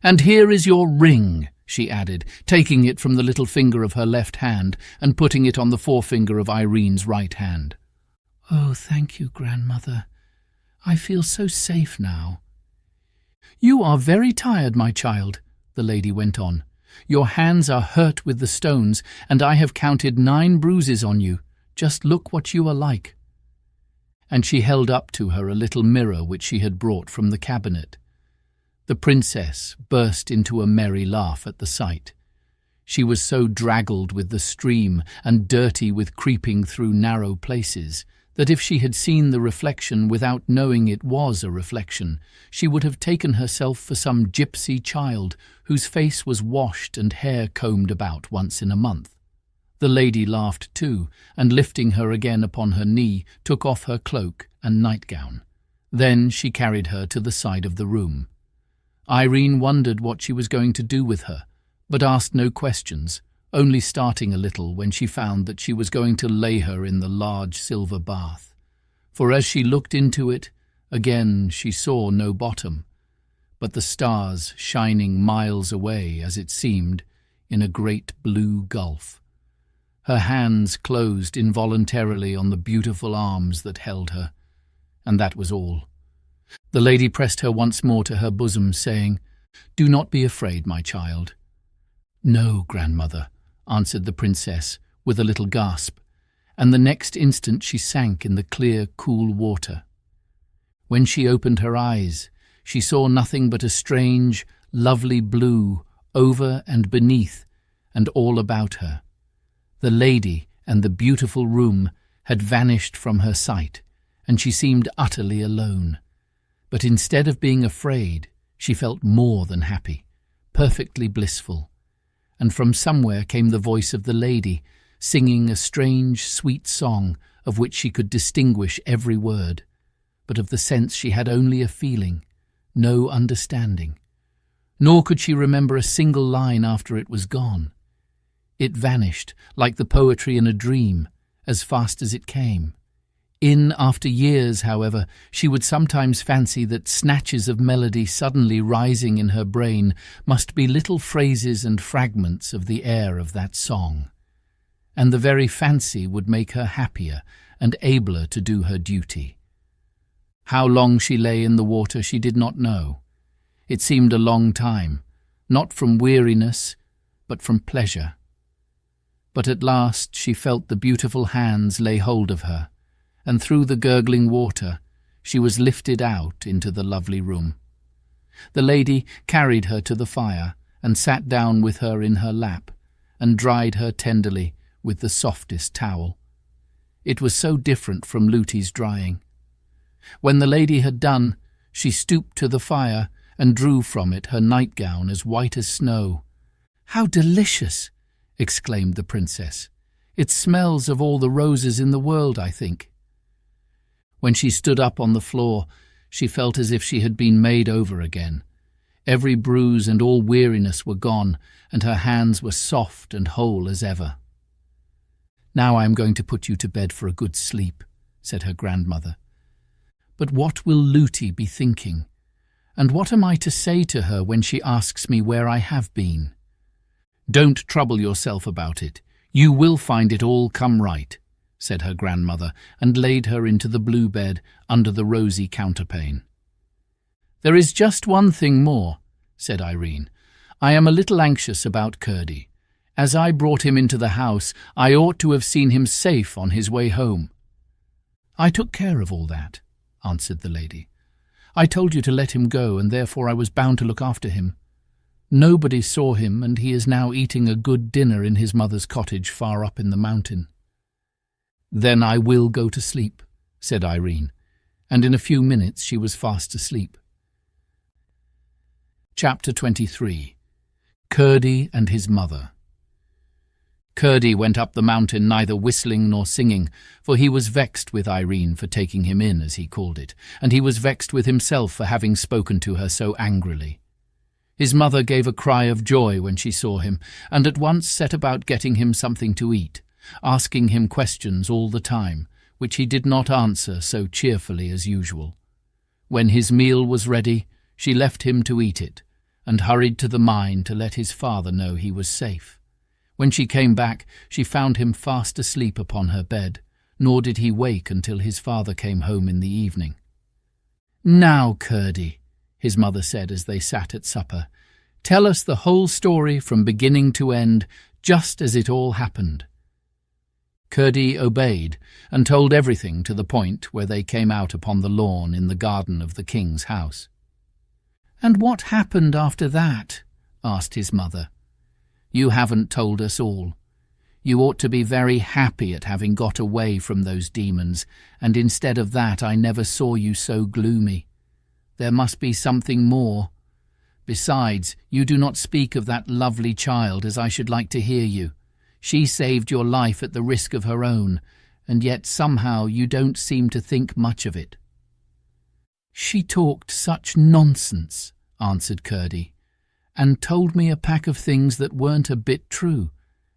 "And here is your ring," she added, taking it from the little finger of her left hand and putting it on the forefinger of Irene's right hand. "Oh, thank you, grandmother. I feel so safe now." "You are very tired, my child," the lady went on. "Your hands are hurt with the stones, and I have counted 9 bruises on you. Just look what you are like." And she held up to her a little mirror which she had brought from the cabinet. The princess burst into a merry laugh at the sight. She was so draggled with the stream and dirty with creeping through narrow places that if she had seen the reflection without knowing it was a reflection, she would have taken herself for some gypsy child whose face was washed and hair combed about once in a month. The lady laughed too, and lifting her again upon her knee, took off her cloak and nightgown. Then she carried her to the side of the room. Irene wondered what she was going to do with her, but asked no questions, only starting a little when she found that she was going to lay her in the large silver bath. For as she looked into it, again she saw no bottom, but the stars shining miles away, as it seemed, in a great blue gulf. Her hands closed involuntarily on the beautiful arms that held her, and that was all. The lady pressed her once more to her bosom, saying, "Do not be afraid, my child." "No, grandmother," answered the princess with a little gasp, and the next instant she sank in the clear, cool water. When she opened her eyes, she saw nothing but a strange, lovely blue over and beneath and all about her. The lady and the beautiful room had vanished from her sight, and she seemed utterly alone. But instead of being afraid, she felt more than happy, perfectly blissful, and from somewhere came the voice of the lady, singing a strange, sweet song of which she could distinguish every word, but of the sense she had only a feeling, no understanding. Nor could she remember a single line after it was gone. It vanished, like the poetry in a dream, as fast as it came. In after years, however, she would sometimes fancy that snatches of melody suddenly rising in her brain must be little phrases and fragments of the air of that song, and the very fancy would make her happier and abler to do her duty. How long she lay in the water she did not know. It seemed a long time, not from weariness, but from pleasure. But at last she felt the beautiful hands lay hold of her, and through the gurgling water she was lifted out into the lovely room. The lady carried her to the fire and sat down with her in her lap and dried her tenderly with the softest towel. It was so different from Looty's drying. When the lady had done, she stooped to the fire and drew from it her nightgown as white as snow. "How delicious!" exclaimed the princess. "It smells of all the roses in the world, I think." When she stood up on the floor, she felt as if she had been made over again. Every bruise and all weariness were gone, and her hands were soft and whole as ever. "Now I am going to put you to bed for a good sleep," said her grandmother. "But what will Looty be thinking? And what am I to say to her when she asks me where I have been?" "Don't trouble yourself about it. You will find it all come right," said her grandmother, and laid her into the blue bed under the rosy counterpane. "There is just one thing more," said Irene. "I am a little anxious about Curdie. As I brought him into the house, I ought to have seen him safe on his way home." "I took care of all that," answered the lady. "I told you to let him go, and therefore I was bound to look after him. Nobody saw him, and he is now eating a good dinner in his mother's cottage far up in the mountain." "Then I will go to sleep," said Irene, and in a few minutes she was fast asleep. Chapter 23. Curdie and his Mother. Curdie went up the mountain neither whistling nor singing, for he was vexed with Irene for taking him in, as he called it, and he was vexed with himself for having spoken to her so angrily. His mother gave a cry of joy when she saw him, and at once set about getting him something to eat, asking him questions all the time, which he did not answer so cheerfully as usual. When his meal was ready, she left him to eat it, and hurried to the mine to let his father know he was safe. When she came back, she found him fast asleep upon her bed, nor did he wake until his father came home in the evening. "Now, Curdie," his mother said as they sat at supper, "tell us the whole story from beginning to end, just as it all happened." Curdie obeyed, and told everything to the point where they came out upon the lawn in the garden of the king's house. "And what happened after that?" asked his mother. "You haven't told us all. You ought to be very happy at having got away from those demons, and instead of that I never saw you so gloomy. There must be something more. Besides, you do not speak of that lovely child as I should like to hear you. She saved your life at the risk of her own, and yet somehow you don't seem to think much of it." "She talked such nonsense," answered Curdie, "and told me a pack of things that weren't a bit true,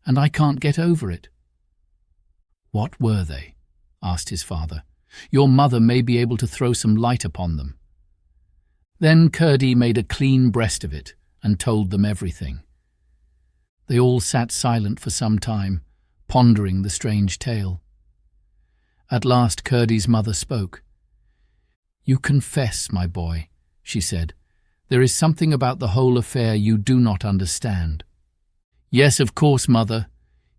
and I can't get over it." "What were they?" asked his father. "Your mother may be able to throw some light upon them." Then Curdie made a clean breast of it, and told them everything. They all sat silent for some time, pondering the strange tale. At last Curdie's mother spoke. "You confess, my boy," she said. "There is something about the whole affair you do not understand." "Yes, of course, mother,"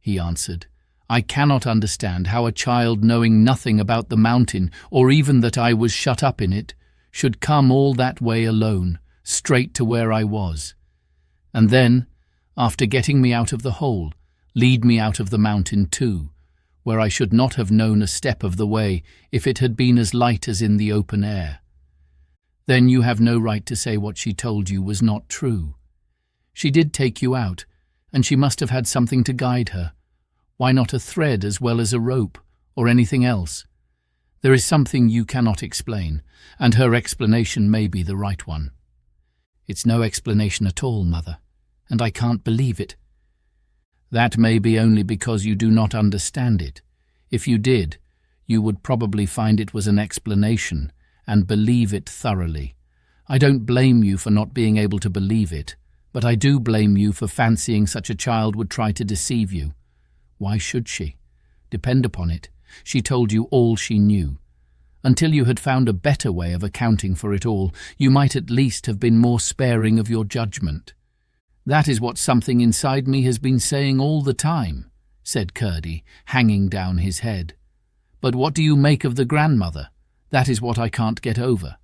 he answered. "I cannot understand how a child knowing nothing about the mountain, or even that I was shut up in it, should come all that way alone, straight to where I was. And then, after getting me out of the hole, lead me out of the mountain too, where I should not have known a step of the way if it had been as light as in the open air. Then you have no right to say what she told you was not true. She did take you out, and she must have had something to guide her. Why not a thread as well as a rope, or anything else? There is something you cannot explain, and her explanation may be the right one." "It's no explanation at all, Mother, and I can't believe it." "That may be only because you do not understand it. If you did, you would probably find it was an explanation, and believe it thoroughly. I don't blame you for not being able to believe it, but I do blame you for fancying such a child would try to deceive you. Why should she? Depend upon it, she told you all she knew. Until you had found a better way of accounting for it all, you might at least have been more sparing of your judgment." "That is what something inside me has been saying all the time," said Curdie, hanging down his head. "But what do you make of the grandmother? That is what I can't get over.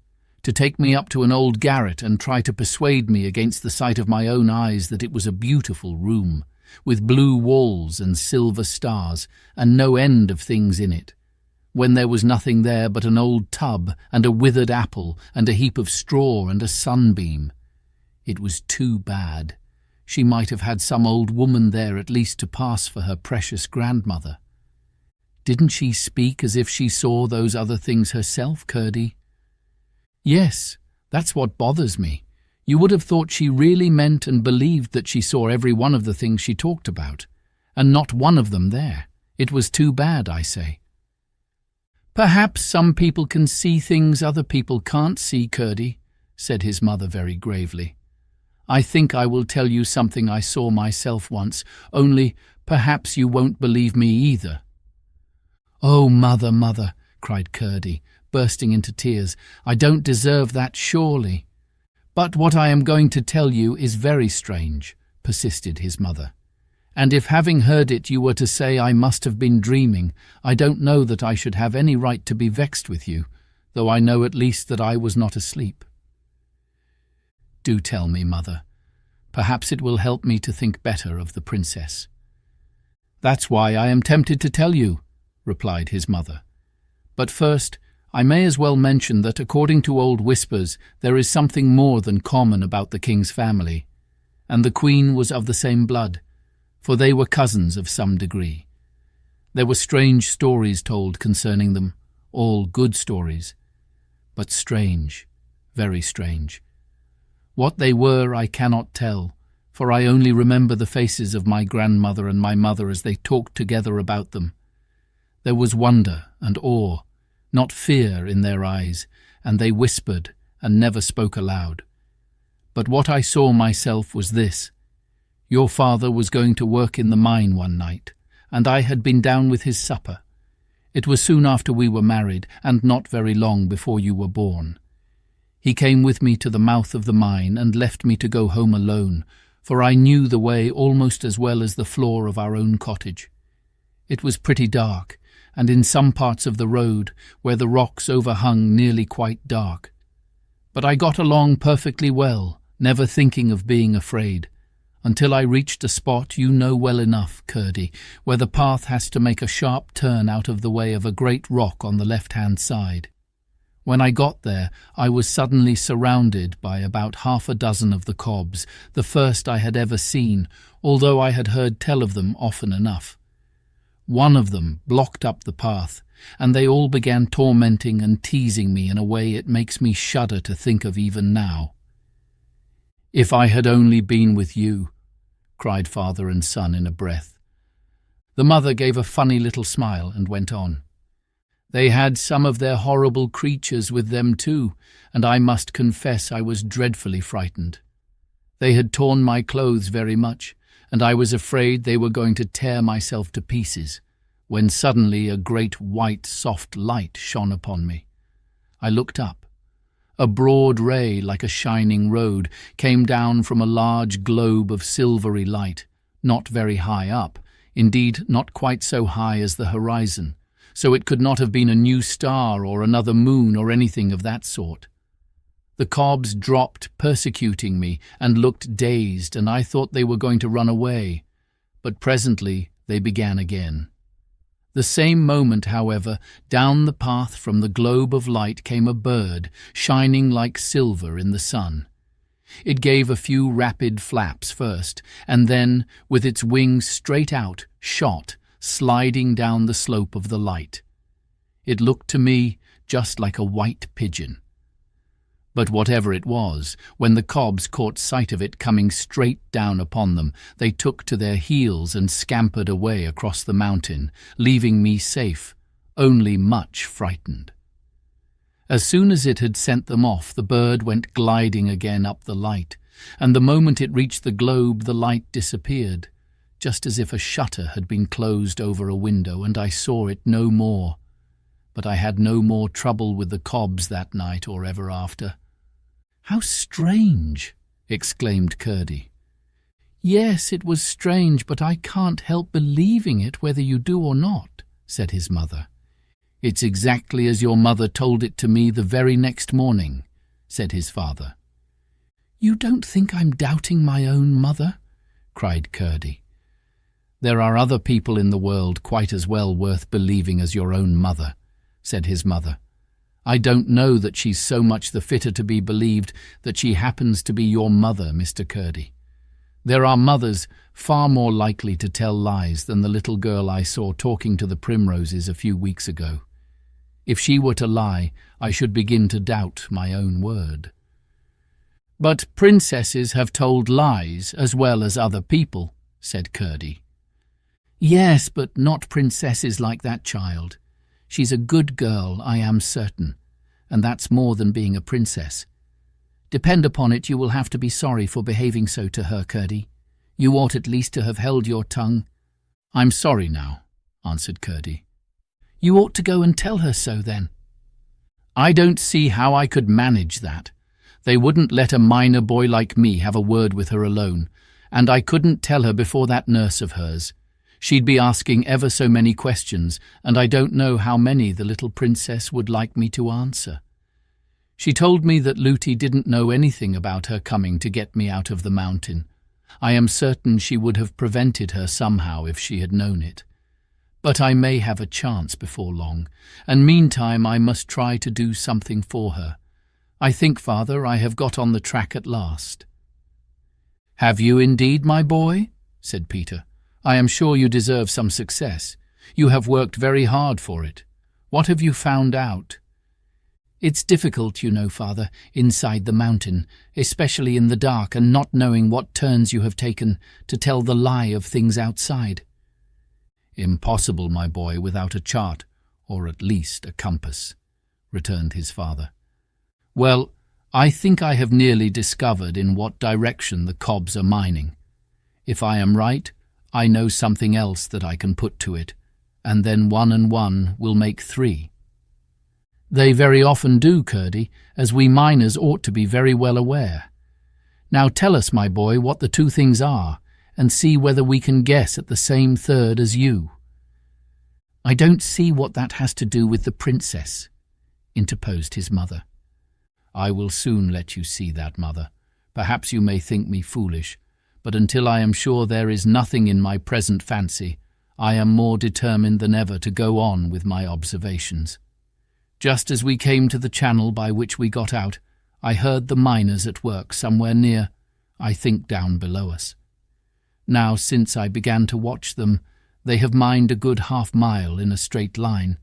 To take me up to an old garret and try to persuade me against the sight of my own eyes that it was a beautiful room, with blue walls and silver stars, and no end of things in it, when there was nothing there but an old tub and a withered apple and a heap of straw and a sunbeam. It was too bad. She might have had some old woman there at least to pass for her precious grandmother." "Didn't she speak as if she saw those other things herself, Curdie?" "Yes, that's what bothers me. You would have thought she really meant and believed that she saw every one of the things she talked about, and not one of them there. It was too bad, I say." "Perhaps some people can see things other people can't see, Curdie," said his mother very gravely. "I think I will tell you something I saw myself once, only perhaps you won't believe me either." "Oh, Mother, Mother," cried Curdie, bursting into tears, "I don't deserve that, surely." "But what I am going to tell you is very strange," persisted his mother. "And if having heard it you were to say I must have been dreaming, I don't know that I should have any right to be vexed with you, though I know at least that I was not asleep." "Do tell me, Mother. Perhaps it will help me to think better of the princess." "That's why I am tempted to tell you," replied his mother. "But first, I may as well mention that according to old whispers there is something more than common about the king's family, and the queen was of the same blood, for they were cousins of some degree. There were strange stories told concerning them, all good stories, but strange, very strange. What they were I cannot tell, for I only remember the faces of my grandmother and my mother as they talked together about them. There was wonder and awe, not fear, in their eyes, and they whispered and never spoke aloud. But what I saw myself was this. Your father was going to work in the mine one night, and I had been down with his supper. It was soon after we were married, and not very long before you were born. He came with me to the mouth of the mine and left me to go home alone, for I knew the way almost as well as the floor of our own cottage. It was pretty dark, and in some parts of the road, where the rocks overhung, nearly quite dark. But I got along perfectly well, never thinking of being afraid, until I reached a spot you know well enough, Curdie, where the path has to make a sharp turn out of the way of a great rock on the left-hand side. When I got there, I was suddenly surrounded by about half a dozen of the Cobs, the first I had ever seen, although I had heard tell of them often enough. One of them blocked up the path, and they all began tormenting and teasing me in a way it makes me shudder to think of even now. "If I had only been with you," cried father and son in a breath. The mother gave a funny little smile and went on. "They had some of their horrible creatures with them too, and I must confess I was dreadfully frightened. They had torn my clothes very much, and I was afraid they were going to tear myself to pieces, when suddenly a great white soft light shone upon me. I looked up. A broad ray, like a shining road, came down from a large globe of silvery light, not very high up, indeed not quite so high as the horizon, so it could not have been a new star or another moon or anything of that sort. The Cobs dropped, persecuting me, and looked dazed, and I thought they were going to run away. But presently they began again. The same moment, however, down the path from the globe of light came a bird, shining like silver in the sun. It gave a few rapid flaps first, and then, with its wings straight out, shot, sliding down the slope of the light. It looked to me just like a white pigeon. But whatever it was, when the Cobs caught sight of it coming straight down upon them, they took to their heels and scampered away across the mountain, leaving me safe, only much frightened. As soon as it had sent them off, the bird went gliding again up the light, and the moment it reached the globe, the light disappeared, just as if a shutter had been closed over a window, and I saw it no more. But I had no more trouble with the Cobs that night or ever after. "How strange!" exclaimed Curdie. "Yes, it was strange, but I can't help believing it whether you do or not," said his mother. "It's exactly as your mother told it to me the very next morning," said his father. "You don't think I'm doubting my own mother?" cried Curdie. "There are other people in the world quite as well worth believing as your own mother," said his mother. "I don't know that she's so much the fitter to be believed that she happens to be your mother, Mr. Curdie. There are mothers far more likely to tell lies than the little girl I saw talking to the primroses a few weeks ago. If she were to lie, I should begin to doubt my own word." "But princesses have told lies as well as other people," said Curdie. "Yes, but not princesses like that child. She's a good girl, I am certain, and that's more than being a princess. Depend upon it, you will have to be sorry for behaving so to her, Curdie. You ought at least to have held your tongue." "I'm sorry now," answered Curdie. "You ought to go and tell her so, then." "I don't see how I could manage that. They wouldn't let a miner boy like me have a word with her alone, and I couldn't tell her before that nurse of hers. She'd be asking ever so many questions, and I don't know how many the little princess would like me to answer. She told me that Lootie didn't know anything about her coming to get me out of the mountain. I am certain she would have prevented her somehow if she had known it. But I may have a chance before long, and meantime I must try to do something for her. I think, Father, I have got on the track at last." "Have you indeed, my boy?" said Peter. "I am sure you deserve some success. You have worked very hard for it. What have you found out?" "It's difficult, you know, Father, inside the mountain, especially in the dark and not knowing what turns you have taken, to tell the lie of things outside." "Impossible, my boy, without a chart, or at least a compass," returned his father. "Well, I think I have nearly discovered in what direction the Cobs are mining. If I am right, I know something else that I can put to it, and then 1 and 1 will make 3. "They very often do, Curdie, as we miners ought to be very well aware. Now tell us, my boy, what the 2 things are, and see whether we can guess at the same third as you." "I don't see what that has to do with the princess," interposed his mother. "I will soon let you see that, mother. Perhaps you may think me foolish, but until I am sure there is nothing in my present fancy, I am more determined than ever to go on with my observations. Just as we came to the channel by which we got out, I heard the miners at work somewhere near, I think down below us. Now, since I began to watch them, they have mined a good half-mile in a straight line,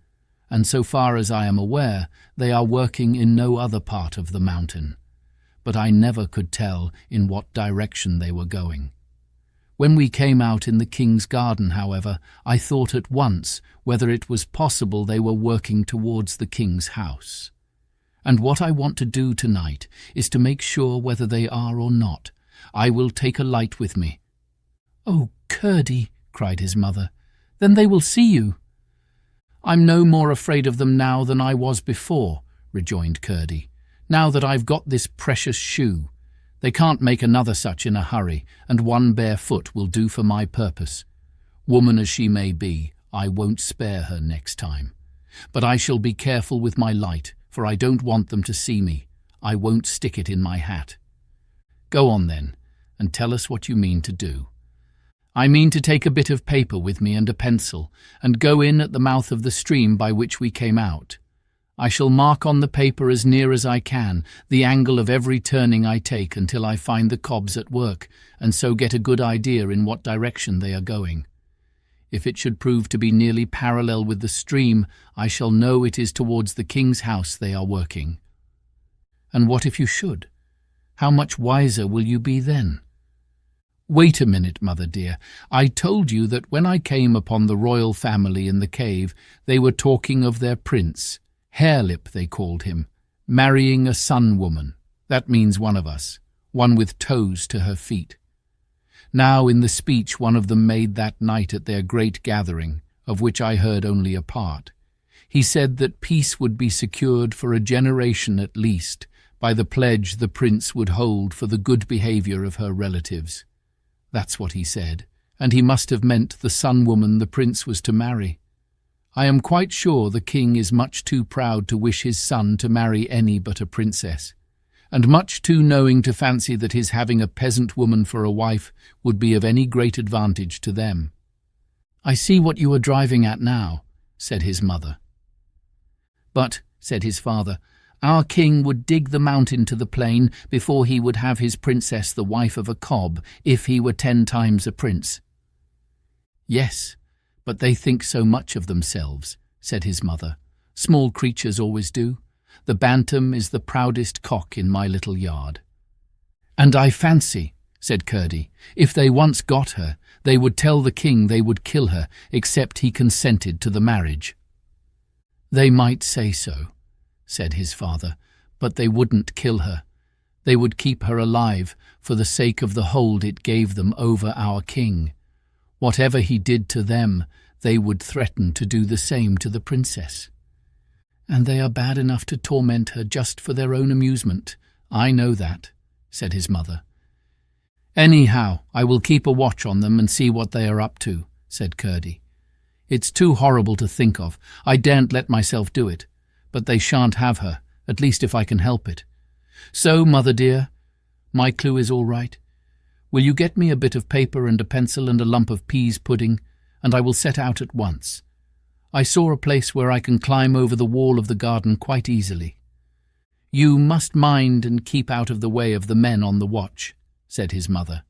and so far as I am aware, they are working in no other part of the mountain. But I never could tell in what direction they were going. When we came out in the king's garden, however, I thought at once whether it was possible they were working towards the king's house. And what I want to do tonight is to make sure whether they are or not. I will take a light with me." "Oh, Curdie," cried his mother, "then they will see you." "I'm no more afraid of them now than I was before," rejoined Curdie, "now that I've got this precious shoe. They can't make another such in a hurry, and 1 bare foot will do for my purpose. Woman as she may be, I won't spare her next time. But I shall be careful with my light, for I don't want them to see me. I won't stick it in my hat. Go on then, and tell us what you mean to do." "I mean to take a bit of paper with me and a pencil, and go in at the mouth of the stream by which we came out. I shall mark on the paper as near as I can the angle of every turning I take until I find the Cobs at work, and so get a good idea in what direction they are going. If it should prove to be nearly parallel with the stream, I shall know it is towards the king's house they are working. And what if you should? How much wiser will you be then? Wait a minute, mother dear. I told you that when I came upon the royal family in the cave, they were talking of their prince, Harelip they called him, marrying a sun woman. That means one of us, one with toes to her feet. Now in the speech one of them made that night at their great gathering, of which I heard only a part, he said that peace would be secured for a generation at least by the pledge the prince would hold for the good behaviour of her relatives. That's what he said, and he must have meant the sun woman the prince was to marry. I am quite sure the king is much too proud to wish his son to marry any but a princess, and much too knowing to fancy that his having a peasant woman for a wife would be of any great advantage to them. I see what you are driving at now, said his mother. But, said his father, our king would dig the mountain to the plain before he would have his princess the wife of a cob, if he were 10 times a prince. Yes, but they think so much of themselves, said his mother. Small creatures always do. The bantam is the proudest cock in my little yard. And I fancy, said Curdie, if they once got her, they would tell the king they would kill her, except he consented to the marriage. They might say so, said his father, but they wouldn't kill her. They would keep her alive for the sake of the hold it gave them over our king. Whatever he did to them, they would threaten to do the same to the princess. And they are bad enough to torment her just for their own amusement. I know that, said his mother. Anyhow, I will keep a watch on them and see what they are up to, said Curdie. It's too horrible to think of. I daren't let myself do it. But they shan't have her, at least if I can help it. So, mother dear, my clue is all right. Will you get me a bit of paper and a pencil and a lump of peas pudding, and I will set out at once. I saw a place where I can climb over the wall of the garden quite easily. You must mind and keep out of the way of the men on the watch, said his mother.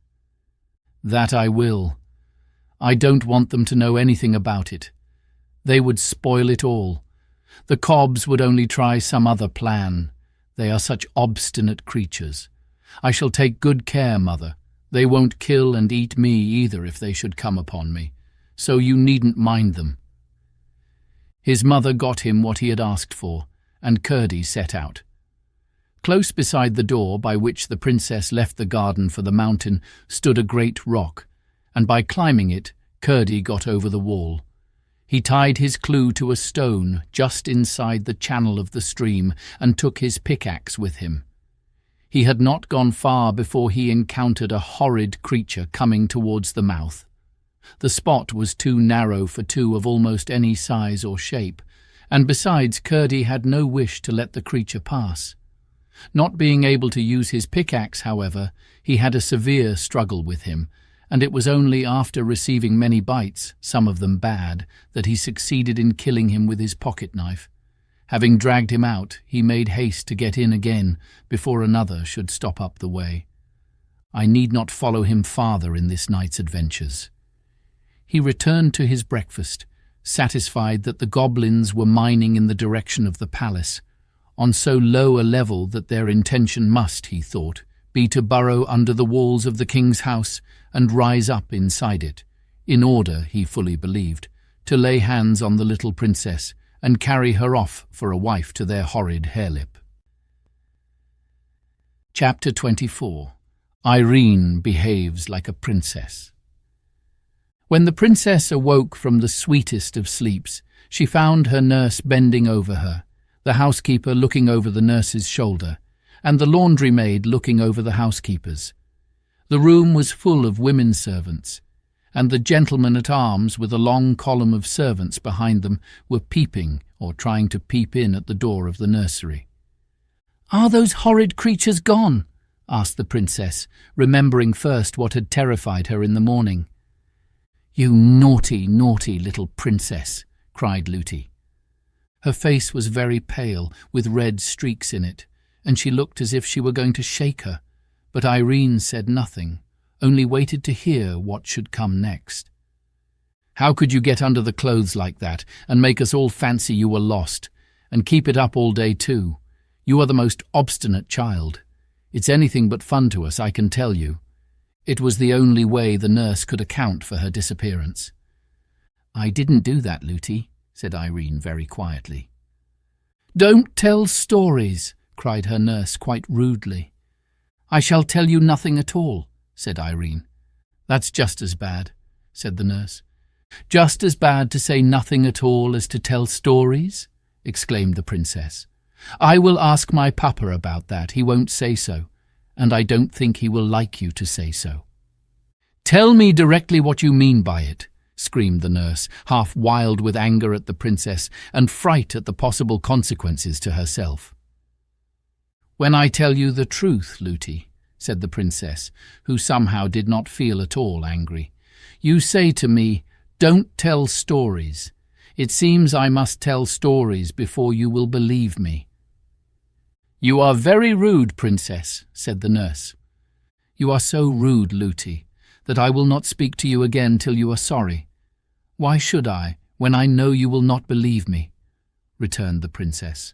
That I will. I don't want them to know anything about it. They would spoil it all. The Cobs would only try some other plan. They are such obstinate creatures. I shall take good care, mother. They won't kill and eat me either if they should come upon me, so you needn't mind them. His mother got him what he had asked for, and Curdie set out. Close beside the door by which the princess left the garden for the mountain stood a great rock, and by climbing it, Curdie got over the wall. He tied his clue to a stone just inside the channel of the stream and took his pickaxe with him. He had not gone far before he encountered a horrid creature coming towards the mouth. The spot was too narrow for two of almost any size or shape, and besides Curdie had no wish to let the creature pass. Not being able to use his pickaxe, however, he had a severe struggle with him, and it was only after receiving many bites, some of them bad, that he succeeded in killing him with his pocket-knife. Having dragged him out, he made haste to get in again before another should stop up the way. I need not follow him farther in this night's adventures. He returned to his breakfast, satisfied that the goblins were mining in the direction of the palace, on so low a level that their intention must, he thought, be to burrow under the walls of the king's house and rise up inside it, in order, he fully believed, to lay hands on the little princess and carry her off for a wife to their horrid Harelip. Chapter 24. Irene behaves like a princess. When the princess awoke from the sweetest of sleeps, she found her nurse bending over her, the housekeeper looking over the nurse's shoulder, and the laundry maid looking over the housekeeper's. The room was full of women servants, and the gentlemen-at-arms with a long column of servants behind them were peeping or trying to peep in at the door of the nursery. "Are those horrid creatures gone?" asked the princess, remembering first what had terrified her in the morning. "You naughty, naughty little princess," cried Looty. Her face was very pale, with red streaks in it, and she looked as if she were going to shake her, but Irene said nothing, only waited to hear what should come next. "How could you get under the clothes like that, and make us all fancy you were lost, and keep it up all day too? You are the most obstinate child. It's anything but fun to us, I can tell you." It was the only way the nurse could account for her disappearance. "I didn't do that, Looty," said Irene very quietly. "Don't tell stories," cried her nurse quite rudely. "I shall tell you nothing at all," said Irene. "That's just as bad," said the nurse. "Just as bad to say nothing at all as to tell stories?" exclaimed the princess. "I will ask my papa about that. He won't say so, and I don't think he will like you to say so." "Tell me directly what you mean by it," screamed the nurse, half wild with anger at the princess and fright at the possible consequences to herself. "When I tell you the truth, Looty," said the princess, who somehow did not feel at all angry, "you say to me, 'Don't tell stories.' It seems I must tell stories before you will believe me." "You are very rude, princess," said the nurse. "You are so rude, Looty, that I will not speak to you again till you are sorry. Why should I, when I know you will not believe me?" returned the princess.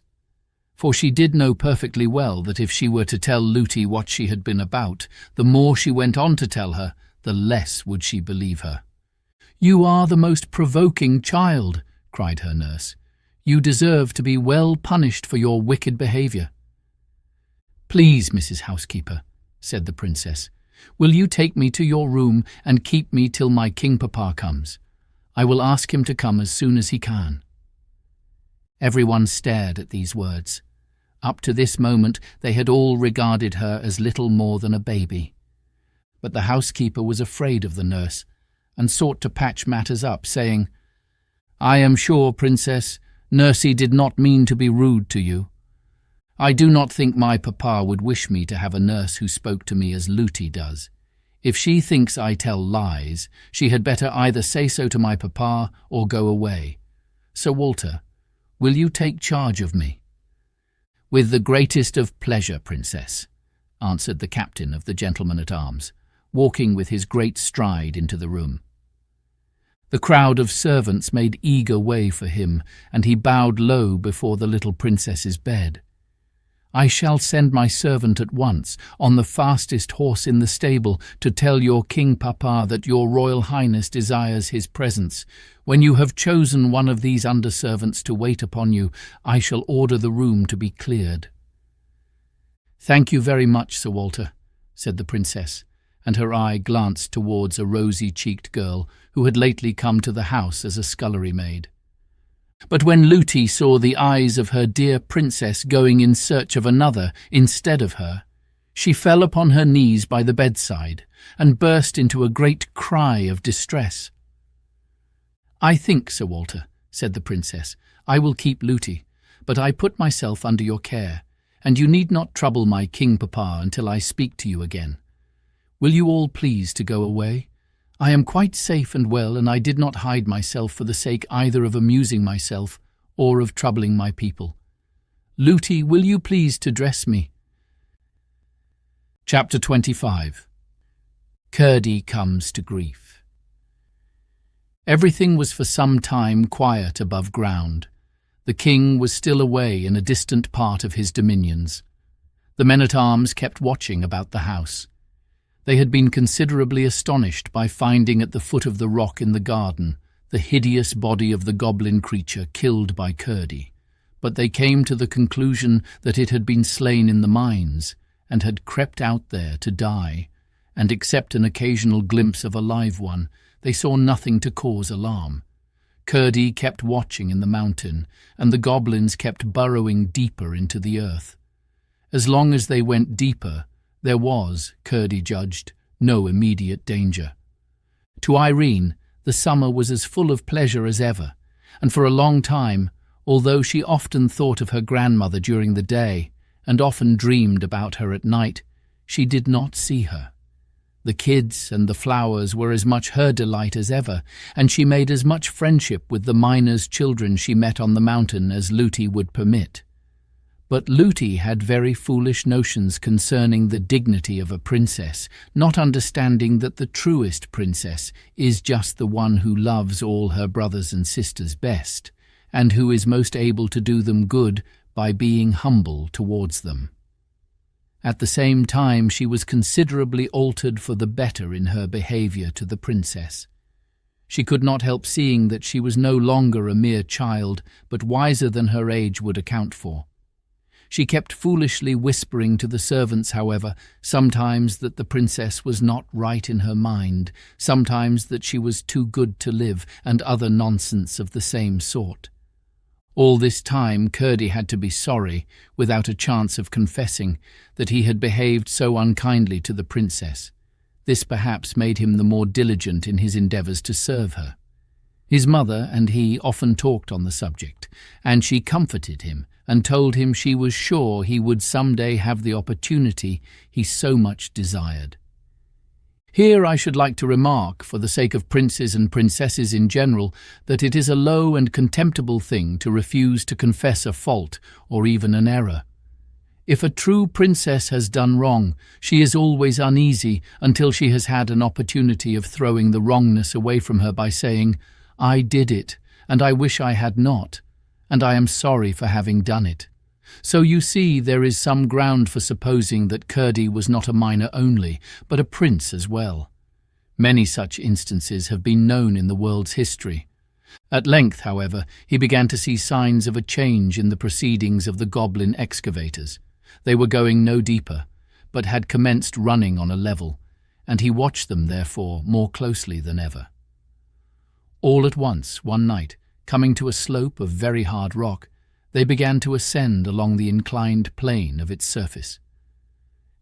For she did know perfectly well that if she were to tell Looty what she had been about, the more she went on to tell her, the less would she believe her. "You are the most provoking child," cried her nurse. "You deserve to be well punished for your wicked behaviour." "Please, Mrs. Housekeeper," said the princess, "will you take me to your room and keep me till my king papa comes? I will ask him to come as soon as he can." Everyone stared at these words. Up to this moment they had all regarded her as little more than a baby. But the housekeeper was afraid of the nurse, and sought to patch matters up, saying, "I am sure, Princess, Nursey did not mean to be rude to you. I do not think my papa would wish me to have a nurse who spoke to me as Looty does. If she thinks I tell lies, she had better either say so to my papa or go away. Sir Walter, will you take charge of me?" "With the greatest of pleasure, Princess," answered the captain of the gentlemen-at-arms, walking with his great stride into the room. The crowd of servants made eager way for him, and he bowed low before the little princess's bed. "I shall send my servant at once, on the fastest horse in the stable, to tell your king papa that your royal highness desires his presence. When you have chosen one of these under-servants to wait upon you, I shall order the room to be cleared." "Thank you very much, Sir Walter," said the princess, and her eye glanced towards a rosy-cheeked girl who had lately come to the house as a scullery maid. But when Looty saw the eyes of her dear princess going in search of another instead of her, she fell upon her knees by the bedside and burst into a great cry of distress. "I think, Sir Walter," said the princess, "I will keep Looty, but I put myself under your care, and you need not trouble my king papa until I speak to you again. Will you all please to go away? I am quite safe and well, and I did not hide myself for the sake either of amusing myself or of troubling my people. Looty, will you please to dress me?" Chapter 25. Curdie comes to grief. Everything was for some time quiet above ground. The king was still away in a distant part of his dominions. The men-at-arms kept watching about the house. They had been considerably astonished by finding at the foot of the rock in the garden the hideous body of the goblin creature killed by Curdie, but they came to the conclusion that it had been slain in the mines and had crept out there to die, and except an occasional glimpse of a live one, they saw nothing to cause alarm. Curdie kept watching in the mountain, and the goblins kept burrowing deeper into the earth. As long as they went deeper, there was, Curdie judged, no immediate danger. To Irene, the summer was as full of pleasure as ever, and for a long time, although she often thought of her grandmother during the day, and often dreamed about her at night, she did not see her. The kids and the flowers were as much her delight as ever, and she made as much friendship with the miners' children she met on the mountain as Lootie would permit. But Lootie had very foolish notions concerning the dignity of a princess, not understanding that the truest princess is just the one who loves all her brothers and sisters best, and who is most able to do them good by being humble towards them. At the same time, she was considerably altered for the better in her behaviour to the princess. She could not help seeing that she was no longer a mere child, but wiser than her age would account for. She kept foolishly whispering to the servants, however, sometimes that the princess was not right in her mind, sometimes that she was too good to live, and other nonsense of the same sort. All this time Curdie had to be sorry, without a chance of confessing, that he had behaved so unkindly to the princess. This perhaps made him the more diligent in his endeavours to serve her. His mother and he often talked on the subject, and she comforted him and told him she was sure he would some day have the opportunity he so much desired. Here I should like to remark, for the sake of princes and princesses in general, that it is a low and contemptible thing to refuse to confess a fault or even an error. If a true princess has done wrong, she is always uneasy until she has had an opportunity of throwing the wrongness away from her by saying, "I did it, and I wish I had not, and I am sorry for having done it." So you see there is some ground for supposing that Curdie was not a miner only, but a prince as well. Many such instances have been known in the world's history. At length, however, he began to see signs of a change in the proceedings of the goblin excavators. They were going no deeper, but had commenced running on a level, and he watched them, therefore, more closely than ever. All at once, one night, coming to a slope of very hard rock, they began to ascend along the inclined plane of its surface.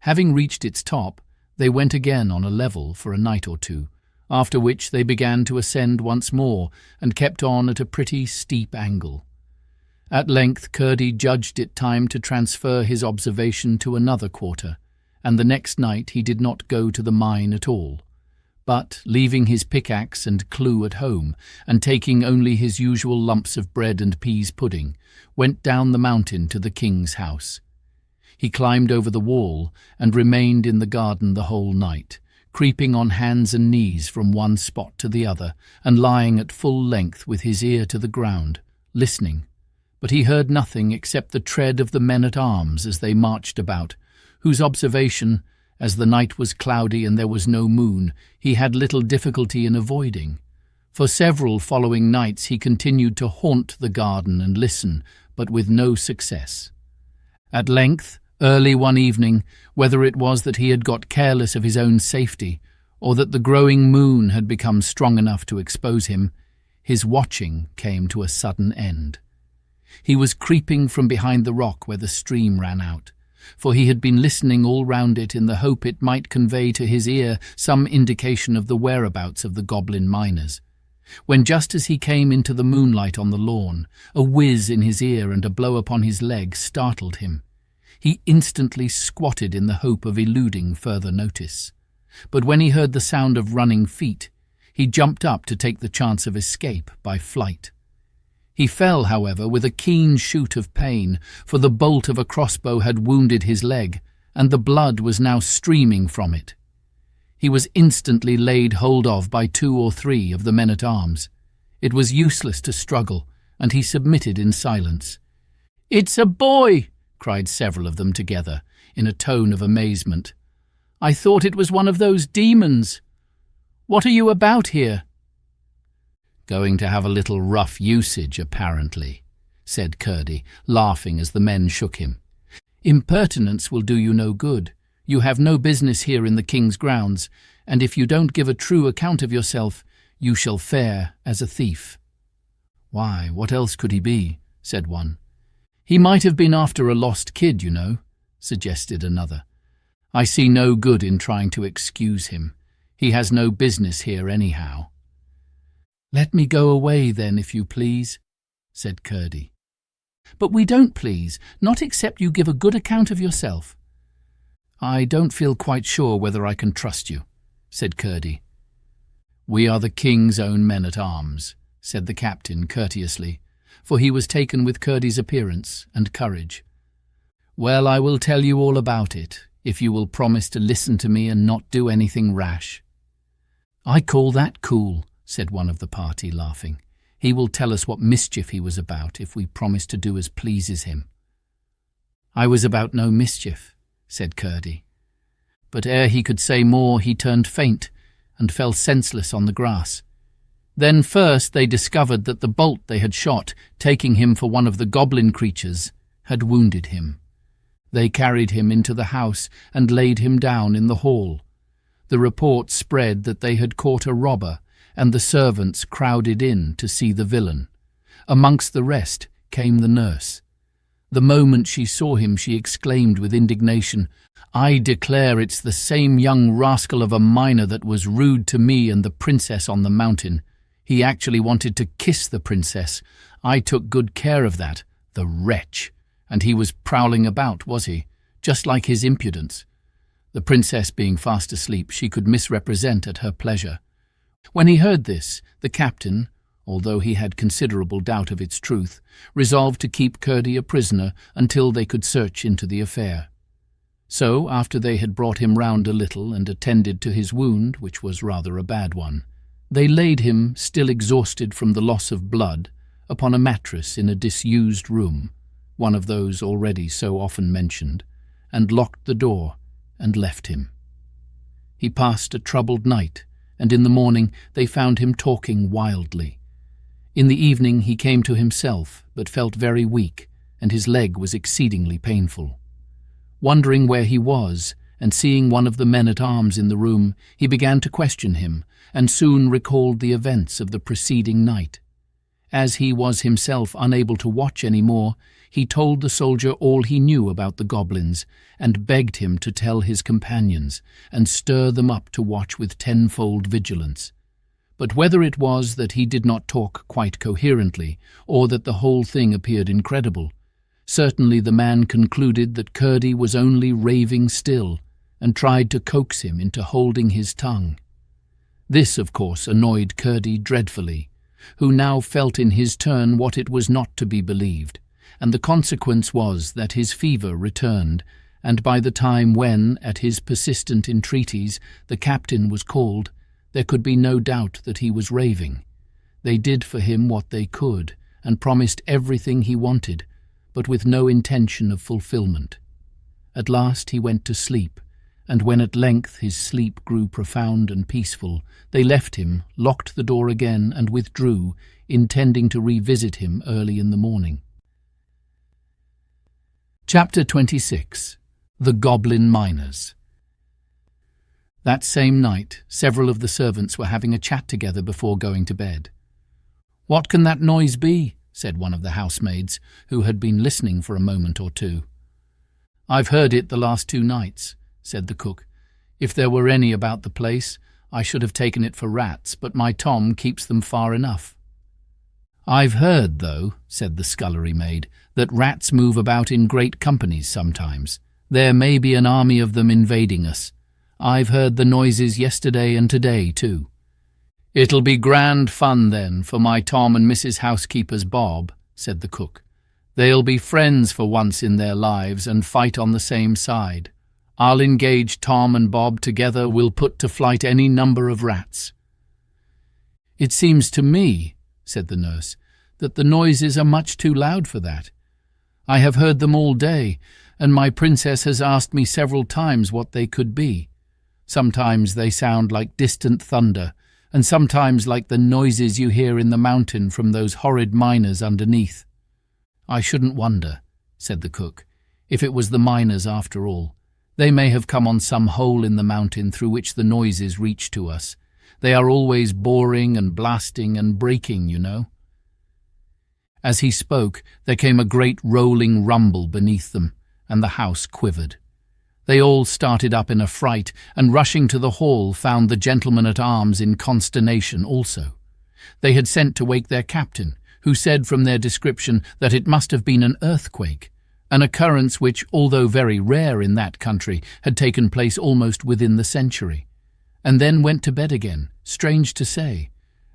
Having reached its top, they went again on a level for a night or two, after which they began to ascend once more and kept on at a pretty steep angle. At length Curdie judged it time to transfer his observation to another quarter, and the next night he did not go to the mine at all, but, leaving his pickaxe and clue at home, and taking only his usual lumps of bread and peas pudding, went down the mountain to the king's house. He climbed over the wall and remained in the garden the whole night, creeping on hands and knees from one spot to the other, and lying at full length with his ear to the ground, listening. But he heard nothing except the tread of the men-at-arms as they marched about, whose observation, as the night was cloudy and there was no moon, he had little difficulty in avoiding. For several following nights he continued to haunt the garden and listen, but with no success. At length, early one evening, whether it was that he had got careless of his own safety, or that the growing moon had become strong enough to expose him, his watching came to a sudden end. He was creeping from behind the rock where the stream ran out, for he had been listening all round it in the hope it might convey to his ear some indication of the whereabouts of the Goblin-Miners, when just as he came into the moonlight on the lawn, a whiz in his ear and a blow upon his leg startled him. He instantly squatted in the hope of eluding further notice. But when he heard the sound of running feet, he jumped up to take the chance of escape by flight. He fell, however, with a keen shoot of pain, for the bolt of a crossbow had wounded his leg, and the blood was now streaming from it. He was instantly laid hold of by 2 or 3 of the men-at-arms. It was useless to struggle, and he submitted in silence. "It's a boy!" cried several of them together, in a tone of amazement. "I thought it was one of those demons. What are you about here?" "Going to have a little rough usage, apparently," said Curdie, laughing as the men shook him. "Impertinence will do you no good. You have no business here in the king's grounds, and if you don't give a true account of yourself, you shall fare as a thief." "Why, what else could he be?" said one. "He might have been after a lost kid, you know," suggested another. "I see no good in trying to excuse him. He has no business here anyhow." "Let me go away then, if you please," said Curdie. "But we don't please, not except you give a good account of yourself." "I don't feel quite sure whether I can trust you," said Curdie. "We are the king's own men-at-arms," said the captain courteously, for he was taken with Curdie's appearance and courage. "Well, I will tell you all about it, if you will promise to listen to me and not do anything rash." "I call that cool," said one of the party, laughing. "He will tell us what mischief he was about if we promise to do as pleases him." "I was about no mischief," said Curdie. But ere he could say more, he turned faint and fell senseless on the grass. Then first they discovered that the bolt they had shot, taking him for one of the goblin creatures, had wounded him. They carried him into the house and laid him down in the hall. The report spread that they had caught a robber, and the servants crowded in to see the villain. Amongst the rest came the nurse. The moment she saw him, she exclaimed with indignation, "I declare it's the same young rascal of a miner that was rude to me and the princess on the mountain. He actually wanted to kiss the princess. I took good care of that, the wretch. And he was prowling about, was he? Just like his impudence." The princess being fast asleep, she could misrepresent at her pleasure. When he heard this, the captain, although he had considerable doubt of its truth, resolved to keep Curdie a prisoner until they could search into the affair. So, after they had brought him round a little and attended to his wound, which was rather a bad one, they laid him, still exhausted from the loss of blood, upon a mattress in a disused room, one of those already so often mentioned, and locked the door and left him. He passed a troubled night, and in the morning they found him talking wildly. In the evening he came to himself, but felt very weak, and his leg was exceedingly painful. Wondering where he was, and seeing one of the men-at-arms in the room, he began to question him, and soon recalled the events of the preceding night. As he was himself unable to watch any more, he told the soldier all he knew about the goblins, and begged him to tell his companions, and stir them up to watch with tenfold vigilance. But whether it was that he did not talk quite coherently, or that the whole thing appeared incredible, certainly the man concluded that Curdie was only raving still, and tried to coax him into holding his tongue. This, of course, annoyed Curdie dreadfully, who now felt in his turn what it was not to be believed, and the consequence was that his fever returned, and by the time when, at his persistent entreaties, the captain was called, there could be no doubt that he was raving. They did for him what they could, and promised everything he wanted, but with no intention of fulfilment. At last he went to sleep, and when at length his sleep grew profound and peaceful, they left him, locked the door again, and withdrew, intending to revisit him early in the morning. Chapter 26. The Goblin-Miners. That same night, several of the servants were having a chat together before going to bed. "What can that noise be?" said one of the housemaids, who had been listening for a moment or two. "I've heard it the last 2 nights," said the cook. "If there were any about the place, I should have taken it for rats, but my Tom keeps them far enough." "I've heard, though," said the scullery maid, "that rats move about in great companies sometimes. There may be an army of them invading us. I've heard the noises yesterday and today, too." "It'll be grand fun, then, for my Tom and Mrs. Housekeeper's Bob," said the cook. "They'll be friends for once in their lives and fight on the same side. I'll engage Tom and Bob together will put to flight any number of rats." "It seems to me," said the nurse, "that the noises are much too loud for that. I have heard them all day, and my princess has asked me several times what they could be. Sometimes they sound like distant thunder, and sometimes like the noises you hear in the mountain from those horrid miners underneath." "I shouldn't wonder," said the cook, "if it was the miners after all. They may have come on some hole in the mountain through which the noises reach to us. They are always boring and blasting and breaking, you know." As he spoke, there came a great rolling rumble beneath them, and the house quivered. They all started up in a fright, and rushing to the hall found the gentlemen-at-arms in consternation also. They had sent to wake their captain, who said from their description that it must have been an earthquake, an occurrence which, although very rare in that country, had taken place almost within the century. and then went to bed again, strange to say,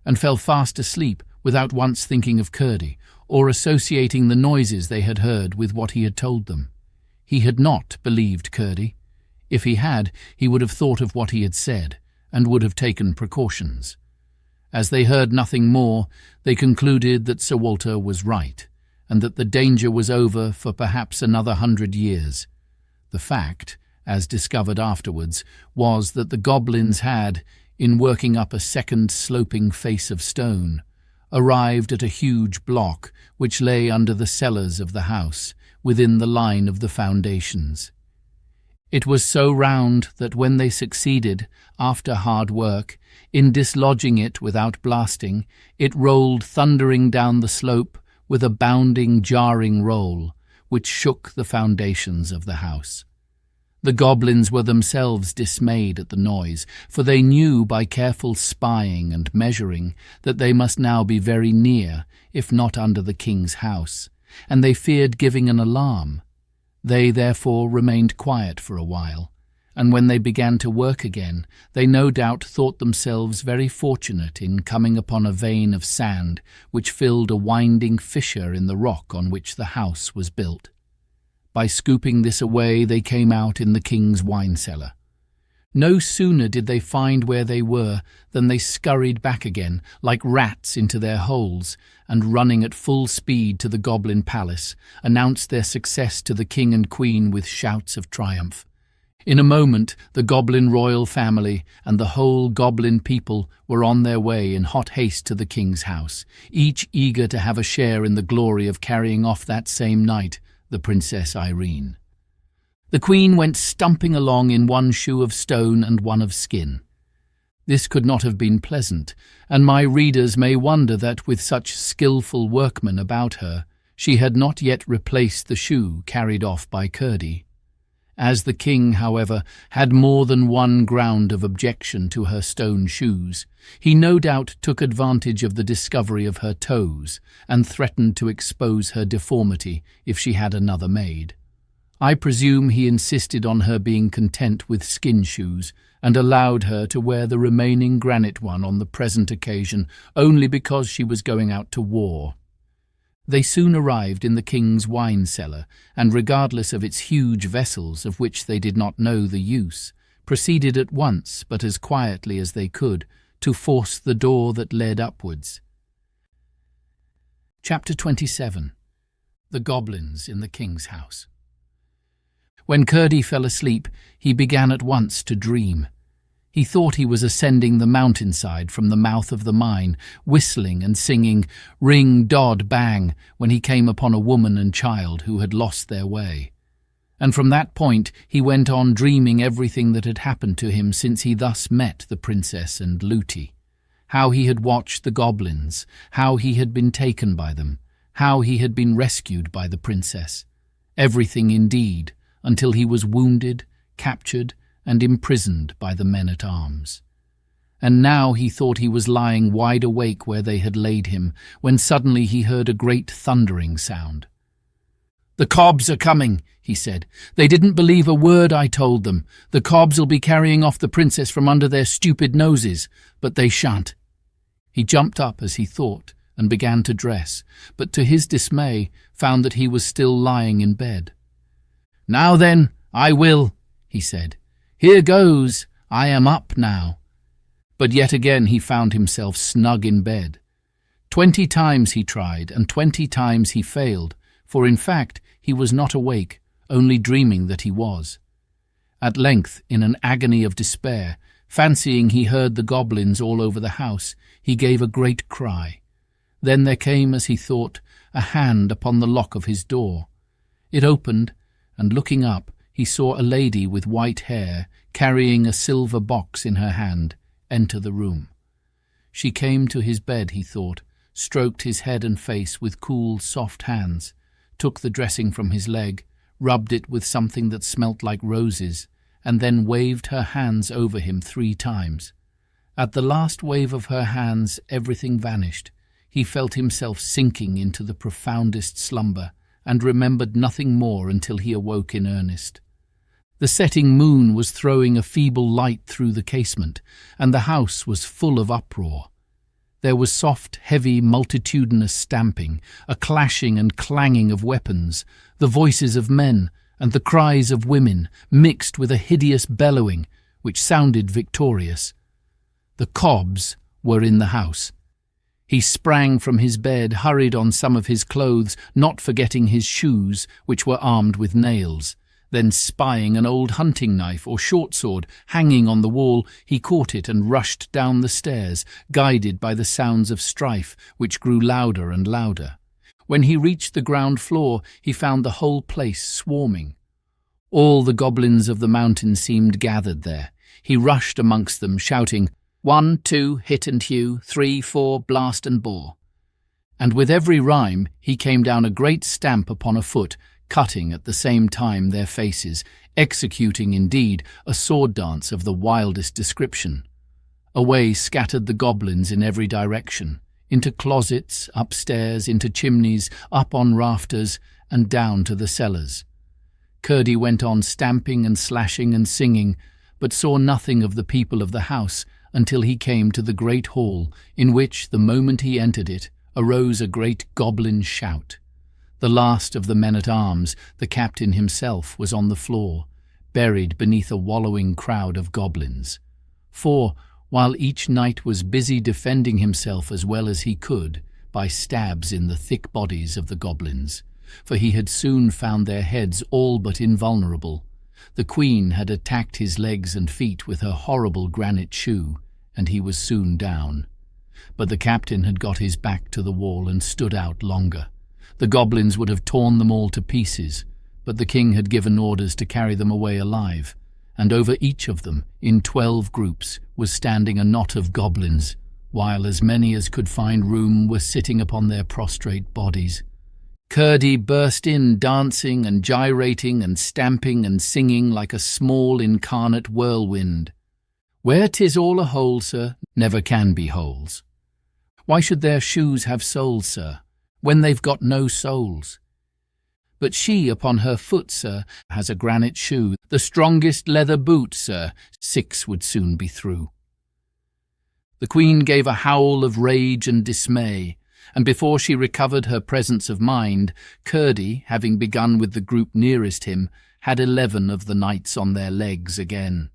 and fell fast asleep without once thinking of Curdie, or associating the noises they had heard with what he had told them. He had not believed Curdie. If he had, he would have thought of what he had said, and would have taken precautions. As they heard nothing more, they concluded that Sir Walter was right, and that the danger was over for perhaps another 100 years. The fact, as discovered afterwards, was that the goblins had, in working up a second sloping face of stone, arrived at a huge block which lay under the cellars of the house, within the line of the foundations. It was so round that when they succeeded, after hard work, in dislodging it without blasting, it rolled thundering down the slope with a bounding, jarring roll, which shook the foundations of the house. The goblins were themselves dismayed at the noise, for they knew by careful spying and measuring that they must now be very near, if not under the king's house, and they feared giving an alarm. They therefore remained quiet for a while, and when they began to work again, they no doubt thought themselves very fortunate in coming upon a vein of sand which filled a winding fissure in the rock on which the house was built. By scooping this away, they came out in the king's wine cellar. No sooner did they find where they were than they scurried back again, like rats into their holes, and running at full speed to the Goblin Palace, announced their success to the king and queen with shouts of triumph. In a moment, the Goblin royal family and the whole Goblin people were on their way in hot haste to the king's house, each eager to have a share in the glory of carrying off that same night the Princess Irene. The queen went stumping along in one shoe of stone and one of skin. This could not have been pleasant, and my readers may wonder that with such skilful workmen about her, she had not yet replaced the shoe carried off by Curdie. As the king, however, had more than one ground of objection to her stone shoes, he no doubt took advantage of the discovery of her toes, and threatened to expose her deformity if she had another made. I presume he insisted on her being content with skin shoes, and allowed her to wear the remaining granite one on the present occasion only because she was going out to war. They soon arrived in the king's wine cellar, and regardless of its huge vessels, of which they did not know the use, proceeded at once, but as quietly as they could, to force the door that led upwards. Chapter 27. The Goblins in the King's House. When Curdie fell asleep, he began at once to dream. He thought he was ascending the mountainside from the mouth of the mine, whistling and singing "Ring, Dod, Bang," when he came upon a woman and child who had lost their way. And from that point he went on dreaming everything that had happened to him since he thus met the princess and Lootie. How he had watched the goblins, how he had been taken by them, how he had been rescued by the princess. Everything indeed, until he was wounded, captured, and imprisoned by the men-at-arms. And now he thought he was lying wide awake where they had laid him, when suddenly he heard a great thundering sound. "The Cobs are coming," he said. "They didn't believe a word I told them. The Cobs will be carrying off the princess from under their stupid noses, but they shan't." He jumped up as he thought, and began to dress, but to his dismay found that he was still lying in bed. "Now then, I will," he said. "Here goes, I am up now." But yet again he found himself snug in bed. 20 times he tried, and 20 times he failed, for in fact he was not awake, only dreaming that he was. At length, in an agony of despair, fancying he heard the goblins all over the house, he gave a great cry. Then there came, as he thought, a hand upon the lock of his door. It opened, and looking up, he saw a lady with white hair, carrying a silver box in her hand, enter the room. She came to his bed, he thought, stroked his head and face with cool, soft hands, took the dressing from his leg, rubbed it with something that smelt like roses, and then waved her hands over him 3 times. At the last wave of her hands everything vanished. He felt himself sinking into the profoundest slumber, and remembered nothing more until he awoke in earnest. The setting moon was throwing a feeble light through the casement, and the house was full of uproar. There was soft, heavy, multitudinous stamping, a clashing and clanging of weapons, the voices of men, and the cries of women, mixed with a hideous bellowing, which sounded victorious. The Cobs were in the house. He sprang from his bed, hurried on some of his clothes, not forgetting his shoes, which were armed with nails. Then, spying an old hunting knife or short sword hanging on the wall, he caught it and rushed down the stairs, guided by the sounds of strife, which grew louder and louder. When he reached the ground floor, he found the whole place swarming. All the goblins of the mountain seemed gathered there. He rushed amongst them, shouting, 1, 2, hit and hew, 3, 4, blast and bore. And with every rhyme he came down a great stamp upon a foot, cutting at the same time their faces, executing, indeed, a sword dance of the wildest description. Away scattered the goblins in every direction, into closets, upstairs, into chimneys, up on rafters, and down to the cellars. Curdie went on stamping and slashing and singing, but saw nothing of the people of the house until he came to the great hall, in which, the moment he entered it, arose a great goblin shout. The last of the men-at-arms, the captain himself, was on the floor, buried beneath a wallowing crowd of goblins. For, while each knight was busy defending himself as well as he could by stabs in the thick bodies of the goblins, for he had soon found their heads all but invulnerable, the queen had attacked his legs and feet with her horrible granite shoe, and he was soon down. But the captain had got his back to the wall and stood out longer. The goblins would have torn them all to pieces, but the king had given orders to carry them away alive, and over each of them, in 12 groups, was standing a knot of goblins, while as many as could find room were sitting upon their prostrate bodies. Curdie burst in, dancing and gyrating and stamping and singing like a small incarnate whirlwind. Where 'tis all a hole, sir, never can be holes. Why should their shoes have soles, sir, when they've got no soles? But she upon her foot, sir, has a granite shoe, the strongest leather boot, sir, 6 would soon be through. The queen gave a howl of rage and dismay, and before she recovered her presence of mind, Curdie, having begun with the group nearest him, had 11 of the knights on their legs again.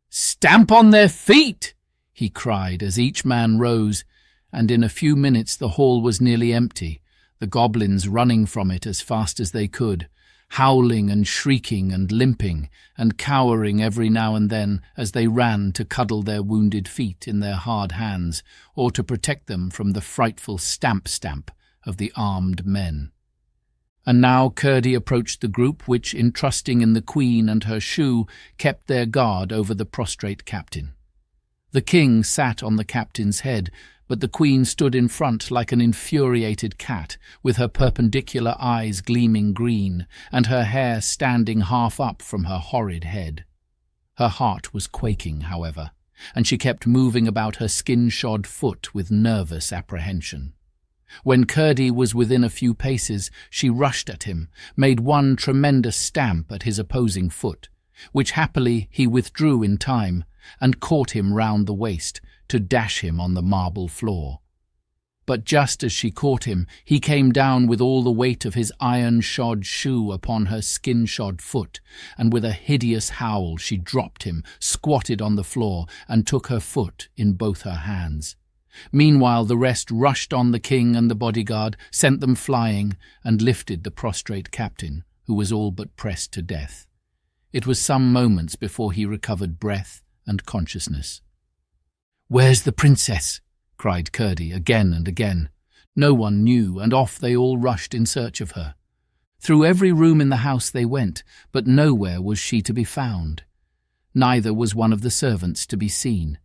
"Stamp on their feet!" he cried as each man rose, and in a few minutes the hall was nearly empty, the goblins running from it as fast as they could, howling and shrieking and limping, and cowering every now and then as they ran to cuddle their wounded feet in their hard hands, or to protect them from the frightful stamp of the armed men. And now Curdie approached the group which, entrusting in the queen and her shoe, kept their guard over the prostrate captain. The king sat on the captain's head, but the queen stood in front like an infuriated cat, with her perpendicular eyes gleaming green, and her hair standing half up from her horrid head. Her heart was quaking, however, and she kept moving about her skin-shod foot with nervous apprehension. When Curdie was within a few paces, she rushed at him, made one tremendous stamp at his opposing foot, which happily he withdrew in time, and caught him round the waist, to dash him on the marble floor. But just as she caught him, he came down with all the weight of his iron-shod shoe upon her skin-shod foot, and with a hideous howl she dropped him, squatted on the floor, and took her foot in both her hands. Meanwhile the rest rushed on the king and the bodyguard, sent them flying, and lifted the prostrate captain, who was all but pressed to death. It was some moments before he recovered breath and consciousness. "Where's the princess?" cried Curdie again and again. No one knew, and off they all rushed in search of her. Through every room in the house they went, but nowhere was she to be found. Neither was one of the servants to be seen.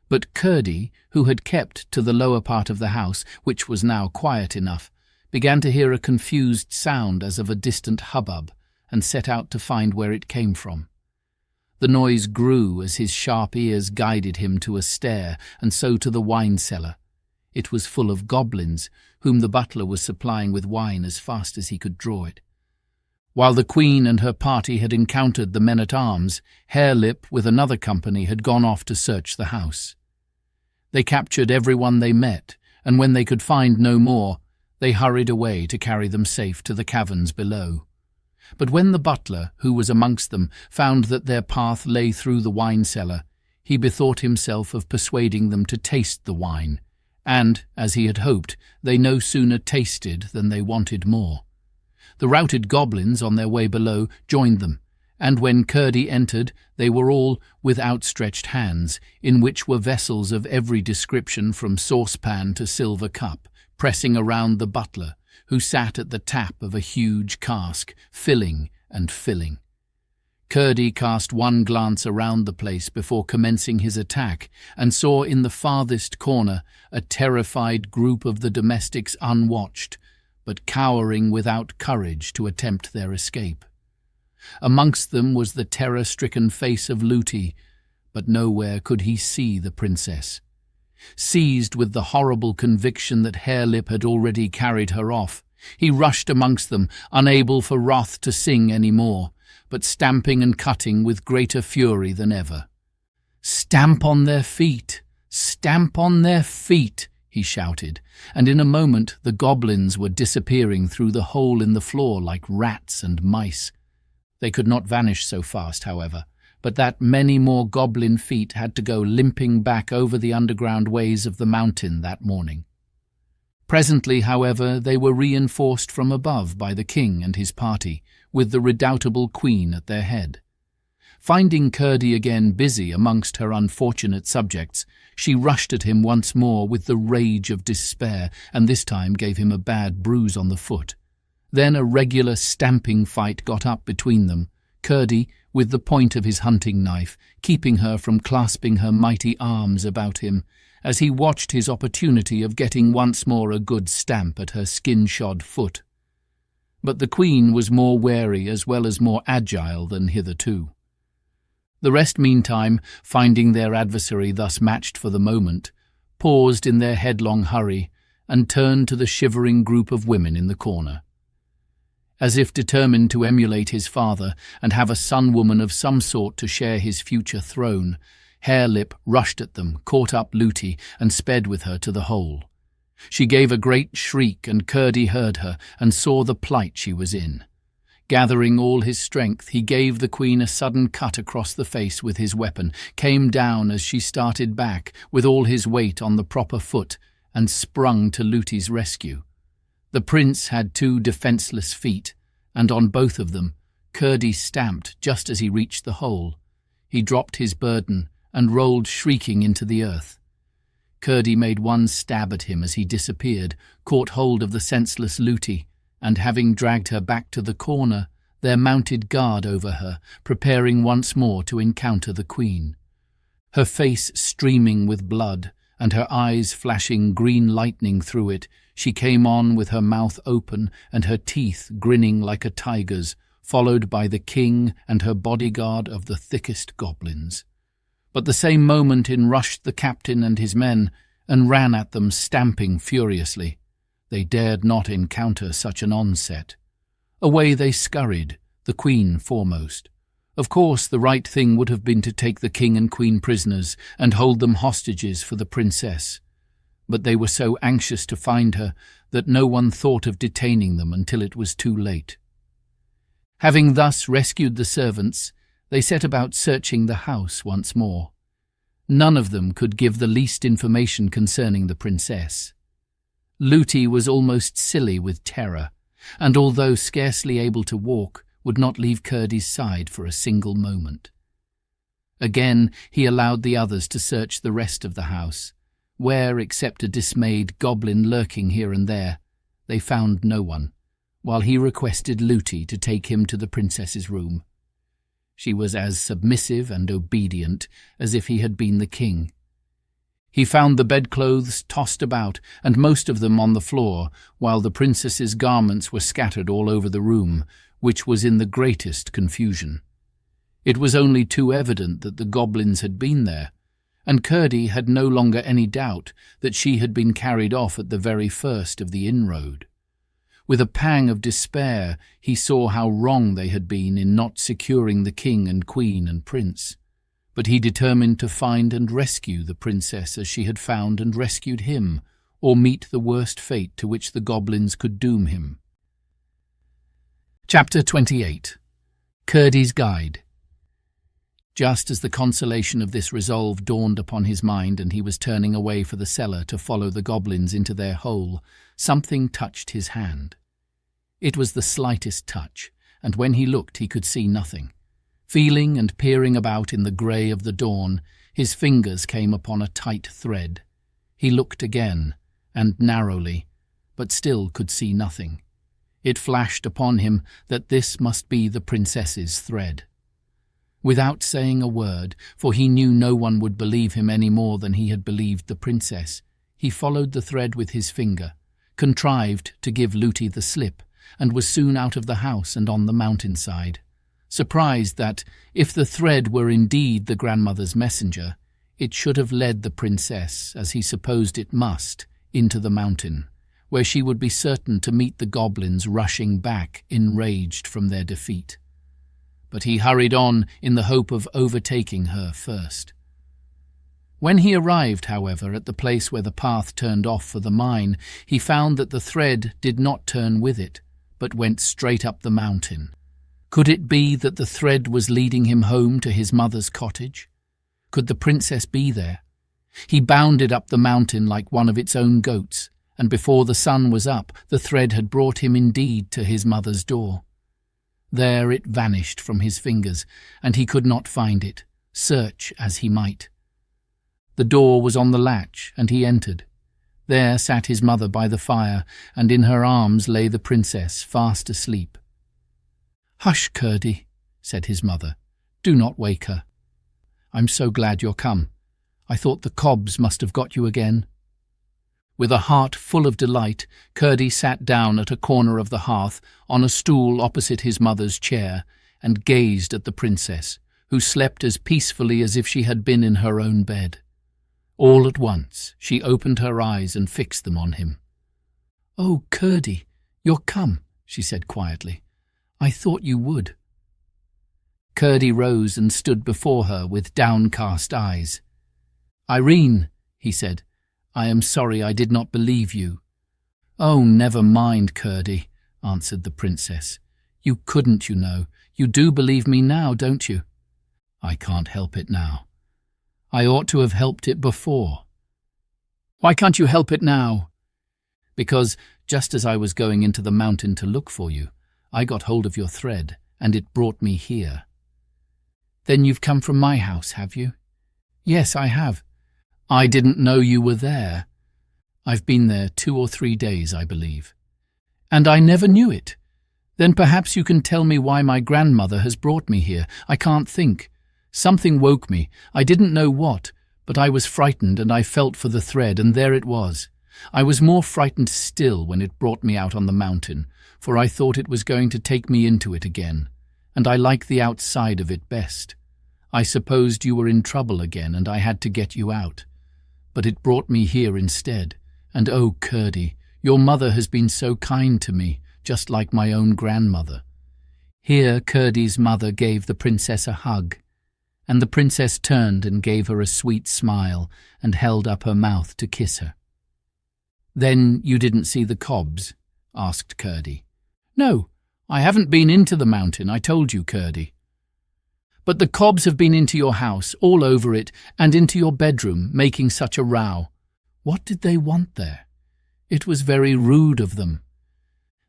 But Curdie, who had kept to the lower part of the house, which was now quiet enough, began to hear a confused sound as of a distant hubbub, and set out to find where it came from. The noise grew as his sharp ears guided him to a stair, and so to the wine cellar. It was full of goblins, whom the butler was supplying with wine as fast as he could draw it. While the Queen and her party had encountered the men-at-arms, Harelip with another company had gone off to search the house. They captured everyone they met, and when they could find no more, they hurried away to carry them safe to the caverns below. But when the butler, who was amongst them, found that their path lay through the wine cellar, he bethought himself of persuading them to taste the wine, and, as he had hoped, they no sooner tasted than they wanted more. The routed goblins on their way below joined them, and when Curdie entered, they were all with outstretched hands, in which were vessels of every description from saucepan to silver cup, pressing around the butler, who sat at the tap of a huge cask, filling and filling. Curdie cast one glance around the place before commencing his attack, and saw in the farthest corner a terrified group of the domestics unwatched, but cowering without courage to attempt their escape. Amongst them was the terror-stricken face of Looty, but nowhere could he see the princess. Seized with the horrible conviction that Harelip had already carried her off, he rushed amongst them, unable for wrath to sing any more, but stamping and cutting with greater fury than ever. "Stamp on their feet! Stamp on their feet!" he shouted, and in a moment the goblins were disappearing through the hole in the floor like rats and mice. They could not vanish so fast, however, but that many more goblin feet had to go limping back over the underground ways of the mountain that morning. Presently, however, they were reinforced from above by the king and his party, with the redoubtable queen at their head. Finding Curdie again busy amongst her unfortunate subjects, she rushed at him once more with the rage of despair, and this time gave him a bad bruise on the foot. Then a regular stamping fight got up between them, Curdie, with the point of his hunting knife, keeping her from clasping her mighty arms about him, as he watched his opportunity of getting once more a good stamp at her skin-shod foot. But the queen was more wary as well as more agile than hitherto. The rest, meantime, finding their adversary thus matched for the moment, paused in their headlong hurry and turned to the shivering group of women in the corner. As if determined to emulate his father and have a son-woman of some sort to share his future throne, Harelip rushed at them, caught up Looty, and sped with her to the hole. She gave a great shriek, and Curdie heard her and saw the plight she was in. Gathering all his strength, he gave the queen a sudden cut across the face with his weapon, came down as she started back with all his weight on the proper foot, and sprung to Looty's rescue. The prince had 2 defenceless feet, and on both of them Curdie stamped just as he reached the hole. He dropped his burden and rolled shrieking into the earth. Curdie made one stab at him as he disappeared, caught hold of the senseless Looty, and having dragged her back to the corner, there mounted guard over her, preparing once more to encounter the queen. Her face streaming with blood, and her eyes flashing green lightning through it, she came on with her mouth open and her teeth grinning like a tiger's, followed by the king and her bodyguard of the thickest goblins. But the same moment in rushed the captain and his men, and ran at them stamping furiously. They dared not encounter such an onset. Away they scurried, the queen foremost. Of course the right thing would have been to take the king and queen prisoners and hold them hostages for the princess. But they were so anxious to find her that no one thought of detaining them until it was too late. Having thus rescued the servants, they set about searching the house once more. None of them could give the least information concerning the princess. Looty was almost silly with terror, and although scarcely able to walk, would not leave Curdie's side for a single moment. Again he allowed the others to search the rest of the house, where, except a dismayed goblin lurking here and there, they found no one, while he requested Looty to take him to the princess's room. She was as submissive and obedient as if he had been the king. He found the bedclothes tossed about, and most of them on the floor, while the princess's garments were scattered all over the room, which was in the greatest confusion. It was only too evident that the goblins had been there, and Curdie had no longer any doubt that she had been carried off at the very first of the inroad. With a pang of despair, he saw how wrong they had been in not securing the king and queen and prince. But he determined to find and rescue the princess as she had found and rescued him, or meet the worst fate to which the goblins could doom him. Chapter 28. Curdie's Guide. Just as the consolation of this resolve dawned upon his mind and he was turning away for the cellar to follow the goblins into their hole, something touched his hand. It was the slightest touch, and when he looked he could see nothing. Feeling and peering about in the grey of the dawn, his fingers came upon a tight thread. He looked again, and narrowly, but still could see nothing. It flashed upon him that this must be the princess's thread. Without saying a word, for he knew no one would believe him any more than he had believed the princess, he followed the thread with his finger, contrived to give Looty the slip, and was soon out of the house and on the mountainside, surprised that, if the thread were indeed the grandmother's messenger, it should have led the princess, as he supposed it must, into the mountain, where she would be certain to meet the goblins rushing back, enraged from their defeat. But he hurried on in the hope of overtaking her first. When he arrived, however, at the place where the path turned off for the mine, he found that the thread did not turn with it, but went straight up the mountain. Could it be that the thread was leading him home to his mother's cottage? Could the princess be there? He bounded up the mountain like one of its own goats, and before the sun was up, the thread had brought him indeed to his mother's door. There it vanished from his fingers, and he could not find it, search as he might. The door was on the latch, and he entered. There sat his mother by the fire, and in her arms lay the princess, fast asleep. "Hush, Curdie," said his mother. "Do not wake her. I'm so glad you're come. I thought the Cobs must have got you again." With a heart full of delight, Curdie sat down at a corner of the hearth, on a stool opposite his mother's chair, and gazed at the princess, who slept as peacefully as if she had been in her own bed. All at once she opened her eyes and fixed them on him. "Oh, Curdie, you're come," she said quietly. "I thought you would." Curdie rose and stood before her with downcast eyes. "Irene," he said, "I am sorry I did not believe you." "Oh, never mind, Curdie," answered the princess. "You couldn't, you know. You do believe me now, don't you?" "I can't help it now. I ought to have helped it before." "Why can't you help it now?" "Because, just as I was going into the mountain to look for you, I got hold of your thread, and it brought me here." "Then you've come from my house, have you?" "Yes, I have." "I didn't know you were there." "I've been there 2 or 3 days, I believe." "And I never knew it. Then perhaps you can tell me why my grandmother has brought me here. I can't think. Something woke me. I didn't know what, but I was frightened and I felt for the thread, and there it was. I was more frightened still when it brought me out on the mountain, for I thought it was going to take me into it again, and I like the outside of it best. I supposed you were in trouble again and I had to get you out. But it brought me here instead, and oh, Curdie, your mother has been so kind to me, just like my own grandmother." Here Curdie's mother gave the princess a hug, and the princess turned and gave her a sweet smile and held up her mouth to kiss her. "Then you didn't see the Cobs?" asked Curdie. "No, I haven't been into the mountain, I told you, Curdie." "But the Cobs have been into your house, all over it, and into your bedroom, making such a row. What did they want there? It was very rude of them.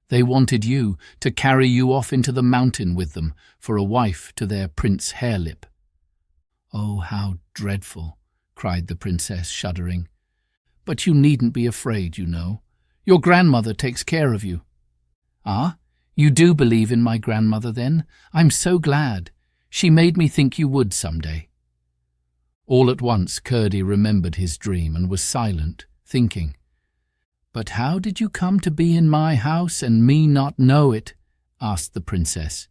They wanted you to carry you off into the mountain with them for a wife to their Prince Harelip." "Oh, how dreadful," cried the princess, shuddering. "But you needn't be afraid, you know. Your grandmother takes care of you." "Ah, you do believe in my grandmother, then? I'm so glad. She made me think you would some day." All at once Curdie remembered his dream and was silent, thinking, "But how did you come to be in my house and me not know it?" asked the princess.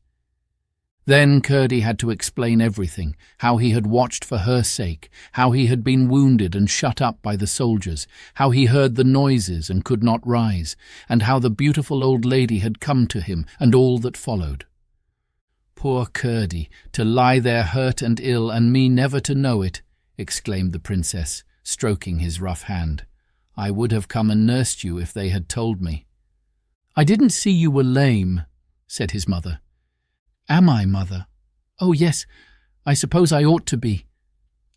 Then Curdie had to explain everything, how he had watched for her sake, how he had been wounded and shut up by the soldiers, how he heard the noises and could not rise, and how the beautiful old lady had come to him, and all that followed. "Poor Curdie, to lie there hurt and ill, and me never to know it," exclaimed the princess, stroking his rough hand. "I would have come and nursed you if they had told me." "I didn't see you were lame," said his mother. "Am I, mother? Oh, yes, I suppose I ought to be.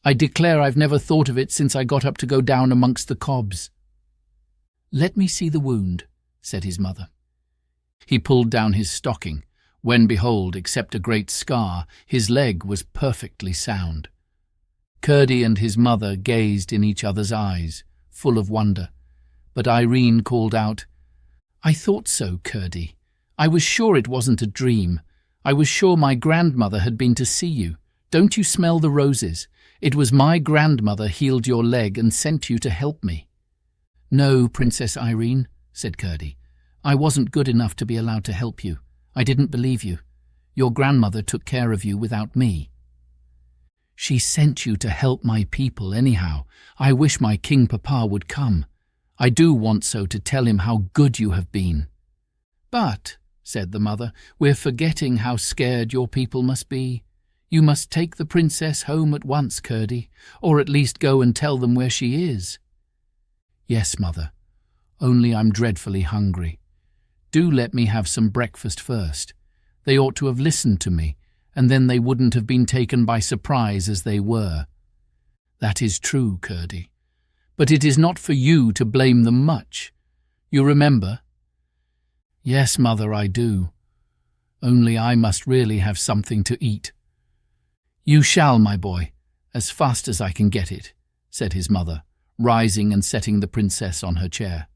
I declare I've never thought of it since I got up to go down amongst the Cobs." "Let me see the wound," said his mother. He pulled down his stocking, when, behold, except a great scar, his leg was perfectly sound. Curdie and his mother gazed in each other's eyes, full of wonder, but Irene called out, "I thought so, Curdie. I was sure it wasn't a dream. I was sure my grandmother had been to see you. Don't you smell the roses? It was my grandmother healed your leg and sent you to help me." "No, Princess Irene," said Curdie. "I wasn't good enough to be allowed to help you. I didn't believe you. Your grandmother took care of you without me." "She sent you to help my people anyhow. I wish my King Papa would come. I do want so to tell him how good you have been." "But," said the mother, "we're forgetting how scared your people must be. You must take the princess home at once, Curdie, or at least go and tell them where she is." "Yes, mother, only I'm dreadfully hungry. Do let me have some breakfast first. They ought to have listened to me, and then they wouldn't have been taken by surprise as they were." "That is true, Curdie, but it is not for you to blame them much. You remember?" "Yes, mother, I do. Only I must really have something to eat." "You shall, my boy, as fast as I can get it," said his mother, rising and setting the princess on her chair.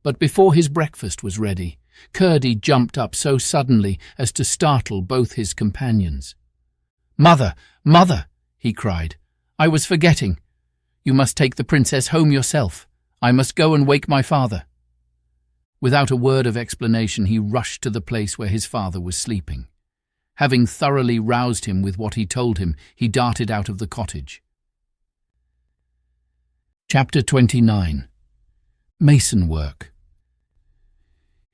But before his breakfast was ready, Curdie jumped up so suddenly as to startle both his companions. "Mother, mother!" he cried. "I was forgetting. You must take the princess home yourself. I must go and wake my father." Without a word of explanation, he rushed to the place where his father was sleeping. Having thoroughly roused him with what he told him, he darted out of the cottage. Chapter 29. Masonwork.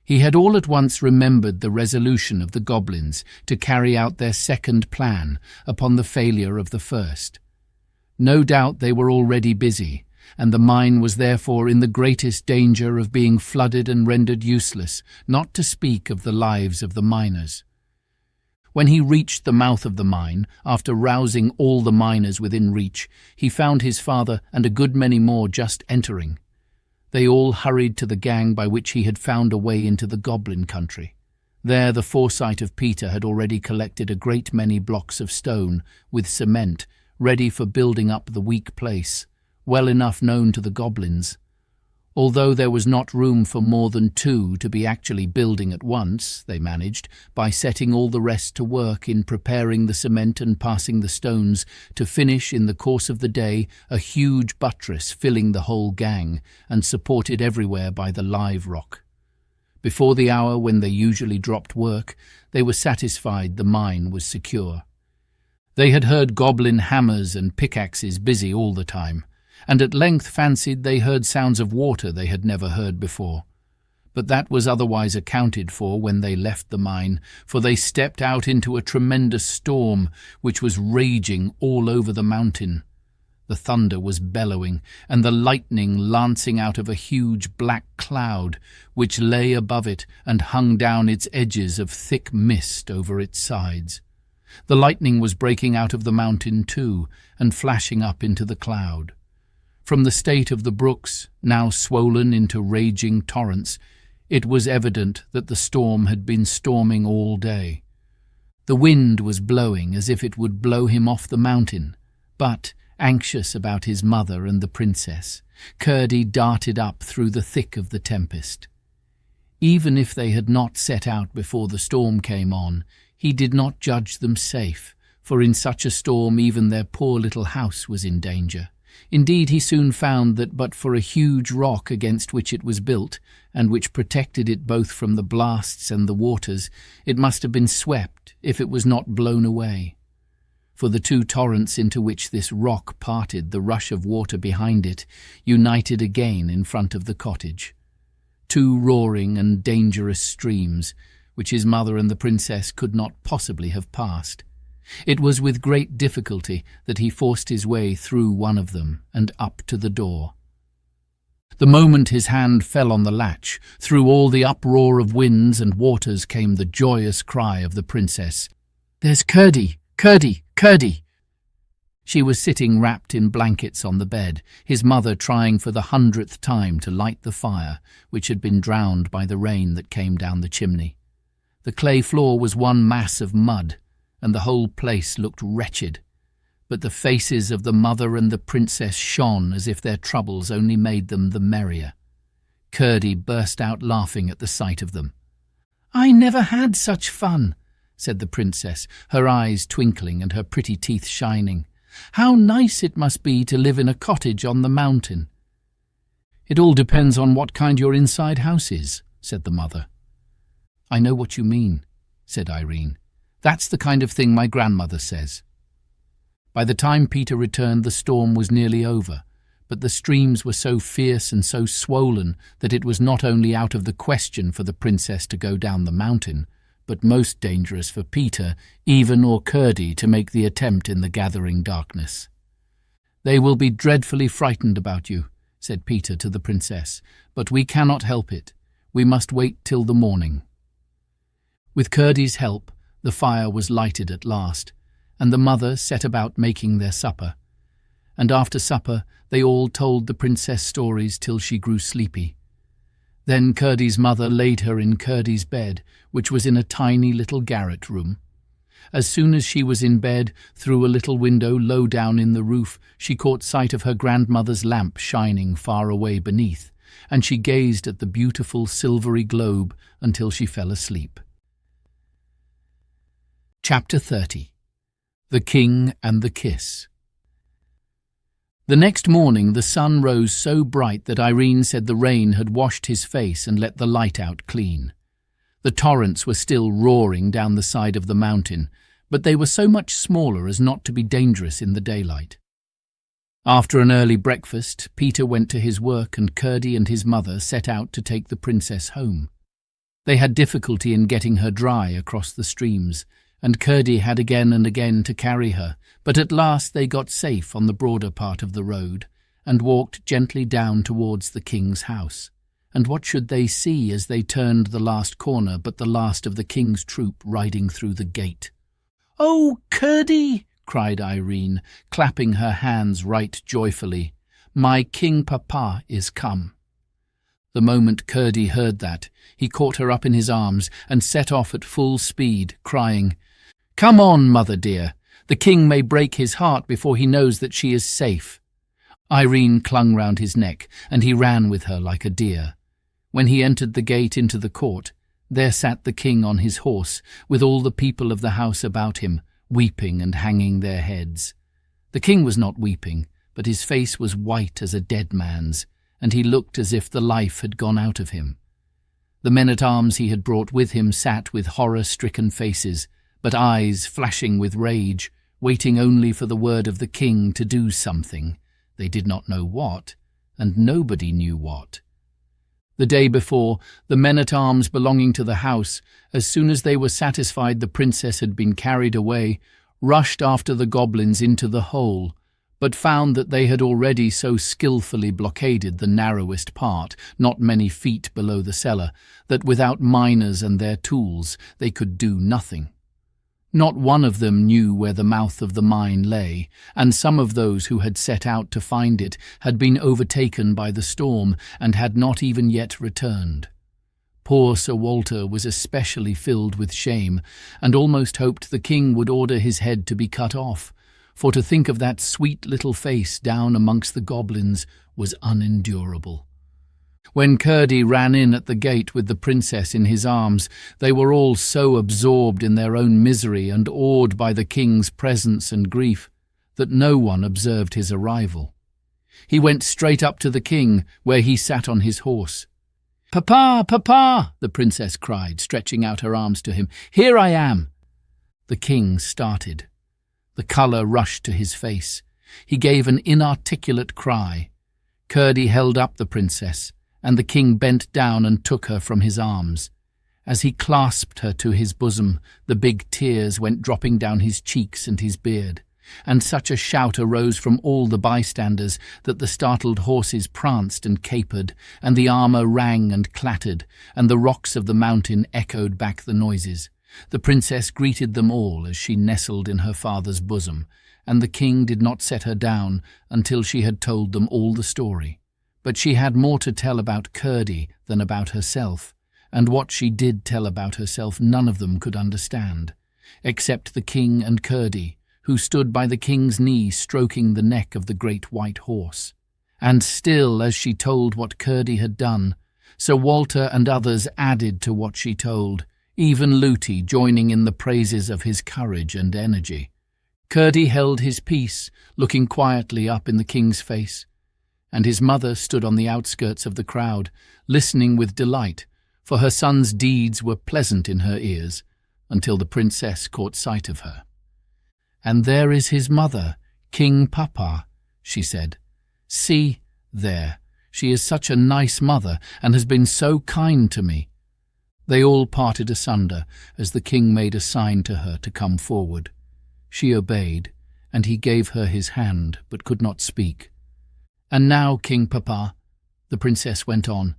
He had all at once remembered the resolution of the goblins to carry out their second plan upon the failure of the first. No doubt they were already busy, and the mine was therefore in the greatest danger of being flooded and rendered useless, not to speak of the lives of the miners. When he reached the mouth of the mine, after rousing all the miners within reach, he found his father and a good many more just entering. They all hurried to the gang by which he had found a way into the goblin country. There the foresight of Peter had already collected a great many blocks of stone, with cement, ready for building up the weak place, well enough known to the goblins. Although there was not room for more than 2 to be actually building at once, they managed, by setting all the rest to work in preparing the cement and passing the stones, to finish in the course of the day a huge buttress filling the whole gang, and supported everywhere by the live rock. Before the hour when they usually dropped work, they were satisfied the mine was secure. They had heard goblin hammers and pickaxes busy all the time, and at length fancied they heard sounds of water they had never heard before. But that was otherwise accounted for when they left the mine, for they stepped out into a tremendous storm which was raging all over the mountain. The thunder was bellowing, and the lightning lancing out of a huge black cloud which lay above it and hung down its edges of thick mist over its sides. The lightning was breaking out of the mountain too, and flashing up into the cloud. From the state of the brooks, now swollen into raging torrents, it was evident that the storm had been storming all day. The wind was blowing as if it would blow him off the mountain, but, anxious about his mother and the princess, Curdie darted up through the thick of the tempest. Even if they had not set out before the storm came on, he did not judge them safe, for in such a storm even their poor little house was in danger, Indeed, he soon found that but for a huge rock against which it was built, and which protected it both from the blasts and the waters, it must have been swept if it was not blown away. For the two torrents into which this rock parted the rush of water behind it united again in front of the cottage. Two roaring and dangerous streams, which his mother and the princess could not possibly have passed. It was with great difficulty that he forced his way through one of them and up to the door. The moment his hand fell on the latch, through all the uproar of winds and waters came the joyous cry of the princess, "There's Curdie! Curdie! Curdie!" She was sitting wrapped in blankets on the bed, his mother trying for the 100th time to light the fire, which had been drowned by the rain that came down the chimney. The clay floor was one mass of mud, and the whole place looked wretched, but the faces of the mother and the princess shone as if their troubles only made them the merrier. Curdie burst out laughing at the sight of them. "I never had such fun," said the princess, her eyes twinkling and her pretty teeth shining. "How nice it must be to live in a cottage on the mountain." "It all depends on what kind your inside house is," said the mother. "I know what you mean," said Irene. "That's the kind of thing my grandmother says." By the time Peter returned, the storm was nearly over, but the streams were so fierce and so swollen that it was not only out of the question for the princess to go down the mountain, but most dangerous for Peter, even or Curdie, to make the attempt in the gathering darkness. "They will be dreadfully frightened about you," said Peter to the princess, "but we cannot help it. We must wait till the morning." With Curdie's help, the fire was lighted at last, and the mother set about making their supper. And after supper they all told the princess stories till she grew sleepy. Then Curdie's mother laid her in Curdie's bed, which was in a tiny little garret room. As soon as she was in bed, through a little window low down in the roof, she caught sight of her grandmother's lamp shining far away beneath, and she gazed at the beautiful silvery globe until she fell asleep. Chapter 30. The King and the Kiss. The next morning the sun rose so bright that Irene said the rain had washed his face and let the light out clean. The torrents were still roaring down the side of the mountain, but they were so much smaller as not to be dangerous in the daylight. After an early breakfast, Peter went to his work and Curdie and his mother set out to take the princess home. They had difficulty in getting her dry across the streams, and Curdie had again and again to carry her, but at last they got safe on the broader part of the road, and walked gently down towards the king's house. And what should they see as they turned the last corner but the last of the king's troop riding through the gate? "Oh, Curdie!" cried Irene, clapping her hands right joyfully. "My king papa is come." The moment Curdie heard that, he caught her up in his arms and set off at full speed, crying, "Come on, mother dear. The king may break his heart before he knows that she is safe." Irene clung round his neck, and he ran with her like a deer. When he entered the gate into the court, there sat the king on his horse, with all the people of the house about him, weeping and hanging their heads. The king was not weeping, but his face was white as a dead man's, and he looked as if the life had gone out of him. The men-at-arms he had brought with him sat with horror-stricken faces, but eyes flashing with rage, waiting only for the word of the king to do something. They did not know what, and nobody knew what. The day before, the men-at-arms belonging to the house, as soon as they were satisfied the princess had been carried away, rushed after the goblins into the hole, but found that they had already so skilfully blockaded the narrowest part, not many feet below the cellar, that without miners and their tools they could do nothing. Not one of them knew where the mouth of the mine lay, and some of those who had set out to find it had been overtaken by the storm and had not even yet returned. Poor Sir Walter was especially filled with shame, and almost hoped the king would order his head to be cut off, for to think of that sweet little face down amongst the goblins was unendurable. When Curdie ran in at the gate with the princess in his arms, they were all so absorbed in their own misery and awed by the king's presence and grief that no one observed his arrival. He went straight up to the king, where he sat on his horse. "Papa, papa!" the princess cried, stretching out her arms to him. "Here I am!" The king started. The colour rushed to his face. He gave an inarticulate cry. Curdie held up the princess, and the king bent down and took her from his arms. As he clasped her to his bosom, the big tears went dropping down his cheeks and his beard, and such a shout arose from all the bystanders that the startled horses pranced and capered, and the armour rang and clattered, and the rocks of the mountain echoed back the noises. The princess greeted them all as she nestled in her father's bosom, and the king did not set her down until she had told them all the story. But she had more to tell about Curdie than about herself, and what she did tell about herself none of them could understand, except the king and Curdie, who stood by the king's knee stroking the neck of the great white horse. And still, as she told what Curdie had done, Sir Walter and others added to what she told, even Lootie joining in the praises of his courage and energy. Curdie held his peace, looking quietly up in the king's face, and his mother stood on the outskirts of the crowd, listening with delight, for her son's deeds were pleasant in her ears, until the princess caught sight of her. "And there is his mother, King Papa," she said. "See, there, she is such a nice mother, and has been so kind to me." They all parted asunder as the king made a sign to her to come forward. She obeyed, and he gave her his hand, but could not speak. "And now, King Papa," the princess went on,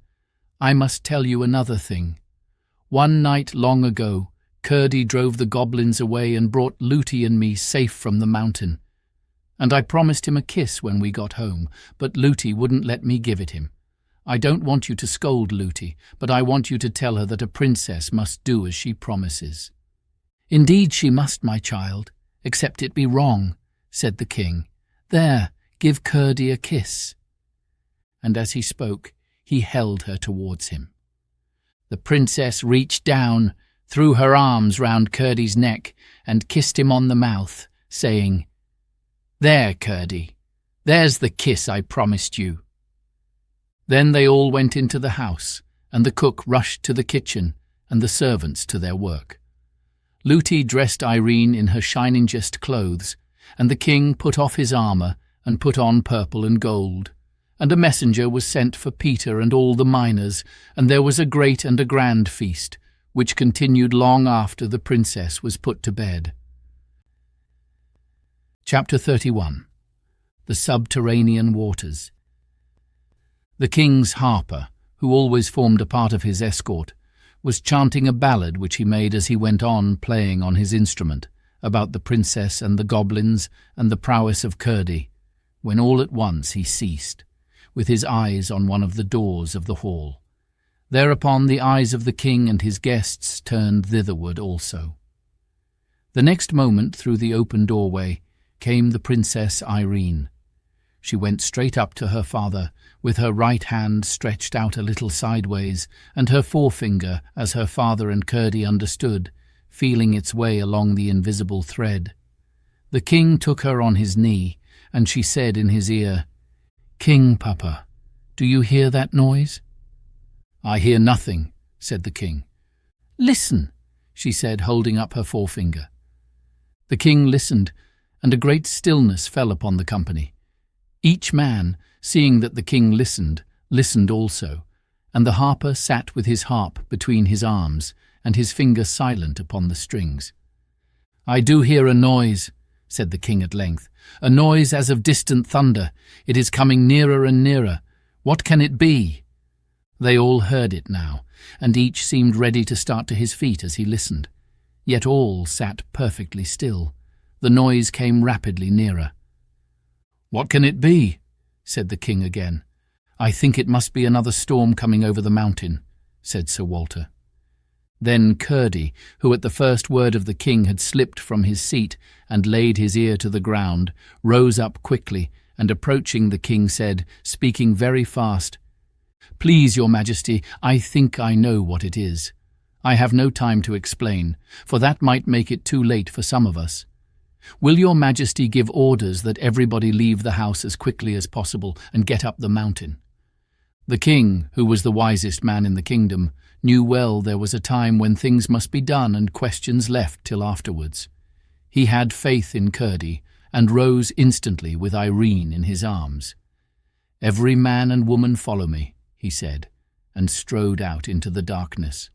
"I must tell you another thing. One night long ago, Curdie drove the goblins away and brought Lootie and me safe from the mountain. And I promised him a kiss when we got home, but Lootie wouldn't let me give it him. I don't want you to scold Lootie, but I want you to tell her that a princess must do as she promises." "Indeed she must, my child, except it be wrong," said the king. "There, give Curdie a kiss." And as he spoke, he held her towards him. The princess reached down, threw her arms round Curdie's neck, and kissed him on the mouth, saying, "There, Curdie, there's the kiss I promised you." Then they all went into the house, and the cook rushed to the kitchen, and the servants to their work. Lootie dressed Irene in her shiningest clothes, and the king put off his armour and put on purple and gold. And a messenger was sent for Peter and all the miners, and there was a great and a grand feast, which continued long after the princess was put to bed. Chapter 31. The Subterranean Waters. The king's harper, who always formed a part of his escort, was chanting a ballad which he made as he went on playing on his instrument, about the princess and the goblins and the prowess of Curdie, when all at once he ceased, with his eyes on one of the doors of the hall. Thereupon the eyes of the king and his guests turned thitherward also. The next moment, through the open doorway, came the Princess Irene. She went straight up to her father, with her right hand stretched out a little sideways, and her forefinger, as her father and Curdie understood, feeling its way along the invisible thread. The king took her on his knee, and she said in his ear, "King Papa, do you hear that noise?" "I hear nothing," said the king. "Listen," she said, holding up her forefinger. The king listened, and a great stillness fell upon the company. Each man, seeing that the king listened, listened also, and the harper sat with his harp between his arms, and his finger silent upon the strings. "I do hear a noise," said the king at length, "a noise as of distant thunder. It is coming nearer and nearer. What can it be?" They all heard it now, and each seemed ready to start to his feet as he listened. Yet all sat perfectly still. The noise came rapidly nearer. "What can it be?" said the king again. "I think it must be another storm coming over the mountain," said Sir Walter. Then Curdie, who at the first word of the king had slipped from his seat and laid his ear to the ground, rose up quickly, and approaching the king said, speaking very fast, "Please, your majesty, I think I know what it is. I have no time to explain, for that might make it too late for some of us. "Will your majesty give orders that everybody leave the house as quickly as possible and get up the mountain?" The king, who was the wisest man in the kingdom, knew well there was a time when things must be done and questions left till afterwards. He had faith in Curdie, and rose instantly with Irene in his arms. "Every man and woman follow me," he said, and strode out into the darkness.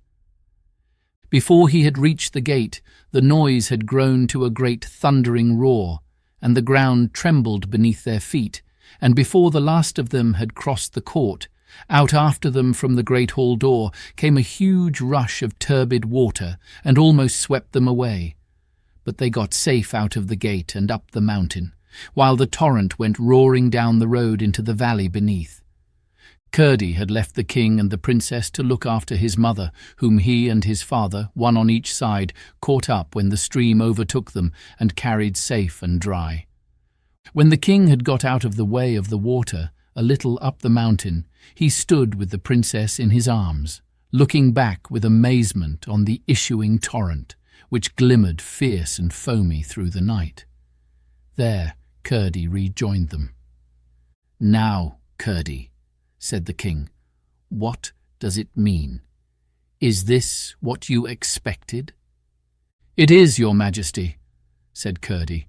Before he had reached the gate, the noise had grown to a great thundering roar, and the ground trembled beneath their feet, and before the last of them had crossed the court, out after them from the great hall door came a huge rush of turbid water and almost swept them away. But they got safe out of the gate and up the mountain, while the torrent went roaring down the road into the valley beneath. Curdie had left the king and the princess to look after his mother, whom he and his father, one on each side, caught up when the stream overtook them and carried safe and dry. When the king had got out of the way of the water, a little up the mountain, he stood with the princess in his arms, looking back with amazement on the issuing torrent, which glimmered fierce and foamy through the night. There Curdie rejoined them. "Now, Curdie," said the king, "what does it mean? Is this what you expected?" "It is, your majesty," said Curdie,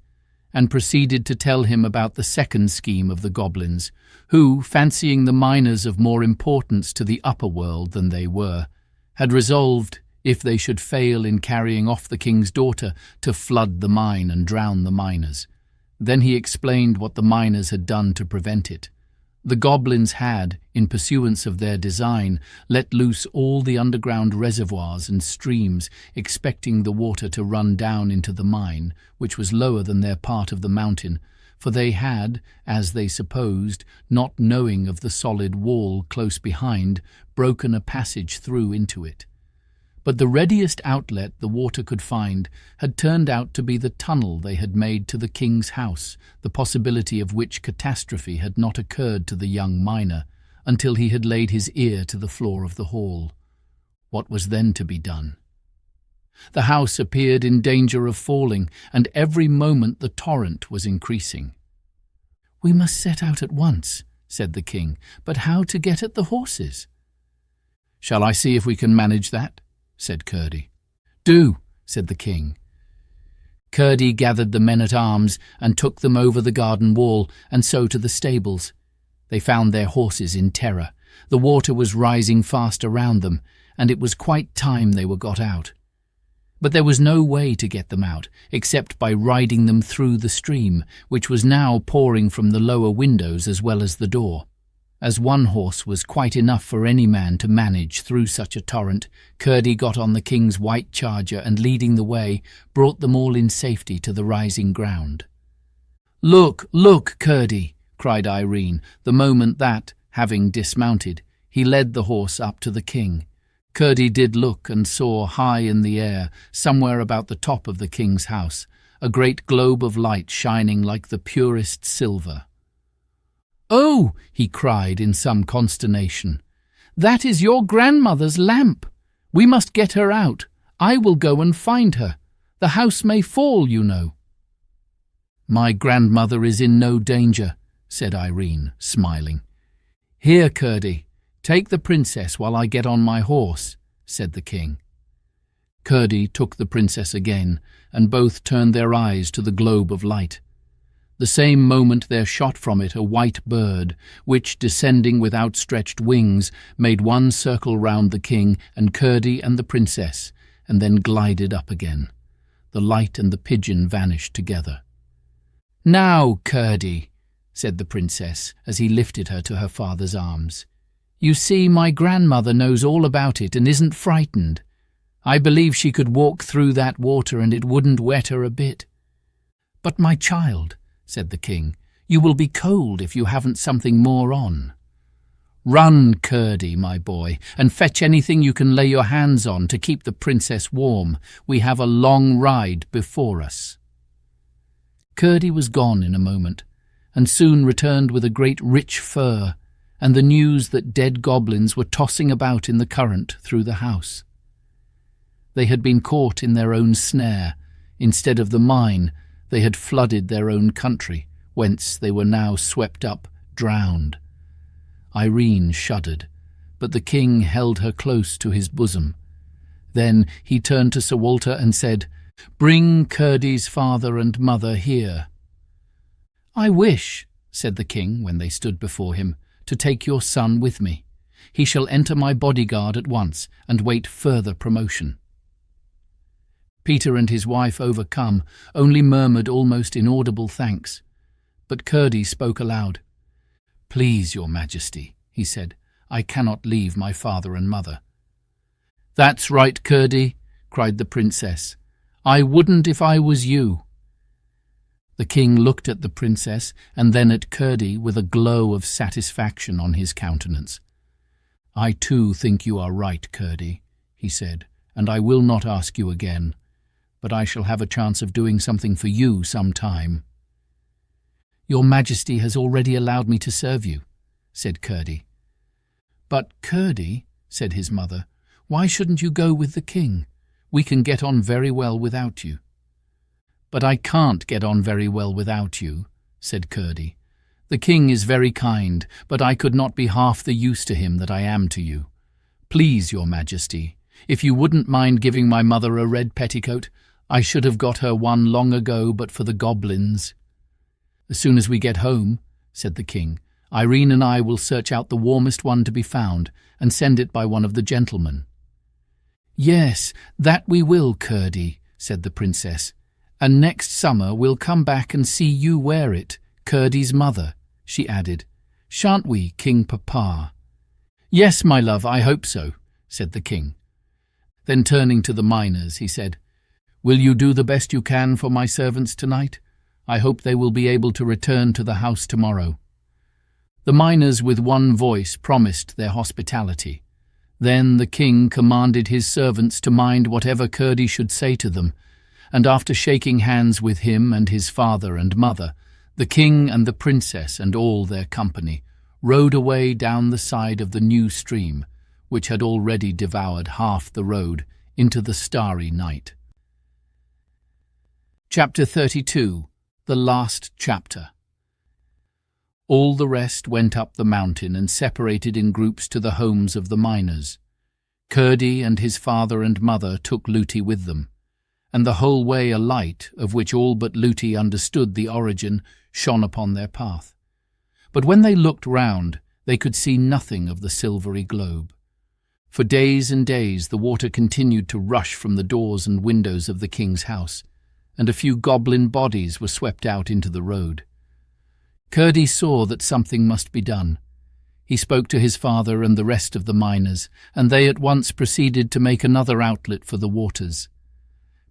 and proceeded to tell him about the second scheme of the goblins, who, fancying the miners of more importance to the upper world than they were, had resolved, if they should fail in carrying off the king's daughter, to flood the mine and drown the miners. Then he explained what the miners had done to prevent it. The goblins had, in pursuance of their design, let loose all the underground reservoirs and streams, expecting the water to run down into the mine, which was lower than their part of the mountain, for they had, as they supposed, not knowing of the solid wall close behind, broken a passage through into it. But the readiest outlet the water could find had turned out to be the tunnel they had made to the king's house, the possibility of which catastrophe had not occurred to the young miner until he had laid his ear to the floor of the hall. What was then to be done? The house appeared in danger of falling, and every moment the torrent was increasing. "We must set out at once," said the king, "but how to get at the horses?" "Shall I see if we can manage that?" said Curdie. "Do," said the king. Curdie gathered the men-at-arms and took them over the garden wall, and so to the stables. They found their horses in terror. The water was rising fast around them, and it was quite time they were got out. But there was no way to get them out, except by riding them through the stream, which was now pouring from the lower windows as well as the door. As one horse was quite enough for any man to manage through such a torrent, Curdie got on the king's white charger and, leading the way, brought them all in safety to the rising ground. "Look, look, Curdie!" cried Irene, the moment that, having dismounted, he led the horse up to the king. Curdie did look and saw high in the air, somewhere about the top of the king's house, a great globe of light shining like the purest silver. "Oh!" he cried in some consternation. "That is your grandmother's lamp. We must get her out. I will go and find her. The house may fall, you know." "My grandmother is in no danger," said Irene, smiling. "Here, Curdie, take the princess while I get on my horse," said the king. Curdie took the princess again, and both turned their eyes to the globe of light. The same moment there shot from it a white bird, which, descending with outstretched wings, made one circle round the king and Curdie and the princess, and then glided up again. The light and the pigeon vanished together. "Now, Curdie," said the princess, as he lifted her to her father's arms. "You see, my grandmother knows all about it and isn't frightened. I believe she could walk through that water and it wouldn't wet her a bit." "But, my child," said the king, "you will be cold if you haven't something more on." "Run, Curdie, my boy, and fetch anything you can lay your hands on to keep the princess warm. We have a long ride before us." Curdie was gone in a moment, and soon returned with a great rich fur, and the news that dead goblins were tossing about in the current through the house. They had been caught in their own snare. Instead of the mine, They had flooded their own country, whence they were now swept up, drowned. Irene shuddered, but the king held her close to his bosom. Then he turned to Sir Walter and said, "Bring Curdie's father and mother here." "I wish," said the king when they stood before him, "to take your son with me. He shall enter my bodyguard at once and wait further promotion." Peter and his wife, overcome, only murmured almost inaudible thanks. But Curdie spoke aloud. "Please, your majesty," he said, "I cannot leave my father and mother." "That's right, Curdie," cried the princess. "I wouldn't if I was you." The king looked at the princess and then at Curdie with a glow of satisfaction on his countenance. "I too think you are right, Curdie," he said, "and I will not ask you again, but I shall have a chance of doing something for you some time." "Your majesty has already allowed me to serve you," said Curdie. "But, Curdie," said his mother, "why shouldn't you go with the king? We can get on very well without you." "But I can't get on very well without you," said Curdie. "The king is very kind, but I could not be half the use to him that I am to you. Please, your majesty, if you wouldn't mind giving my mother a red petticoat, I should have got her one long ago but for the goblins." "As soon as we get home," said the king, "Irene and I will search out the warmest one to be found and send it by one of the gentlemen." "Yes, that we will, Curdie," said the princess, "and next summer we'll come back and see you wear it, Curdie's mother," she added. "Shan't we, King Papa?" "Yes, my love, I hope so," said the king. Then turning to the miners, he said, "Will you do the best you can for my servants tonight? I hope they will be able to return to the house tomorrow." The miners with one voice promised their hospitality. Then the king commanded his servants to mind whatever Curdie should say to them, and after shaking hands with him and his father and mother, the king and the princess and all their company rode away down the side of the new stream, which had already devoured half the road, into the starry night. Chapter 32. The Last Chapter. All the rest went up the mountain and separated in groups to the homes of the miners. Curdie and his father and mother took Lootie with them, and the whole way a light, of which all but Lootie understood the origin, shone upon their path. But when they looked round, they could see nothing of the silvery globe. For days and days the water continued to rush from the doors and windows of the king's house, and a few goblin bodies were swept out into the road. Curdie saw that something must be done. He spoke to his father and the rest of the miners, and they at once proceeded to make another outlet for the waters.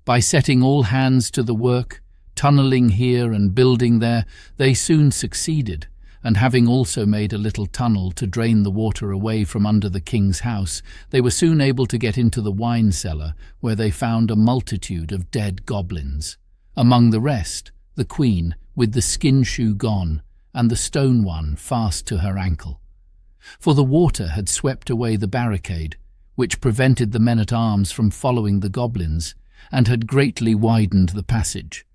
By setting all hands to the work, tunnelling here and building there, they soon succeeded, and having also made a little tunnel to drain the water away from under the king's house, they were soon able to get into the wine cellar, where they found a multitude of dead goblins. Among the rest, the queen, with the skin shoe gone, and the stone one fast to her ankle. For the water had swept away the barricade, which prevented the men-at-arms from following the goblins, and had greatly widened the passage.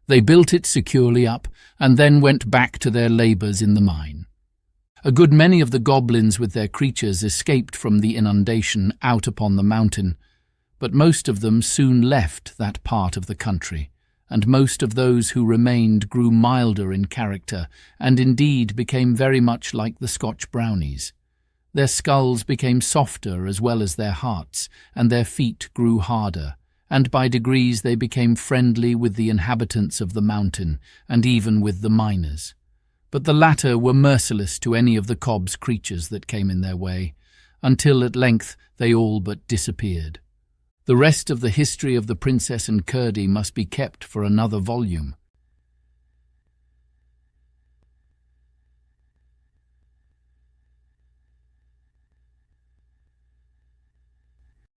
They built it securely up, and then went back to their labours in the mine. A good many of the goblins with their creatures escaped from the inundation out upon the mountain, but most of them soon left that part of the country, and most of those who remained grew milder in character, and indeed became very much like the Scotch brownies. Their skulls became softer as well as their hearts, and their feet grew harder, and by degrees they became friendly with the inhabitants of the mountain, and even with the miners. But the latter were merciless to any of the Cobs' creatures that came in their way, until at length they all but disappeared. The rest of the history of the Princess and Curdie must be kept for another volume.